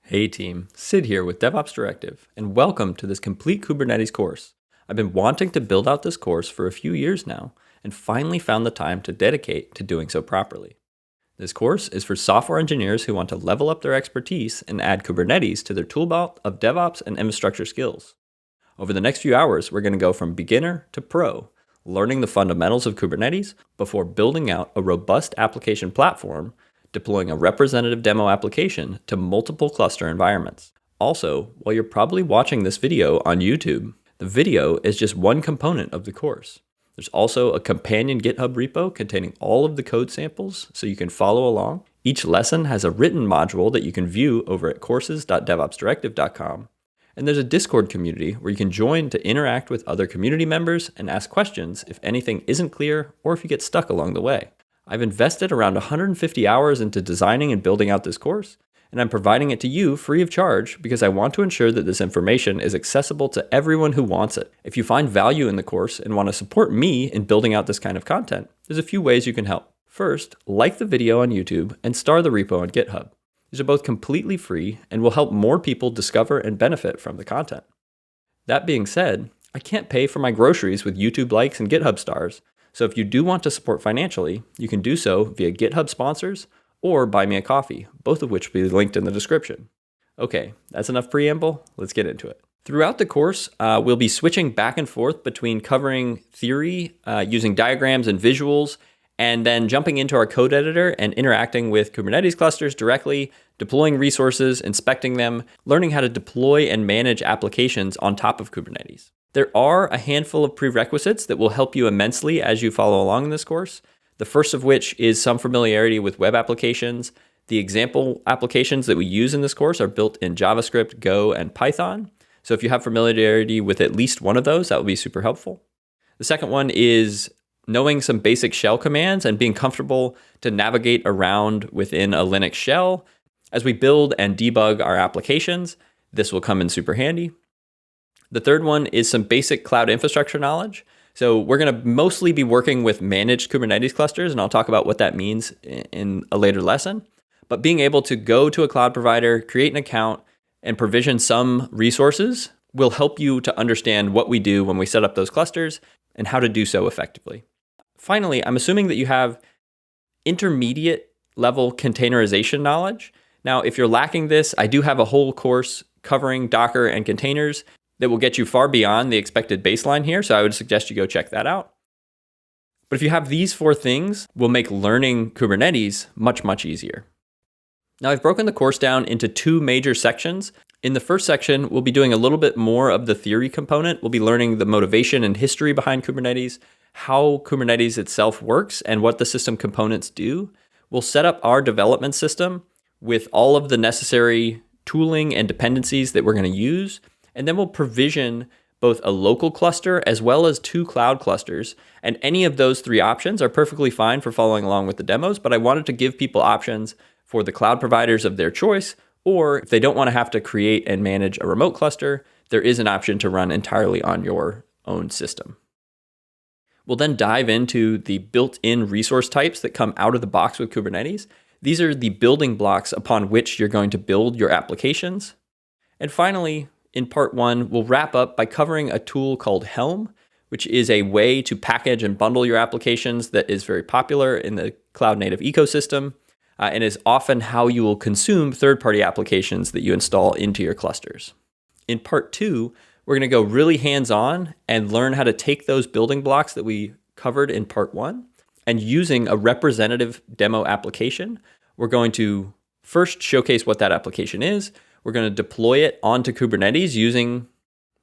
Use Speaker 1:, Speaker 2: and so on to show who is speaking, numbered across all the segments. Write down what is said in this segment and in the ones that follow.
Speaker 1: Hey team, Sid here with DevOps Directive, and welcome to this complete Kubernetes course. I've been wanting to build out this course for a few years now, and finally found the time to dedicate to doing so properly. This course is for software engineers who want to level up their expertise and add Kubernetes to their toolbelt of DevOps and infrastructure skills. Over the next few hours, we're going to go from beginner to pro, learning the fundamentals of Kubernetes before building out a robust application platform, deploying a representative demo application to multiple cluster environments. Also, while you're probably watching this video on YouTube, the video is just one component of the course. There's also a companion GitHub repo containing all of the code samples so you can follow along. Each lesson has a written module that you can view over at courses.devopsdirective.com. And there's a Discord community where you can join to interact with other community members and ask questions if anything isn't clear or if you get stuck along the way. I've invested around 150 hours into designing and building out this course, and I'm providing it to you free of charge because I want to ensure that this information is accessible to everyone who wants it. If you find value in the course and want to support me in building out this kind of content, there's a few ways you can help. First, like the video on YouTube and star the repo on GitHub. These are both completely free and will help more people discover and benefit from the content. That being said, I can't pay for my groceries with YouTube likes and GitHub stars, so if you do want to support financially, you can do so via GitHub sponsors or buy me a coffee, both of which will be linked in the description. Okay, that's enough preamble, let's get into it. Throughout the course, we'll be switching back and forth between covering theory, using diagrams and visuals, and then jumping into our code editor and interacting with Kubernetes clusters directly, deploying resources, inspecting them, learning how to deploy and manage applications on top of Kubernetes. There are a handful of prerequisites that will help you immensely as you follow along in this course. The first of which is some familiarity with web applications. The example applications that we use in this course are built in JavaScript, Go, and Python. So if you have familiarity with at least one of those, that will be super helpful. The second one is knowing some basic shell commands and being comfortable to navigate around within a Linux shell. As we build and debug our applications, this will come in super handy. The third one is some basic cloud infrastructure knowledge. So we're going to mostly be working with managed Kubernetes clusters, and I'll talk about what that means in a later lesson. But being able to go to a cloud provider, create an account, and provision some resources will help you to understand what we do when we set up those clusters and how to do so effectively. Finally, I'm assuming that you have intermediate level containerization knowledge. Now, if you're lacking this, I do have a whole course covering Docker and containers that will get you far beyond the expected baseline here, so I would suggest you go check that out. But if you have these four things, will make learning Kubernetes much, much easier. Now, I've broken the course down into two major sections. In the first section, we'll be doing a little bit more of the theory component. We'll be learning the motivation and history behind Kubernetes, how Kubernetes itself works, and what the system components do. We'll set up our development system with all of the necessary tooling and dependencies that we're going to use. And then we'll provision both a local cluster as well as two cloud clusters. And any of those three options are perfectly fine for following along with the demos, but I wanted to give people options for the cloud providers of their choice, or if they don't want to have to create and manage a remote cluster, there is an option to run entirely on your own system. We'll then dive into the built-in resource types that come out of the box with Kubernetes. These are the building blocks upon which you're going to build your applications. And finally, in part one, we'll wrap up by covering a tool called Helm, which is a way to package and bundle your applications that is very popular in the cloud native ecosystem and is often how you will consume third-party applications that you install into your clusters. In part two, we're going to go really hands-on and learn how to take those building blocks that we covered in part one, and using a representative demo application, we're going to first showcase what that application is. We're going to deploy it onto Kubernetes using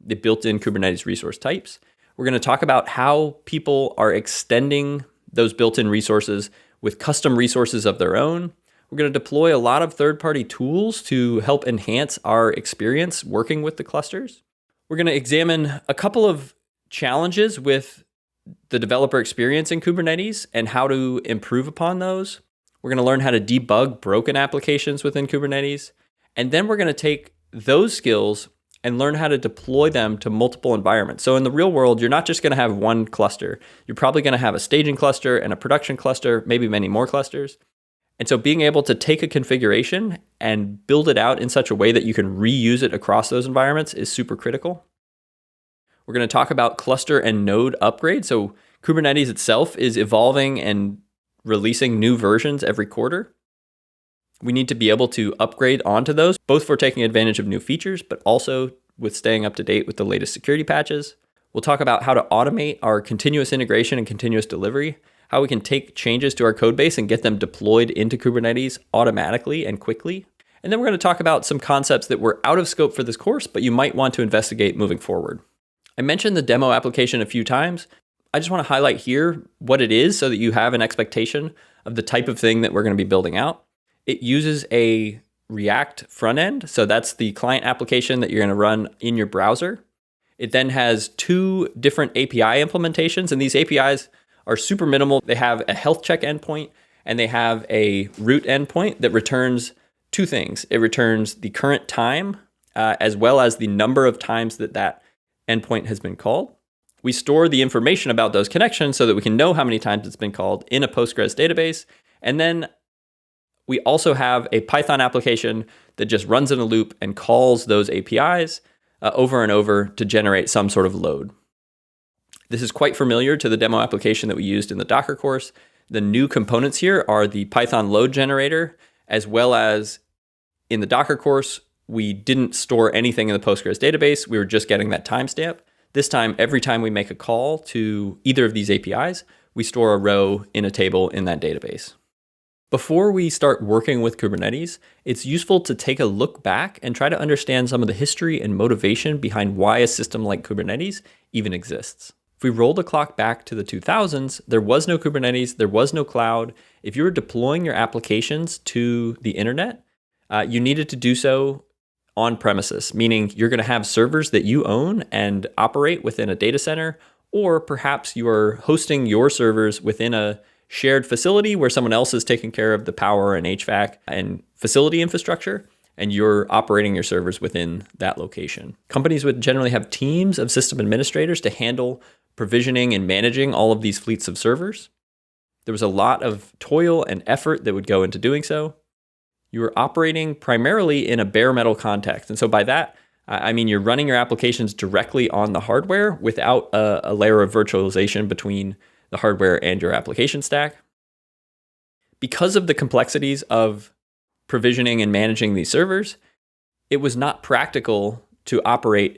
Speaker 1: the built-in Kubernetes resource types. We're going to talk about how people are extending those built-in resources with custom resources of their own. We're going to deploy a lot of third-party tools to help enhance our experience working with the clusters. We're going to examine a couple of challenges with the developer experience in Kubernetes and how to improve upon those. We're going to learn how to debug broken applications within Kubernetes. And then we're going to take those skills and learn how to deploy them to multiple environments. So in the real world, you're not just going to have one cluster. You're probably going to have a staging cluster and a production cluster, maybe many more clusters. And so being able to take a configuration and build it out in such a way that you can reuse it across those environments is super critical. We're going to talk about cluster and node upgrades. So Kubernetes itself is evolving and releasing new versions every quarter. We need to be able to upgrade onto those, both for taking advantage of new features, but also with staying up to date with the latest security patches. We'll talk about how to automate our continuous integration and continuous delivery, how we can take changes to our code base and get them deployed into Kubernetes automatically and quickly. And then we're going to talk about some concepts that were out of scope for this course, but you might want to investigate moving forward. I mentioned the demo application a few times. I just want to highlight here what it is so that you have an expectation of the type of thing that we're going to be building out. It uses a React front end. So that's the client application that you're going to run in your browser. It then has two different API implementations, and these APIs are super minimal. They have a health check endpoint and they have a root endpoint that returns two things. It returns the current time as well as the number of times that that endpoint has been called. We store the information about those connections so that we can know how many times it's been called in a Postgres database. And then we also have a Python application that just runs in a loop and calls those APIs over and over to generate some sort of load. This is quite familiar to the demo application that we used in the Docker course. The new components here are the Python load generator, as well as in the Docker course, we didn't store anything in the Postgres database. We were just getting that timestamp. This time, every time we make a call to either of these APIs, we store a row in a table in that database. Before we start working with Kubernetes, it's useful to take a look back and try to understand some of the history and motivation behind why a system like Kubernetes even exists. If we roll the clock back to the 2000s, there was no Kubernetes, there was no cloud. If you were deploying your applications to the internet, you needed to do so on premises, meaning you're going to have servers that you own and operate within a data center, or perhaps you are hosting your servers within a shared facility where someone else is taking care of the power and HVAC and facility infrastructure, and you're operating your servers within that location. Companies would generally have teams of system administrators to handle provisioning and managing all of these fleets of servers. There was a lot of toil and effort that would go into doing so. You were operating primarily in a bare metal context. And so by that, I mean you're running your applications directly on the hardware without a layer of virtualization between the hardware and your application stack. Because of the complexities of provisioning and managing these servers, it was not practical to operate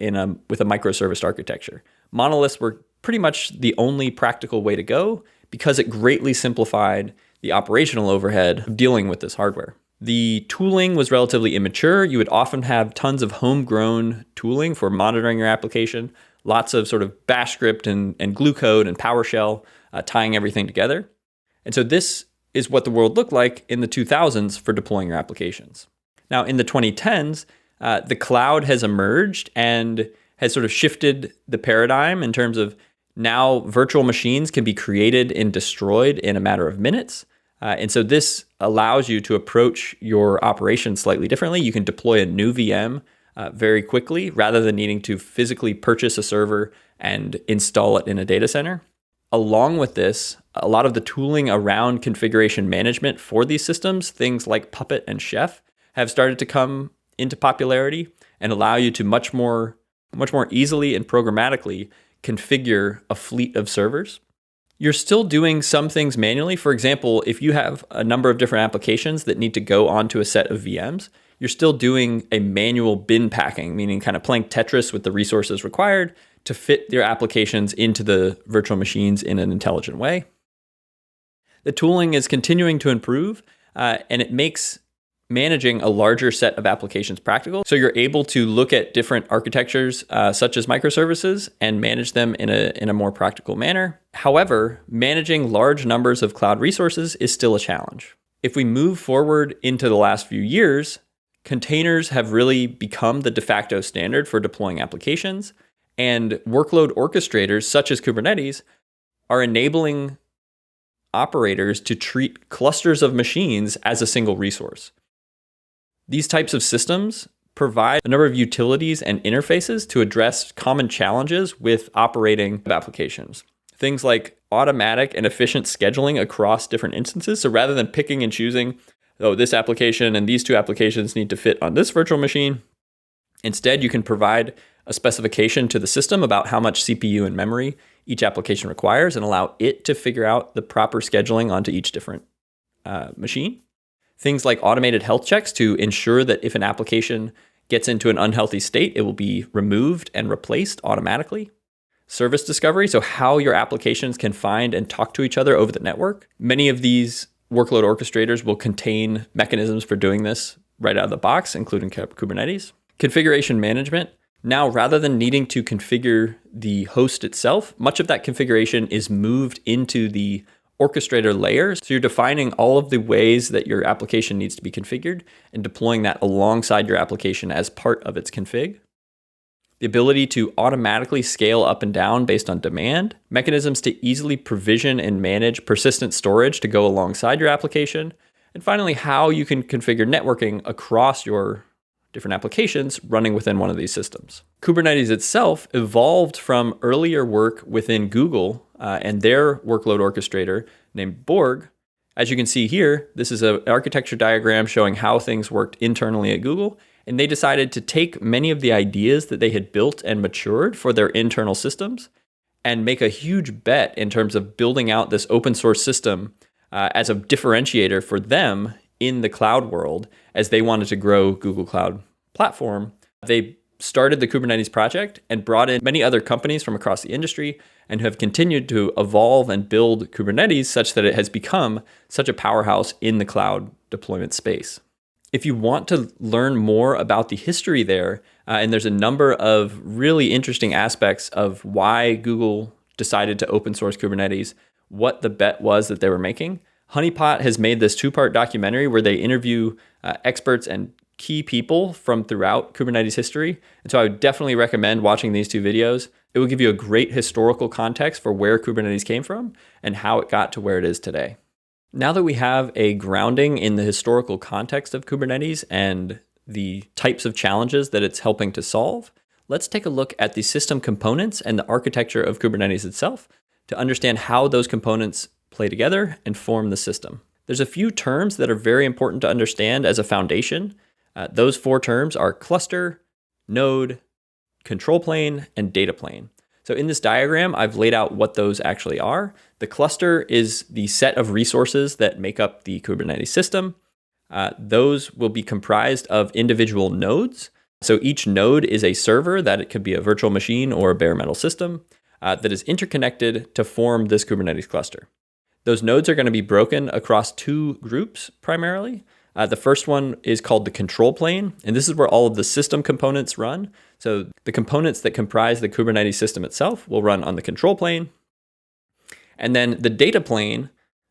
Speaker 1: with a microservice architecture. Monoliths were pretty much the only practical way to go because it greatly simplified the operational overhead of dealing with this hardware. The tooling was relatively immature. You would often have tons of homegrown tooling for monitoring your application, lots of sort of bash script and glue code and PowerShell tying everything together. And so this is what the world looked like in the 2000s for deploying your applications. Now in the 2010s, the cloud has emerged and has sort of shifted the paradigm in terms of now virtual machines can be created and destroyed in a matter of minutes. And so this allows you to approach your operation slightly differently. You can deploy a new VM very quickly rather than needing to physically purchase a server and install it in a data center. Along with this, a lot of the tooling around configuration management for these systems, things like Puppet and Chef, have started to come into popularity and allow you to much more easily and programmatically configure a fleet of servers. You're still doing some things manually. For example, if you have a number of different applications that need to go onto a set of VMs, you're still doing a manual bin packing, meaning kind of playing Tetris with the resources required to fit your applications into the virtual machines in an intelligent way. The tooling is continuing to improve, and it makes managing a larger set of applications practical. So you're able to look at different architectures, such as microservices, and manage them in a more practical manner. However, managing large numbers of cloud resources is still a challenge. If we move forward into the last few years, containers have really become the de facto standard for deploying applications, and workload orchestrators, such as Kubernetes, are enabling operators to treat clusters of machines as a single resource. These types of systems provide a number of utilities and interfaces to address common challenges with operating applications. Things like automatic and efficient scheduling across different instances. So rather than picking and choosing oh, this application and these two applications need to fit on this virtual machine. Instead, you can provide a specification to the system about how much CPU and memory each application requires and allow it to figure out the proper scheduling onto each different machine. Things like automated health checks to ensure that if an application gets into an unhealthy state, it will be removed and replaced automatically. Service discovery, so how your applications can find and talk to each other over the network. Many of these workload orchestrators will contain mechanisms for doing this right out of the box, including Kubernetes. Configuration management. Now, rather than needing to configure the host itself, much of that configuration is moved into the orchestrator layers. So you're defining all of the ways that your application needs to be configured and deploying that alongside your application as part of its config. The ability to automatically scale up and down based on demand, mechanisms to easily provision and manage persistent storage to go alongside your application, and finally, how you can configure networking across your different applications running within one of these systems. Kubernetes itself evolved from earlier work within Google and their workload orchestrator named Borg. As you can see here, this is an architecture diagram showing how things worked internally at Google. And they decided to take many of the ideas that they had built and matured for their internal systems and make a huge bet in terms of building out this open source system as a differentiator for them in the cloud world as they wanted to grow Google Cloud Platform. They started the Kubernetes project and brought in many other companies from across the industry and have continued to evolve and build Kubernetes such that it has become such a powerhouse in the cloud deployment space. If you want to learn more about the history there, and there's a number of really interesting aspects of why Google decided to open source Kubernetes, what the bet was that they were making, Honeypot has made this 2-part documentary where they interview experts and key people from throughout Kubernetes history. And so I would definitely recommend watching these 2 videos. It will give you a great historical context for where Kubernetes came from and how it got to where it is today. Now that we have a grounding in the historical context of Kubernetes and the types of challenges that it's helping to solve, let's take a look at the system components and the architecture of Kubernetes itself to understand how those components play together and form the system. There's a few terms that are very important to understand as a foundation. Those 4 terms are cluster, node, control plane, and data plane. So in this diagram, I've laid out what those actually are. The cluster is the set of resources that make up the Kubernetes system. Those will be comprised of individual nodes. So each node is a server that it could be a virtual machine or a bare metal system that is interconnected to form this Kubernetes cluster. Those nodes are going to be broken across 2 groups primarily. The first one is called the control plane, and this is where all of the system components run. So the components that comprise the Kubernetes system itself will run on the control plane. And then the data plane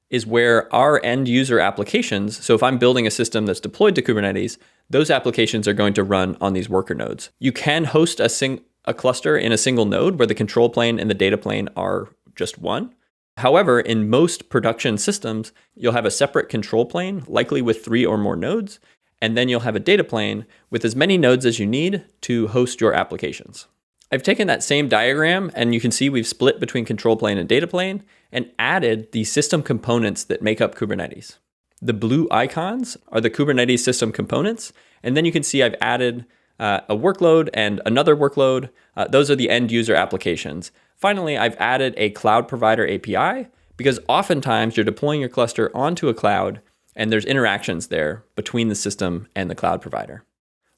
Speaker 1: is where our end user applications, so if I'm building a system that's deployed to Kubernetes, those applications are going to run on these worker nodes. You can host a cluster in a single node where the control plane and the data plane are just one. However, in most production systems, you'll have a separate control plane, likely with 3 or more nodes, and then you'll have a data plane with as many nodes as you need to host your applications. I've taken that same diagram, and you can see we've split between control plane and data plane and added the system components that make up Kubernetes. The blue icons are the Kubernetes system components, and then you can see I've added a workload and another workload. Those are the end user applications. Finally, I've added a cloud provider API because oftentimes you're deploying your cluster onto a cloud and there's interactions there between the system and the cloud provider.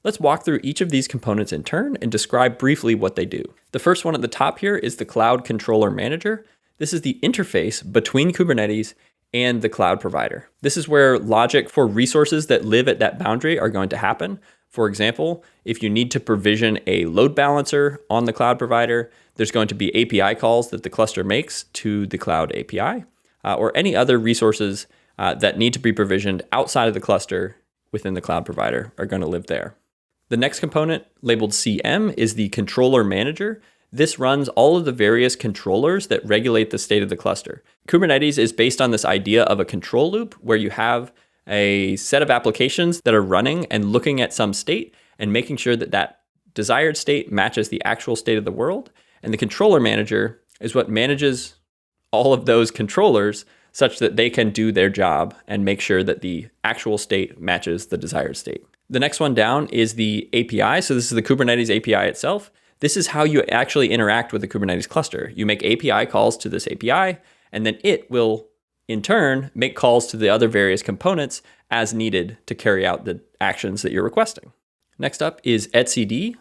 Speaker 1: Let's walk through each of these components in turn and describe briefly what they do. The first one at the top here is the Cloud Controller Manager. This is the interface between Kubernetes and the cloud provider. This is where logic for resources that live at that boundary are going to happen. For example, if you need to provision a load balancer on the cloud provider, there's going to be API calls that the cluster makes to the cloud API, or any other resources that need to be provisioned outside of the cluster within the cloud provider are going to live there. The next component, labeled CM, is the Controller Manager. This runs all of the various controllers that regulate the state of the cluster. Kubernetes is based on this idea of a control loop where you have a set of applications that are running and looking at some state and making sure that that desired state matches the actual state of the world. And the controller manager is what manages all of those controllers such that they can do their job and make sure that the actual state matches the desired state. The next one down is the API. So this is the Kubernetes API itself. This is how you actually interact with the Kubernetes cluster. You make API calls to this API, and then it will, in turn, make calls to the other various components as needed to carry out the actions that you're requesting. Next up is etcd.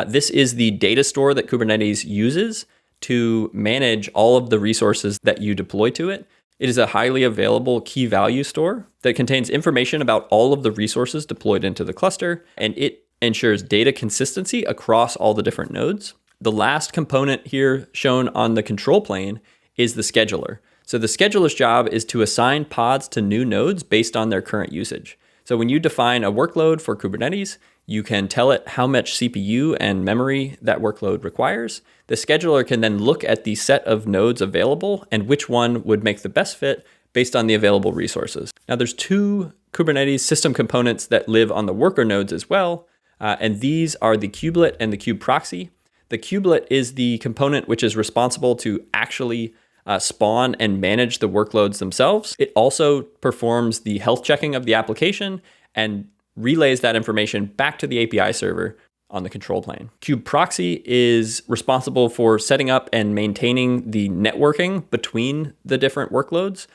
Speaker 1: This is the data store that Kubernetes uses to manage all of the resources that you deploy to it. It is a highly available key value store that contains information about all of the resources deployed into the cluster, and it ensures data consistency across all the different nodes. The last component here shown on the control plane is the scheduler. So the scheduler's job is to assign pods to new nodes based on their current usage. So when you define a workload for Kubernetes, you can tell it how much CPU and memory that workload requires. The scheduler can then look at the set of nodes available and which one would make the best fit based on the available resources. Now there's two Kubernetes system components that live on the worker nodes as well, and these are the kubelet and the kube proxy. The kubelet is the component which is responsible to actually spawn and manage the workloads themselves. It also performs the health checking of the application and relays that information back to the API server on the control plane. Kube proxy is responsible for setting up and maintaining the networking between the different workloads.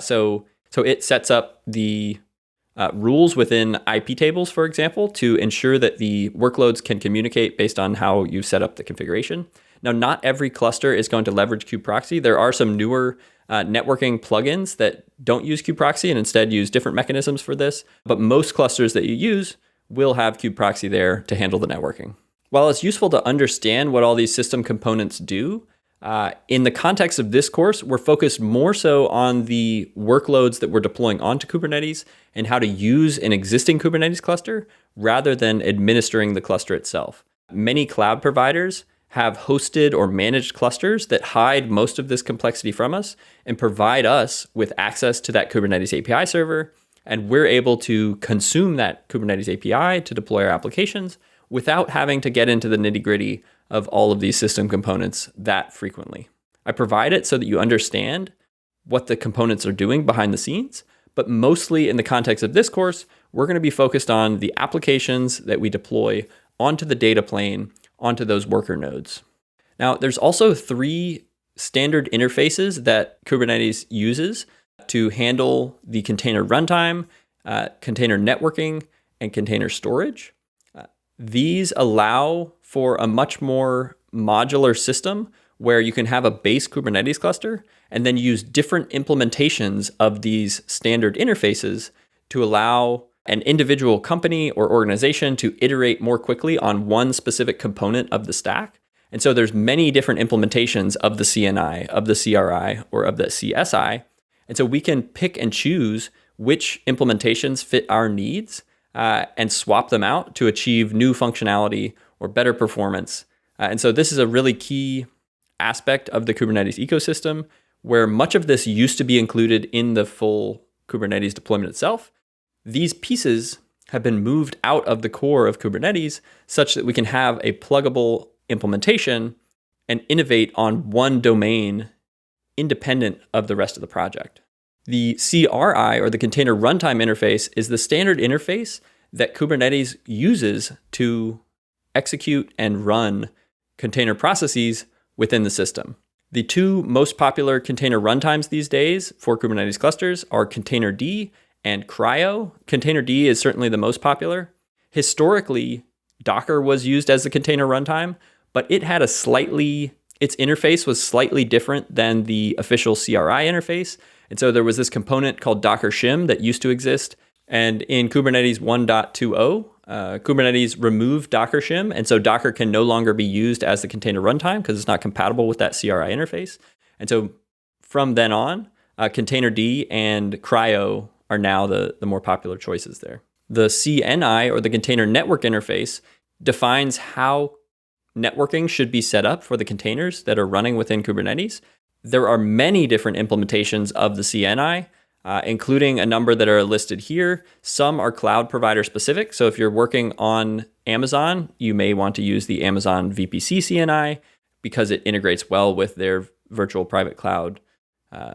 Speaker 1: So it sets up the rules within IP tables, for example, to ensure that the workloads can communicate based on how you set up the configuration. Now, not every cluster is going to leverage kube proxy. There are some newer networking plugins that don't use kube proxy and instead use different mechanisms for this. But most clusters that you use will have kube proxy there to handle the networking. While it's useful to understand what all these system components do, in the context of this course, we're focused more so on the workloads that we're deploying onto Kubernetes and how to use an existing Kubernetes cluster rather than administering the cluster itself. Many cloud providers have hosted or managed clusters that hide most of this complexity from us and provide us with access to that Kubernetes API server. And we're able to consume that Kubernetes API to deploy our applications without having to get into the nitty-gritty of all of these system components that frequently. I provide it so that you understand what the components are doing behind the scenes, but mostly in the context of this course, we're going to be focused on the applications that we deploy onto the data plane, onto those worker nodes. Now, there's also 3 standard interfaces that Kubernetes uses to handle the container runtime, container networking, and container storage. These allow for a much more modular system where you can have a base Kubernetes cluster and then use different implementations of these standard interfaces to allow an individual company or organization to iterate more quickly on one specific component of the stack. And so there's many different implementations of the CNI, of the CRI, or of the CSI. And so we can pick and choose which implementations fit our needs and swap them out to achieve new functionality or better performance. And so this is a really key aspect of the Kubernetes ecosystem where much of this used to be included in the full Kubernetes deployment itself. These pieces have been moved out of the core of Kubernetes such that we can have a pluggable implementation and innovate on one domain independent of the rest of the project. The CRI, or the Container Runtime Interface, is the standard interface that Kubernetes uses to execute and run container processes within the system. The 2 most popular container runtimes these days for Kubernetes clusters are Containerd and Cryo. Containerd is certainly the most popular. Historically, Docker was used as the container runtime, but it had its interface was slightly different than the official CRI interface. And so there was this component called Docker shim that used to exist. And in Kubernetes 1.20, Kubernetes removed Docker shim. And so Docker can no longer be used as the container runtime because it's not compatible with that CRI interface. And so from then on, Containerd and Cryo are now the more popular choices there. The CNI, or the Container Network Interface, defines how networking should be set up for the containers that are running within Kubernetes. There are many different implementations of the CNI, including a number that are listed here. Some are cloud provider specific. So if you're working on Amazon, you may want to use the Amazon VPC CNI because it integrates well with their virtual private cloud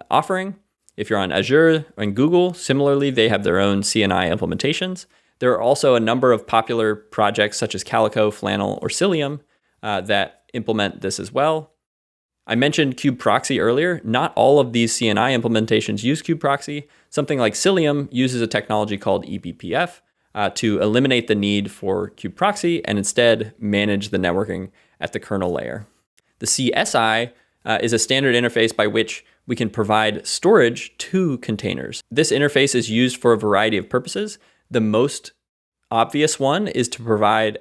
Speaker 1: offering. If you're on Azure and Google, similarly, they have their own CNI implementations. There are also a number of popular projects such as Calico, Flannel, or Cilium that implement this as well. I mentioned kubeproxy earlier. Not all of these CNI implementations use kubeproxy. Something like Cilium uses a technology called eBPF to eliminate the need for kubeproxy and instead manage the networking at the kernel layer. The CSI is a standard interface by which we can provide storage to containers. This interface is used for a variety of purposes. The most obvious one is to provide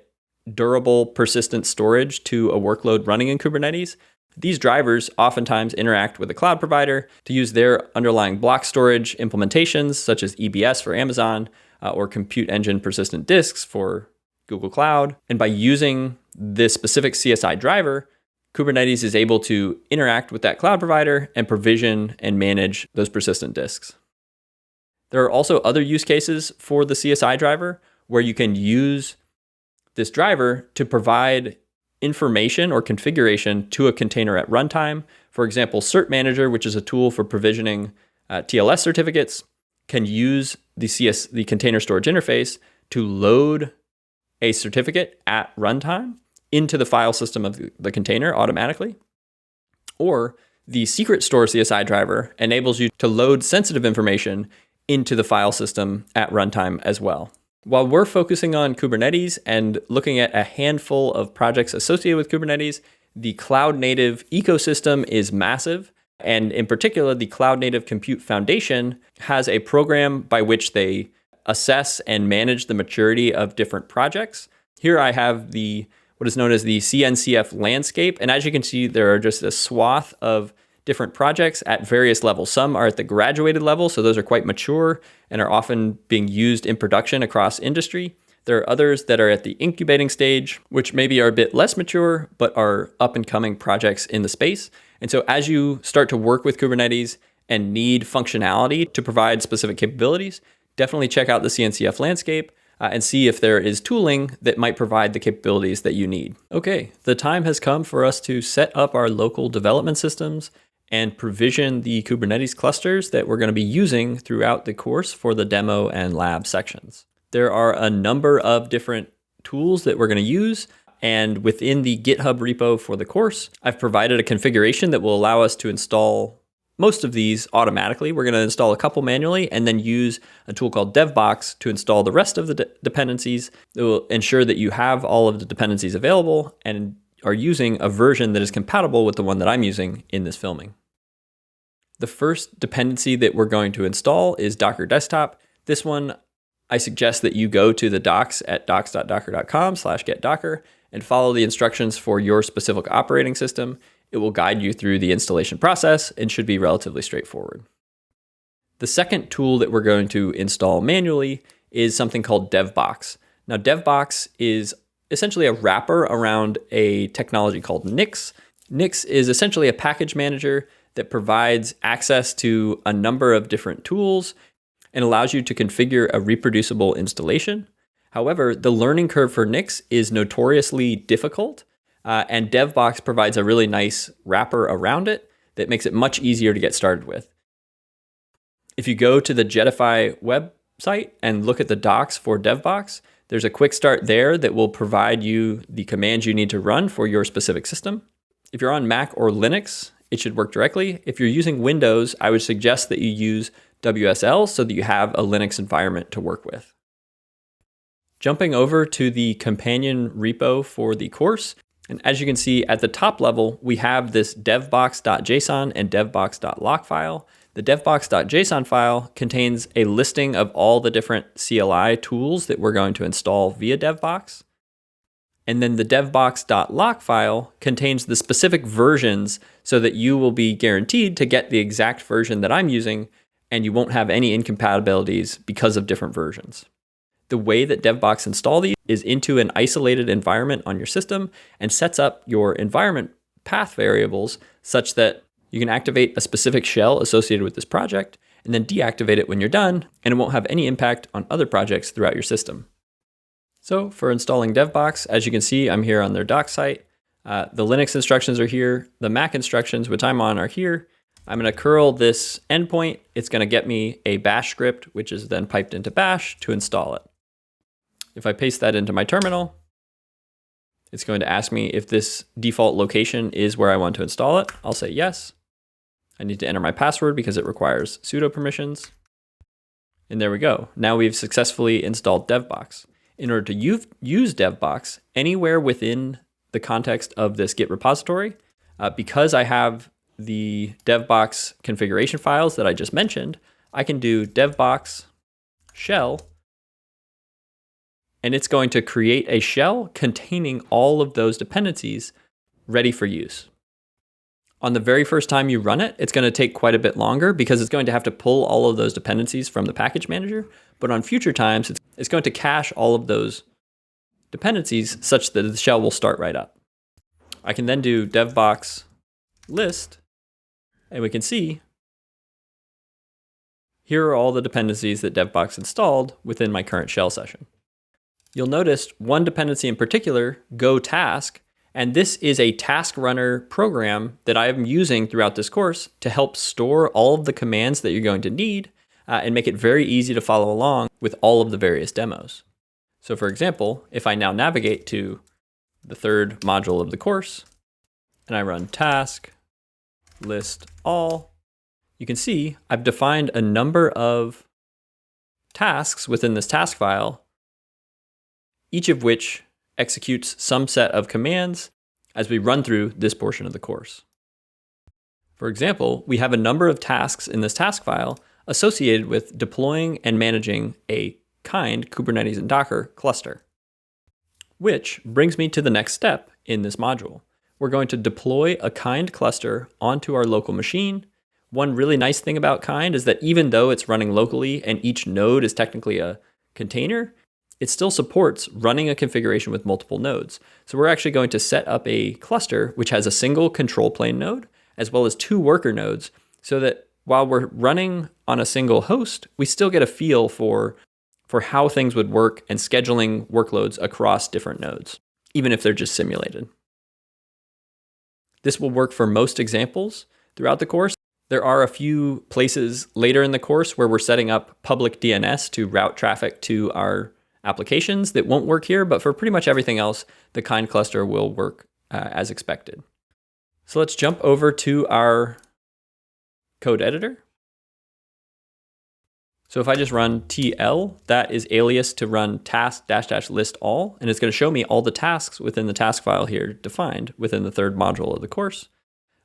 Speaker 1: durable, persistent storage to a workload running in Kubernetes. These drivers oftentimes interact with a cloud provider to use their underlying block storage implementations, such as EBS for Amazon or Compute Engine Persistent Disks for Google Cloud. And by using this specific CSI driver, Kubernetes is able to interact with that cloud provider and provision and manage those persistent disks. There are also other use cases for the CSI driver where you can use this driver to provide information or configuration to a container at runtime. For example, Cert Manager, which is a tool for provisioning TLS certificates, can use the container storage interface to load a certificate at runtime into the file system of the container automatically. Or the Secret Store CSI driver enables you to load sensitive information into the file system at runtime as well. While we're focusing on Kubernetes and looking at a handful of projects associated with Kubernetes, the cloud native ecosystem is massive. And in particular, the Cloud Native Compute Foundation has a program by which they assess and manage the maturity of different projects. Here I have what is known as the CNCF landscape. And as you can see, there are just a swath of different projects at various levels. Some are at the graduated level, so those are quite mature and are often being used in production across industry. There are others that are at the incubating stage, which maybe are a bit less mature, but are up and coming projects in the space. And so as you start to work with Kubernetes and need functionality to provide specific capabilities, definitely check out the CNCF landscape and see if there is tooling that might provide the capabilities that you need. Okay, the time has come for us to set up our local development systems and provision the Kubernetes clusters that we're going to be using throughout the course for the demo and lab sections. There are a number of different tools that we're going to use, and within the GitHub repo for the course, I've provided a configuration that will allow us to install most of these automatically. We're going to install a couple manually and then use a tool called DevBox to install the rest of the dependencies. It will ensure that you have all of the dependencies available and are using a version that is compatible with the one that I'm using in this filming. The first dependency that we're going to install is Docker Desktop. This one, I suggest that you go to the docs at docs.docker.com/getdocker and follow the instructions for your specific operating system. It will guide you through the installation process and should be relatively straightforward. The second tool that we're going to install manually is something called DevBox. Now, DevBox is essentially a wrapper around a technology called Nix. Nix is essentially a package manager that provides access to a number of different tools and allows you to configure a reproducible installation. However, the learning curve for Nix is notoriously difficult, and DevBox provides a really nice wrapper around it that makes it much easier to get started with. If you go to the Jetify website and look at the docs for DevBox, there's a quick start there that will provide you the commands you need to run for your specific system. If you're on Mac or Linux, it should work directly. If you're using Windows, I would suggest that you use WSL so that you have a Linux environment to work with. Jumping over to the companion repo for the course, and as you can see at the top level, we have this devbox.json and devbox.lock file. The devbox.json file contains a listing of all the different CLI tools that we're going to install via DevBox. And then the devbox.lock file contains the specific versions so that you will be guaranteed to get the exact version that I'm using, and you won't have any incompatibilities because of different versions. The way that DevBox install these is into an isolated environment on your system and sets up your environment path variables such that you can activate a specific shell associated with this project and then deactivate it when you're done, and it won't have any impact on other projects throughout your system. So for installing DevBox, as you can see, I'm here on their doc site. The Linux instructions are here. The Mac instructions, which I'm on, are here. I'm going to curl this endpoint. It's going to get me a bash script, which is then piped into bash to install it. If I paste that into my terminal, it's going to ask me if this default location is where I want to install it. I'll say yes. I need to enter my password because it requires sudo permissions. And there we go. Now we've successfully installed DevBox. In order to use DevBox anywhere within the context of this Git repository, because I have the DevBox configuration files that I just mentioned, I can do DevBox shell, and it's going to create a shell containing all of those dependencies ready for use. On the very first time you run it, it's going to take quite a bit longer because it's going to have to pull all of those dependencies from the package manager. But on future times, it's going to cache all of those dependencies such that the shell will start right up. I can then do DevBox list, and we can see here are all the dependencies that DevBox installed within my current shell session. You'll notice one dependency in particular, Go Task, and this is a task runner program that I am using throughout this course to help store all of the commands that you're going to need and make it very easy to follow along with all of the various demos. So for example, if I now navigate to the third module of the course and I run task list all, you can see I've defined a number of tasks within this task file, each of which executes some set of commands as we run through this portion of the course. For example, we have a number of tasks in this task file associated with deploying and managing a kind Kubernetes and Docker cluster, which brings me to the next step in this module. We're going to deploy a kind cluster onto our local machine. One really nice thing about kind is that even though it's running locally and each node is technically a container, it still supports running a configuration with multiple nodes. So we're actually going to set up a cluster which has a single control plane node as well as 2 worker nodes, so that while we're running on a single host, we still get a feel for how things would work and scheduling workloads across different nodes, even if they're just simulated. This will work for most examples throughout the course. There are a few places later in the course where we're setting up public DNS to route traffic to our applications that won't work here, but for pretty much everything else, the kind cluster will work as expected. So let's jump over to our code editor. So if I just run TL, that is alias to run task -- list all, and it's going to show me all the tasks within the task file here defined within the third module of the course.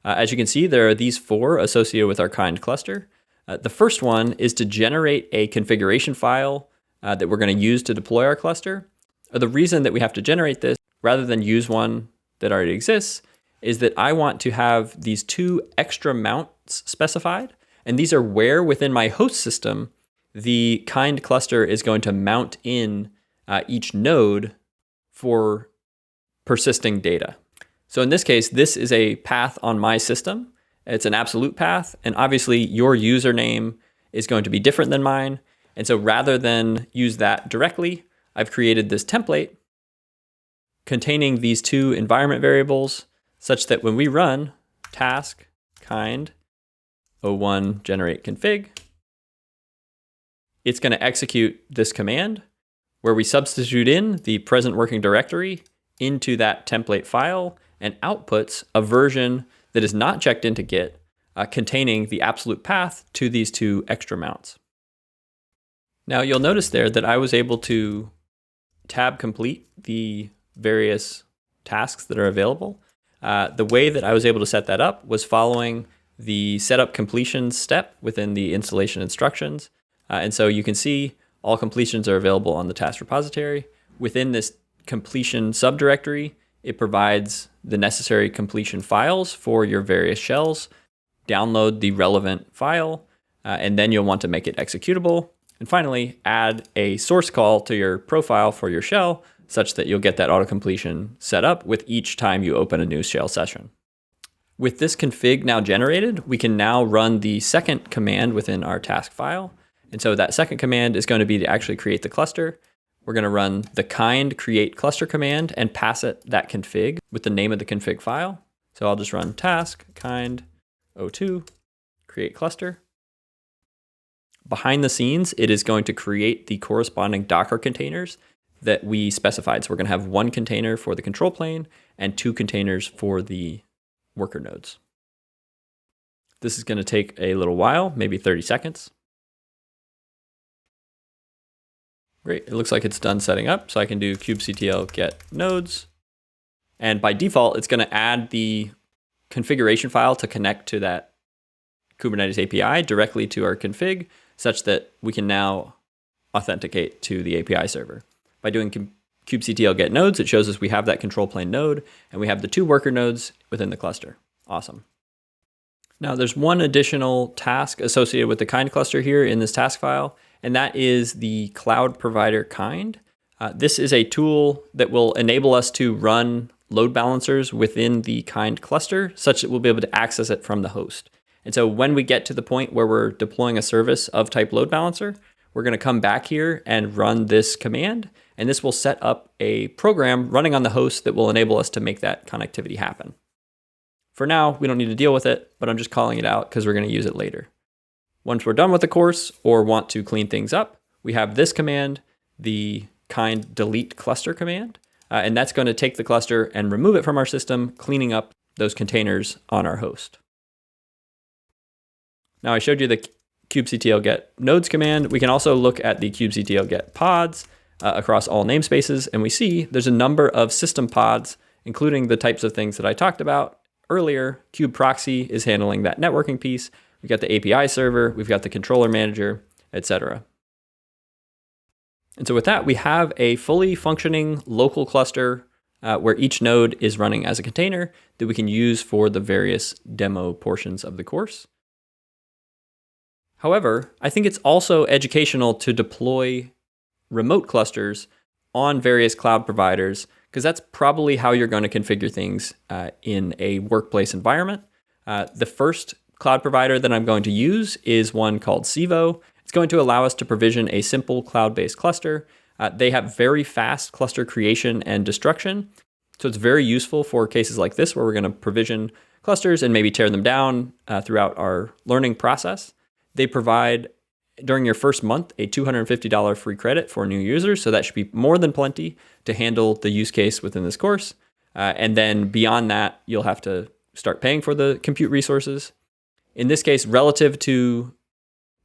Speaker 1: As you can see, there are these 4 associated with our kind cluster. The first one is to generate a configuration file that we're going to use to deploy our cluster. The reason that we have to generate this rather than use one that already exists is that I want to have these 2 extra mounts specified, and these are where within my host system the kind cluster is going to mount in each node for persisting data. So in this case, this is a path on my system. It's an absolute path, and obviously your username is going to be different than mine. And so rather than use that directly, I've created this template containing these 2 environment variables such that when we run task kind o1 generate config, it's going to execute this command where we substitute in the present working directory into that template file and outputs a version that is not checked into Git containing the absolute path to these 2 extra mounts. Now you'll notice there that I was able to tab complete the various tasks that are available. The way that I was able to set that up was following the setup completion step within the installation instructions. And so you can see all completions are available on the task repository. Within this completion subdirectory, it provides the necessary completion files for your various shells. Download the relevant file, and then you'll want to make it executable. And finally, add a source call to your profile for your shell such that you'll get that auto-completion set up with each time you open a new shell session. With this config now generated, we can now run the second command within our task file. And so that second command is going to be to actually create the cluster. We're going to run the kind create cluster command and pass it that config with the name of the config file. So I'll just run task kind o2 create cluster. Behind the scenes, it is going to create the corresponding Docker containers that we specified. So we're going to have one container for the control plane and 2 containers for the worker nodes. This is going to take a little while, maybe 30 seconds. Great, it looks like it's done setting up. So I can do kubectl get nodes. And by default, it's going to add the configuration file to connect to that Kubernetes API directly to our config, such that we can now authenticate to the API server. By doing kubectl get nodes, it shows us we have that control plane node, and we have the 2 worker nodes within the cluster. Awesome. Now there's one additional task associated with the kind cluster here in this task file, and that is the cloud provider kind. This is a tool that will enable us to run load balancers within the kind cluster, such that we'll be able to access it from the host. And so when we get to the point where we're deploying a service of type load balancer, we're going to come back here and run this command, and this will set up a program running on the host that will enable us to make that connectivity happen. For now, we don't need to deal with it, but I'm just calling it out because we're going to use it later. Once we're done with the course or want to clean things up, we have this command, the kind delete cluster command, and that's going to take the cluster and remove it from our system, cleaning up those containers on our host. Now I showed you the kubectl get nodes command. We can also look at the kubectl get pods across all namespaces, and we see there's a number of system pods, including the types of things that I talked about earlier. Kubeproxy is handling that networking piece. We've got the API server, we've got the controller manager, etc. And so with that, we have a fully functioning local cluster where each node is running as a container that we can use for the various demo portions of the course. However, I think it's also educational to deploy remote clusters on various cloud providers, because that's probably how you're going to configure things in a workplace environment. The first cloud provider that I'm going to use is one called Civo. It's going to allow us to provision a simple cloud-based cluster. They have very fast cluster creation and destruction, so it's very useful for cases like this where we're going to provision clusters and maybe tear them down throughout our learning process. They provide, during your first month, a $250 free credit for new users, so that should be more than plenty to handle the use case within this course. And then beyond that, you'll have to start paying for the compute resources. In this case, relative to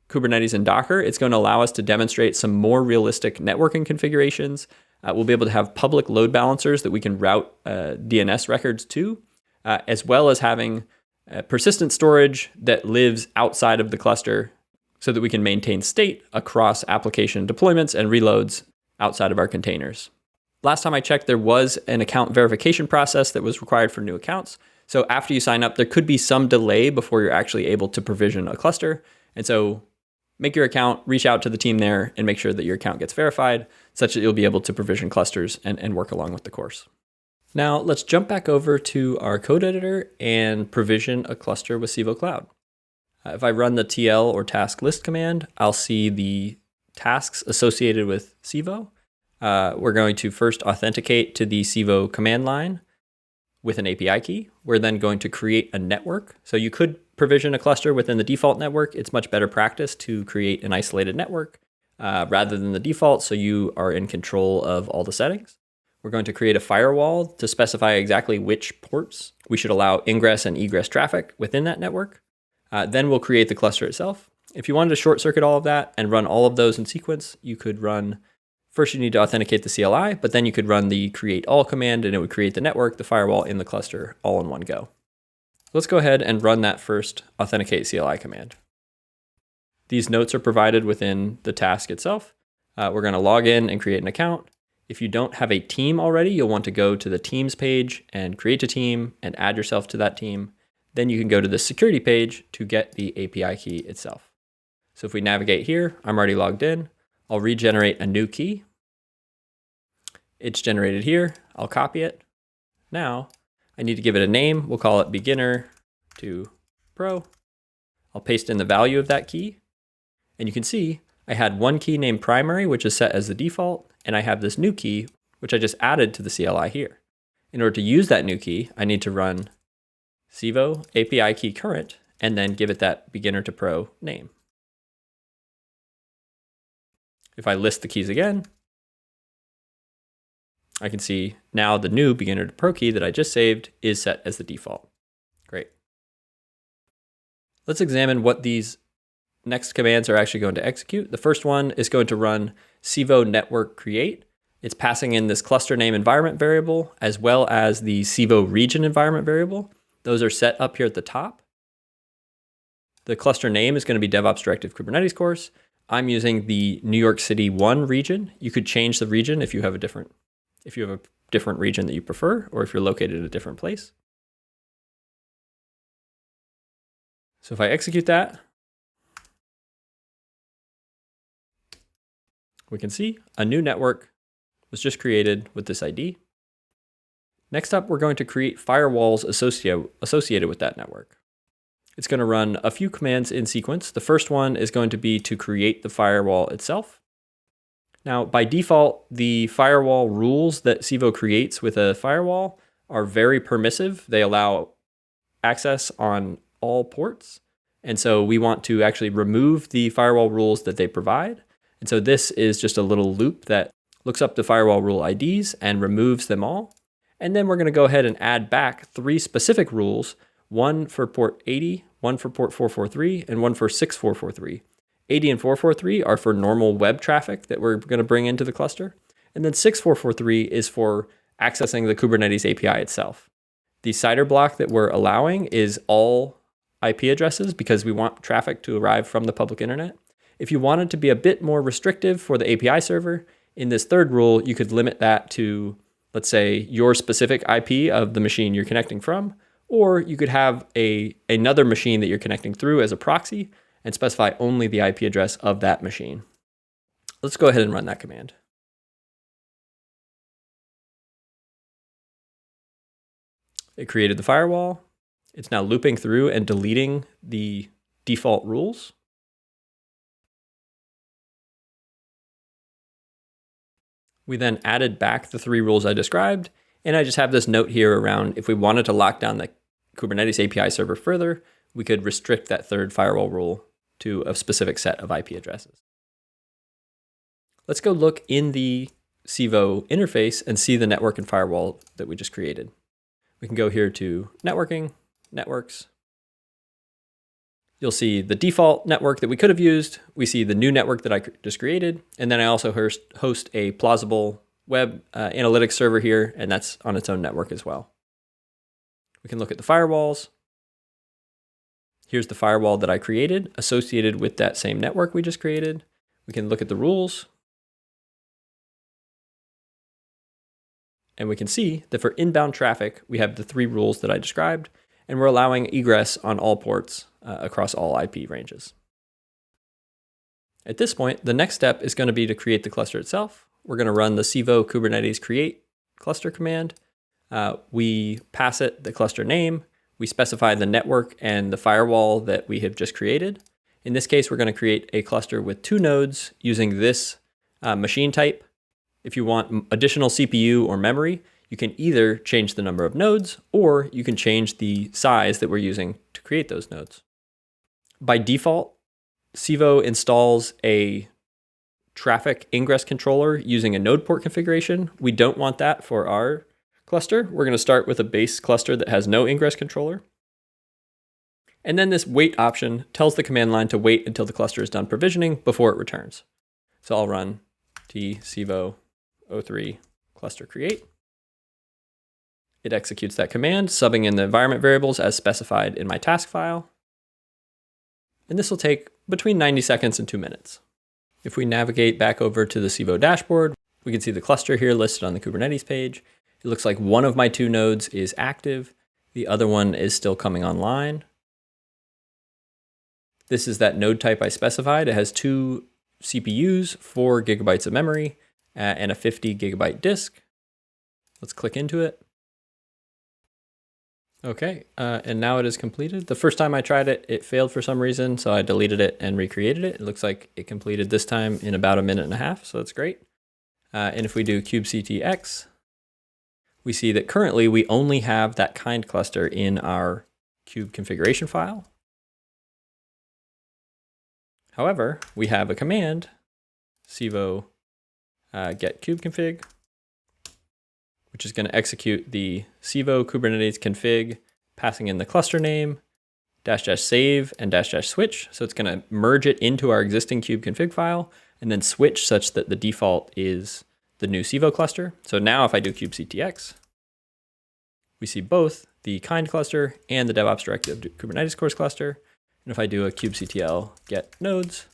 Speaker 1: Kubernetes and Docker, it's going to allow us to demonstrate some more realistic networking configurations. We'll be able to have public load balancers that we can route DNS records to, as well as having persistent storage that lives outside of the cluster so that we can maintain state across application deployments and reloads outside of our containers. Last time I checked, there was an account verification process that was required for new accounts. So after you sign up, there could be some delay before you're actually able to provision a cluster. And so make your account, reach out to the team there, and make sure that your account gets verified such that you'll be able to provision clusters and work along with the course. Now let's jump back over to our code editor and provision a cluster with Civo Cloud. If I run the TL or task list command, I'll see the tasks associated with Civo. We're going to first authenticate to the Civo command line with an API key. We're then going to create a network. So you could provision a cluster within the default network. It's much better practice to create an isolated network rather than the default, so you are in control of all the settings. We're going to create a firewall to specify exactly which ports we should allow ingress and egress traffic within that network. Then we'll create the cluster itself. If you wanted to short circuit all of that and run all of those in sequence, you could run, first you need to authenticate the CLI, but then you could run the create all command and it would create the network, the firewall, and the cluster all in one go. Let's go ahead and run that first authenticate CLI command. These notes are provided within the task itself. We're going to log in and create an account. If you don't have a team already, you'll want to go to the teams page and create a team and add yourself to that team. Then you can go to the security page to get the API key itself. So if we navigate here, I'm already logged in. I'll regenerate a new key. It's generated here. I'll copy it. Now I need to give it a name. We'll call it beginner to pro. I'll paste in the value of that key. And you can see I had one key named primary, which is set as the default. And I have this new key, which I just added to the CLI here. In order to use that new key, I need to run Civo API key current and then give it that beginner to pro name. If I list the keys again, I can see now the new beginner to pro key that I just saved is set as the default. Great. Let's examine what these next commands are actually going to execute. The first one is going to run Civo network create. It's passing in this cluster name environment variable as well as the Civo region environment variable. Those are set up here at the top. The cluster name is going to be DevOps Directive Kubernetes course. I'm using the New York City 1 region. You could change the region if you have a different region that you prefer, or if you're located at a different place. So if I execute that, we can see a new network was just created with this ID. Next up, we're going to create firewalls associated with that network. It's going to run a few commands in sequence. The first one is going to be to create the firewall itself. Now, by default, the firewall rules that Civo creates with a firewall are very permissive. They allow access on all ports. And so we want to actually remove the firewall rules that they provide. And so this is just a little loop that looks up the firewall rule IDs and removes them all. And then we're going to go ahead and add back 3 specific rules, one for port 80, one for port 443, and one for 6443. 80 and 443 are for normal web traffic that we're going to bring into the cluster. And then 6443 is for accessing the Kubernetes API itself. The CIDR block that we're allowing is all IP addresses because we want traffic to arrive from the public internet. If you wanted to be a bit more restrictive for the API server, in this third rule, you could limit that to, let's say, your specific IP of the machine you're connecting from, or you could have another machine that you're connecting through as a proxy and specify only the IP address of that machine. Let's go ahead and run that command. It created the firewall. It's now looping through and deleting the default rules. We then added back the 3 rules I described, and I just have this note here around if we wanted to lock down the Kubernetes API server further, we could restrict that third firewall rule to a specific set of IP addresses. Let's go look in the Civo interface and see the network and firewall that we just created. We can go here to networking, networks. You'll see the default network that we could have used. We see the new network that I just created. And then I also host a plausible web analytics server here, and that's on its own network as well. We can look at the firewalls. Here's the firewall that I created associated with that same network we just created. We can look at the rules. And we can see that for inbound traffic, we have the 3 rules that I described, and we're allowing egress on all ports across all IP ranges. At this point, the next step is going to be to create the cluster itself. We're going to run the Civo Kubernetes create cluster command. We pass it the cluster name. We specify the network and the firewall that we have just created. In this case, we're going to create a cluster with 2 nodes using this machine type. If you want additional CPU or memory, you can either change the number of nodes or you can change the size that we're using to create those nodes. By default, Civo installs a traffic ingress controller using a node port configuration. We don't want that for our cluster. We're going to start with a base cluster that has no ingress controller. And then this wait option tells the command line to wait until the cluster is done provisioning before it returns. So I'll run Civo 03 cluster create. It executes that command, subbing in the environment variables as specified in my task file. And this will take between 90 seconds and 2 minutes. If we navigate back over to the Civo dashboard, we can see the cluster here listed on the Kubernetes page. It looks like one of my 2 nodes is active. The other one is still coming online. This is that node type I specified. It has 2 CPUs, 4 gigabytes of memory, and a 50 gigabyte disk. Let's click into it. Okay, and now it is completed. The first time I tried it, it failed for some reason, so I deleted it and recreated it. It looks like it completed this time in about 1.5 minutes, so that's great. And if we do kubectx, we see that currently we only have that kind cluster in our kube configuration file. However, we have a command, Civo get kubeconfig, which is going to execute the Civo Kubernetes config, passing in the cluster name, --save and --switch. So it's going to merge it into our existing kubeconfig file and then switch such that the default is the new Civo cluster. So now if I do kubectx, we see both the kind cluster and the DevOps directive Kubernetes course cluster. And if I do a kubectl get nodes,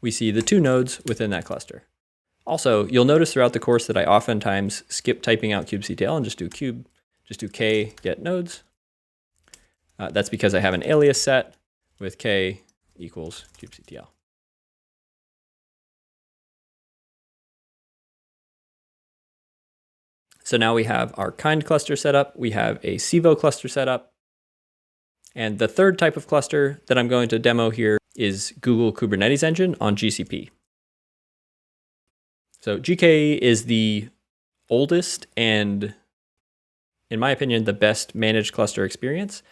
Speaker 1: we see the 2 nodes within that cluster. Also, you'll notice throughout the course that I oftentimes skip typing out kubectl and just do k get nodes. That's because I have an alias set with k equals kubectl. So now we have our kind cluster set up. We have a Civo cluster set up. And the third type of cluster that I'm going to demo here is Google Kubernetes Engine on GCP. So GKE is the oldest and, in my opinion, the best managed cluster experience.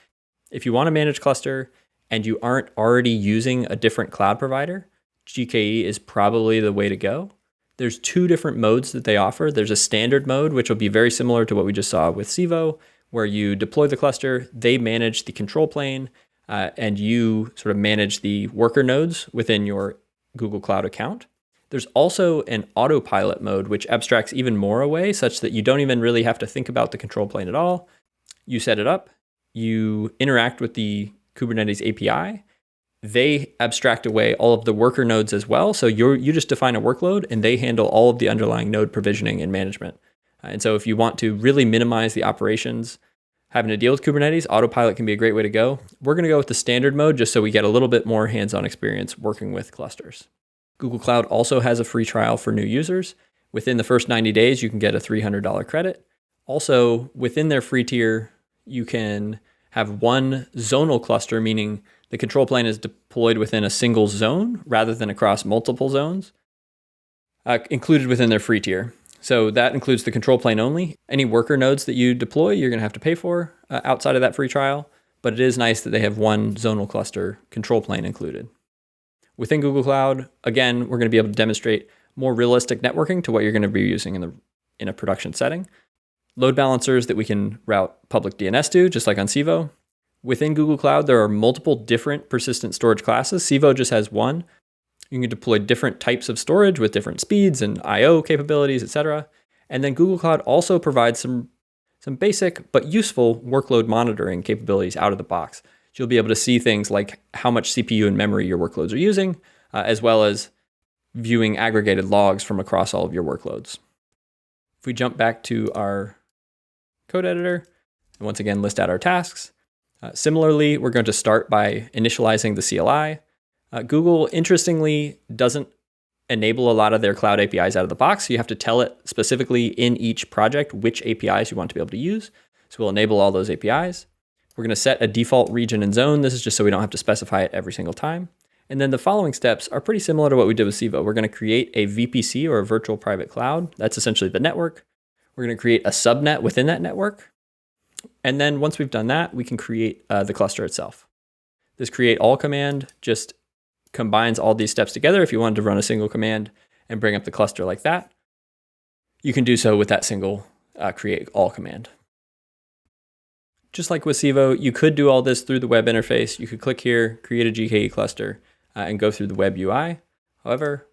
Speaker 1: If you want to manage cluster and you aren't already using a different cloud provider, GKE is probably the way to go. There's 2 different modes that they offer. There's a standard mode, which will be very similar to what we just saw with Civo, where you deploy the cluster, they manage the control plane, and you sort of manage the worker nodes within your Google Cloud account. There's also an autopilot mode, which abstracts even more away, such that you don't even really have to think about the control plane at all. You set it up, you interact with the Kubernetes API, they abstract away all of the worker nodes as well. So you just define a workload and they handle all of the underlying node provisioning and management. And so if you want to really minimize the operations, having to deal with Kubernetes, autopilot can be a great way to go. We're going to go with the standard mode just so we get a little bit more hands-on experience working with clusters. Google Cloud also has a free trial for new users. Within the first 90 days, you can get a $300 credit. Also, within their free tier, you can have one zonal cluster, meaning the control plane is deployed within a single zone rather than across multiple zones, included within their free tier. So that includes the control plane only. Any worker nodes that you deploy, you're going to have to pay for outside of that free trial, but it is nice that they have one zonal cluster control plane included. Within Google Cloud, again, we're going to be able to demonstrate more realistic networking to what you're going to be using in a production setting. Load balancers that we can route public DNS to, just like on Civo. Within Google Cloud, there are multiple different persistent storage classes. Civo just has one. You can deploy different types of storage with different speeds and I/O capabilities, etc. And then Google Cloud also provides some basic but useful workload monitoring capabilities out of the box. So you'll be able to see things like how much CPU and memory your workloads are using, as well as viewing aggregated logs from across all of your workloads. If we jump back to our code editor, and once again list out our tasks. Similarly, we're going to start by initializing the CLI. Google, interestingly, doesn't enable a lot of their cloud APIs out of the box. So you have to tell it specifically in each project which APIs you want to be able to use. So we'll enable all those APIs. We're going to set a default region and zone. This is just so we don't have to specify it every single time. And then the following steps are pretty similar to what we did with Civo. We're going to create a VPC, or a virtual private cloud. That's essentially the network. We're going to create a subnet within that network. And then once we've done that, we can create the cluster itself. This create all command just combines all these steps together. If you wanted to run a single command and bring up the cluster like that, you can do so with that single create all command. Just like with Civo, you could do all this through the web interface. You could click here, create a GKE cluster, and go through the web UI. However,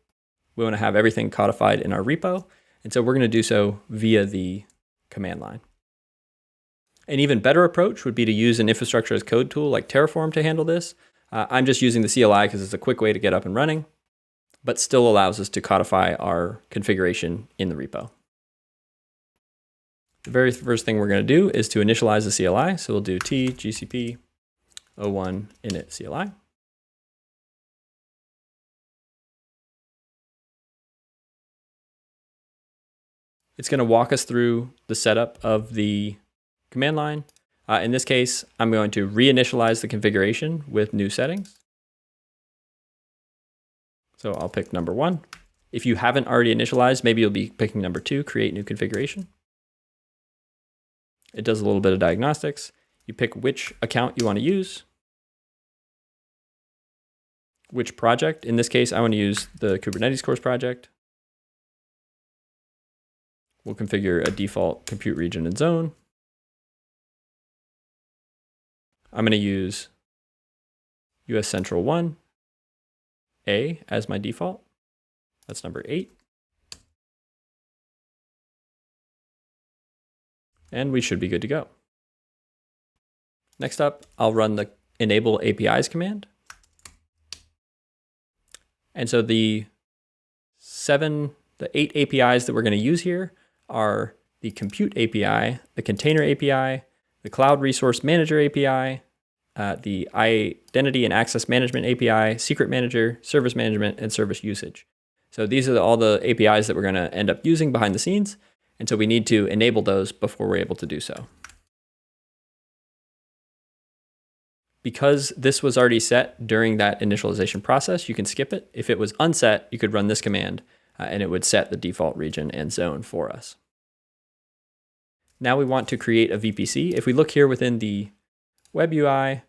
Speaker 1: we want to have everything codified in our repo. And so we're going to do so via the command line. An even better approach would be to use an infrastructure as code tool like Terraform to handle this. I'm just using the CLI because it's a quick way to get up and running, but still allows us to codify our configuration in the repo. The very first thing we're going to do is to initialize the CLI. So we'll do t gcp o1 init CLI. It's going to walk us through the setup of the command line. In this case, I'm going to reinitialize the configuration with new settings. So I'll pick number 1. If you haven't already initialized, maybe you'll be picking number 2, create new configuration. It does a little bit of diagnostics. You pick which account you want to use. which project. In this case, I want to use the Kubernetes course project. We'll configure a default compute region and zone. I'm going to use US Central 1, A as my default. That's number 8. And we should be good to go. Next up, I'll run the enable APIs command. And so the 8 APIs that we're going to use here are the Compute API, the Container API, the Cloud Resource Manager API, the Identity and Access Management API, Secret Manager, Service Management, and Service Usage. So these are all the APIs that we're going to end up using behind the scenes. And so we need to enable those before we're able to do so. Because this was already set during that initialization process, you can skip it. If it was unset, you could run this command and it would set the default region and zone for us. Now we want to create a VPC. If we look here within the web UI,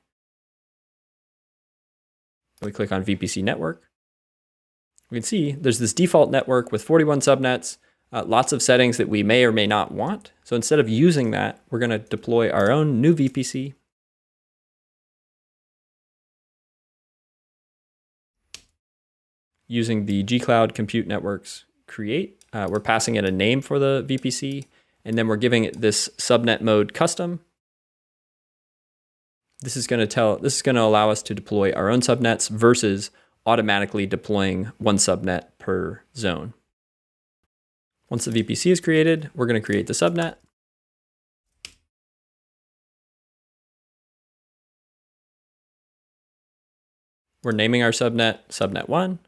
Speaker 1: we click on VPC network, we can see there's this default network with 41 subnets, lots of settings that we may or may not want. So instead of using that, we're going to deploy our own new VPC. Using the gcloud compute networks create, we're passing it a name for the VPC, and then we're giving it this subnet mode custom. This is going to allow us to deploy our own subnets versus automatically deploying one subnet per zone. Once the VPC is created, we're going to create the subnet. We're naming our subnet subnet 1.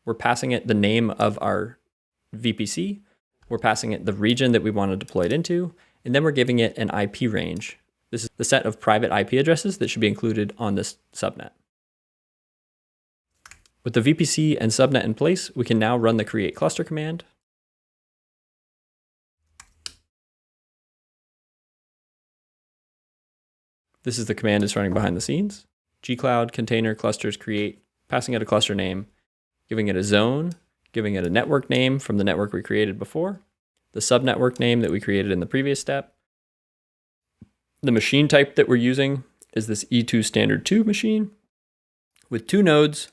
Speaker 1: We're passing it the name of our VPC. We're passing it the region that we want to deploy it into, and then we're giving it an IP range. This is the set of private IP addresses that should be included on this subnet. With the VPC and subnet in place, we can now run the create cluster command. This is the command that's running behind the scenes. gcloud container clusters create, passing it a cluster name, giving it a zone, giving it a network name from the network we created before, the subnetwork name that we created in the previous step. The machine type that we're using is this E2 standard 2 machine with 2 nodes,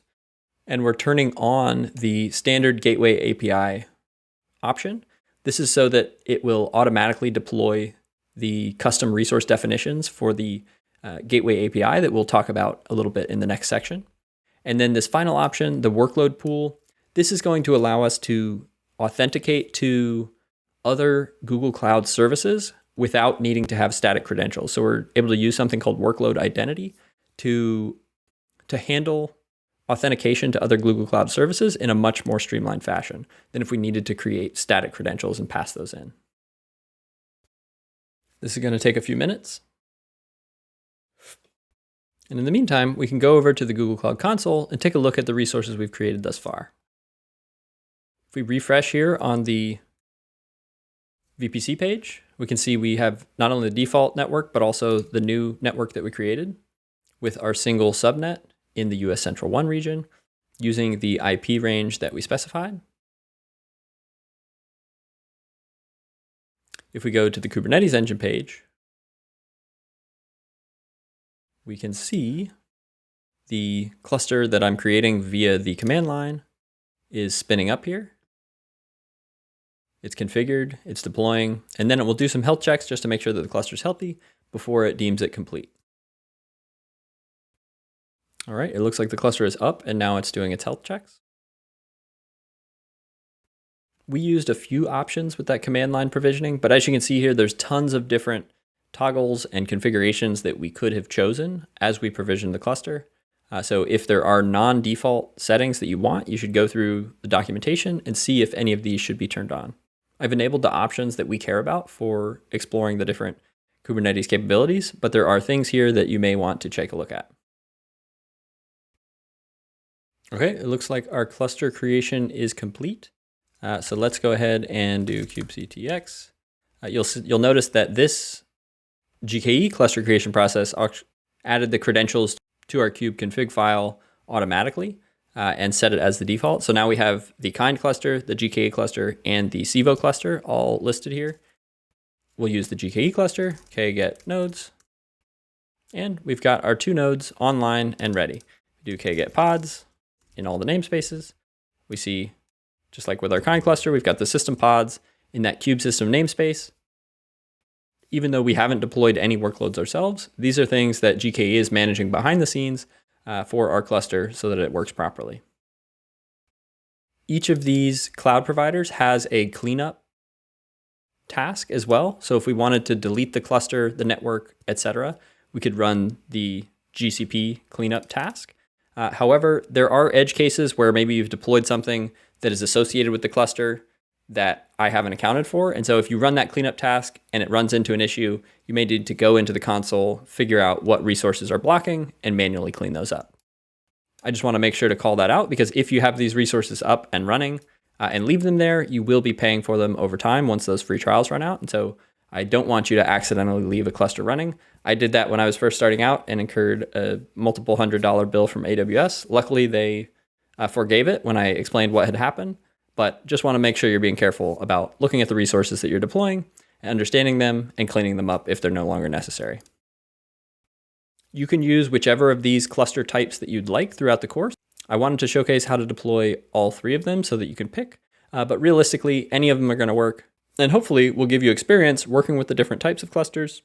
Speaker 1: and we're turning on the standard gateway API option. This is so that it will automatically deploy the custom resource definitions for the gateway API that we'll talk about a little bit in the next section. And then this final option, the workload pool, this is going to allow us to authenticate to other Google Cloud services without needing to have static credentials. So we're able to use something called workload identity to handle authentication to other Google Cloud services in a much more streamlined fashion than if we needed to create static credentials and pass those in. This is going to take a few minutes. And in the meantime, we can go over to the Google Cloud Console and take a look at the resources we've created thus far. If we refresh here on the VPC page, we can see we have not only the default network, but also the new network that we created with our single subnet in the US Central 1 region using the IP range that we specified. If we go to the Kubernetes engine page, we can see the cluster that I'm creating via the command line is spinning up here. It's configured, it's deploying, and then it will do some health checks just to make sure that the cluster is healthy before it deems it complete. All right, it looks like the cluster is up and now it's doing its health checks. We used a few options with that command line provisioning, but as you can see here, there's tons of different toggles and configurations that we could have chosen as we provision the cluster. So if there are non-default settings that you want, you should go through the documentation and see if any of these should be turned on. I've enabled the options that we care about for exploring the different Kubernetes capabilities, but there are things here that you may want to take a look at. Okay, it looks like our cluster creation is complete. So let's go ahead and do kubectx. You'll notice that this GKE cluster creation process added the credentials to our kube config file automatically. and set it as the default. So now we have the kind cluster, the GKE cluster, and the Civo cluster all listed here. We'll use the GKE cluster, get nodes, and we've got our 2 nodes online and ready. We do get pods in all the namespaces. We see, just like with our kind cluster, we've got the system pods in that kube system namespace. Even though we haven't deployed any workloads ourselves, these are things that GKE is managing behind the scenes for our cluster so that it works properly. Each of these cloud providers has a cleanup task as well. So if we wanted to delete the cluster, the network, etc., we could run the GCP cleanup task. However, there are edge cases where maybe you've deployed something that is associated with the cluster that I haven't accounted for. And so if you run that cleanup task and it runs into an issue, you may need to go into the console, figure out what resources are blocking, and manually clean those up. I just want to make sure to call that out, because if you have these resources up and running and leave them there, you will be paying for them over time once those free trials run out. And so I don't want you to accidentally leave a cluster running. I did that when I was first starting out and incurred a multiple $100 bill from AWS. Luckily, they forgave it when I explained what had happened. But just want to make sure you're being careful about looking at the resources that you're deploying, and understanding them, and cleaning them up if they're no longer necessary. You can use whichever of these cluster types that you'd like throughout the course. I wanted to showcase how to deploy all 3 of them so that you can pick, but realistically, any of them are going to work. And hopefully we'll give you experience working with the different types of clusters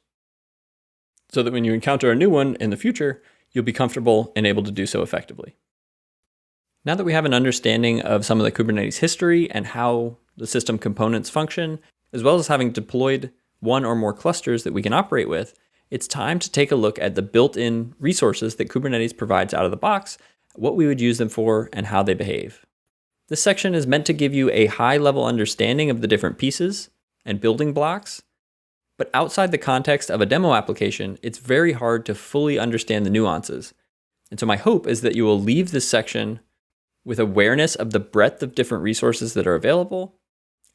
Speaker 1: so that when you encounter a new one in the future, you'll be comfortable and able to do so effectively. Now that we have an understanding of some of the Kubernetes history and how the system components function, as well as having deployed 1 or more clusters that we can operate with, it's time to take a look at the built-in resources that Kubernetes provides out of the box, what we would use them for, and how they behave. This section is meant to give you a high-level understanding of the different pieces and building blocks, but outside the context of a demo application, it's very hard to fully understand the nuances. And so my hope is that you will leave this section with awareness of the breadth of different resources that are available.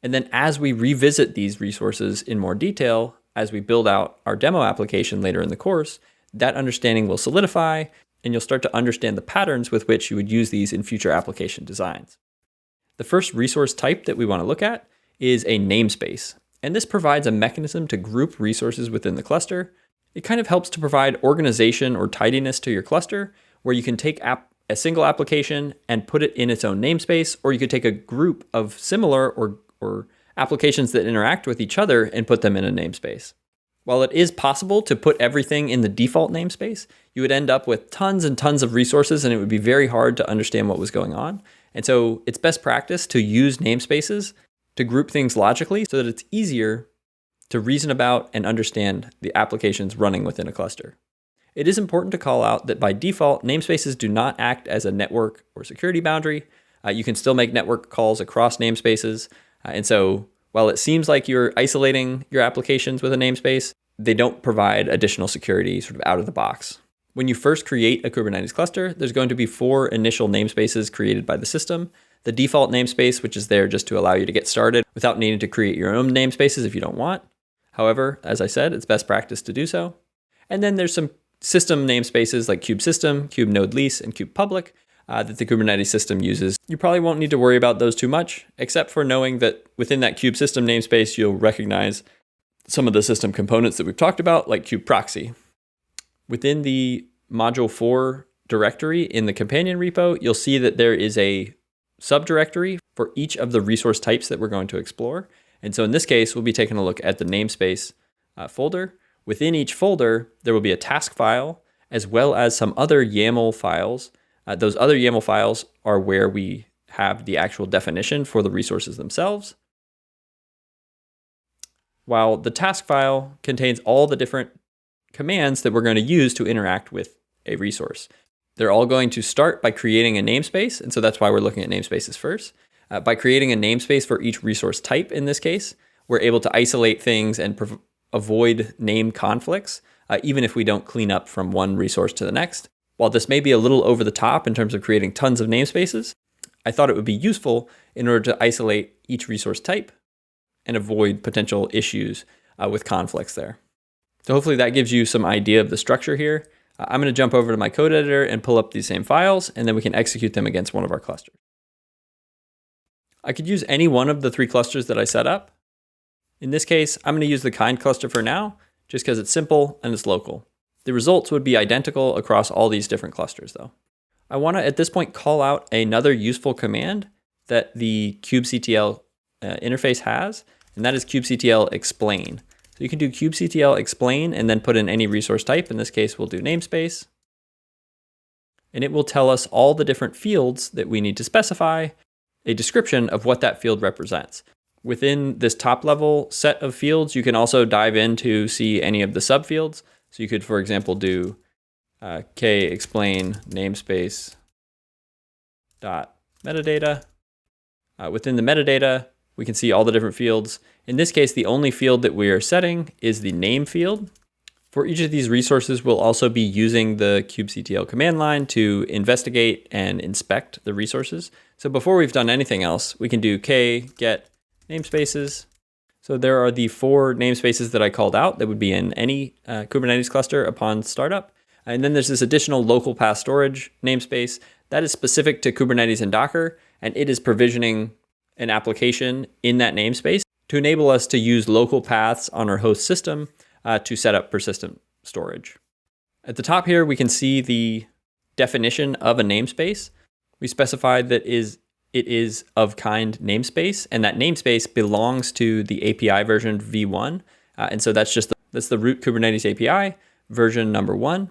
Speaker 1: And then as we revisit these resources in more detail, as we build out our demo application later in the course, that understanding will solidify, and you'll start to understand the patterns with which you would use these in future application designs. The first resource type that we want to look at is a namespace. And this provides a mechanism to group resources within the cluster. It kind of helps to provide organization or tidiness to your cluster, where you can take a single application and put it in its own namespace, or you could take a group of similar or applications that interact with each other and put them in a namespace. While it is possible to put everything in the default namespace, you would end up with tons and tons of resources, and it would be very hard to understand what was going on. And so it's best practice to use namespaces to group things logically so that it's easier to reason about and understand the applications running within a cluster. It is important to call out that by default, namespaces do not act as a network or security boundary. You can still make network calls across namespaces. And so while it seems like you're isolating your applications with a namespace, they don't provide additional security sort of out of the box. When you first create a Kubernetes cluster, there's going to be 4 initial namespaces created by the system. The default namespace, which is there just to allow you to get started without needing to create your own namespaces if you don't want. However, as I said, it's best practice to do so. And then there's some system namespaces like kube system, kube node lease, and kube public that the Kubernetes system uses. You probably won't need to worry about those too much, except for knowing that within that kube system namespace, you'll recognize some of the system components that we've talked about, like kube proxy. Within the module 4 directory in the companion repo, you'll see that there is a subdirectory for each of the resource types that we're going to explore. And so in this case, we'll be taking a look at the namespace folder. Within each folder, there will be a task file, as well as some other YAML files. Those other YAML files are where we have the actual definition for the resources themselves, while the task file contains all the different commands that we're going to use to interact with a resource. They're all going to start by creating a namespace, and so that's why we're looking at namespaces first. By creating a namespace for each resource type in this case, we're able to isolate things and avoid name conflicts, even if we don't clean up from one resource to the next. While this may be a little over the top in terms of creating tons of namespaces, I thought it would be useful in order to isolate each resource type and avoid potential issues with conflicts there. So hopefully that gives you some idea of the structure here. I'm going to jump over to my code editor and pull up these same files, and then we can execute them against one of our clusters. I could use any one of the 3 clusters that I set up. In this case, I'm going to use the kind cluster for now, just because it's simple and it's local. The results would be identical across all these different clusters though. I want to at this point call out another useful command that the kubectl interface has, and that is kubectl explain. So you can do kubectl explain and then put in any resource type. In this case, we'll do namespace. And it will tell us all the different fields that we need to specify, a description of what that field represents. Within this top level set of fields, you can also dive in to see any of the subfields. So you could, for example, do k explain namespace dot metadata. Within the metadata, we can see all the different fields. In this case, the only field that we are setting is the name field. For each of these resources, we'll also be using the kubectl command line to investigate and inspect the resources. So before we've done anything else, we can do k get namespaces. So there are the 4 namespaces that I called out that would be in any Kubernetes cluster upon startup. And then there's this additional local path storage namespace that is specific to Kubernetes and Docker, and it is provisioning an application in that namespace to enable us to use local paths on our host system to set up persistent storage. At the top here, we can see the definition of a namespace. We specified that it is of kind namespace, and that namespace belongs to the API version v1. And so that's the root Kubernetes API version number 1.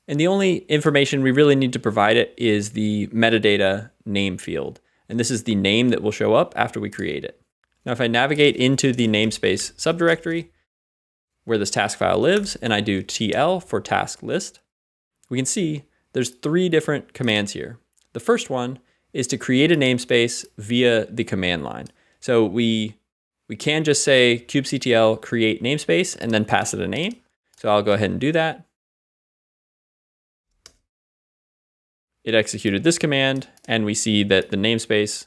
Speaker 1: And the only information we really need to provide it is the metadata name field. And this is the name that will show up after we create it. Now, if I navigate into the namespace subdirectory where this task file lives, and I do TL for task list, we can see there's 3 different commands here. The first one is to create a namespace via the command line. So we can just say kubectl create namespace and then pass it a name. So I'll go ahead and do that. It executed this command, and we see that the namespace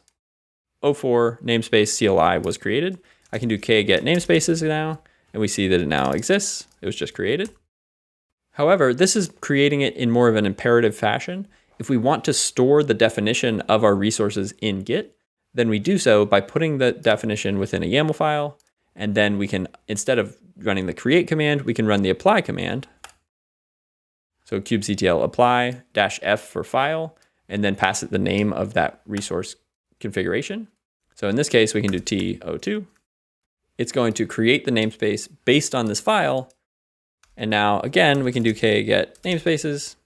Speaker 1: 04 namespace CLI was created. I can do k get namespaces now, and we see that it now exists. It was just created. However, this is creating it in more of an imperative fashion. If we want to store the definition of our resources in Git, then we do so by putting the definition within a YAML file, and then we can, instead of running the create command, we can run the apply command. So kubectl apply -f for file, and then pass it the name of that resource configuration. So in this case, we can do t02. It's going to create the namespace based on this file. And now again, we can do k get namespaces,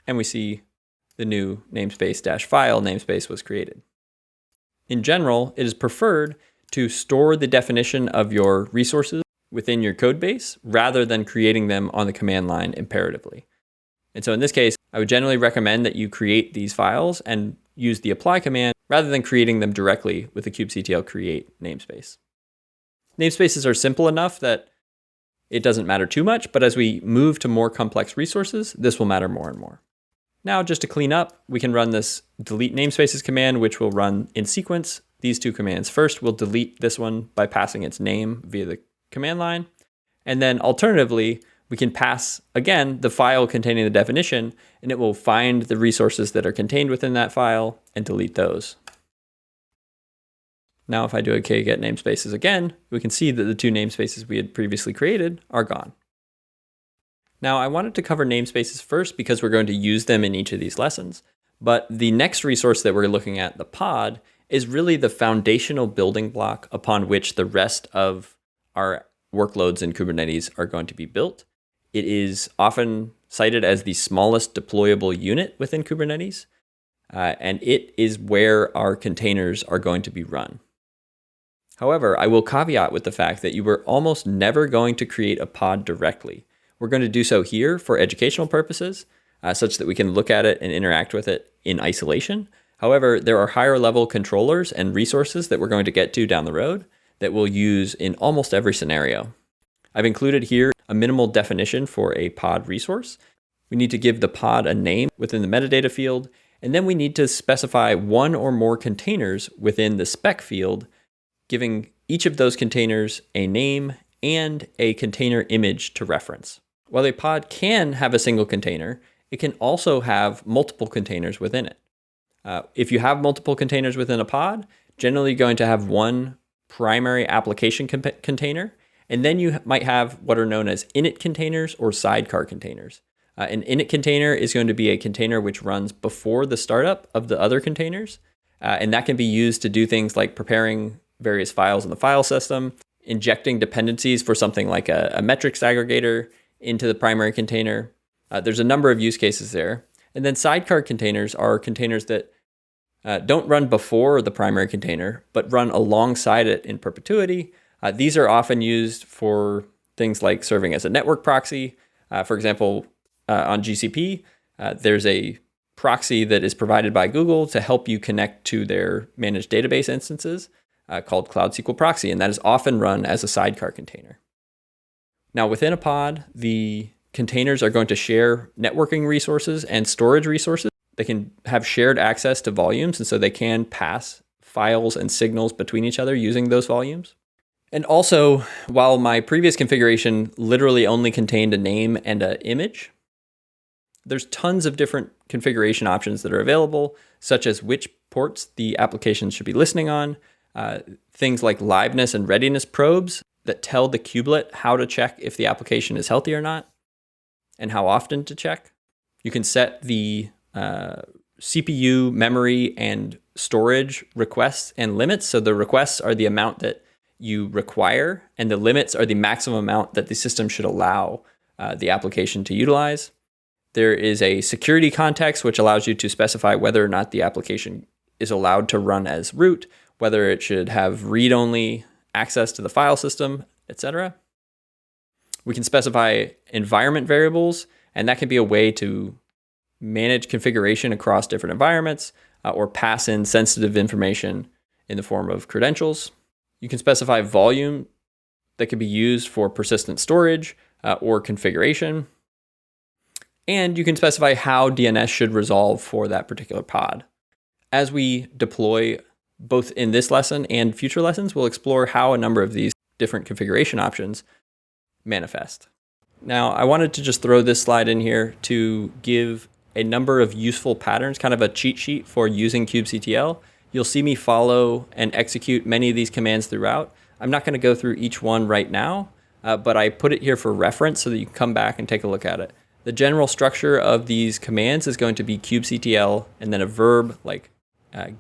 Speaker 1: and we see the new namespace-file namespace was created. In general, it is preferred to store the definition of your resources within your code base rather than creating them on the command line imperatively. And so in this case, I would generally recommend that you create these files and use the apply command rather than creating them directly with the kubectl create namespace. Namespaces are simple enough that it doesn't matter too much, but as we move to more complex resources, this will matter more and more. Now, just to clean up, we can run this delete namespaces command, which will run in sequence these 2 commands. First, we'll delete this one by passing its name via the command line. And then alternatively, we can pass, again, the file containing the definition, and it will find the resources that are contained within that file and delete those. Now, if I do a k get namespaces again, we can see that the 2 namespaces we had previously created are gone. Now, I wanted to cover namespaces first because we're going to use them in each of these lessons. But the next resource that we're looking at, the pod, is really the foundational building block upon which the rest of our workloads in Kubernetes are going to be built. It is often cited as the smallest deployable unit within Kubernetes, and it is where our containers are going to be run. However, I will caveat with the fact that you are almost never going to create a pod directly. We're going to do so here for educational purposes, such that we can look at it and interact with it in isolation. However, there are higher level controllers and resources that we're going to get to down the road that we'll use in almost every scenario. I've included here a minimal definition for a pod resource. We need to give the pod a name within the metadata field, and then we need to specify 1 or more containers within the spec field, giving each of those containers a name and a container image to reference. While a pod can have a single container, it can also have multiple containers within it. If you have multiple containers within a pod, generally you're going to have one primary application container, and then you might have what are known as init containers or sidecar containers. An init container is going to be a container which runs before the startup of the other containers, and that can be used to do things like preparing various files in the file system, injecting dependencies for something like a metrics aggregator into the primary container. There's a number of use cases there. And then sidecar containers are containers that don't run before the primary container, but run alongside it in perpetuity. These are often used for things like serving as a network proxy. For example, on GCP, there's a proxy that is provided by Google to help you connect to their managed database instances called Cloud SQL Proxy, and that is often run as a sidecar container. Now, within a pod, the containers are going to share networking resources and storage resources. They can have shared access to volumes, and so they can pass files and signals between each other using those volumes. And also, while my previous configuration literally only contained a name and an image, there's tons of different configuration options that are available, such as which ports the application should be listening on, things like liveness and readiness probes that tell the kubelet how to check if the application is healthy or not, and how often to check. You can set the CPU, memory, and storage requests and limits. So the requests are the amount that you require, and the limits are the maximum amount that the system should allow the application to utilize. There is a security context, which allows you to specify whether or not the application is allowed to run as root, whether it should have read-only access to the file system, etc. We can specify environment variables, and that can be a way to manage configuration across different environments or pass in sensitive information in the form of credentials. You can specify volume that can be used for persistent storage or configuration. And you can specify how DNS should resolve for that particular pod. As we deploy both in this lesson and future lessons, we'll explore how a number of these different configuration options manifest. Now, I wanted to just throw this slide in here to give a number of useful patterns, kind of a cheat sheet for using kubectl. You'll see me follow and execute many of these commands throughout. I'm not going to go through each one right now, but I put it here for reference so that you can come back and take a look at it. The general structure of these commands is going to be kubectl and then a verb like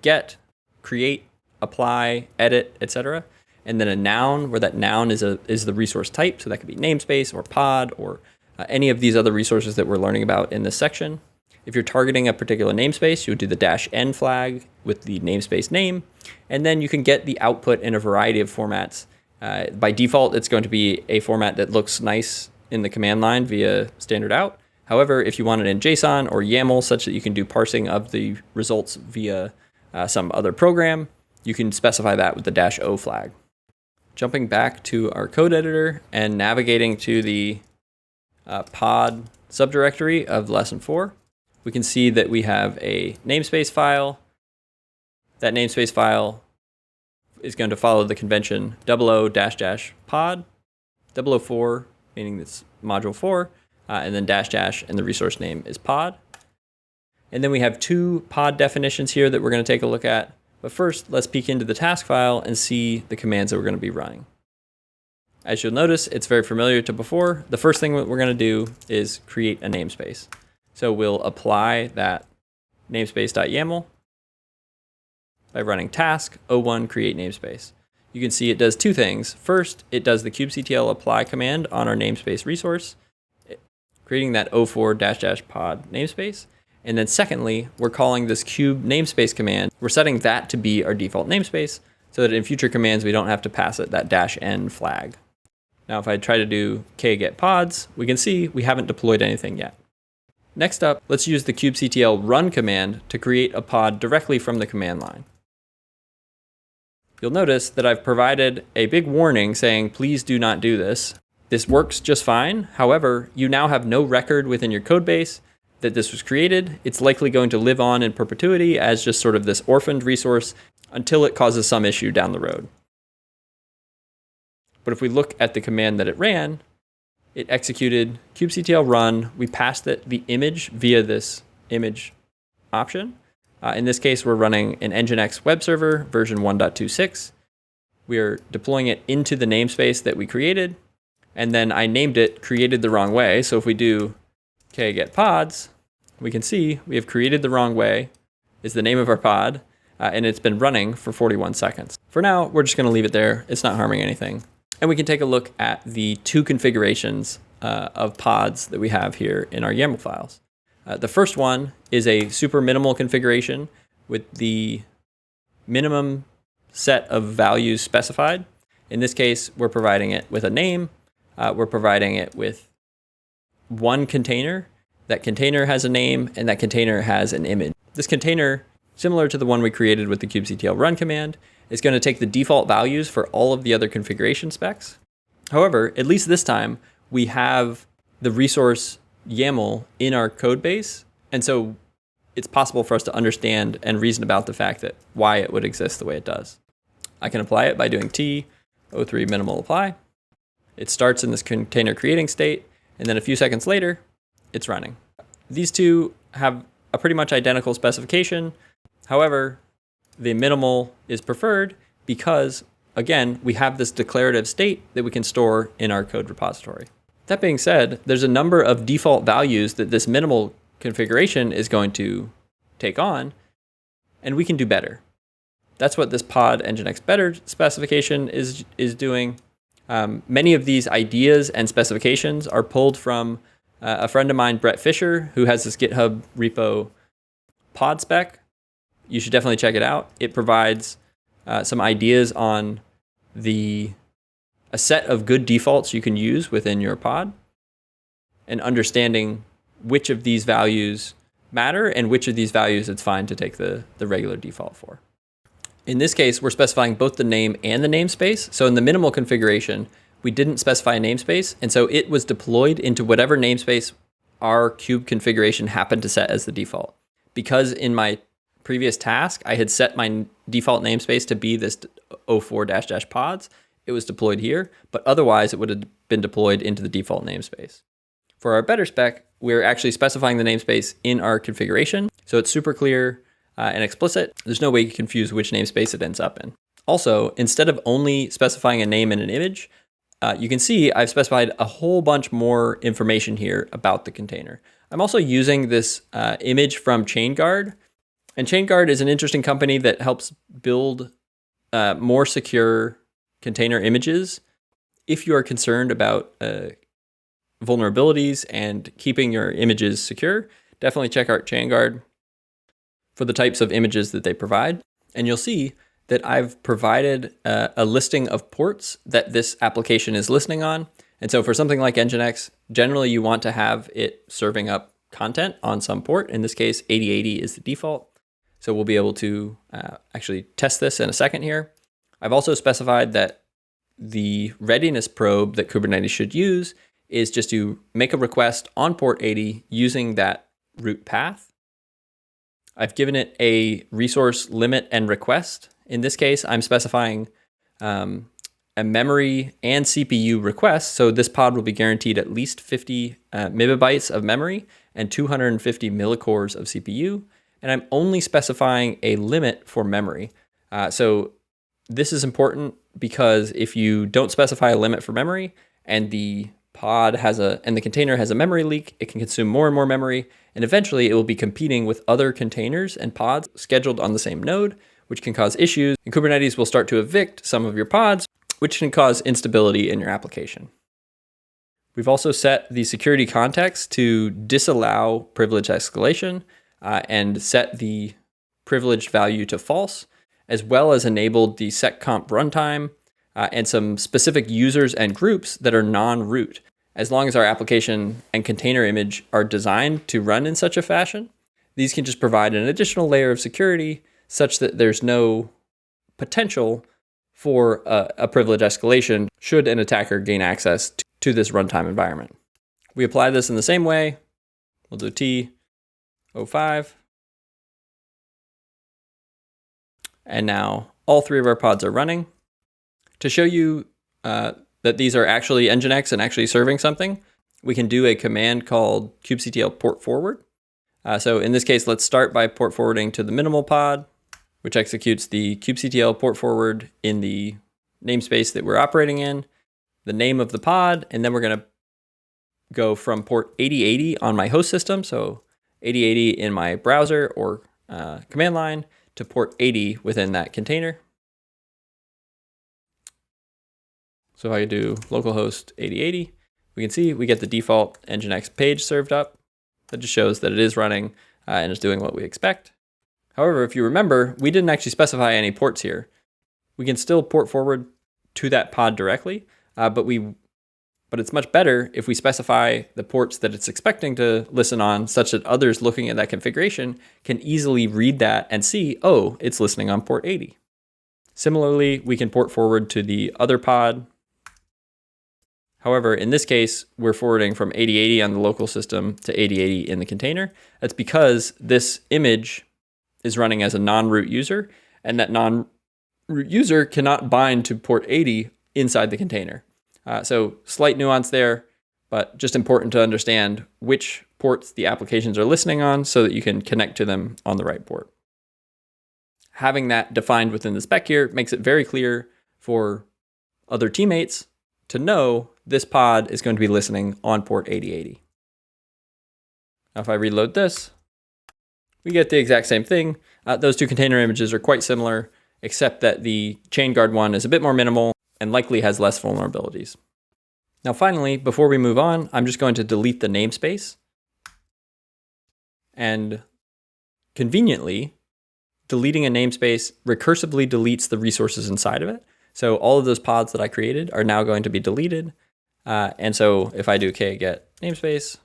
Speaker 1: get, create, apply, edit, etc. And then a noun, where that noun is the resource type. So that could be namespace or pod or any of these other resources that we're learning about in this section. If you're targeting a particular namespace, you would do the -n flag with the namespace name. And then you can get the output in a variety of formats. By default, it's going to be a format that looks nice in the command line via standard out. However, if you want it in JSON or YAML such that you can do parsing of the results via some other program, you can specify that with the -o flag. Jumping back to our code editor and navigating to the pod subdirectory of lesson 4, we can see that we have a namespace file. That namespace file is going to follow the convention -pod, 004, meaning it's module 4, and then -- and the resource name is pod. And then we have two pod definitions here that we're going to take a look at. But first, let's peek into the task file and see the commands that we're going to be running. As you'll notice, it's very familiar to before. The first thing that we're going to do is create a namespace. So we'll apply that namespace.yaml by running task o1 create namespace. You can see it does two things. First, it does the kubectl apply command on our namespace resource, creating that 04 -- pod namespace. And then secondly, we're calling this kube namespace command. We're setting that to be our default namespace so that in future commands, we don't have to pass it that -n flag. Now, if I try to do kget pods, we can see we haven't deployed anything yet. Next up, let's use the kubectl run command to create a pod directly from the command line. You'll notice that I've provided a big warning saying, please do not do this. This works just fine. However, you now have no record within your code base that this was created. It's likely going to live on in perpetuity as just sort of this orphaned resource until it causes some issue down the road. But if we look at the command that it ran, it executed kubectl run. We passed it the image via this image option. In this case, we're running an Nginx web server version 1.26. We are deploying it into the namespace that we created. And then I named it created the wrong way. So if we do get pods, we can see we have created the wrong way is the name of our pod. And it's been running for 41 seconds. For now, we're just going to leave it there. It's not harming anything. And we can take a look at the two configurations of pods that we have here in our YAML files. The first one is a super minimal configuration with the minimum set of values specified. In this case, we're providing it with a name. We're providing it with one container. That container has a name, and that container has an image. This container, similar to the one we created with the kubectl run command, is going to take the default values for all of the other configuration specs. However, at least this time, we have the resource YAML in our code base, and so it's possible for us to understand and reason about the fact that why it would exist the way it does. I can apply it by doing t03 minimal apply. It starts in this container creating state, and then a few seconds later, it's running. These two have a pretty much identical specification. However, the minimal is preferred because, again, we have this declarative state that we can store in our code repository. That being said, there's a number of default values that this minimal configuration is going to take on, and we can do better. That's what this pod Nginx better specification is doing. Many of these ideas and specifications are pulled from a friend of mine, Brett Fisher, who has this GitHub repo pod spec. You should definitely check it out. It provides some ideas on a set of good defaults you can use within your pod, and understanding which of these values matter and which of these values it's fine to take the regular default for. In this case, we're specifying both the name and the namespace. So in the minimal configuration, we didn't specify a namespace, and so it was deployed into whatever namespace our kube configuration happened to set as the default. Because in my previous task, I had set my default namespace to be this 04-pods. It was deployed here, but otherwise it would have been deployed into the default namespace. For our better spec, we're actually specifying the namespace in our configuration, so it's super clear and explicit. There's no way you can confuse which namespace it ends up in. Also, instead of only specifying a name and an image, you can see I've specified a whole bunch more information here about the container. I'm also using this image from ChainGuard. And ChainGuard is an interesting company that helps build more secure container images. If you are concerned about vulnerabilities and keeping your images secure, definitely check out ChainGuard for the types of images that they provide. And you'll see that I've provided a listing of ports that this application is listening on. And so for something like Nginx, generally you want to have it serving up content on some port. In this case, 8080 is the default. So we'll be able to actually test this in a second here. I've also specified that the readiness probe that Kubernetes should use is just to make a request on port 80 using that root path. I've given it a resource limit and request. In this case, I'm specifying a memory and CPU request. So this pod will be guaranteed at least 50 megabytes of memory and 250 millicores of CPU. And I'm only specifying a limit for memory. So this is important because if you don't specify a limit for memory and the pod and the container has a memory leak, it can consume more and more memory, and eventually it will be competing with other containers and pods scheduled on the same node, which can cause issues. And Kubernetes will start to evict some of your pods, which can cause instability in your application. We've also set the security context to disallow privilege escalation and set the privileged value to false, as well as enabled the seccomp runtime and some specific users and groups that are non-root. As long as our application and container image are designed to run in such a fashion, these can just provide an additional layer of security such that there's no potential for a privilege escalation should an attacker gain access to this runtime environment. We apply this in the same way. We'll do T05. And now all three of our pods are running. To show you that these are actually Nginx and actually serving something, we can do a command called kubectl port forward. So in this case, let's start by port forwarding to the minimal pod, which executes the kubectl port forward in the namespace that we're operating in, the name of the pod, and then we're going to go from port 8080 on my host system, so 8080 in my browser or command line, to port 80 within that container. So if I do localhost 8080, we can see we get the default Nginx page served up. That just shows that it is running and is doing what we expect. However, if you remember, we didn't actually specify any ports here. We can still port forward to that pod directly, but it's much better if we specify the ports that it's expecting to listen on, such that others looking at that configuration can easily read that and see, oh, it's listening on port 80. Similarly, we can port forward to the other pod. However, in this case, we're forwarding from 8080 on the local system to 8080 in the container. That's because this image is running as a non-root user, and that non-root user cannot bind to port 80 inside the container. So slight nuance there, but just important to understand which ports the applications are listening on so that you can connect to them on the right port. Having that defined within the spec here makes it very clear for other teammates to know this pod is going to be listening on port 8080. Now if I reload this, we get the exact same thing. Those two container images are quite similar, except that the chain guard one is a bit more minimal and likely has less vulnerabilities. Now finally, before we move on, I'm just going to delete the namespace. And conveniently, deleting a namespace recursively deletes the resources inside of it. So all of those pods that I created are now going to be deleted. And so if I do get namespace,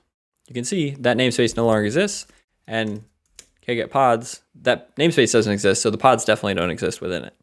Speaker 1: you can see that namespace no longer exists, and get pods, that namespace doesn't exist, so the pods definitely don't exist within it.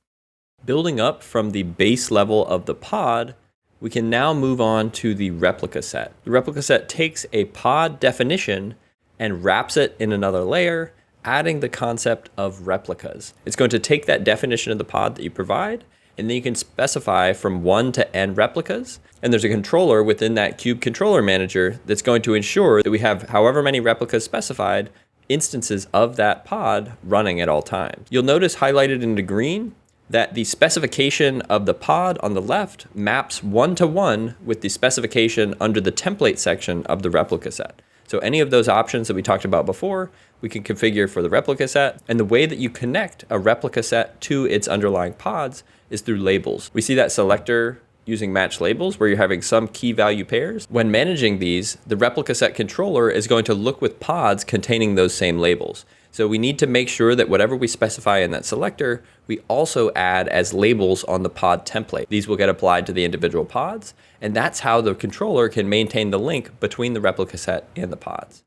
Speaker 1: Building up from the base level of the pod, we can now move on to the replica set. The replica set takes a pod definition and wraps it in another layer, adding the concept of replicas. It's going to take that definition of the pod that you provide, and then you can specify from 1 to n replicas. And there's a controller within that kube controller manager that's going to ensure that we have however many replicas specified, instances of that pod running at all times. You'll notice highlighted into green that the specification of the pod on the left maps 1-to-1 with the specification under the template section of the replica set. So any of those options that we talked about before, we can configure for the replica set. And the way that you connect a replica set to its underlying pods is through labels. We see that selector using match labels where you're having some key value pairs. When managing these, the replica set controller is going to look with pods containing those same labels. So we need to make sure that whatever we specify in that selector, we also add as labels on the pod template. These will get applied to the individual pods, and that's how the controller can maintain the link between the replica set and the pods.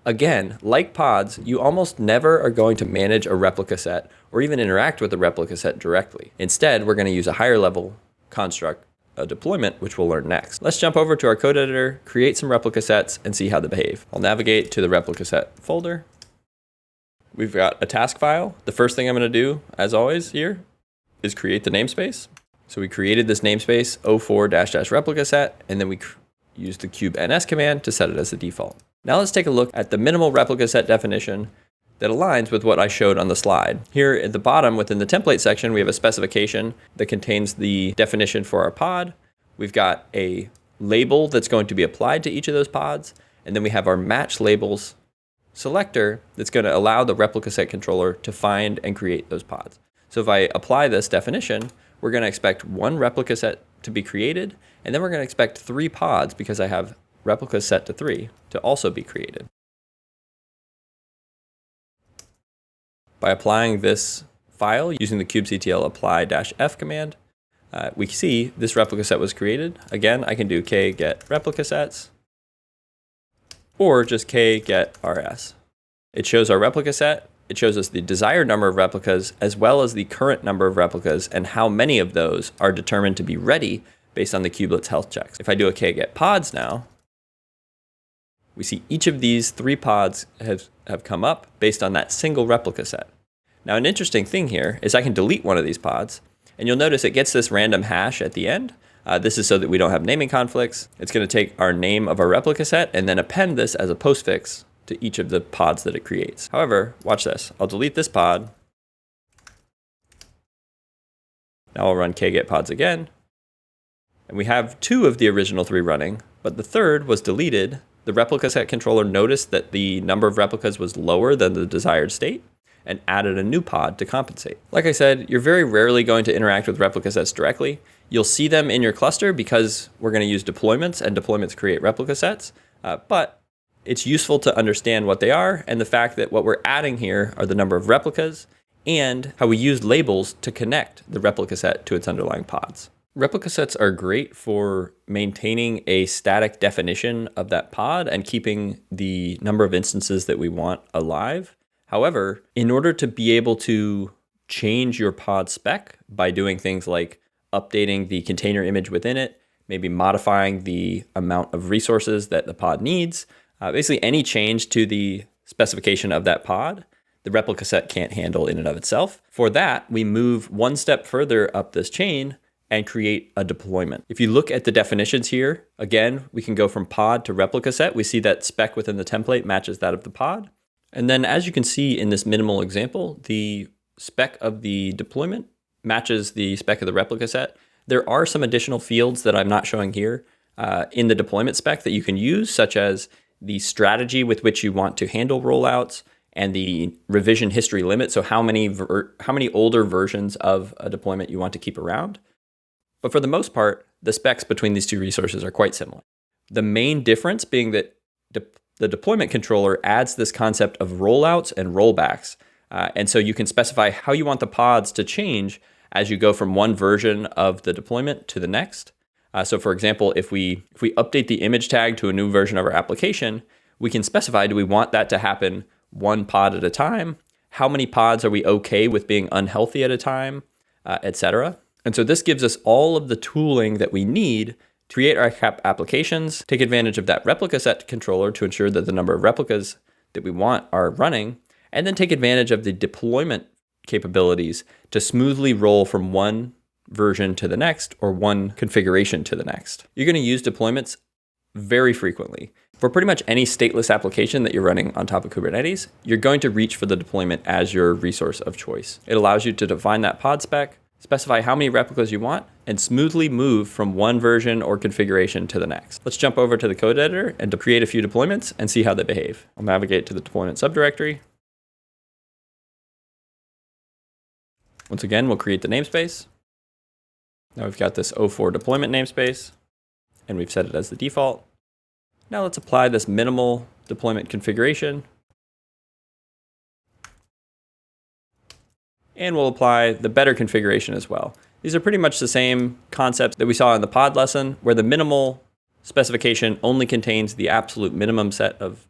Speaker 1: Again, like pods, you almost never are going to manage a replica set or even interact with the replica set directly. Instead, we're going to use a higher level construct deployment, which we'll learn next. Let's jump over to our code editor, create some replica sets, and see how they behave. I'll navigate to the replica set folder. We've got a task file. The first thing I'm going to do, as always here, is create the namespace. So we created this namespace 04-replica set, and then we used the kubeNS command to set it as the default. Now let's take a look at the minimal replica set definition that aligns with what I showed on the slide. Here at the bottom within the template section, we have a specification that contains the definition for our pod. We've got a label that's going to be applied to each of those pods, and then we have our match labels selector that's going to allow the replica set controller to find and create those pods. So if I apply this definition, we're going to expect one replica set to be created, and then we're going to expect 3 pods because I have replicas set to 3 to also be created. By applying this file using the kubectl apply-f command, we see this replica set was created. Again, I can do get replica sets or just get rs. It shows our replica set. It shows us the desired number of replicas as well as the current number of replicas and how many of those are determined to be ready based on the kubelet's health checks. If I do a get pods now, we see each of these 3 pods have come up based on that single replica set. Now, an interesting thing here is I can delete one of these pods, and you'll notice it gets this random hash at the end, This is so that we don't have naming conflicts. It's going to take our name of our replica set and then append this as a postfix to each of the pods that it creates. However, watch this. I'll delete this pod. Now I'll run kget pods again. And we have 2 of the original 3 running, but the third was deleted. The replica set controller noticed that the number of replicas was lower than the desired state and added a new pod to compensate. Like I said, you're very rarely going to interact with replica sets directly. You'll see them in your cluster because we're going to use deployments, and deployments create replica sets. But it's useful to understand what they are and the fact that what we're adding here are the number of replicas and how we use labels to connect the replica set to its underlying pods. Replica sets are great for maintaining a static definition of that pod and keeping the number of instances that we want alive. However, in order to be able to change your pod spec by doing things like updating the container image within it, maybe modifying the amount of resources that the pod needs, basically any change to the specification of that pod, the replica set can't handle in and of itself. For that, we move one step further up this chain and create a deployment. If you look at the definitions here, again, we can go from pod to replica set. We see that spec within the template matches that of the pod. And then as you can see in this minimal example, the spec of the deployment matches the spec of the replica set. There are some additional fields that I'm not showing here in the deployment spec that you can use, such as the strategy with which you want to handle rollouts and the revision history limit. So how many older versions of a deployment you want to keep around. But for the most part, the specs between these 2 resources are quite similar. The main difference being that the deployment controller adds this concept of rollouts and rollbacks. And so you can specify how you want the pods to change as you go from one version of the deployment to the next. So for example, if we update the image tag to a new version of our application, we can specify, do we want that to happen one pod at a time? How many pods are we okay with being unhealthy at a time, etc. And so this gives us all of the tooling that we need to create our applications, take advantage of that replica set controller to ensure that the number of replicas that we want are running, and then take advantage of the deployment capabilities to smoothly roll from one version to the next or one configuration to the next. You're going to use deployments very frequently. For pretty much any stateless application that you're running on top of Kubernetes, you're going to reach for the deployment as your resource of choice. It allows you to define that pod spec, specify how many replicas you want, and smoothly move from one version or configuration to the next. Let's jump over to the code editor and to create a few deployments and see how they behave. I'll navigate to the deployment subdirectory. Once again, we'll create the namespace. Now we've got this 04 deployment namespace, and we've set it as the default. Now let's apply this minimal deployment configuration. And we'll apply the better configuration as well. These are pretty much the same concepts that we saw in the pod lesson, where the minimal specification only contains the absolute minimum set of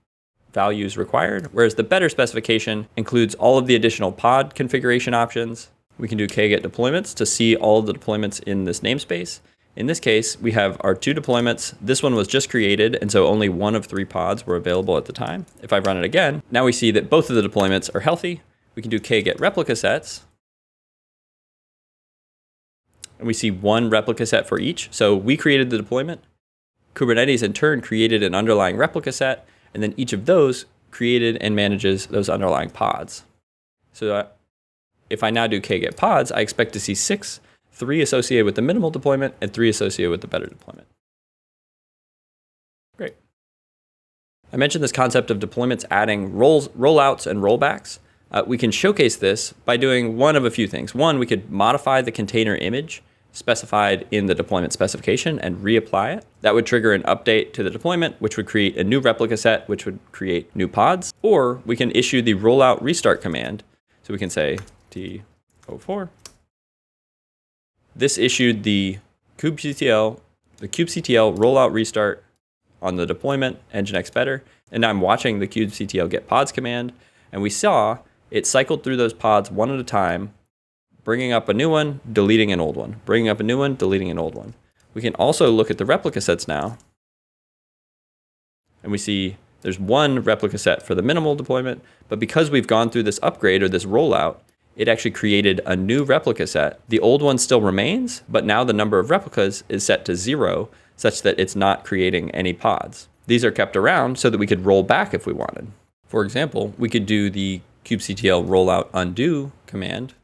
Speaker 1: values required, whereas the better specification includes all of the additional pod configuration options. We can do kget deployments to see all of the deployments in this namespace. In this case, we have our 2 deployments. This one was just created, and so only 1 of 3 pods were available at the time. If I run it again, now we see that both of the deployments are healthy. We can do kget replica sets, and we see 1 replica set for each. So we created the deployment. Kubernetes in turn created an underlying replica set, and then each of those created and manages those underlying pods. So if I now do kget pods, I expect to see 6, 3 associated with the minimal deployment and 3 associated with the better deployment. Great. I mentioned this concept of deployments adding rollouts and rollbacks. We can showcase this by doing one of a few things. One, we could modify the container image specified in the deployment specification and reapply it. That would trigger an update to the deployment, which would create a new replica set, which would create new pods. Or we can issue the rollout restart command. So we can say T04. This issued the kubectl rollout restart on the deployment, Nginx better. And now I'm watching the kubectl get pods command, and we saw it cycled through those pods one at a time, bringing up a new one, deleting an old one, bringing up a new one, deleting an old one. We can also look at the replica sets now, and we see there's 1 replica set for the minimal deployment, but because we've gone through this upgrade or this rollout, it actually created a new replica set. The old one still remains, but now the number of replicas is set to 0, such that it's not creating any pods. These are kept around so that we could roll back if we wanted. For example, we could do the kubectl rollout undo command.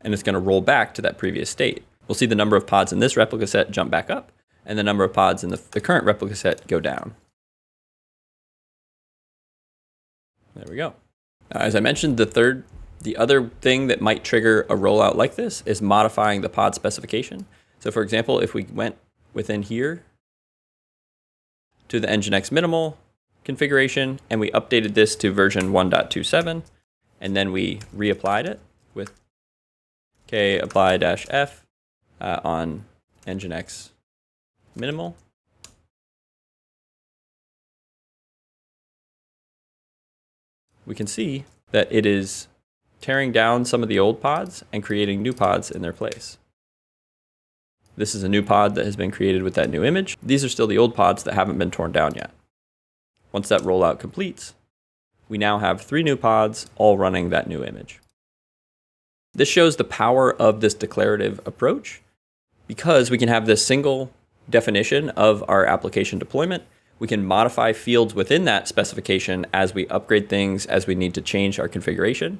Speaker 1: And it's going to roll back to that previous state. We'll see the number of pods in this replica set jump back up, and the number of pods in the current replica set go down. There we go. As I mentioned, the other thing that might trigger a rollout like this is modifying the pod specification. So for example, if we went within here to the Nginx minimal configuration and we updated this to version 1.27, and then we reapplied it with k-apply-f on Nginx minimal, we can see that it is tearing down some of the old pods and creating new pods in their place. This is a new pod that has been created with that new image. These are still the old pods that haven't been torn down yet. Once that rollout completes, we now have 3 new pods all running that new image. This shows the power of this declarative approach because we can have this single definition of our application deployment. We can modify fields within that specification as we upgrade things, as we need to change our configuration.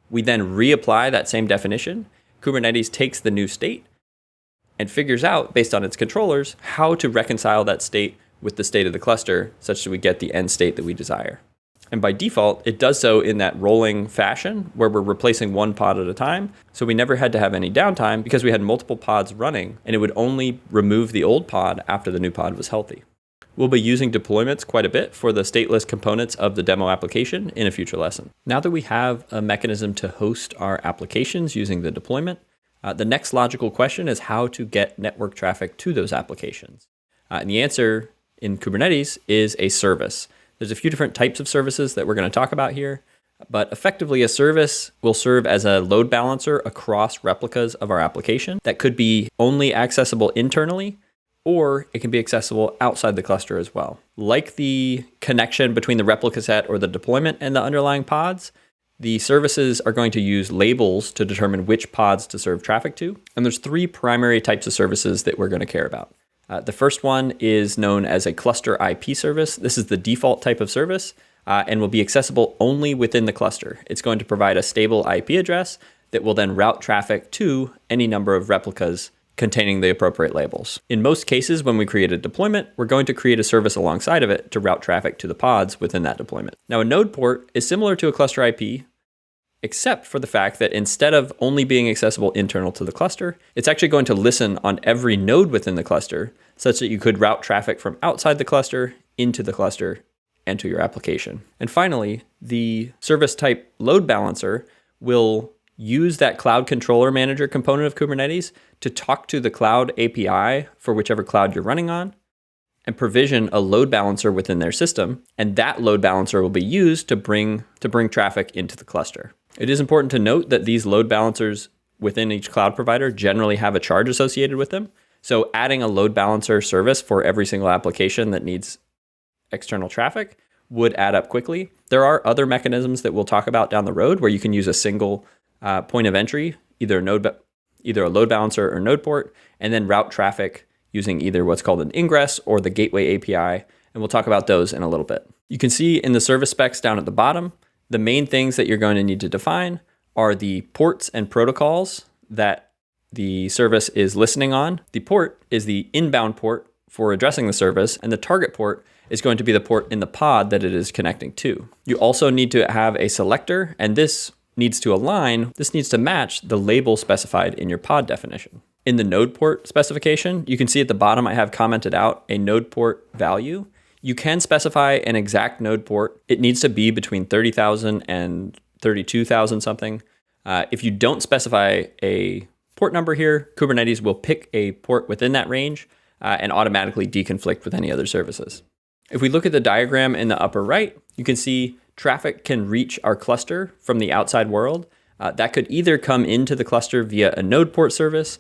Speaker 1: We then reapply that same definition. Kubernetes takes the new state and figures out, based on its controllers, how to reconcile that state with the state of the cluster such that we get the end state that we desire. And by default, it does so in that rolling fashion where we're replacing one pod at a time. So we never had to have any downtime because we had multiple pods running, and it would only remove the old pod after the new pod was healthy. We'll be using deployments quite a bit for the stateless components of the demo application in a future lesson. Now that we have a mechanism to host our applications using the deployment, the next logical question is how to get network traffic to those applications. And the answer in Kubernetes is a service. There's a few different types of services that we're going to talk about here, but effectively a service will serve as a load balancer across replicas of our application that could be only accessible internally, or it can be accessible outside the cluster as well. Like the connection between the replica set or the deployment and the underlying pods, the services are going to use labels to determine which pods to serve traffic to. And there's 3 primary types of services that we're going to care about. The first one is known as a cluster IP service. This is the default type of service and will be accessible only within the cluster. It's going to provide a stable IP address that will then route traffic to any number of replicas containing the appropriate labels. In most cases, when we create a deployment, we're going to create a service alongside of it to route traffic to the pods within that deployment. Now, a node port is similar to a cluster IP, except for the fact that instead of only being accessible internal to the cluster, it's actually going to listen on every node within the cluster, such that you could route traffic from outside the cluster into the cluster and to your application. And finally, the service type load balancer will use that cloud controller manager component of Kubernetes to talk to the cloud API for whichever cloud you're running on and provision a load balancer within their system. And that load balancer will be used to bring traffic into the cluster. It is important to note that these load balancers within each cloud provider generally have a charge associated with them. So adding a load balancer service for every single application that needs external traffic would add up quickly. There are other mechanisms that we'll talk about down the road where you can use a single point of entry, either a load balancer or node port, and then route traffic using either what's called an ingress or the gateway API. And we'll talk about those in a little bit. You can see in the service specs down at the bottom, the main things that you're going to need to define are the ports and protocols that the service is listening on. The port is the inbound port for addressing the service, and the target port is going to be the port in the pod that it is connecting to. You also need to have a selector, and this needs to match the label specified in your pod definition. In the node port specification, you can see at the bottom I have commented out a node port value. You can specify an exact node port. It needs to be between 30,000 and 32,000 something. If you don't specify a port number here, Kubernetes will pick a port within that range and automatically deconflict with any other services. If we look at the diagram in the upper right, you can see traffic can reach our cluster from the outside world. That could either come into the cluster via a node port service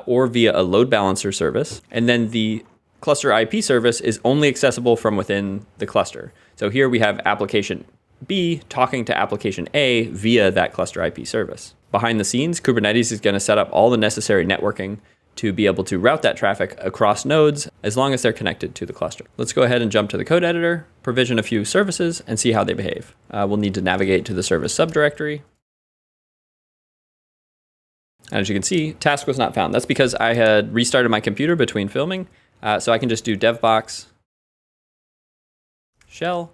Speaker 1: or via a load balancer service. And then the cluster IP service is only accessible from within the cluster. So here we have application B talking to application A via that cluster IP service. Behind the scenes, Kubernetes is going to set up all the necessary networking to be able to route that traffic across nodes as long as they're connected to the cluster. Let's go ahead and jump to the code editor, provision a few services, and see how they behave. We'll need to navigate to the service subdirectory. And as you can see, task was not found. That's because I had restarted my computer between filming. So I can just do devbox shell.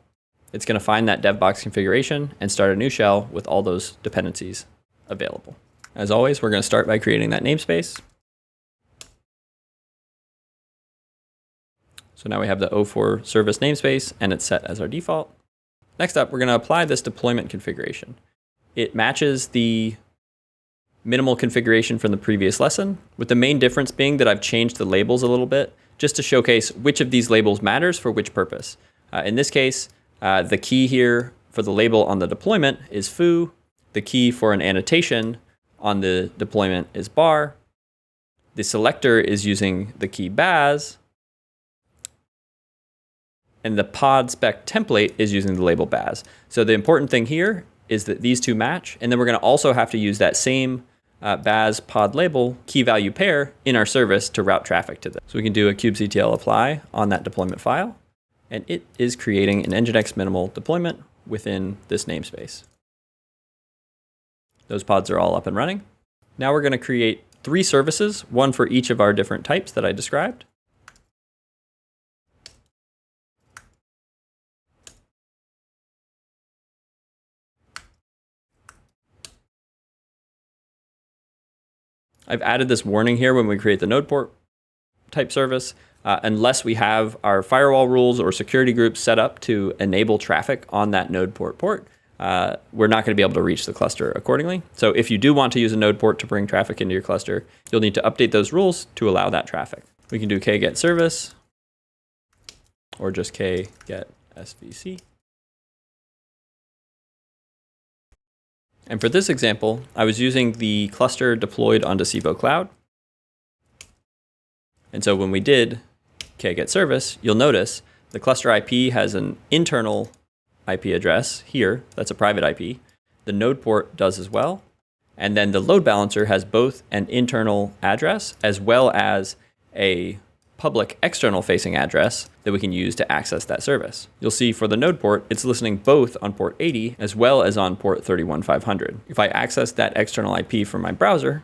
Speaker 1: It's going to find that devbox configuration and start a new shell with all those dependencies available. As always, we're going to start by creating that namespace. So now we have the O4 service namespace and it's set as our default. Next up, we're going to apply this deployment configuration. It matches the minimal configuration from the previous lesson, with the main difference being that I've changed the labels a little bit just to showcase which of these labels matters for which purpose. In this case, the key here for the label on the deployment is foo. The key for an annotation on the deployment is bar. The selector is using the key baz. And the pod spec template is using the label baz. So the important thing here is that these two match. And then we're going to also have to use that same baz pod label key value pair in our service to route traffic to this. So we can do a kubectl apply on that deployment file. And it is creating an Nginx minimal deployment within this namespace. Those pods are all up and running. Now we're going to create 3 services, one for each of our different types that I described. I've added this warning here when we create the node port type service. Unless we have our firewall rules or security groups set up to enable traffic on that node port, we're not going to be able to reach the cluster accordingly. So if you do want to use a node port to bring traffic into your cluster, you'll need to update those rules to allow that traffic. We can do kget service or just kget svc. And for this example, I was using the cluster deployed onto Civo Cloud. And so when we did kget service, you'll notice the cluster IP has an internal IP address here. That's a private IP. The node port does as well. And then the load balancer has both an internal address as well as a public external facing address that we can use to access that service. You'll see for the node port, it's listening both on port 80 as well as on port 31500. If I access that external IP from my browser,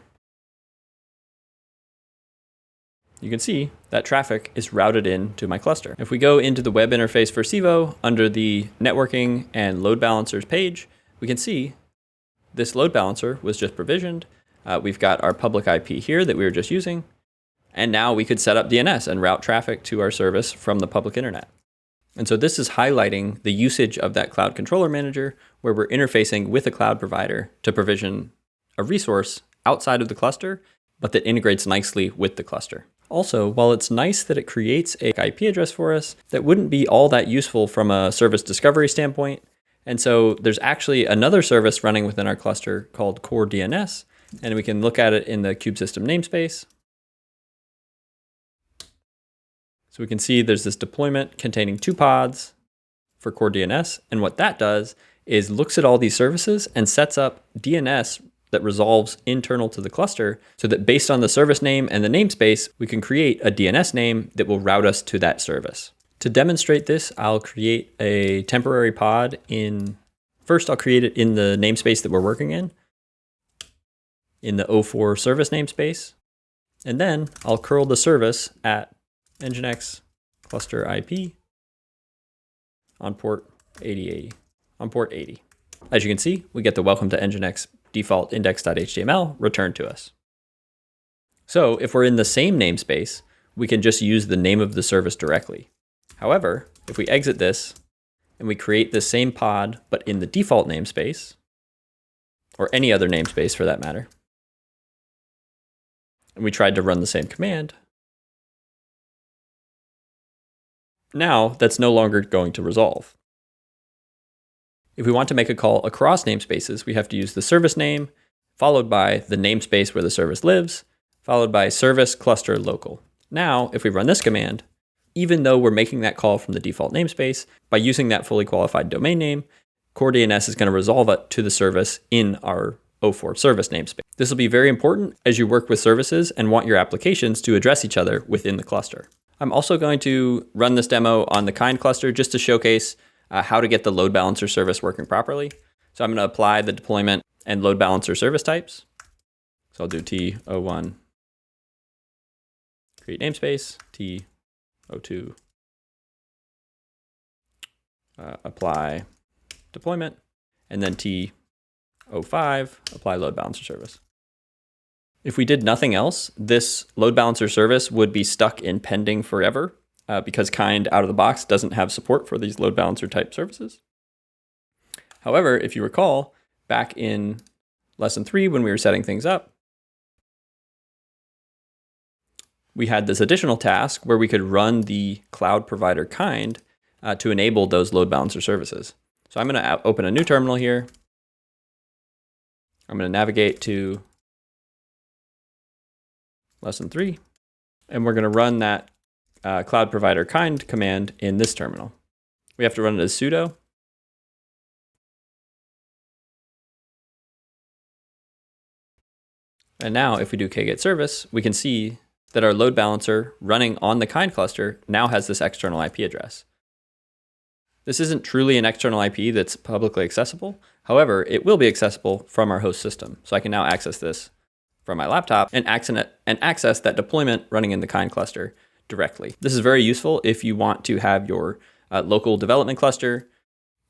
Speaker 1: you can see that traffic is routed into my cluster. If we go into the web interface for Civo under the networking and load balancers page, we can see this load balancer was just provisioned. We've got our public IP here that we were just using. And now we could set up DNS and route traffic to our service from the public internet. And so this is highlighting the usage of that cloud controller manager where we're interfacing with a cloud provider to provision a resource outside of the cluster, but that integrates nicely with the cluster. Also, while it's nice that it creates an IP address for us, that wouldn't be all that useful from a service discovery standpoint. And so there's actually another service running within our cluster called core DNS, and we can look at it in the kubesystem namespace. So we can see there's this deployment containing 2 pods for core DNS. And what that does is looks at all these services and sets up DNS that resolves internal to the cluster so that based on the service name and the namespace, we can create a DNS name that will route us to that service. To demonstrate this, I'll create a temporary pod first I'll create it in the namespace that we're working in the O4 service namespace. And then I'll curl the service at Nginx cluster IP on port 80. As you can see, we get the welcome to Nginx default index.html returned to us. So if we're in the same namespace, we can just use the name of the service directly. However, if we exit this and we create the same pod, but in the default namespace, or any other namespace for that matter, and we tried to run the same command, now that's no longer going to resolve. If we want to make a call across namespaces, we have to use the service name, followed by the namespace where the service lives, followed by service cluster local. Now, if we run this command, even though we're making that call from the default namespace. By using that fully qualified domain name, Core DNS is going to resolve it to the service in our O4 service namespace. This will be very important as you work with services and want your applications to address each other within the cluster. I'm also going to run this demo on the kind cluster just to showcase how to get the load balancer service working properly. So I'm going to apply the deployment and load balancer service types. So I'll do T01 create namespace, T02 apply deployment, and then T05 apply load balancer service. If we did nothing else, this load balancer service would be stuck in pending forever because kind out of the box doesn't have support for these load balancer type services. However, if you recall, back in lesson 3 when we were setting things up, we had this additional task where we could run the cloud provider kind to enable those load balancer services. So I'm going to open a new terminal here. I'm going to navigate to lesson 3, and we're going to run that cloud provider kind command in this terminal. We have to run it as sudo. And now if we do kget service, we can see that our load balancer running on the kind cluster now has this external IP address. This isn't truly an external IP that's publicly accessible. However, it will be accessible from our host system. So I can now access this from my laptop and access that deployment running in the kind cluster directly. This is very useful if you want to have your local development cluster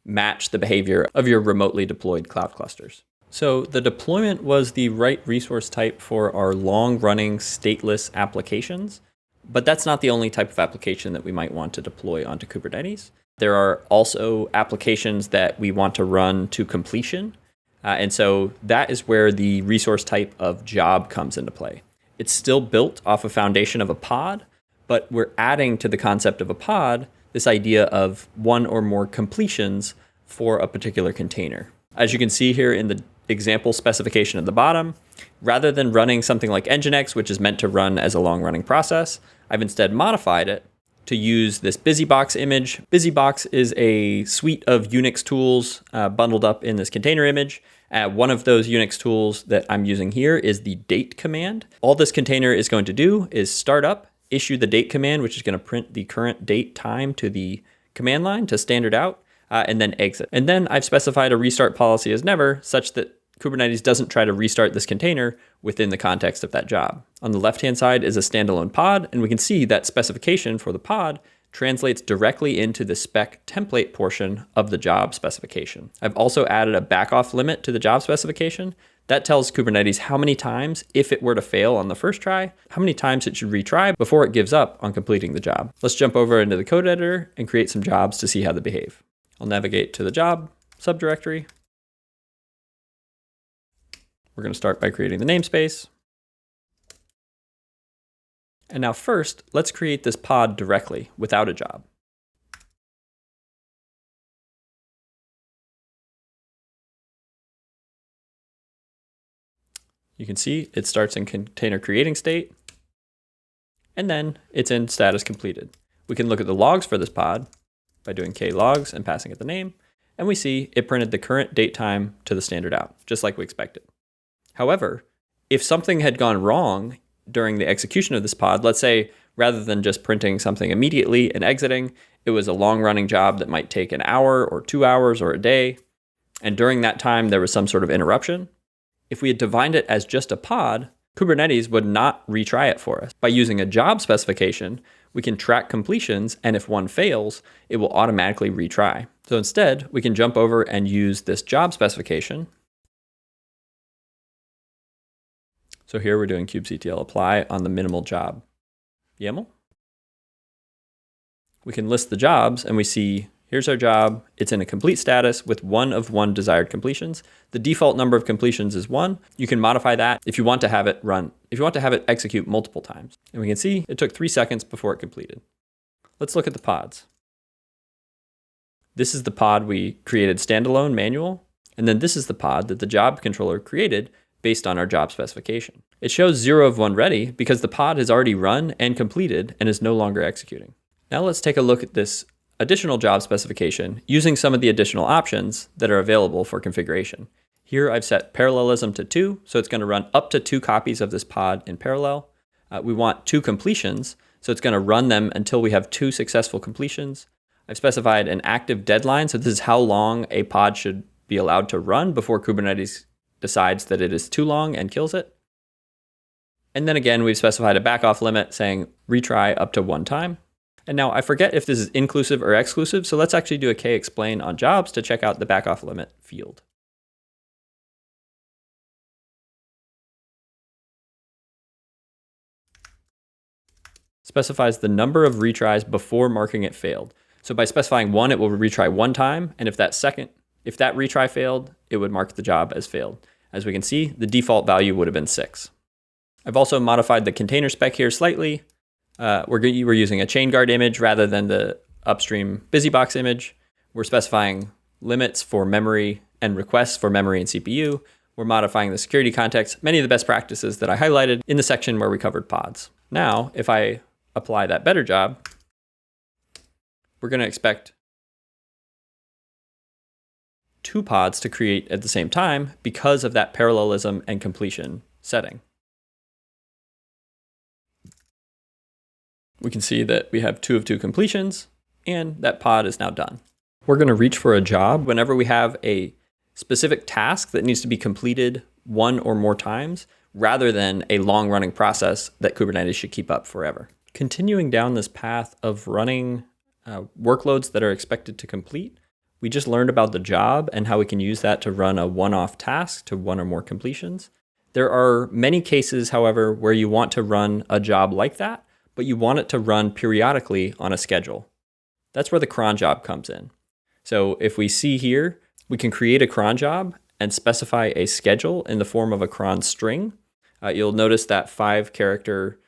Speaker 1: match the behavior of your remotely deployed cloud clusters. So the deployment was the right resource type for our long-running stateless applications, but that's not the only type of application that we might want to deploy onto Kubernetes. There are also applications that we want to run to completion, and so that is where the resource type of job comes into play. It's still built off a foundation of a pod, but we're adding to the concept of a pod this idea of one or more completions for a particular container. As you can see here in the example specification at the bottom, rather than running something like Nginx, which is meant to run as a long-running process, I've instead modified it to use this BusyBox image. BusyBox is a suite of Unix tools bundled up in this container image. One of those Unix tools that I'm using here is the date command. All this container is going to do is start up, issue the date command, which is going to print the current date time to the command line to standard out, and then exit. And then I've specified a restart policy as never, such that Kubernetes doesn't try to restart this container within the context of that job. On the left-hand side is a standalone pod, and we can see that specification for the pod translates directly into the spec template portion of the job specification. I've also added a backoff limit to the job specification. That tells Kubernetes how many times, if it were to fail on the first try, how many times it should retry before it gives up on completing the job. Let's jump over into the code editor and create some jobs to see how they behave. I'll navigate to the job subdirectory. We're going to start by creating the namespace. And now first, let's create this pod directly without a job. You can see it starts in container creating state, and then it's in status completed. We can look at the logs for this pod by doing klogs and passing it the name, and we see it printed the current date time to the standard out, just like we expected. However, if something had gone wrong during the execution of this pod, let's say rather than just printing something immediately and exiting, it was a long-running job that might take an hour or 2 hours or a day, and during that time there was some sort of interruption, if we had defined it as just a pod, Kubernetes would not retry it for us. By using a job specification, we can track completions, and if one fails, it will automatically retry. So instead, we can jump over and use this job specification. So here we're doing kubectl apply on the minimal job YAML. We can list the jobs, and we see here's our job. It's in a complete status with one of one desired completions. The default number of completions is 1. You can modify that if you want to have it run, if you want to have it execute multiple times. And we can see it took 3 seconds before it completed. Let's look at the pods. This is the pod we created standalone manual, and then this is the pod that the job controller created based on our job specification. It shows 0 of 1 ready because the pod has already run and completed and is no longer executing. Now let's take a look at this additional job specification using some of the additional options that are available for configuration. Here I've set parallelism to 2, so it's going to run up to 2 copies of this pod in parallel. We want 2 completions, so it's going to run them until we have 2 successful completions. I've specified an active deadline, so this is how long a pod should be allowed to run before Kubernetes decides that it is too long and kills it. And then again, we've specified a backoff limit saying retry up to 1 time. And now I forget if this is inclusive or exclusive, so let's actually do a k-explain on jobs to check out the backoff limit field. Specifies the number of retries before marking it failed. So by specifying 1, it will retry 1 time, and if that retry failed, it would mark the job as failed. As we can see, the default value would have been 6. I've also modified the container spec here slightly. We're using a chain guard image rather than the upstream busybox image. We're specifying limits for memory and requests for memory and CPU. We're modifying the security context, many of the best practices that I highlighted in the section where we covered pods. Now, if I apply that better job, we're going to expect 2 pods to create at the same time because of that parallelism and completion setting. We can see that we have 2 of 2 completions, and that pod is now done. We're going to reach for a job whenever we have a specific task that needs to be completed 1 or more times, rather than a long-running process that Kubernetes should keep up forever. Continuing down this path of running workloads that are expected to complete, we just learned about the job and how we can use that to run a one-off task to 1 or more completions. There are many cases, however, where you want to run a job like that, but you want it to run periodically on a schedule. That's where the cron job comes in. So if we see here, we can create a cron job and specify a schedule in the form of a cron string. You'll notice that 5-character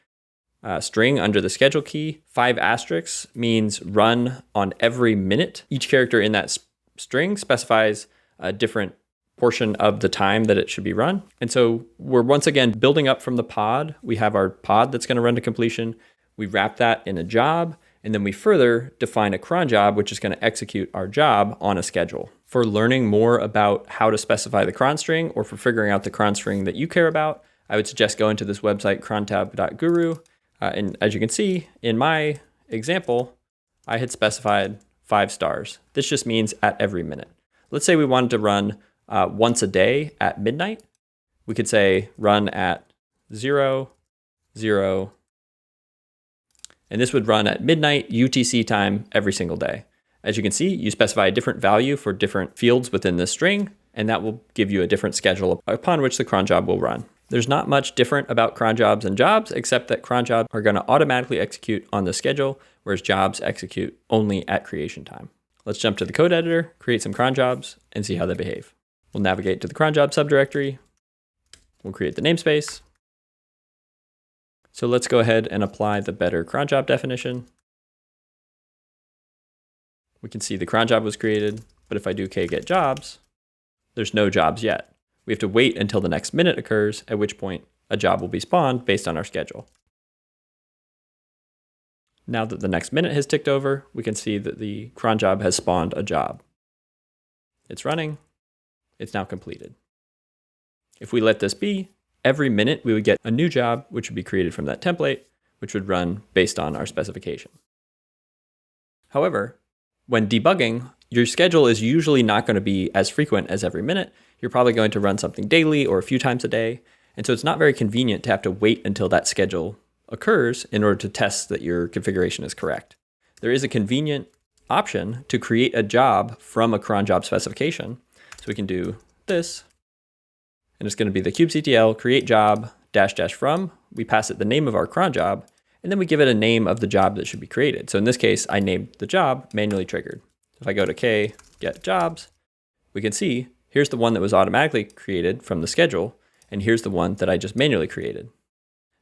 Speaker 1: string under the schedule key. 5 asterisks means run on every minute. Each character in that string specifies a different portion of the time that it should be run. And so we're once again building up from the pod. We have our pod that's going to run to completion. We wrap that in a job, and then we further define a cron job, which is going to execute our job on a schedule. For learning more about how to specify the cron string, or for figuring out the cron string that you care about, I would suggest going to this website, crontab.guru. And as you can see, in my example, I had specified 5 stars. This just means at every minute. Let's say we wanted to run once a day at midnight. We could say run at 0, 0, and this would run at midnight UTC time every single day. As you can see, you specify a different value for different fields within this string, and that will give you a different schedule upon which the cron job will run. There's not much different about cron jobs and jobs, except that cron jobs are going to automatically execute on the schedule, whereas jobs execute only at creation time. Let's jump to the code editor, create some cron jobs, and see how they behave. We'll navigate to the cron job subdirectory. We'll create the namespace. So let's go ahead and apply the better cron job definition. We can see the cron job was created, but if I do k-get jobs, there's no jobs yet. We have to wait until the next minute occurs, at which point a job will be spawned based on our schedule. Now that the next minute has ticked over, we can see that the cron job has spawned a job. It's running. It's now completed. If we let this be, every minute we would get a new job, which would be created from that template, which would run based on our specification. However, when debugging, your schedule is usually not going to be as frequent as every minute. You're probably going to run something daily or a few times a day. And so it's not very convenient to have to wait until that schedule occurs in order to test that your configuration is correct. There is a convenient option to create a job from a cron job specification. So we can do this, and it's going to be the kubectl create job -- from. We pass it the name of our cron job, and then we give it a name of the job that should be created. So in this case, I named the job manually triggered. If I go to k get jobs, we can see here's the one that was automatically created from the schedule, and here's the one that I just manually created.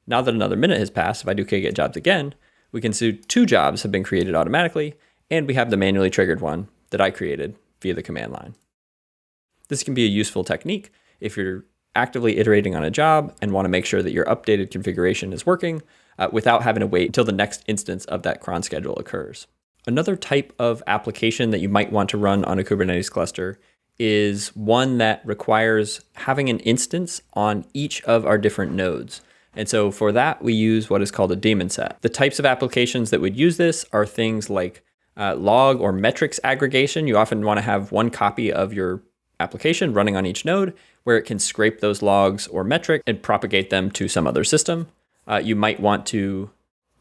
Speaker 1: Now that another minute has passed, if I do k get jobs again, we can see 2 jobs have been created automatically, and we have the manually triggered one that I created via the command line. This can be a useful technique if you're actively iterating on a job and want to make sure that your updated configuration is working. without having to wait until the next instance of that cron schedule occurs. Another type of application that you might want to run on a Kubernetes cluster is one that requires having an instance on each of our different nodes. And so for that, we use what is called a daemon set. The types of applications that would use this are things like log or metrics aggregation. You often want to have one copy of your application running on each node where it can scrape those logs or metrics and propagate them to some other system. You might want to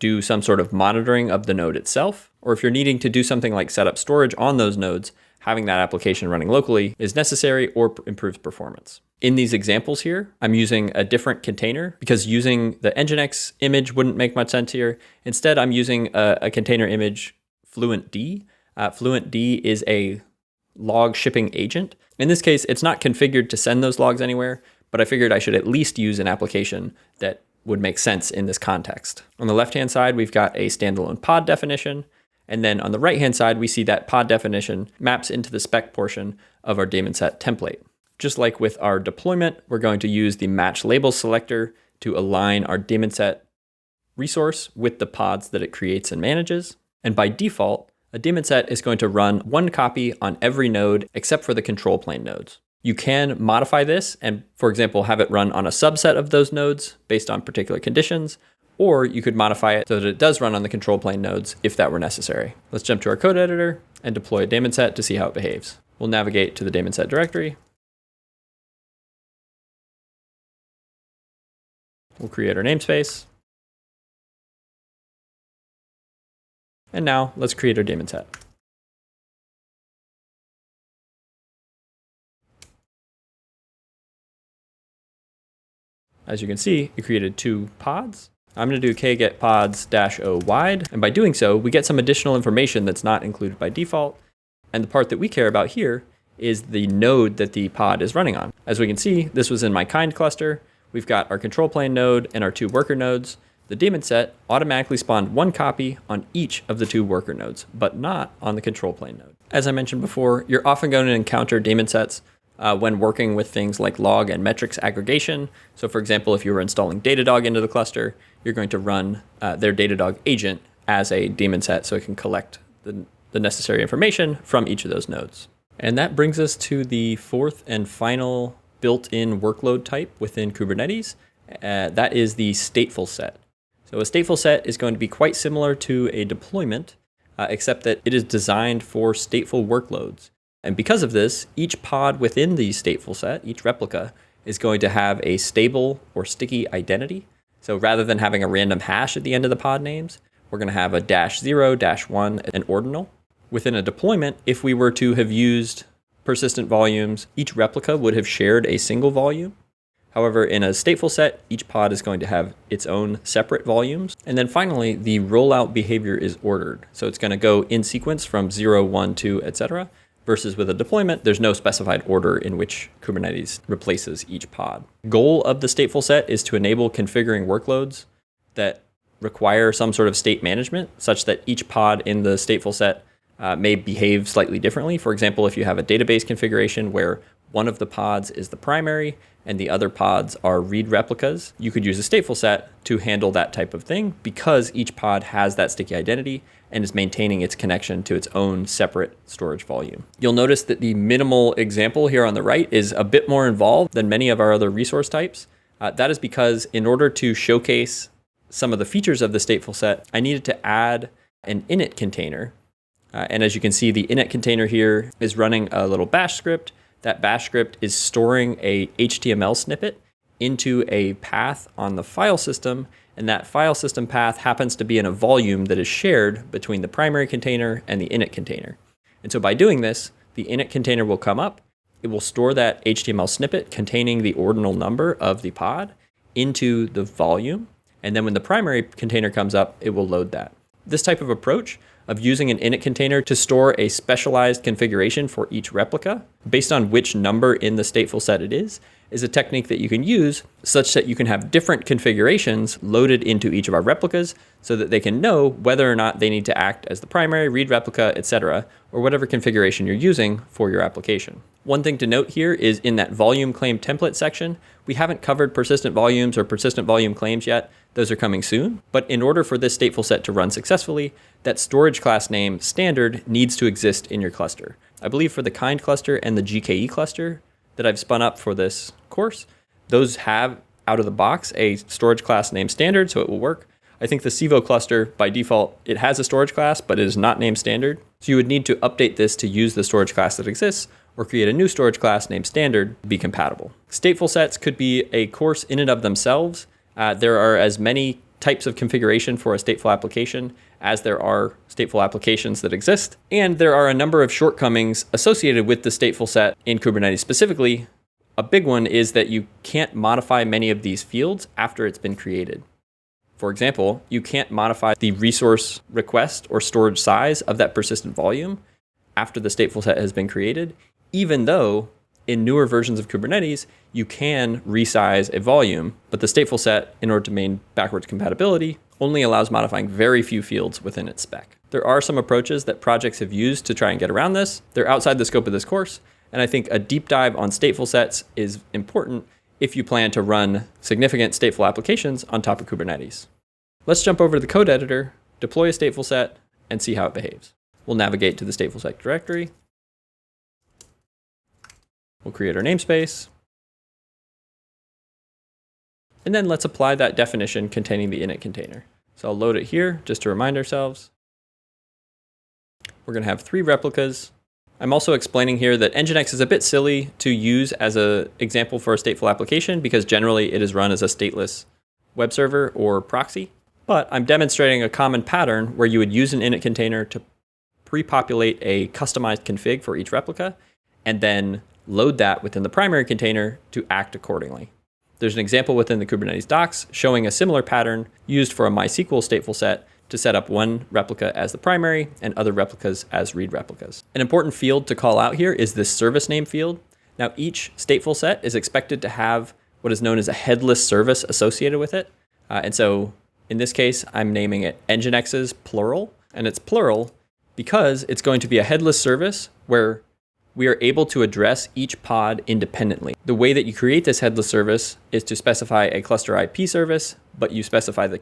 Speaker 1: do some sort of monitoring of the node itself, or if you're needing to do something like set up storage on those nodes, having that application running locally is necessary or improves performance. In these examples here, I'm using a different container because using the Nginx image wouldn't make much sense here. Instead, I'm using a container image FluentD. FluentD is a log shipping agent. In this case, it's not configured to send those logs anywhere, but I figured I should at least use an application that would make sense in this context. On the left-hand side, we've got a standalone pod definition. And then on the right-hand side, we see that pod definition maps into the spec portion of our daemon set template. Just like with our deployment, we're going to use the match labels selector to align our daemon set resource with the pods that it creates and manages. And by default, a daemon set is going to run one copy on every node except for the control plane nodes. You can modify this and, for example, have it run on a subset of those nodes based on particular conditions, or you could modify it so that it does run on the control plane nodes if that were necessary. Let's jump to our code editor and deploy a daemon set to see how it behaves. We'll navigate to the daemon set directory. We'll create our namespace. And now let's create our daemon set. As you can see, it created 2 pods. I'm going to do kget pods -o wide. And by doing so, we get some additional information that's not included by default. And the part that we care about here is the node that the pod is running on. As we can see, this was in my kind cluster. We've got our control plane node and our 2 worker nodes. The daemon set automatically spawned one copy on each of the 2 worker nodes, but not on the control plane node. As I mentioned before, you're often going to encounter daemon sets when working with things like log and metrics aggregation. So for example, if you were installing Datadog into the cluster, you're going to run their Datadog agent as a daemon set so it can collect the necessary information from each of those nodes. And that brings us to the 4th and final built-in workload type within Kubernetes. That is the stateful set. So a stateful set is going to be quite similar to a deployment, except that it is designed for stateful workloads. And because of this, each pod within the stateful set, each replica, is going to have a stable or sticky identity. So rather than having a random hash at the end of the pod names, we're going to have a -0, -1, and ordinal. Within a deployment, if we were to have used persistent volumes, each replica would have shared a single volume. However, in a stateful set, each pod is going to have its own separate volumes. And then finally, the rollout behavior is ordered. So it's going to go in sequence from 0, 1, 2, etc. Versus with a deployment, there's no specified order in which Kubernetes replaces each pod. Goal of the stateful set is to enable configuring workloads that require some sort of state management, such that each pod in the stateful set may behave slightly differently. For example, if you have a database configuration where one of the pods is the primary and the other pods are read replicas, you could use a stateful set to handle that type of thing because each pod has that sticky identity and is maintaining its connection to its own separate storage volume. You'll notice that the minimal example here on the right is a bit more involved than many of our other resource types. That is because in order to showcase some of the features of the stateful set, I needed to add an init container. And as you can see, the init container here is running a little bash script. That bash script is storing a HTML snippet into a path on the file system, and that file system path happens to be in a volume that is shared between the primary container and the init container. And so by doing this, the init container will come up, it will store that HTML snippet containing the ordinal number of the pod into the volume, and then when the primary container comes up, it will load that. This type of approach of using an init container to store a specialized configuration for each replica based on which number in the stateful set it is a technique that you can use such that you can have different configurations loaded into each of our replicas so that they can know whether or not they need to act as the primary, read replica, etc., or whatever configuration you're using for your application. One thing to note here is in that volume claim template section, we haven't covered persistent volumes or persistent volume claims yet. Those are coming soon. But in order for this stateful set to run successfully, that storage class name standard needs to exist in your cluster. I believe for the kind cluster and the GKE cluster that I've spun up for this course, those have out of the box a storage class name standard, so it will work. I think the Civo cluster, by default, it has a storage class, but it is not named standard. So you would need to update this to use the storage class that exists, or create a new storage class named standard to be compatible. Stateful sets could be a course in and of themselves. There are as many types of configuration for a stateful application as there are stateful applications that exist. And there are a number of shortcomings associated with the stateful set in Kubernetes specifically. A big one is that you can't modify many of these fields after it's been created. For example, you can't modify the resource request or storage size of that persistent volume after the stateful set has been created, even though in newer versions of Kubernetes, you can resize a volume, but the stateful set, in order to maintain backwards compatibility, only allows modifying very few fields within its spec. There are some approaches that projects have used to try and get around this. They're outside the scope of this course, and I think a deep dive on stateful sets is important if you plan to run significant stateful applications on top of Kubernetes. Let's jump over to the code editor, deploy a stateful set, and see how it behaves. We'll navigate to the stateful set directory. We'll create our namespace. And then let's apply that definition containing the init container. So I'll load it here just to remind ourselves. We're going to have 3 replicas. I'm also explaining here that Nginx is a bit silly to use as an example for a stateful application because generally it is run as a stateless web server or proxy. But I'm demonstrating a common pattern where you would use an init container to pre-populate a customized config for each replica and then load that within the primary container to act accordingly. There's an example within the Kubernetes docs showing a similar pattern used for a MySQL stateful set to set up one replica as the primary and other replicas as read replicas. An important field to call out here is this service name field. Now, each stateful set is expected to have what is known as a headless service associated with it. And so in this case, I'm naming it Nginx's plural, and it's plural because it's going to be a headless service where we are able to address each pod independently. The way that you create this headless service is to specify a cluster IP service, but you specify the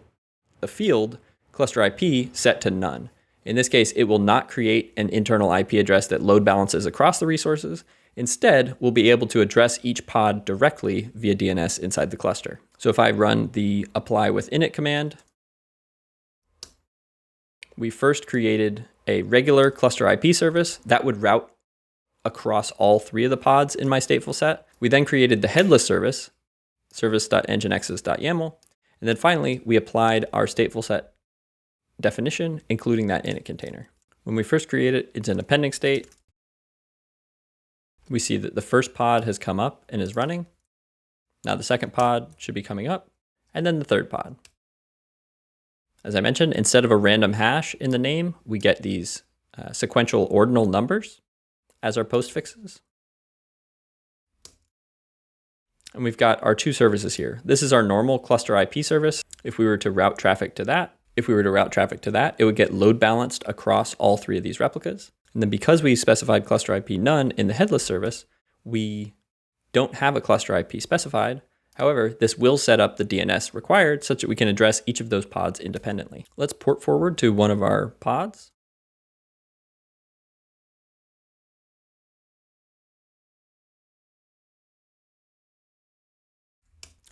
Speaker 1: field cluster IP set to none. In this case, it will not create an internal IP address that load balances across the resources. Instead, we'll be able to address each pod directly via DNS inside the cluster. So if I run the apply with init command, we first created a regular cluster IP service that would route across all 3 of the pods in my stateful set. We then created the headless service, service.nginxes.yaml, and then finally, we applied our stateful set definition, including that init container. When we first create it, it's in a pending state. We see that the first pod has come up and is running. Now the second pod should be coming up, and then the third pod. As I mentioned, instead of a random hash in the name, we get these sequential ordinal numbers as our postfixes. And we've got our 2 services here. This is our normal cluster IP service. If we were to route traffic to that, it would get load balanced across all 3 of these replicas. And then because we specified cluster IP none in the headless service, we don't have a cluster IP specified. However, this will set up the DNS required such that we can address each of those pods independently. Let's port forward to one of our pods.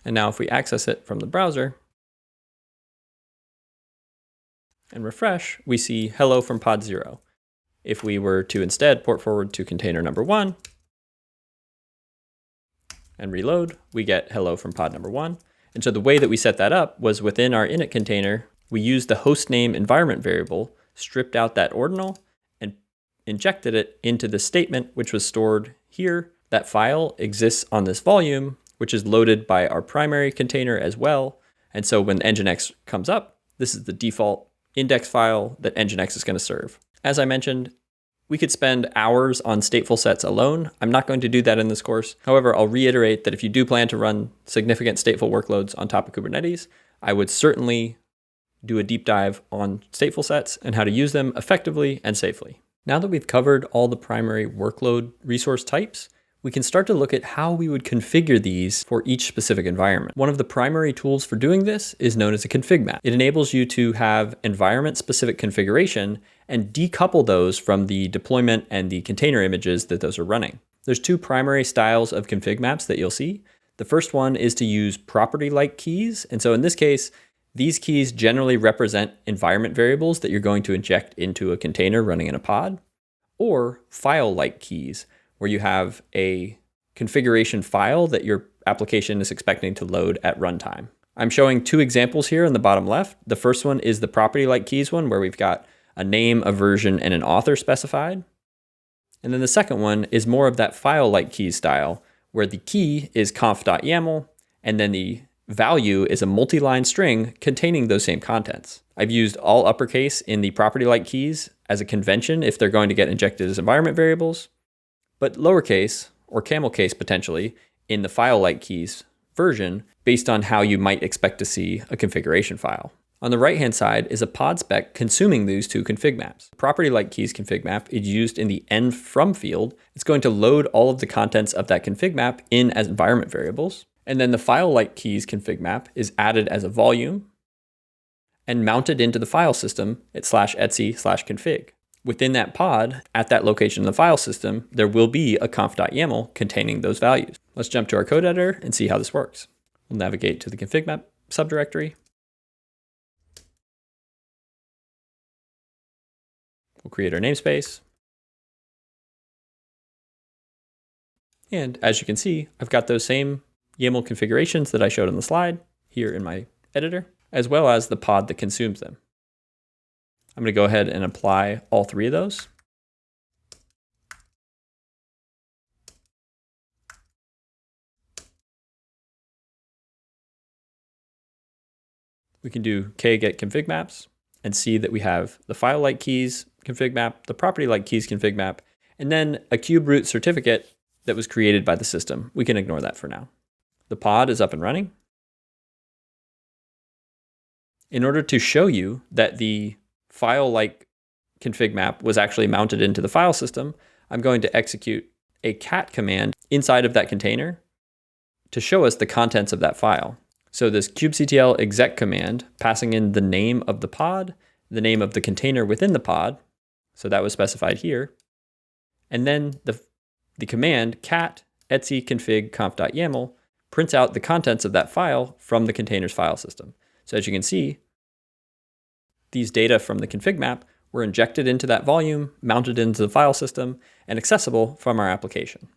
Speaker 1: And now if we access it from the browser and refresh, we see hello from pod 0. If we were to instead port forward to container number 1 and reload, we get hello from pod number 1. And so the way that we set that up was within our init container, we used the hostname environment variable, stripped out that ordinal, and injected it into the statement, which was stored here. That file exists on this volume, which is loaded by our primary container as well. And so when Nginx comes up, this is the default index file that Nginx is going to serve. As I mentioned, we could spend hours on stateful sets alone. I'm not going to do that in this course. However, I'll reiterate that if you do plan to run significant stateful workloads on top of Kubernetes, I would certainly do a deep dive on stateful sets and how to use them effectively and safely. Now that we've covered all the primary workload resource types, we can start to look at how we would configure these for each specific environment. One of the primary tools for doing this is known as a config map. It enables you to have environment-specific configuration and decouple those from the deployment and the container images that those are running. There's two primary styles of config maps that you'll see. The first one is to use property-like keys. And so in this case, these keys generally represent environment variables that you're going to inject into a container running in a pod, or file-like keys, where you have a configuration file that your application is expecting to load at runtime. I'm showing two examples here in the bottom left. The first one is the property-like keys one, where we've got a name, a version, and an author specified. And then the second one is more of that file-like keys style, where the key is conf.yaml, and then the value is a multi-line string containing those same contents. I've used all uppercase in the property-like keys as a convention if they're going to get injected as environment variables, but lowercase or camel case potentially in the file-like keys version based on how you might expect to see a configuration file. On the right-hand side is a pod spec consuming these two config maps. Property-like keys config map is used in the end from field. It's going to load all of the contents of that config map in as environment variables. And then the file-like keys config map is added as a volume and mounted into the file system at /etc/config. Within that pod, at that location in the file system, there will be a conf.yaml containing those values. Let's jump to our code editor and see how this works. We'll navigate to the config map subdirectory. We'll create our namespace. And as you can see, I've got those same YAML configurations that I showed on the slide here in my editor, as well as the pod that consumes them. I'm going to go ahead and apply all three of those. We can do get config maps and see that we have the file-like keys config map, the property-like keys config map, and then a kube root certificate that was created by the system. We can ignore that for now. The pod is up and running. In order to show you that the file-like config map was actually mounted into the file system, I'm going to execute a cat command inside of that container to show us the contents of that file. So this kubectl exec command, passing in the name of the pod, the name of the container within the pod, so that was specified here, and then the command cat etc config conf.yaml prints out the contents of that file from the container's file system. So as you can see, these data from the config map were injected into that volume, mounted into the file system, and accessible from our application.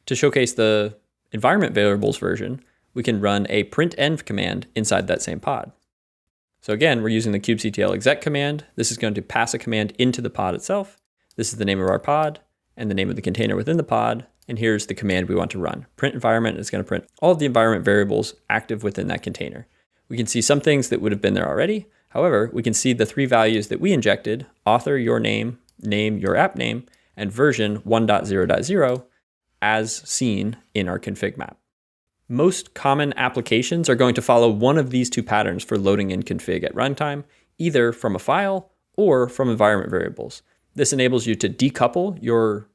Speaker 1: To showcase the environment variables version, we can run a print-env command inside that same pod. So again, we're using the kubectl exec command. This is going to pass a command into the pod itself. This is the name of our pod and the name of the container within the pod. And here's the command we want to run. Print environment is going to print all of the environment variables active within that container. We can see some things that would have been there already. However, we can see the three values that we injected: author, your name, your app name, and version 1.0.0 as seen in our config map. Most common applications are going to follow one of these two patterns for loading in config at runtime, either from a file or from environment variables. This enables you to decouple your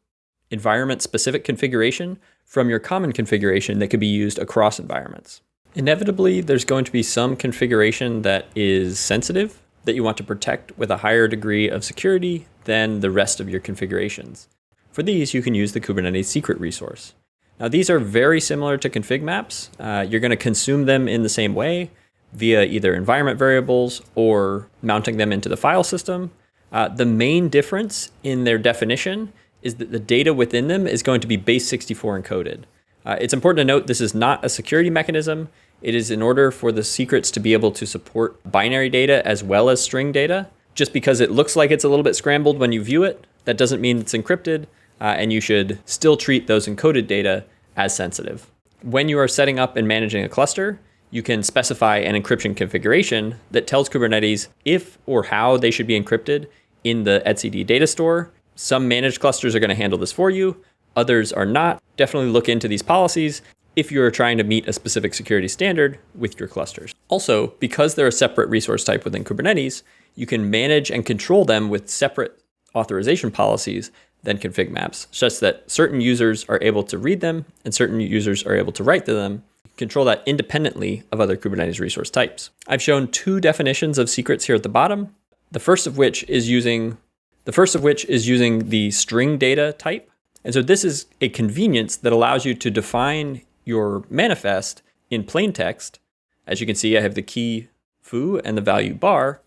Speaker 1: environment-specific configuration from your common configuration that could be used across environments. Inevitably, there's going to be some configuration that is sensitive that you want to protect with a higher degree of security than the rest of your configurations. For these, you can use the Kubernetes secret resource. Now, these are very similar to config maps. You're going to consume them in the same way via either environment variables or mounting them into the file system. The main difference in their definition is that the data within them is going to be base64 encoded. It's important to note this is not a security mechanism. It is in order for the secrets to be able to support binary data as well as string data. Just because it looks like it's a little bit scrambled when you view it, that doesn't mean it's encrypted, and you should still treat those encoded data as sensitive. When you are setting up and managing a cluster, you can specify an encryption configuration that tells Kubernetes if or how they should be encrypted in the etcd data store. Some managed clusters are going to handle this for you. Others are not. Definitely look into these policies if you're trying to meet a specific security standard with your clusters. Also, because they're a separate resource type within Kubernetes, you can manage and control them with separate authorization policies than config maps, such that certain users are able to read them and certain users are able to write to them. Control that independently of other Kubernetes resource types. I've shown two definitions of secrets here at the bottom. The first of which is using the string data type. And so this is a convenience that allows you to define your manifest in plain text. As you can see, I have the key foo and the value bar.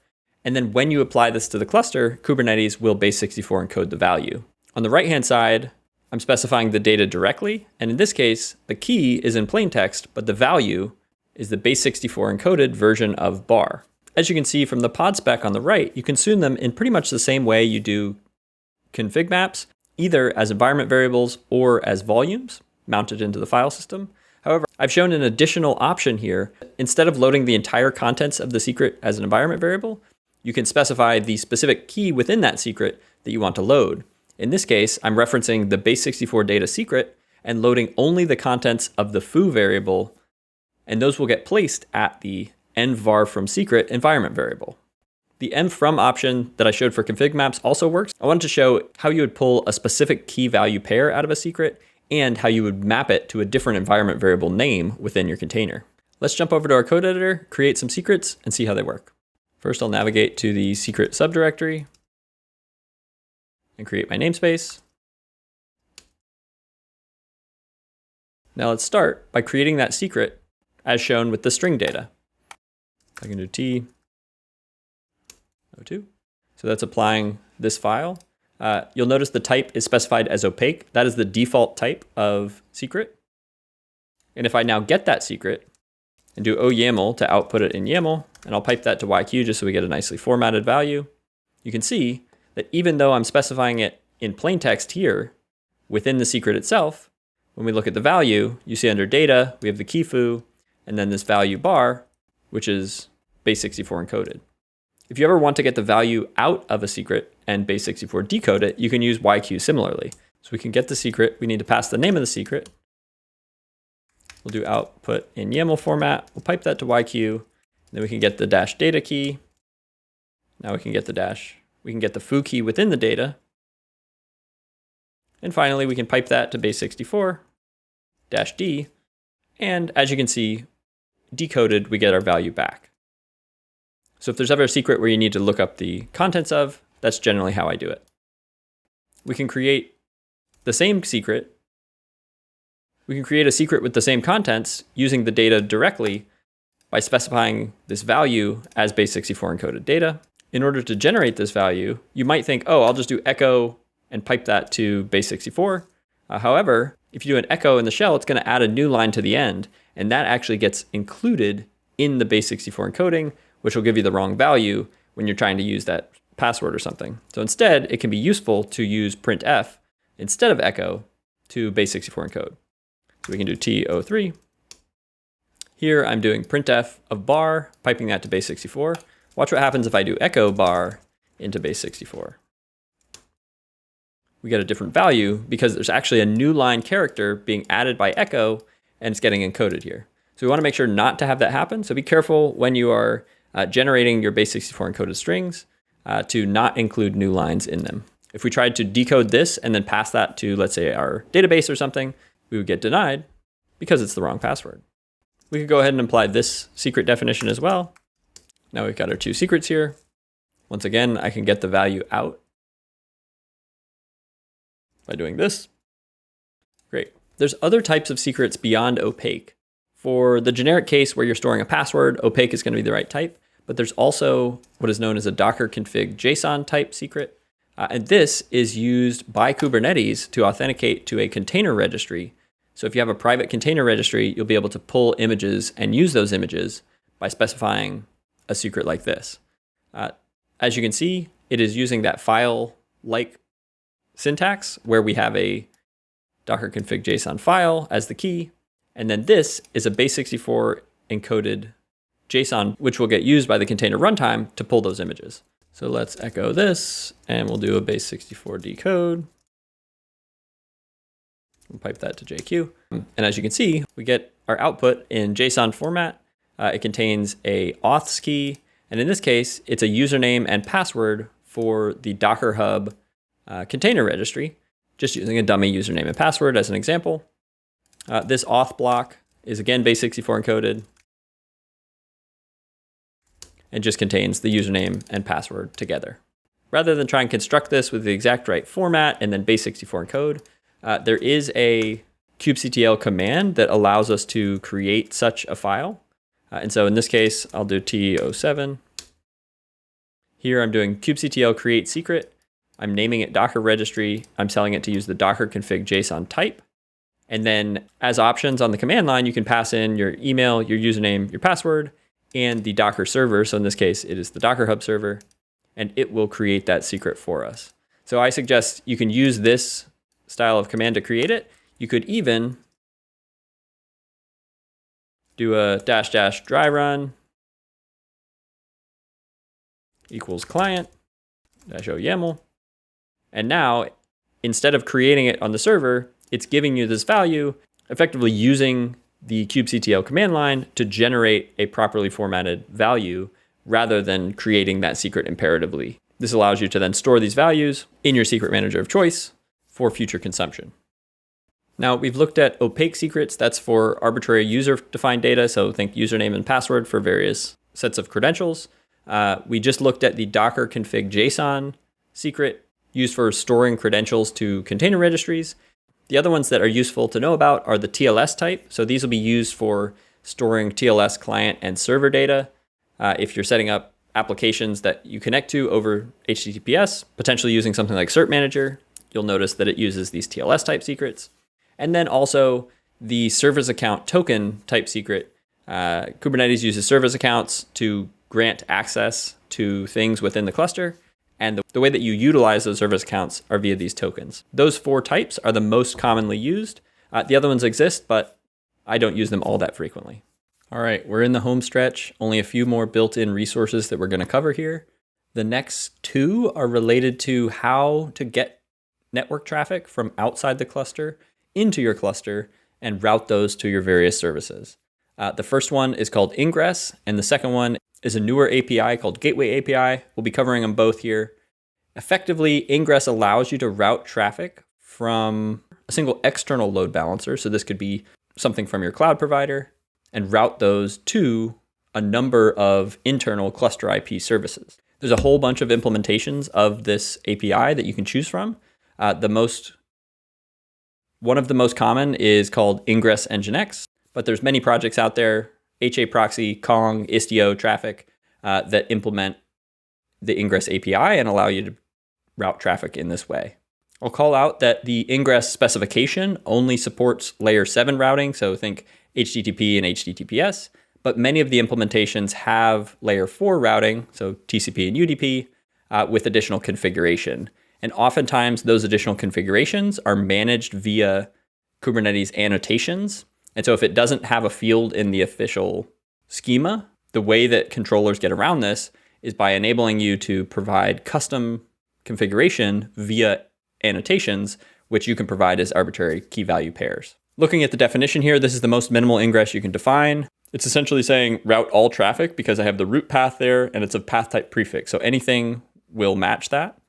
Speaker 1: And then when you apply this to the cluster, Kubernetes will base64 encode the value. On the right-hand side, I'm specifying the data directly. And in this case, the key is in plain text, but the value is the base64 encoded version of bar. As you can see from the pod spec on the right, you consume them in pretty much the same way you do config maps, either as environment variables or as volumes mounted into the file system. However, I've shown an additional option here. Instead of loading the entire contents of the secret as an environment variable, you can specify the specific key within that secret that you want to load. In this case, I'm referencing the base64 data secret and loading only the contents of the foo variable, and those will get placed at the env from secret environment variable. The env from option that I showed for config maps also works. I wanted to show how you would pull a specific key value pair out of a secret and how you would map it to a different environment variable name within your container. Let's jump over to our code editor, create some secrets, and see how they work. First, I'll navigate to the secret subdirectory and create my namespace. Now let's start by creating that secret as shown with the string data. I can do T02. So that's applying this file. You'll notice the type is specified as opaque. That is the default type of secret. And if I now get that secret and do OYAML to output it in YAML, and I'll pipe that to YQ just so we get a nicely formatted value, you can see that even though I'm specifying it in plain text here within the secret itself, when we look at the value, you see under data, we have the key foo, and then this value bar, which is base64 encoded. If you ever want to get the value out of a secret and base64 decode it, you can use YQ similarly. So we can get the secret, we need to pass the name of the secret. We'll do output in YAML format, we'll pipe that to YQ, then we can get the dash data key. Now we can get the foo key within the data. And finally, we can pipe that to base64 dash D. And as you can see, decoded, we get our value back. So if there's ever a secret where you need to look up the contents of, that's generally how I do it. We can create the same secret. We can create a secret with the same contents using the data directly by specifying this value as base64 encoded data. In order to generate this value, you might think, oh, I'll just do echo and pipe that to base64. However, if you do an echo in the shell, it's going to add a new line to the end, and that actually gets included in the base64 encoding, which will give you the wrong value when you're trying to use that password or something. So instead, it can be useful to use printf instead of echo to base64 encode. So we can do T03. Here I'm doing printf of bar, piping that to base64. Watch what happens if I do echo bar into base64. We get a different value because there's actually a new line character being added by echo and it's getting encoded here. So we want to make sure not to have that happen. So be careful when you are generating your base64 encoded strings to not include new lines in them. If we tried to decode this and then pass that to, let's say, our database or something, we would get denied because it's the wrong password. We could go ahead and apply this secret definition as well. Now we've got our two secrets here. Once again, I can get the value out by doing this. Great. There's other types of secrets beyond opaque. For the generic case where you're storing a password, opaque is going to be the right type, but there's also what is known as a Docker config JSON type secret. And this is used by Kubernetes to authenticate to a container registry. So if you have a private container registry, you'll be able to pull images and use those images by specifying a secret like this. As you can see, it is using that file-like syntax where we have a Docker config JSON file as the key. And then this is a base64 encoded JSON, which will get used by the container runtime to pull those images. So let's echo this and we'll do a base64 decode. We'll pipe that to JQ. And as you can see, we get our output in JSON format. It contains a auths key. And in this case, it's a username and password for the Docker Hub container registry. just using a dummy username and password as an example. This auth block is again base64 encoded and just contains the username and password together. Rather than try and construct this with the exact right format and then base64 encode, there is a kubectl command that allows us to create such a file. And so in this case, I'll do T07. Here I'm doing kubectl create secret. I'm naming it Docker registry. I'm telling it to use the Docker config JSON type. And then as options on the command line, you can pass in your email, your username, your password, and the Docker server. So in this case, it is the Docker Hub server, and it will create that secret for us. So I suggest you can use this style of command to create it. You could even do a -- dry run equals client -o YAML. And now, instead of creating it on the server, it's giving you this value, effectively using the kubectl command line to generate a properly formatted value rather than creating that secret imperatively. This allows you to then store these values in your secret manager of choice for future consumption. Now, we've looked at opaque secrets. That's for arbitrary user-defined data. So think username and password for various sets of credentials. We just looked at the Docker config JSON secret used for storing credentials to container registries. The other ones that are useful to know about are the TLS type. So these will be used for storing TLS client and server data. If you're setting up applications that you connect to over HTTPS, potentially using something like Cert Manager, you'll notice that it uses these TLS type secrets. And then also the service account token type secret. Kubernetes uses service accounts to grant access to things within the cluster. And the way that you utilize those service accounts are via these tokens. Those 4 types are the most commonly used. The other ones exist, but I don't use them all that frequently. All right, we're in the home stretch. Only a few more built-in resources that we're going to cover here. The next 2 are related to how to get network traffic from outside the cluster into your cluster and route those to your various services. The first one is called Ingress, and the second one is a newer API called Gateway API. We'll be covering them both here. Effectively, Ingress allows you to route traffic from a single external load balancer. So this could be something from your cloud provider, and route those to a number of internal cluster IP services. There's a whole bunch of implementations of this API that you can choose from. One of the most common is called Ingress Nginx, but there's many projects out there, HA Proxy, Kong, Istio, Traffic, that implement the Ingress API and allow you to route traffic in this way. I'll call out that the Ingress specification only supports layer 7 routing, so think HTTP and HTTPS, but many of the implementations have layer 4 routing, so TCP and UDP, with additional configuration. And oftentimes those additional configurations are managed via Kubernetes annotations. And so if it doesn't have a field in the official schema, the way that controllers get around this is by enabling you to provide custom configuration via annotations, which you can provide as arbitrary key value pairs. Looking at the definition here, this is the most minimal ingress you can define. It's essentially saying route all traffic because I have the root path there and it's a path type prefix. So anything will match that.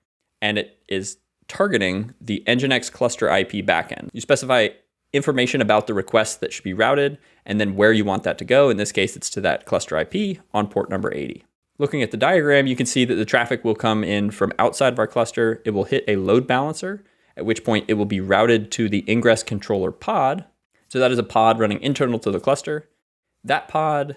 Speaker 1: And it is targeting the Nginx cluster IP backend. You specify information about the requests that should be routed and then where you want that to go. In this case, it's to that cluster IP on port number 80. Looking at the diagram, you can see that the traffic will come in from outside of our cluster. It will hit a load balancer, at which point it will be routed to the Ingress controller pod. So that is a pod running internal to the cluster. That pod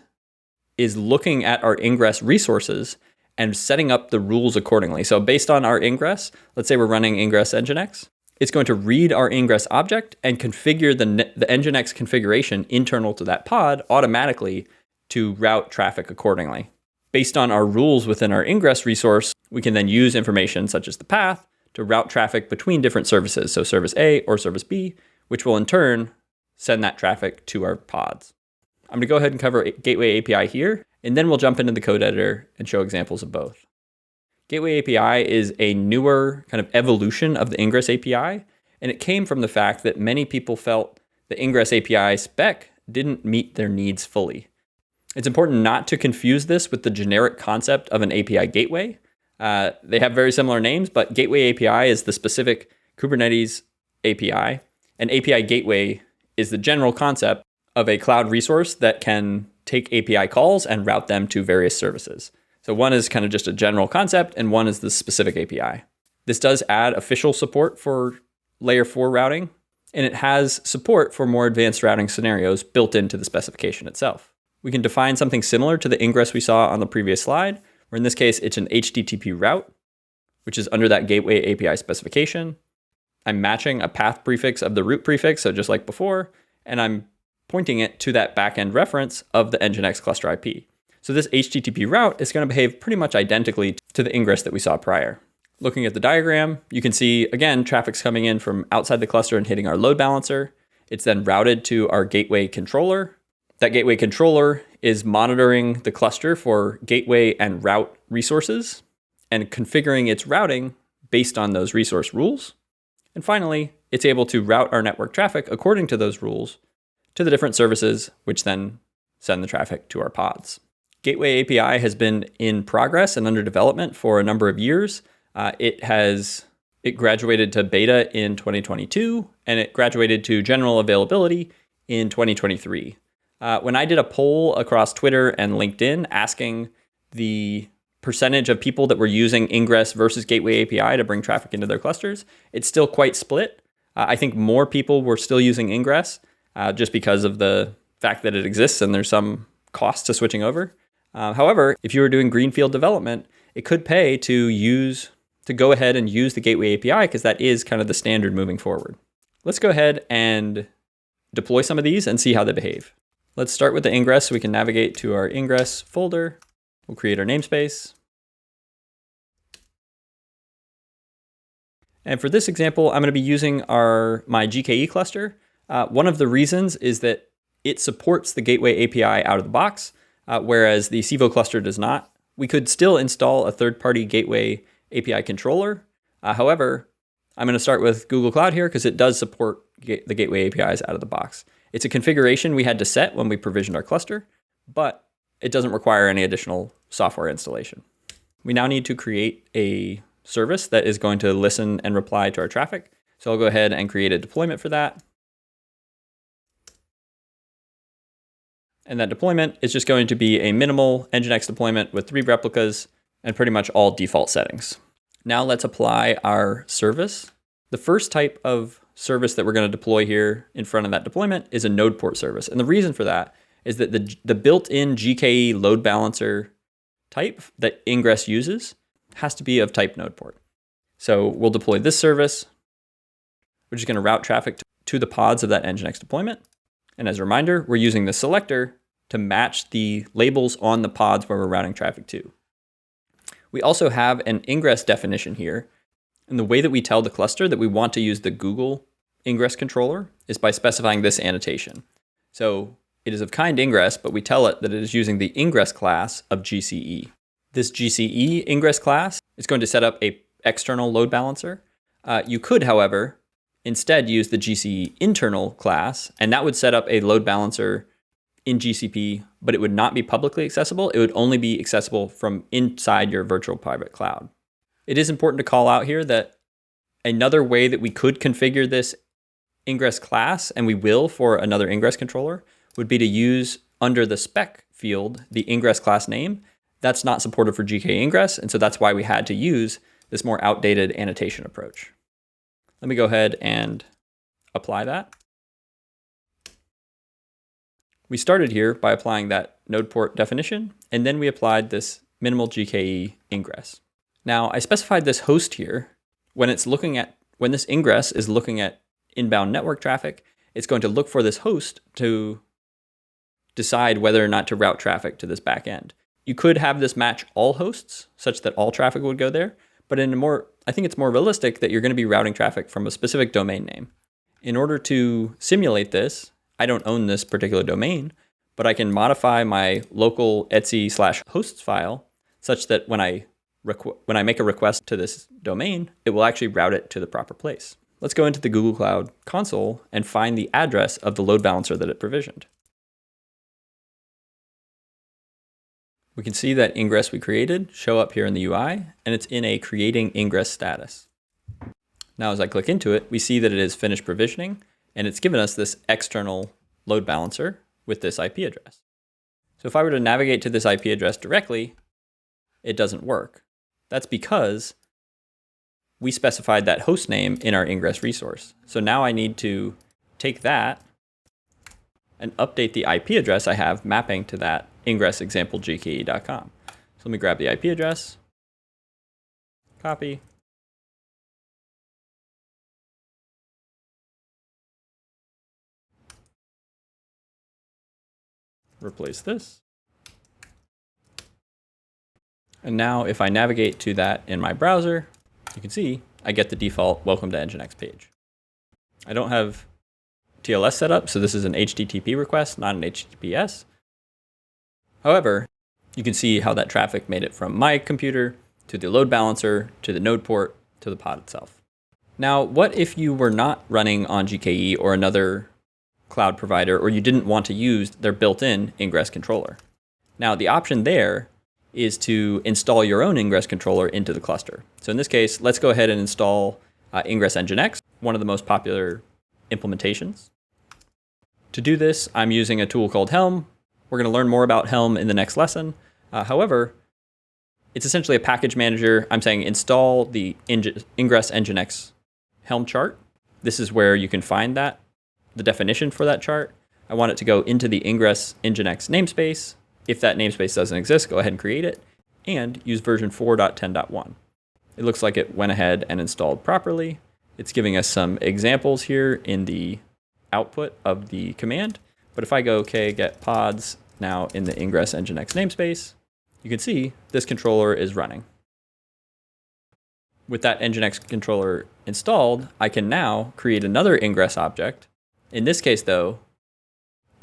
Speaker 1: is looking at our Ingress resources and setting up the rules accordingly. So based on our Ingress, let's say we're running Ingress Nginx, it's going to read our Ingress object and configure the Nginx configuration internal to that pod automatically to route traffic accordingly. Based on our rules within our Ingress resource, we can then use information such as the path to route traffic between different services, so service A or service B, which will in turn send that traffic to our pods. I'm going to go ahead and cover Gateway API here, and then we'll jump into the code editor and show examples of both. Gateway API is a newer kind of evolution of the Ingress API, and it came from the fact that many people felt the Ingress API spec didn't meet their needs fully. It's important not to confuse this with the generic concept of an API gateway. They have very similar names, but Gateway API is the specific Kubernetes API. An API gateway is the general concept of a cloud resource that can take API calls and route them to various services. So one is kind of just a general concept, and one is the specific API. This does add official support for layer 4 routing, and it has support for more advanced routing scenarios built into the specification itself. We can define something similar to the ingress we saw on the previous slide, where in this case, it's an HTTP route, which is under that gateway API specification. I'm matching a path prefix of the root prefix, so just like before, and I'm pointing it to that backend reference of the Nginx cluster IP. So this HTTP route is going to behave pretty much identically to the ingress that we saw prior. Looking at the diagram, you can see, again, traffic's coming in from outside the cluster and hitting our load balancer. It's then routed to our gateway controller. That gateway controller is monitoring the cluster for gateway and route resources and configuring its routing based on those resource rules. And finally, it's able to route our network traffic according to those rules to the different services, which then send the traffic to our pods. Gateway API has been in progress and under development for a number of years. It graduated to beta in 2022, and it graduated to general availability in 2023. When I did a poll across Twitter and LinkedIn asking the percentage of people that were using Ingress versus Gateway API to bring traffic into their clusters, it's still quite split. I think more people were still using Ingress just because of the fact that it exists and there's some cost to switching over. However, if you were doing greenfield development, it could pay to go ahead and use the Gateway API because that is kind of the standard moving forward. Let's go ahead and deploy some of these and see how they behave. Let's start with the ingress so we can navigate to our ingress folder. We'll create our namespace. And for this example, I'm going to be using my GKE cluster. One of the reasons is that it supports the Gateway API out of the box, whereas the Civo cluster does not. We could still install a third-party Gateway API controller. However, I'm going to start with Google Cloud here because it does support the Gateway APIs out of the box. It's a configuration we had to set when we provisioned our cluster, but it doesn't require any additional software installation. We now need to create a service that is going to listen and reply to our traffic. So I'll go ahead and create a deployment for that. And that deployment is just going to be a minimal Nginx deployment with 3 replicas and pretty much all default settings. Now let's apply our service. The first type of service that we're going to deploy here in front of that deployment is a node port service. And the reason for that is that the built-in GKE load balancer type that Ingress uses has to be of type node port. So we'll deploy this service, which is going to route traffic to the pods of that Nginx deployment. And as a reminder, we're using the selector to match the labels on the pods where we're routing traffic to. We also have an ingress definition here. And the way that we tell the cluster that we want to use the Google ingress controller is by specifying this annotation. So it is of kind ingress, but we tell it that it is using the ingress class of GCE. This GCE ingress class is going to set up an external load balancer. You could, however, instead use the GCE internal class, and that would set up a load balancer in GCP, but it would not be publicly accessible. It would only be accessible from inside your virtual private cloud. It is important to call out here that another way that we could configure this ingress class, and we will for another ingress controller, would be to use under the spec field the ingress class name. That's not supported for GKE ingress, and so that's why we had to use this more outdated annotation approach. Let me go ahead and apply that. We started here by applying that node port definition, and then we applied this minimal GKE ingress. Now, I specified this host here. When this ingress is looking at inbound network traffic, it's going to look for this host to decide whether or not to route traffic to this backend. You could have this match all hosts such that all traffic would go there, but I think it's more realistic that you're going to be routing traffic from a specific domain name. In order to simulate this, I don't own this particular domain, but I can modify my local etc/hosts file such that when I make a request to this domain, it will actually route it to the proper place. Let's go into the Google Cloud console and find the address of the load balancer that it provisioned. We can see that ingress we created show up here in the UI, and it's in a creating ingress status. Now, as I click into it, we see that it is finished provisioning, and it's given us this external load balancer with this IP address. So if I were to navigate to this IP address directly, it doesn't work. That's because we specified that host name in our ingress resource. So now I need to take that and update the IP address I have mapping to that ingress example gke.com. So let me grab the IP address, copy, replace this. And now if I navigate to that in my browser, you can see I get the default welcome to Nginx page. I don't have TLS set up, so this is an HTTP request, not an HTTPS. However, you can see how that traffic made it from my computer to the load balancer, to the node port, to the pod itself. Now, what if you were not running on GKE or another cloud provider, or you didn't want to use their built-in ingress controller? Now, the option there is to install your own ingress controller into the cluster. So in this case, let's go ahead and install Ingress Nginx, one of the most popular implementations. To do this, I'm using a tool called Helm. We're going to learn more about Helm in the next lesson. However, it's essentially a package manager. I'm saying install the Ingress Nginx Helm chart. This is where you can find that, the definition for that chart. I want it to go into the Ingress Nginx namespace. If that namespace doesn't exist, go ahead and create it and use version 4.10.1. It looks like it went ahead and installed properly. It's giving us some examples here in the output of the command. But if I go get pods now in the Ingress Nginx namespace, you can see this controller is running. With that Nginx controller installed, I can now create another ingress object. In this case, though,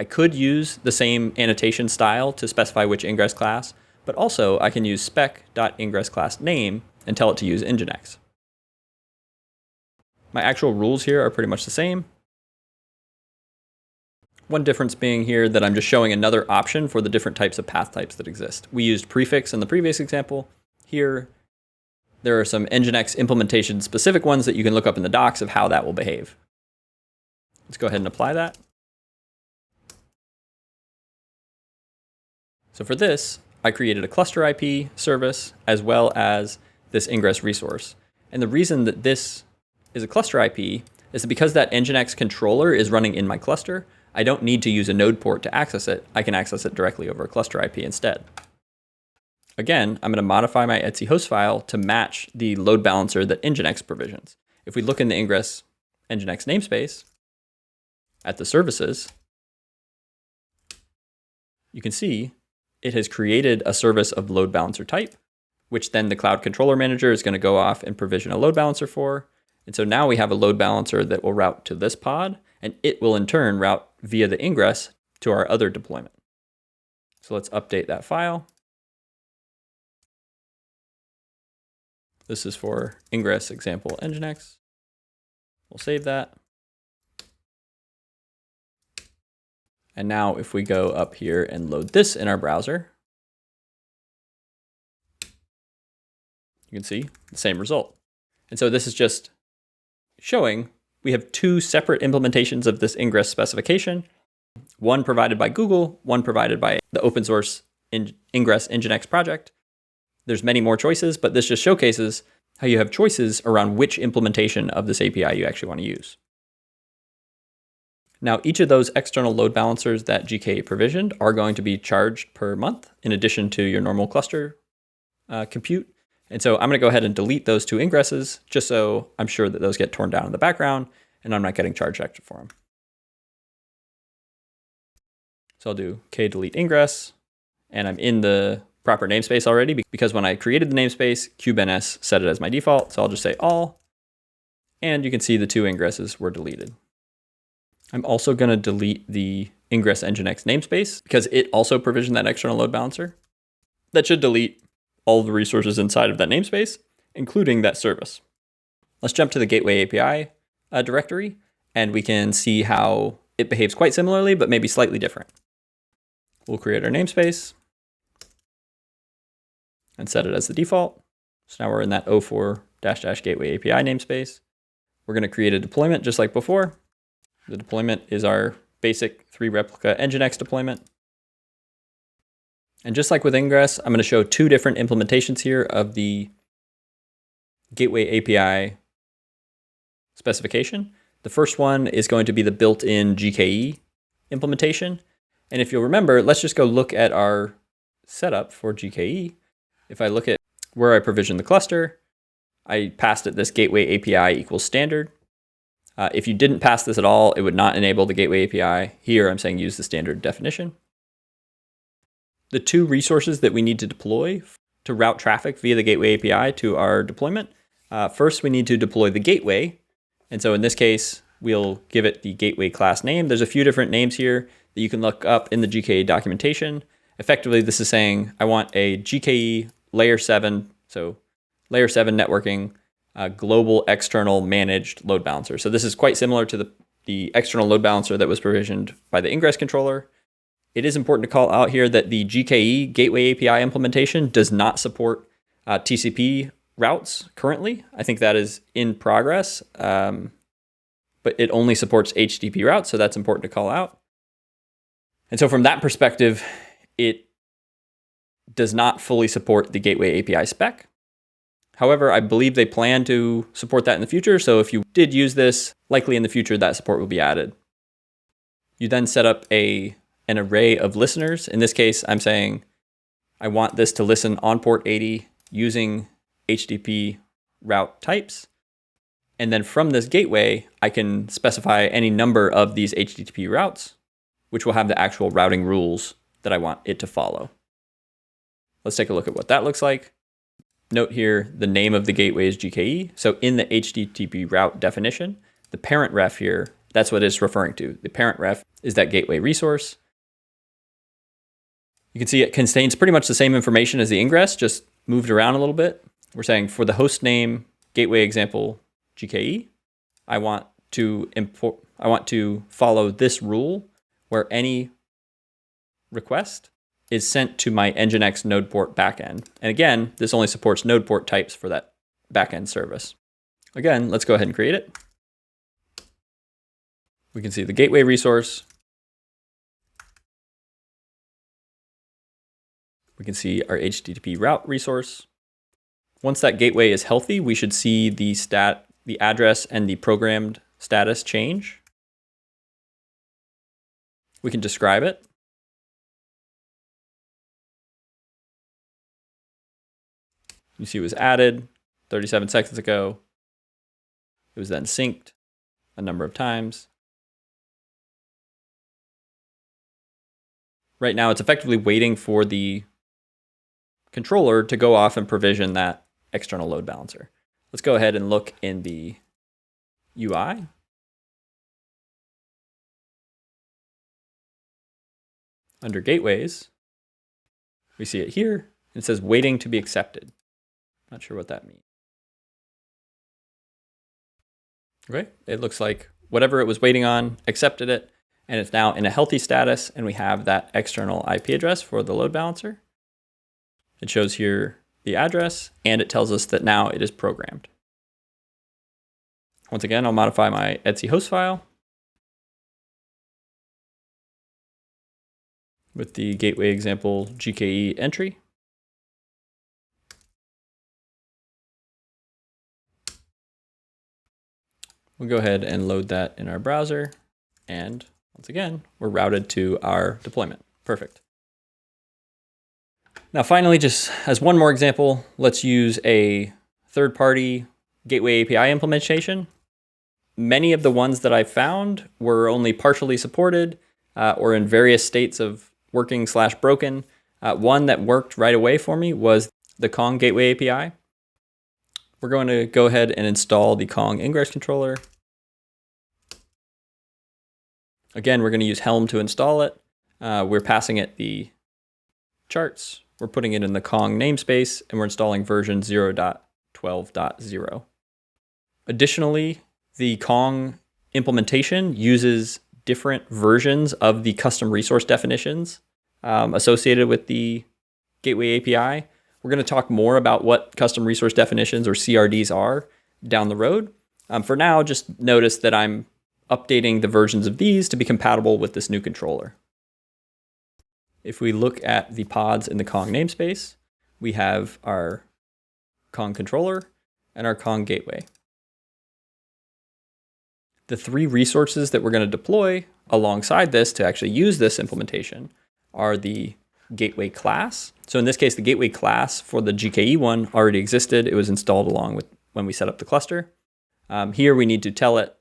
Speaker 1: I could use the same annotation style to specify which ingress class, but also I can use spec.ingressClassName and tell it to use Nginx. My actual rules here are pretty much the same. One difference being here that I'm just showing another option for the different types of path types that exist. We used prefix in the previous example. Here, there are some Nginx implementation specific ones that you can look up in the docs of how that will behave. Let's go ahead and apply that. So for this, I created a cluster IP service as well as this ingress resource. And the reason that this is a cluster IP is that because that Nginx controller is running in my cluster, I don't need to use a node port to access it. I can access it directly over a cluster IP instead. Again, I'm going to modify my etc host file to match the load balancer that Nginx provisions. If we look in the Ingress Nginx namespace at the services, you can see it has created a service of load balancer type, which then the Cloud Controller Manager is going to go off and provision a load balancer for. And so now we have a load balancer that will route to this pod, and it will in turn route via the ingress to our other deployment. So let's update that file. This is for ingress example Nginx. We'll save that. And now if we go up here and load this in our browser, you can see the same result. And so this is just showing we have two separate implementations of this ingress specification, one provided by Google, one provided by the open source Ingress Nginx project. There's many more choices, but this just showcases how you have choices around which implementation of this API you actually want to use. Now, each of those external load balancers that GKE provisioned are going to be charged per month in addition to your normal cluster compute. And so I'm going to go ahead and delete those two ingresses just so I'm sure that those get torn down in the background and I'm not getting charged extra for them. So I'll do k-delete ingress, and I'm in the proper namespace already because when I created the namespace, kubeNS set it as my default. So I'll just say all, and you can see the two ingresses were deleted. I'm also going to delete the Ingress Nginx namespace because it also provisioned that external load balancer. That should delete all of the resources inside of that namespace, including that service. Let's jump to the Gateway API directory, and we can see how it behaves quite similarly, but maybe slightly different. We'll create our namespace and set it as the default. So now we're in that 04-Gateway API namespace. We're going to create a deployment just like before. The deployment is our basic 3 replica Nginx deployment. And just like with Ingress, I'm going to show 2 different implementations here of the Gateway API specification. The first one is going to be the built-in GKE implementation. And if you'll remember, let's just go look at our setup for GKE. If I look at where I provisioned the cluster, I passed it this Gateway API equals standard. If you didn't pass this at all, it would not enable the Gateway API. Here, I'm saying use the standard definition. The 2 resources that we need to deploy to route traffic via the Gateway API to our deployment. First, we need to deploy the gateway. And so in this case, we'll give it the gateway class name. There's a few different names here that you can look up in the GKE documentation. Effectively, this is saying I want a GKE layer 7, so layer 7 networking, global external managed load balancer. So this is quite similar to the external load balancer that was provisioned by the Ingress controller. It is important to call out here that the GKE Gateway API implementation does not support TCP routes currently. I think that is in progress, but it only supports HTTP routes, so that's important to call out. And so from that perspective, it does not fully support the Gateway API spec. However, I believe they plan to support that in the future, so if you did use this, likely in the future that support will be added. You then set up an array of listeners. In this case, I'm saying I want this to listen on port 80 using HTTP route types. And then from this gateway, I can specify any number of these HTTP routes, which will have the actual routing rules that I want it to follow. Let's take a look at what that looks like. Note here, the name of the gateway is GKE. So in the HTTP route definition, the parent ref here, that's what it's referring to. The parent ref is that gateway resource. You can see it contains pretty much the same information as the ingress, just moved around a little bit. We're saying for the host name gateway example GKE, I want to follow this rule where any request is sent to my Nginx node port backend. And again, this only supports node port types for that backend service. Again, let's go ahead and create it. We can see the gateway resource. We can see our HTTP route resource. Once that gateway is healthy, we should see the address and the programmed status change. We can describe it. You see it was added 37 seconds ago. It was then synced a number of times. Right now, it's effectively waiting for the controller to go off and provision that external load balancer. Let's go ahead and look in the UI. Under gateways, we see it here. It says waiting to be accepted. Not sure what that means. Okay, it looks like whatever it was waiting on accepted it, and it's now in a healthy status, and we have that external IP address for the load balancer. It shows here the address, and it tells us that now it is programmed. Once again, I'll modify my etc host file with the gateway example GKE entry. We'll go ahead and load that in our browser. And once again, we're routed to our deployment. Perfect. Now, finally, just as one more example, let's use a third-party Gateway API implementation. Many of the ones that I found were only partially supported or in various states of working/broken. One that worked right away for me was the Kong Gateway API. We're going to go ahead and install the Kong ingress controller. Again, we're going to use Helm to install it. We're passing it the charts. We're putting it in the Kong namespace, and we're installing version 0.12.0. Additionally, the Kong implementation uses different versions of the custom resource definitions associated with the Gateway API. We're going to talk more about what custom resource definitions or CRDs are down the road. For now, just notice that I'm updating the versions of these to be compatible with this new controller. If we look at the pods in the Kong namespace, we have our Kong controller and our Kong gateway. The three resources that we're going to deploy alongside this to actually use this implementation are the gateway class. So in this case, the gateway class for the GKE one already existed. It was installed along with when we set up the cluster. Here we need to tell it,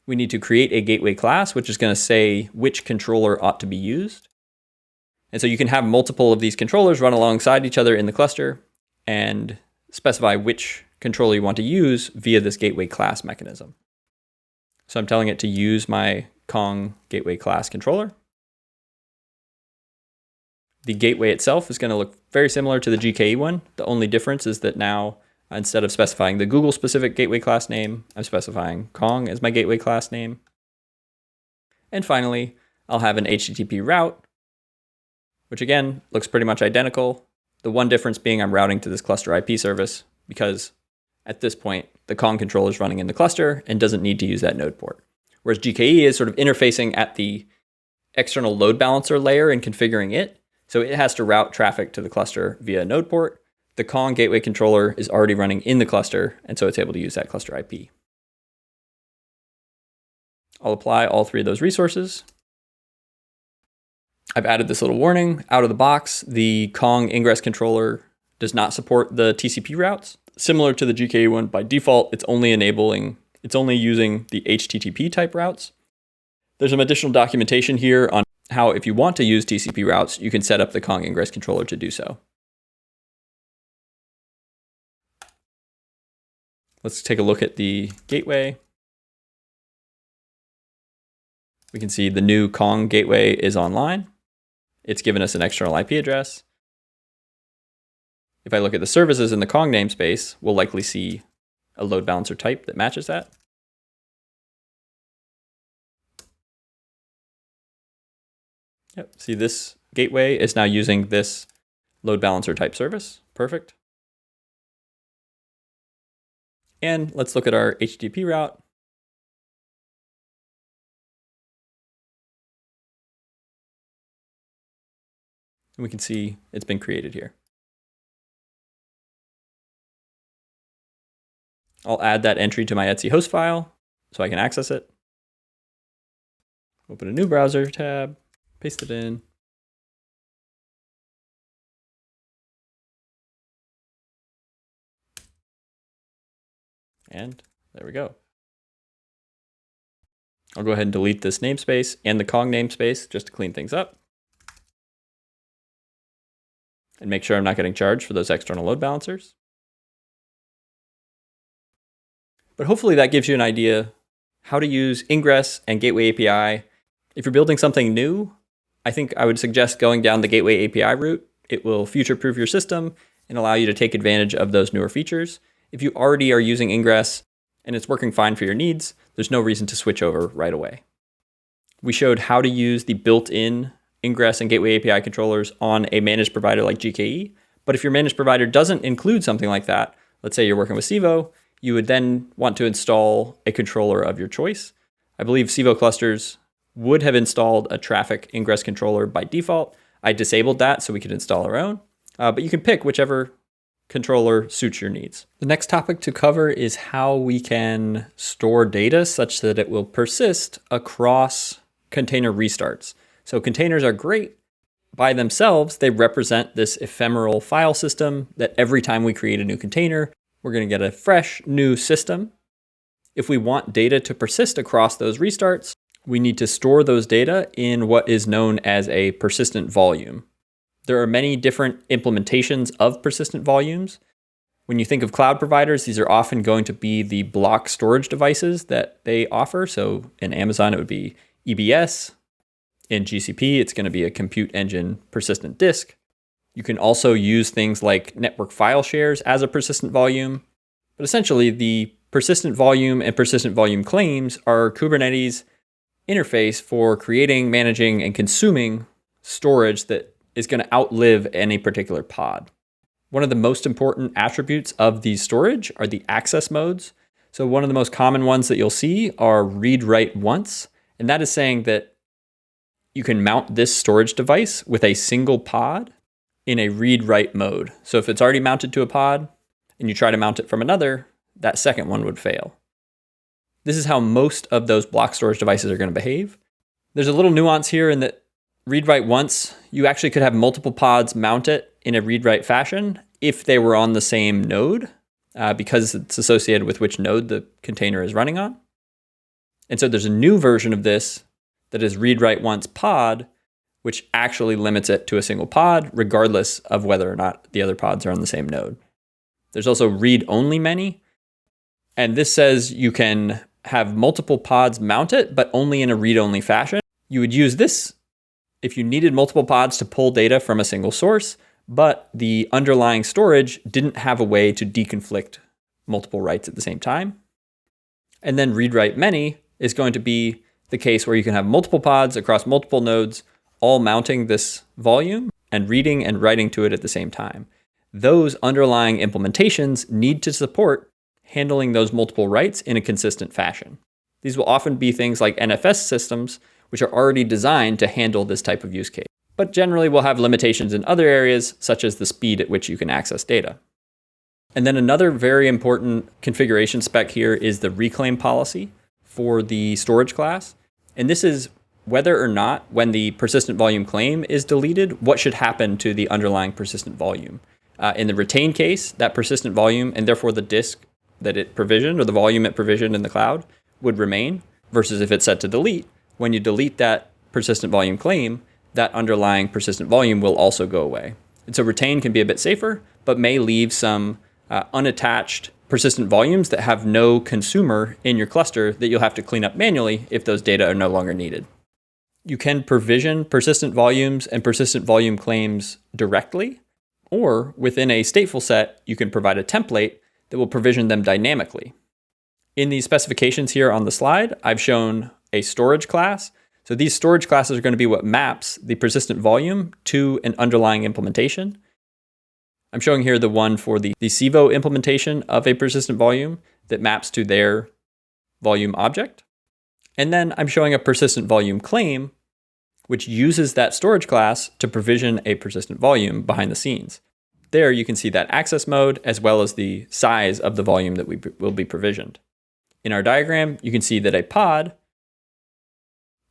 Speaker 1: we need to create a gateway class, which is going to say which controller ought to be used. And so you can have multiple of these controllers run alongside each other in the cluster and specify which controller you want to use via this gateway class mechanism. So I'm telling it to use my Kong gateway class controller. The gateway itself is going to look very similar to the GKE one. The only difference is that now, instead of specifying the Google specific gateway class name, I'm specifying Kong as my gateway class name. And finally, I'll have an HTTP route, which again looks pretty much identical. The one difference being I'm routing to this cluster IP service because at this point, the Kong controller is running in the cluster and doesn't need to use that node port. Whereas GKE is sort of interfacing at the external load balancer layer and configuring it. So it has to route traffic to the cluster via a node port. The Kong gateway controller is already running in the cluster, and so it's able to use that cluster IP. I'll apply all three of those resources. I've added this little warning out of the box. The Kong ingress controller does not support the TCP routes. Similar to the GKE one, by default, it's only using the HTTP type routes. There's some additional documentation here on how if you want to use TCP routes, you can set up the Kong ingress controller to do so. Let's take a look at the gateway. We can see the new Kong gateway is online. It's given us an external IP address. If I look at the services in the Kong namespace, we'll likely see a load balancer type that matches that. Yep, see this gateway is now using this load balancer type service. Perfect. And let's look at our HTTP route. And we can see it's been created here. I'll add that entry to my Etsy host file so I can access it. Open a new browser tab, paste it in. And there we go. I'll go ahead and delete this namespace and the Kong namespace just to clean things up. And make sure I'm not getting charged for those external load balancers. But hopefully that gives you an idea how to use Ingress and Gateway API. If you're building something new, I think I would suggest going down the Gateway API route. It will future-proof your system and allow you to take advantage of those newer features. If you already are using Ingress and it's working fine for your needs, there's no reason to switch over right away. We showed how to use the built-in Ingress and Gateway API controllers on a managed provider like GKE. But if your managed provider doesn't include something like that, let's say you're working with Civo, you would then want to install a controller of your choice. I believe Civo clusters would have installed a traffic ingress controller by default. I disabled that so we could install our own, but you can pick whichever controller suits your needs. The next topic to cover is how we can store data such that it will persist across container restarts. So containers are great by themselves. They represent this ephemeral file system that every time we create a new container, we're going to get a fresh new system. If we want data to persist across those restarts, we need to store those data in what is known as a persistent volume. There are many different implementations of persistent volumes. When you think of cloud providers, these are often going to be the block storage devices that they offer. So in Amazon, it would be EBS. In GCP, it's going to be a compute engine persistent disk. You can also use things like network file shares as a persistent volume. But essentially, the persistent volume and persistent volume claims are Kubernetes interface for creating, managing, and consuming storage that is going to outlive any particular pod. One of the most important attributes of these storage are the access modes. So one of the most common ones that you'll see are read write once. And that is saying that you can mount this storage device with a single pod in a read write mode. So if it's already mounted to a pod and you try to mount it from another, that second one would fail. This is how most of those block storage devices are going to behave. There's a little nuance here in that read write once, you actually could have multiple pods mount it in a read write fashion if they were on the same node, because it's associated with which node the container is running on. And so there's a new version of this that is read write once pod, which actually limits it to a single pod, regardless of whether or not the other pods are on the same node. There's also read only many. And this says you can have multiple pods mount it, but only in a read only fashion. You would use this if you needed multiple pods to pull data from a single source, but the underlying storage didn't have a way to deconflict multiple writes at the same time. And then read write many is going to be the case where you can have multiple pods across multiple nodes, all mounting this volume and reading and writing to it at the same time. Those underlying implementations need to support handling those multiple writes in a consistent fashion. These will often be things like NFS systems, which are already designed to handle this type of use case, but generally will have limitations in other areas, such as the speed at which you can access data. And then another very important configuration spec here is the reclaim policy for the storage class. And this is whether or not, when the persistent volume claim is deleted, what should happen to the underlying persistent volume. In the retain case, that persistent volume, and therefore the disk that it provisioned, or the volume it provisioned in the cloud, would remain, versus if it's set to delete, when you delete that persistent volume claim, that underlying persistent volume will also go away. And so retain can be a bit safer, but may leave some unattached persistent volumes that have no consumer in your cluster that you'll have to clean up manually if those data are no longer needed. You can provision persistent volumes and persistent volume claims directly, or within a stateful set, you can provide a template that will provision them dynamically. In these specifications here on the slide, I've shown a storage class. So these storage classes are going to be what maps the persistent volume to an underlying implementation. I'm showing here the one for the Civo implementation of a persistent volume that maps to their volume object. And then I'm showing a persistent volume claim, which uses that storage class to provision a persistent volume behind the scenes. There you can see that access mode as well as the size of the volume that will be provisioned. In our diagram, you can see that a pod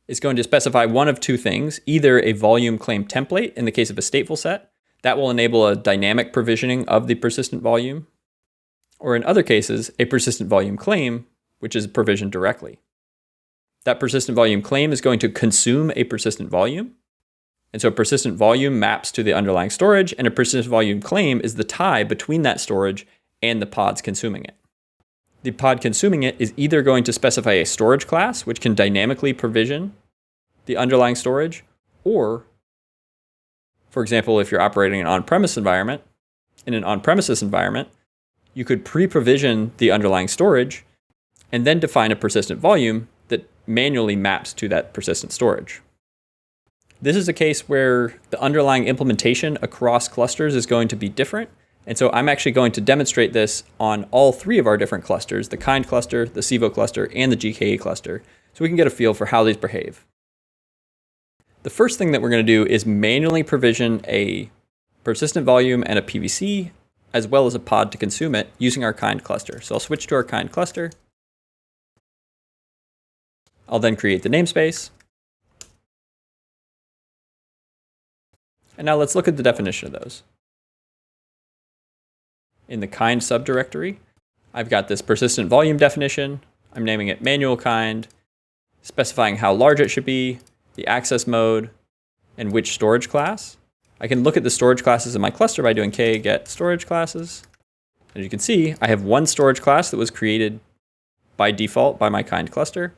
Speaker 1: is going to specify one of two things, either a volume claim template in the case of a stateful set, that will enable a dynamic provisioning of the persistent volume, or in other cases, a persistent volume claim, which is provisioned directly. That persistent volume claim is going to consume a persistent volume. And so a persistent volume maps to the underlying storage, and a persistent volume claim is the tie between that storage and the pods consuming it. The pod consuming it is either going to specify a storage class, which can dynamically provision the underlying storage, or, for example, if you're operating an on-premise environment, in an on-premises environment, you could pre-provision the underlying storage and then define a persistent volume that manually maps to that persistent storage. This is a case where the underlying implementation across clusters is going to be different. And so I'm actually going to demonstrate this on all three of our different clusters, the Kind cluster, the Civo cluster, and the GKE cluster, so we can get a feel for how these behave. The first thing that we're going to do is manually provision a persistent volume and a PVC, as well as a pod to consume it using our Kind cluster. So I'll switch to our Kind cluster. I'll then create the namespace. And now let's look at the definition of those. In the Kind subdirectory, I've got this persistent volume definition. I'm naming it manual kind, specifying how large it should be, the access mode, and which storage class. I can look at the storage classes in my cluster by doing get storage classes. As you can see, I have one storage class that was created by default by my Kind cluster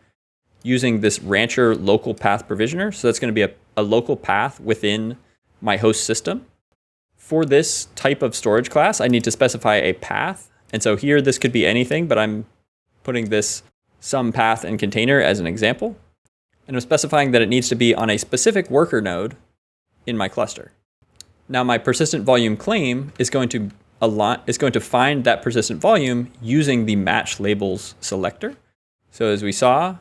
Speaker 1: using this Rancher local path provisioner. So that's going to be a local path within my host system. For this type of storage class, I need to specify a path. And so here, this could be anything, but I'm putting this some path and container as an example. And I'm specifying that it needs to be on a specific worker node in my cluster. Now my persistent volume claim is going to going to find that persistent volume using the match labels selector. So as we saw,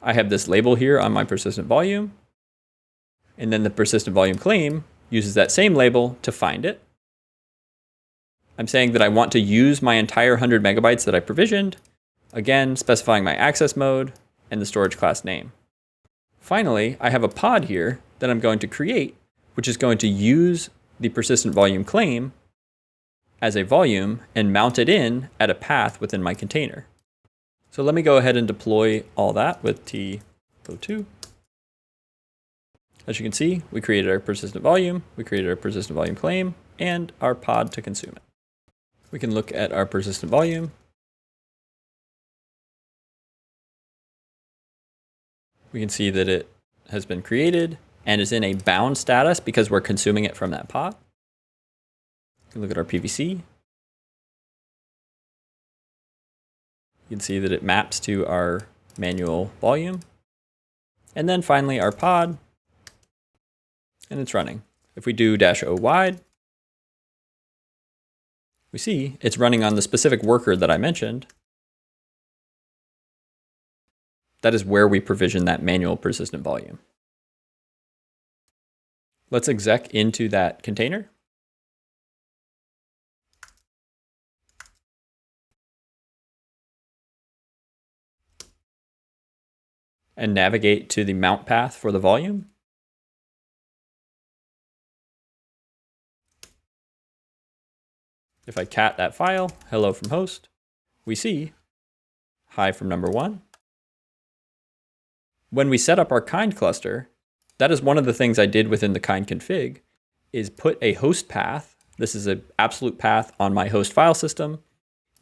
Speaker 1: I have this label here on my persistent volume, and then the persistent volume claim uses that same label to find it. I'm saying that I want to use my entire 100 megabytes that I provisioned, again, specifying my access mode and the storage class name. Finally, I have a pod here that I'm going to create, which is going to use the persistent volume claim as a volume and mount it in at a path within my container. So let me go ahead and deploy all that with T02. As you can see, we created our persistent volume, we created our persistent volume claim, and our pod to consume it. We can look at our persistent volume. We can see that it has been created and is in a bound status because we're consuming it from that pod. You can look at our PVC. You can see that it maps to our manual volume. And then finally our pod, and it's running. If we do -o wide, we see it's running on the specific worker that I mentioned. That is where we provision that manual persistent volume. Let's exec into that container. And navigate to the mount path for the volume. If I cat that file, hello from host, we see hi from number 1. When we set up our kind cluster, that is one of the things I did within the kind config, is put a host path, this is an absolute path on my host file system,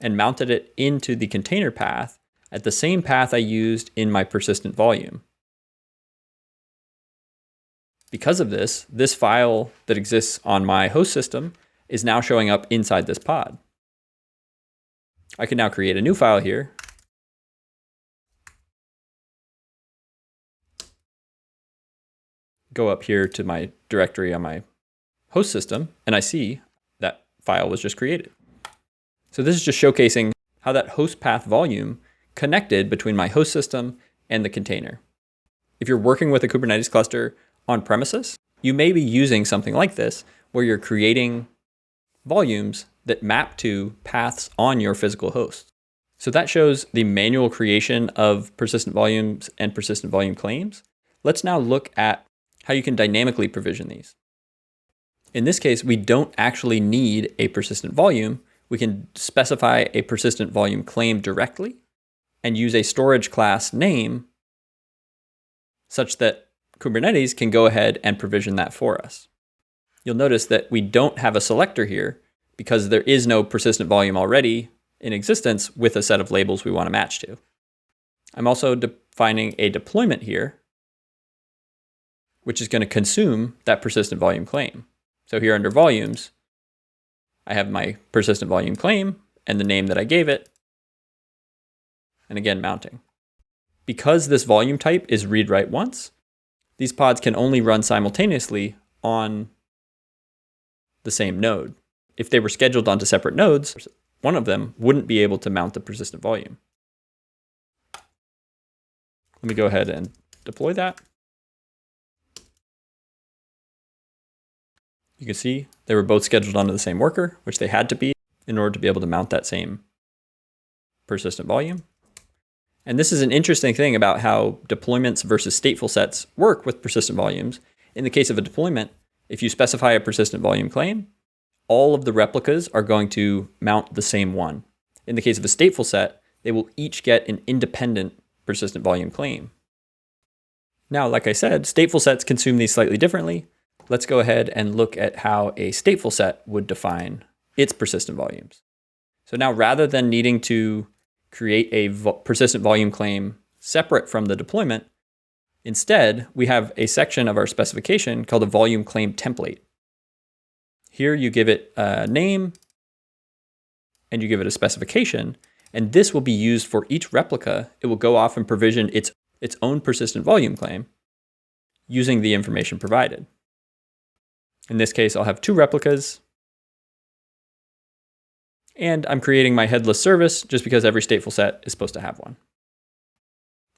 Speaker 1: and mounted it into the container path at the same path I used in my persistent volume. Because of this, this file that exists on my host system is now showing up inside this pod. I can now create a new file here. Go up here to my directory on my host system, and I see that file was just created. So this is just showcasing how that host path volume connected between my host system and the container. If you're working with a Kubernetes cluster on premises, you may be using something like this, where you're creating volumes that map to paths on your physical host. So that shows the manual creation of persistent volumes and persistent volume claims. Let's now look at how you can dynamically provision these. In this case, we don't actually need a persistent volume. We can specify a persistent volume claim directly and use a storage class name such that Kubernetes can go ahead and provision that for us. You'll notice that we don't have a selector here because there is no persistent volume already in existence with a set of labels we want to match to. I'm also defining a deployment here, which is going to consume that persistent volume claim. So here under volumes, I have my persistent volume claim and the name that I gave it, and again, mounting. Because this volume type is read-write once, these pods can only run simultaneously on the same node. If they were scheduled onto separate nodes, one of them wouldn't be able to mount the persistent volume. Let me go ahead and deploy that. You can see they were both scheduled onto the same worker, which they had to be in order to be able to mount that same persistent volume. And this is an interesting thing about how deployments versus stateful sets work with persistent volumes. In the case of a deployment, if you specify a persistent volume claim, all of the replicas are going to mount the same one. In the case of a stateful set, they will each get an independent persistent volume claim. Now, like I said, stateful sets consume these slightly differently. Let's go ahead and look at how a stateful set would define its persistent volumes. So now, rather than needing to create a persistent volume claim separate from the deployment, instead, we have a section of our specification called a volume claim template. Here you give it a name and you give it a specification, and this will be used for each replica. It will go off and provision its own persistent volume claim using the information provided. In this case, I'll have 2 replicas. And I'm creating my headless service just because every stateful set is supposed to have one.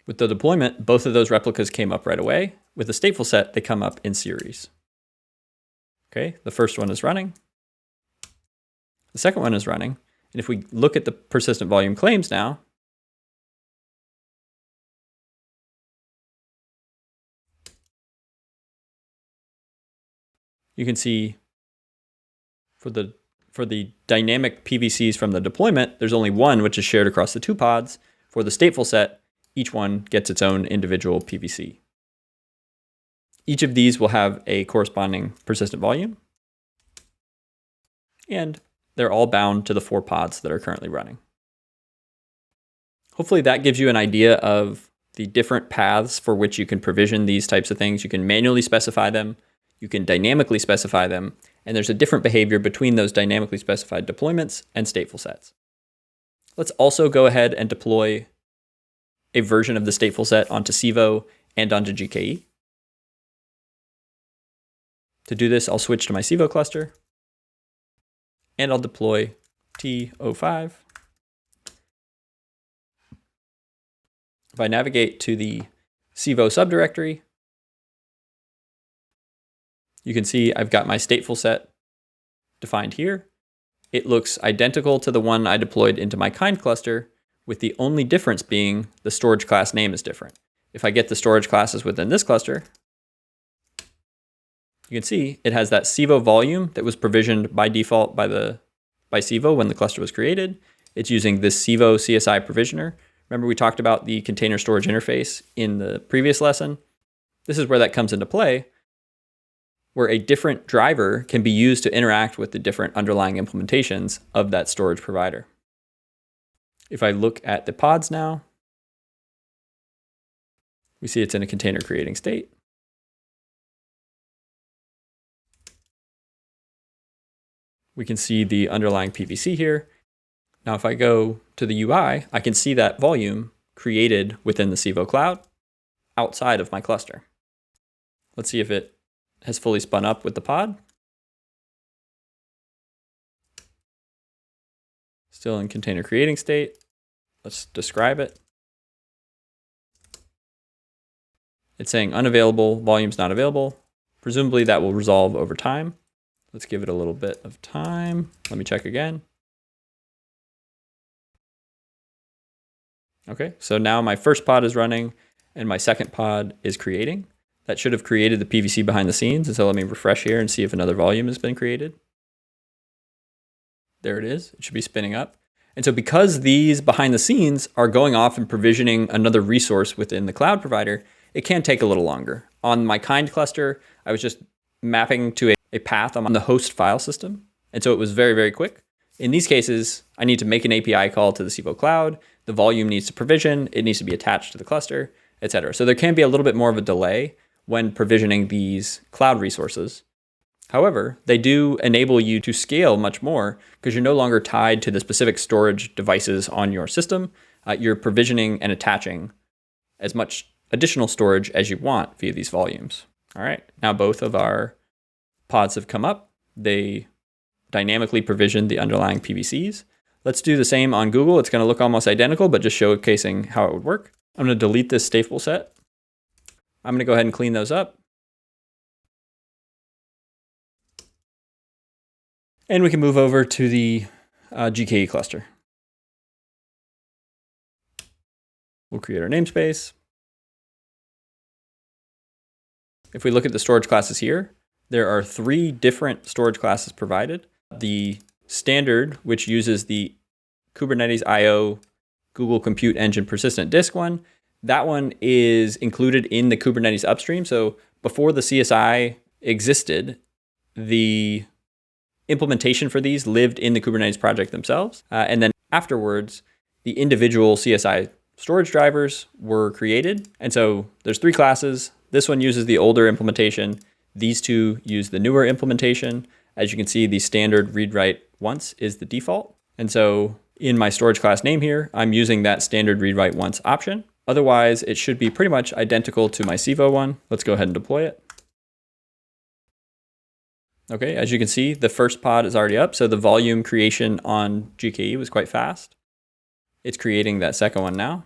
Speaker 1: With the deployment, both of those replicas came up right away. With the stateful set, they come up in series. Okay, the first one is running. The second one is running. And if we look at the persistent volume claims now, you can see for the dynamic PVCs from the deployment, there's only one which is shared across the two pods. For the stateful set, each one gets its own individual PVC. Each of these will have a corresponding persistent volume, and they're all bound to the 4 pods that are currently running. Hopefully that gives you an idea of the different paths for which you can provision these types of things. You can manually specify them, you can dynamically specify them, and there's a different behavior between those dynamically specified deployments and stateful sets. Let's also go ahead and deploy a version of the stateful set onto Civo and onto GKE. To do this, I'll switch to my Civo cluster, and I'll deploy T05. If I navigate to the Civo subdirectory, you can see I've got my stateful set defined here. It looks identical to the one I deployed into my kind cluster, with the only difference being the storage class name is different. If I get the storage classes within this cluster, you can see it has that Civo volume that was provisioned by default by Civo when the cluster was created. It's using this Civo CSI provisioner. Remember we talked about the container storage interface in the previous lesson? This is where that comes into play, where a different driver can be used to interact with the different underlying implementations of that storage provider. If I look at the pods now, we see it's in a container creating state. We can see the underlying PVC here. Now, if I go to the UI, I can see that volume created within the Civo cloud outside of my cluster. Let's see if it has fully spun up with the pod. Still in container creating state. Let's describe it. It's saying unavailable, volume's not available. Presumably that will resolve over time. Let's give it a little bit of time. Let me check again. Okay, so now my first pod is running and my second pod is creating. That should have created the PVC behind the scenes. And so let me refresh here and see if another volume has been created. There it is. It should be spinning up. And so because these behind the scenes are going off and provisioning another resource within the cloud provider, it can take a little longer. On my kind cluster, I was just mapping to a path on the host file system. And so it was very, very quick. In these cases, I need to make an API call to the Civo cloud. The volume needs to provision. It needs to be attached to the cluster, etc. So there can be a little bit more of a delay when provisioning these cloud resources. However, they do enable you to scale much more because you're no longer tied to the specific storage devices on your system. You're provisioning and attaching as much additional storage as you want via these volumes. All right, now both of our pods have come up. They dynamically provision the underlying PVCs. Let's do the same on Google. It's going to look almost identical, but just showcasing how it would work. I'm going to delete this stateful set. I'm going to go ahead and clean those up. And we can move over to the GKE cluster. We'll create our namespace. If we look at the storage classes here, there are 3 different storage classes provided. The standard, which uses the Kubernetes IO Google Compute Engine persistent disk one, that one is included in the Kubernetes upstream. So before the CSI existed, the implementation for these lived in the Kubernetes project themselves. And then afterwards, the individual CSI storage drivers were created. And so there's 3 classes. This one uses the older implementation. These 2 use the newer implementation. As you can see, the standard read-write once is the default. And so in my storage class name here, I'm using that standard read-write once option. Otherwise, it should be pretty much identical to my Civo one. Let's go ahead and deploy it. Okay, as you can see, the first pod is already up, so the volume creation on GKE was quite fast. It's creating that second one now.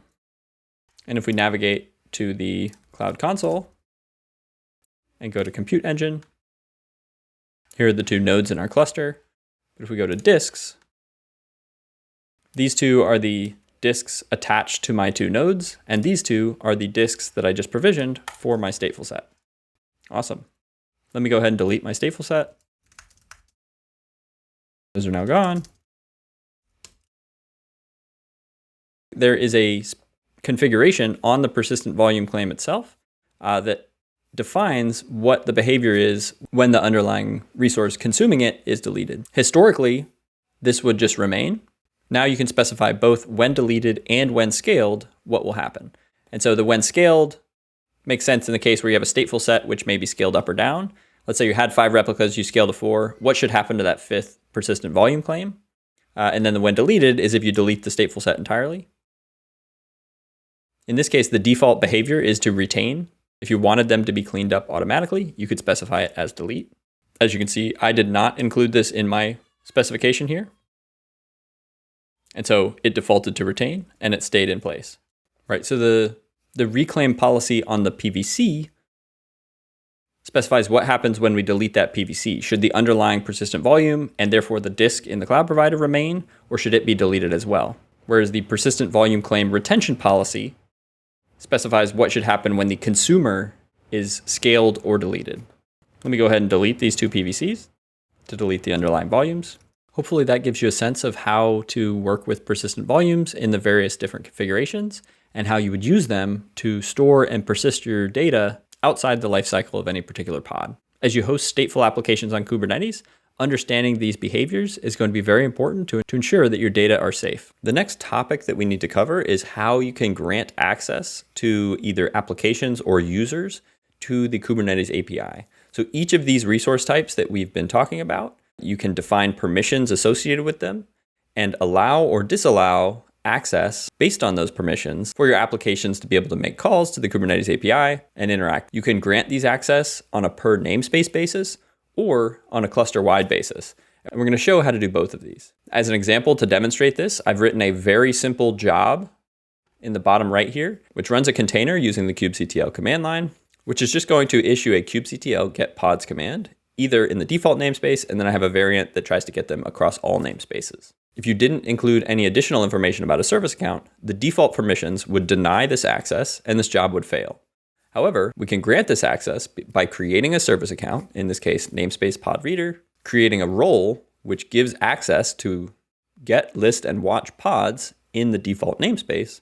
Speaker 1: And if we navigate to the Cloud Console and go to Compute Engine, here are the two nodes in our cluster. But if we go to disks, these two are the disks attached to my two nodes, and these two are the disks that I just provisioned for my stateful set. Awesome. Let me go ahead and delete my stateful set. Those are now gone. There is a configuration on the persistent volume claim itself that defines what the behavior is when the underlying resource consuming it is deleted. Historically, this would just remain. Now you can specify both when deleted and when scaled what will happen. And so the when scaled makes sense in the case where you have a stateful set which may be scaled up or down. Let's say you had 5 replicas, you scale to 4. What should happen to that 5th persistent volume claim? And then the when deleted is if you delete the stateful set entirely. In this case, the default behavior is to retain. If you wanted them to be cleaned up automatically, you could specify it as delete. As you can see, I did not include this in my specification here. And so it defaulted to retain and it stayed in place. Right, so the reclaim policy on the PVC specifies what happens when we delete that PVC. Should the underlying persistent volume and therefore the disk in the cloud provider remain, or should it be deleted as well? Whereas the persistent volume claim retention policy specifies what should happen when the consumer is scaled or deleted. Let me go ahead and delete these two PVCs to delete the underlying volumes. Hopefully that gives you a sense of how to work with persistent volumes in the various different configurations and how you would use them to store and persist your data outside the lifecycle of any particular pod. As you host stateful applications on Kubernetes, understanding these behaviors is going to be very important to ensure that your data are safe. The next topic that we need to cover is how you can grant access to either applications or users to the Kubernetes API. So each of these resource types that we've been talking about, you can define permissions associated with them and allow or disallow access based on those permissions for your applications to be able to make calls to the Kubernetes API and interact. You can grant these access on a per namespace basis or on a cluster-wide basis. And we're going to show how to do both of these. As an example to demonstrate this, I've written a very simple job in the bottom right here, which runs a container using the kubectl command line, which is just going to issue a kubectl get pods command, either in the default namespace, and then I have a variant that tries to get them across all namespaces. If you didn't include any additional information about a service account, the default permissions would deny this access and this job would fail. However, we can grant this access by creating a service account, in this case, namespace pod reader, creating a role which gives access to get, list, and watch pods in the default namespace,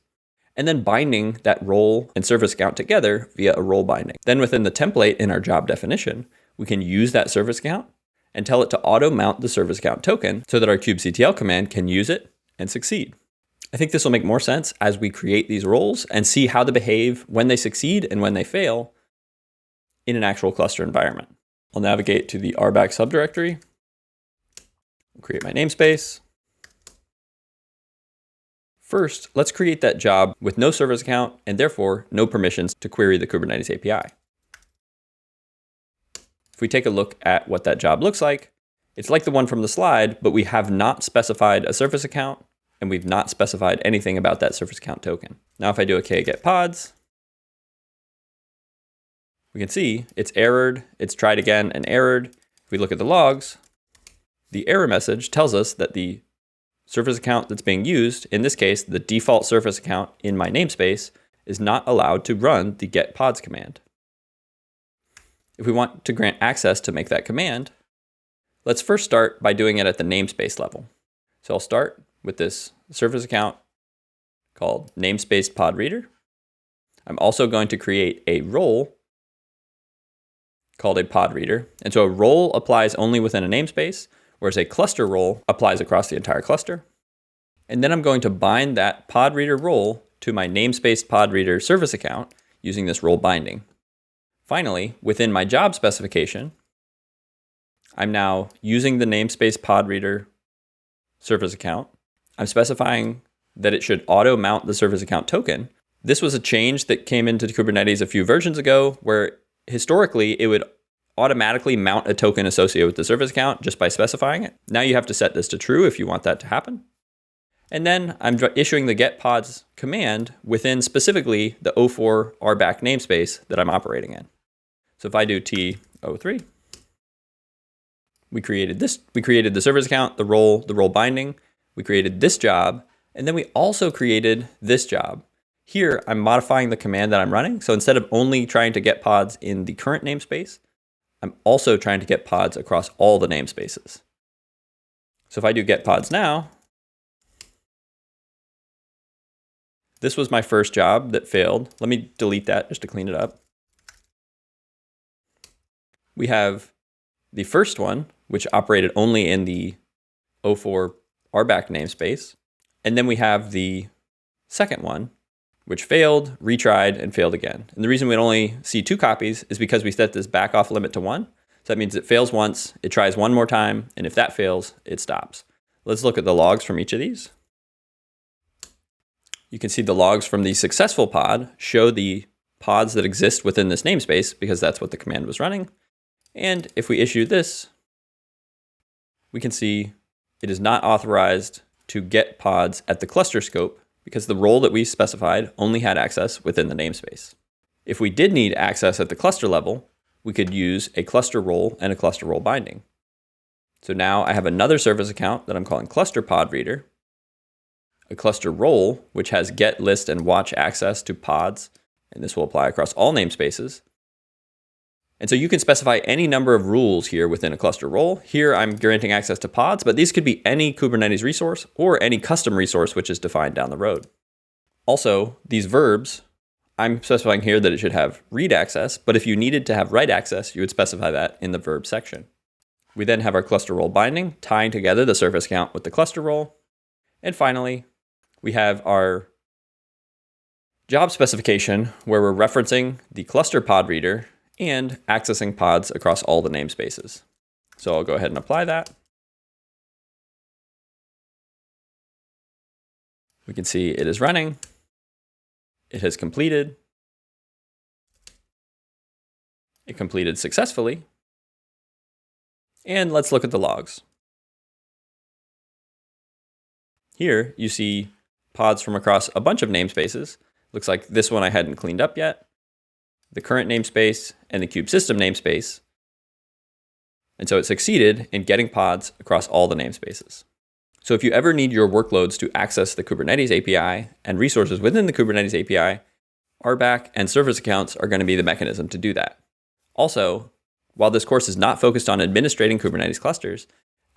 Speaker 1: and then binding that role and service account together via a role binding. Then within the template in our job definition, we can use that service account and tell it to auto mount the service account token so that our kubectl command can use it and succeed. I think this will make more sense as we create these roles and see how they behave when they succeed and when they fail in an actual cluster environment. I'll navigate to the RBAC subdirectory, create my namespace. First, let's create that job with no service account and therefore no permissions to query the Kubernetes API. If we take a look at what that job looks like, it's like the one from the slide, but we have not specified a service account and we've not specified anything about that service account token. Now, if I do a get pods, we can see it's errored, it's tried again and errored. If we look at the logs, the error message tells us that the service account that's being used, in this case, the default service account in my namespace, is not allowed to run the get pods command. If we want to grant access to make that command, let's first start by doing it at the namespace level. So I'll start with this service account called namespace pod reader. I'm also going to create a role called a pod reader. And so a role applies only within a namespace, whereas a cluster role applies across the entire cluster. And then I'm going to bind that pod reader role to my namespace pod reader service account using this role binding. Finally, within my job specification, I'm now using the namespace pod reader service account. I'm specifying that it should auto mount the service account token. This was a change that came into Kubernetes a few versions ago, where historically it would automatically mount a token associated with the service account just by specifying it. Now you have to set this to true if you want that to happen. And then I'm issuing the get pods command within specifically the O4 RBAC namespace that I'm operating in. So if I do T03, we created the service account, the role binding, we created this job, and then we also created this job. Here, I'm modifying the command that I'm running. So instead of only trying to get pods in the current namespace, I'm also trying to get pods across all the namespaces. So if I do get pods now, this was my first job that failed. Let me delete that just to clean it up. We have the first one, which operated only in the O4 RBAC namespace. And then we have the second one, which failed, retried, and failed again. And the reason we only see 2 copies is because we set this back off limit to 1. So that means it fails once, it tries one more time, and if that fails, it stops. Let's look at the logs from each of these. You can see the logs from the successful pod show the pods that exist within this namespace because that's what the command was running. And if we issue this, we can see it is not authorized to get pods at the cluster scope because the role that we specified only had access within the namespace. If we did need access at the cluster level, we could use a cluster role and a cluster role binding. So now I have another service account that I'm calling cluster pod reader, a cluster role, which has get, list, and watch access to pods, and this will apply across all namespaces. And so you can specify any number of rules here within a cluster role. Here I'm granting access to pods, but these could be any Kubernetes resource or any custom resource which is defined down the road. Also, these verbs, I'm specifying here that it should have read access, but if you needed to have write access, you would specify that in the verb section. We then have our cluster role binding, tying together the service account with the cluster role. And finally, we have our job specification where we're referencing the cluster pod reader and accessing pods across all the namespaces. So I'll go ahead and apply that. We can see it is running. It has completed. It completed successfully. And let's look at the logs. Here you see pods from across a bunch of namespaces. Looks like this one I hadn't cleaned up yet. The current namespace and the kube system namespace. And so it succeeded in getting pods across all the namespaces. So if you ever need your workloads to access the Kubernetes API and resources within the Kubernetes API, RBAC and service accounts are going to be the mechanism to do that. Also, while this course is not focused on administrating Kubernetes clusters,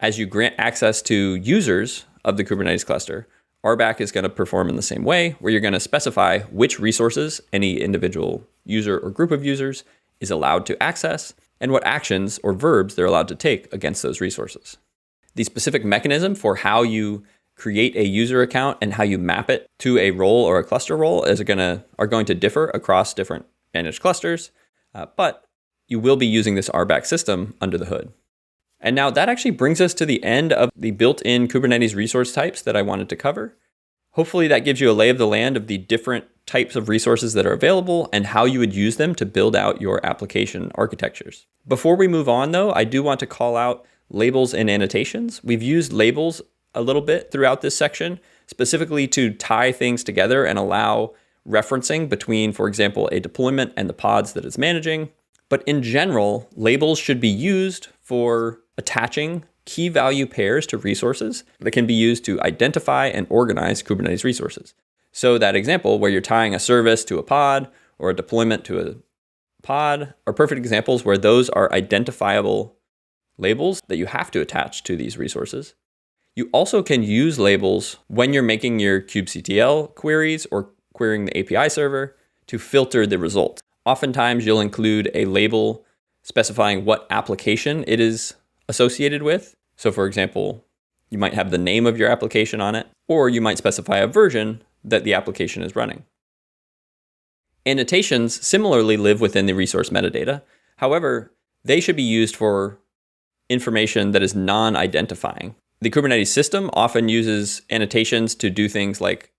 Speaker 1: as you grant access to users of the Kubernetes cluster, RBAC is going to perform in the same way, where you're going to specify which resources any individual user or group of users is allowed to access and what actions or verbs they're allowed to take against those resources. The specific mechanism for how you create a user account and how you map it to a role or a cluster role are going to differ across different managed clusters, but you will be using this RBAC system under the hood. And now that actually brings us to the end of the built-in Kubernetes resource types that I wanted to cover. Hopefully that gives you a lay of the land of the different types of resources that are available and how you would use them to build out your application architectures. Before we move on though, I do want to call out labels and annotations. We've used labels a little bit throughout this section, specifically to tie things together and allow referencing between, for example, a deployment and the pods that it's managing. But in general, labels should be used for attaching key value pairs to resources that can be used to identify and organize Kubernetes resources. So that example where you're tying a service to a pod or a deployment to a pod are perfect examples where those are identifiable labels that you have to attach to these resources. You also can use labels when you're making your kubectl queries or querying the API server to filter the results. Oftentimes you'll include a label specifying what application it is associated with. So for example, you might have the name of your application on it, or you might specify a version that the application is running. Annotations similarly live within the resource metadata. However, they should be used for information that is non-identifying. The Kubernetes system often uses annotations to do things like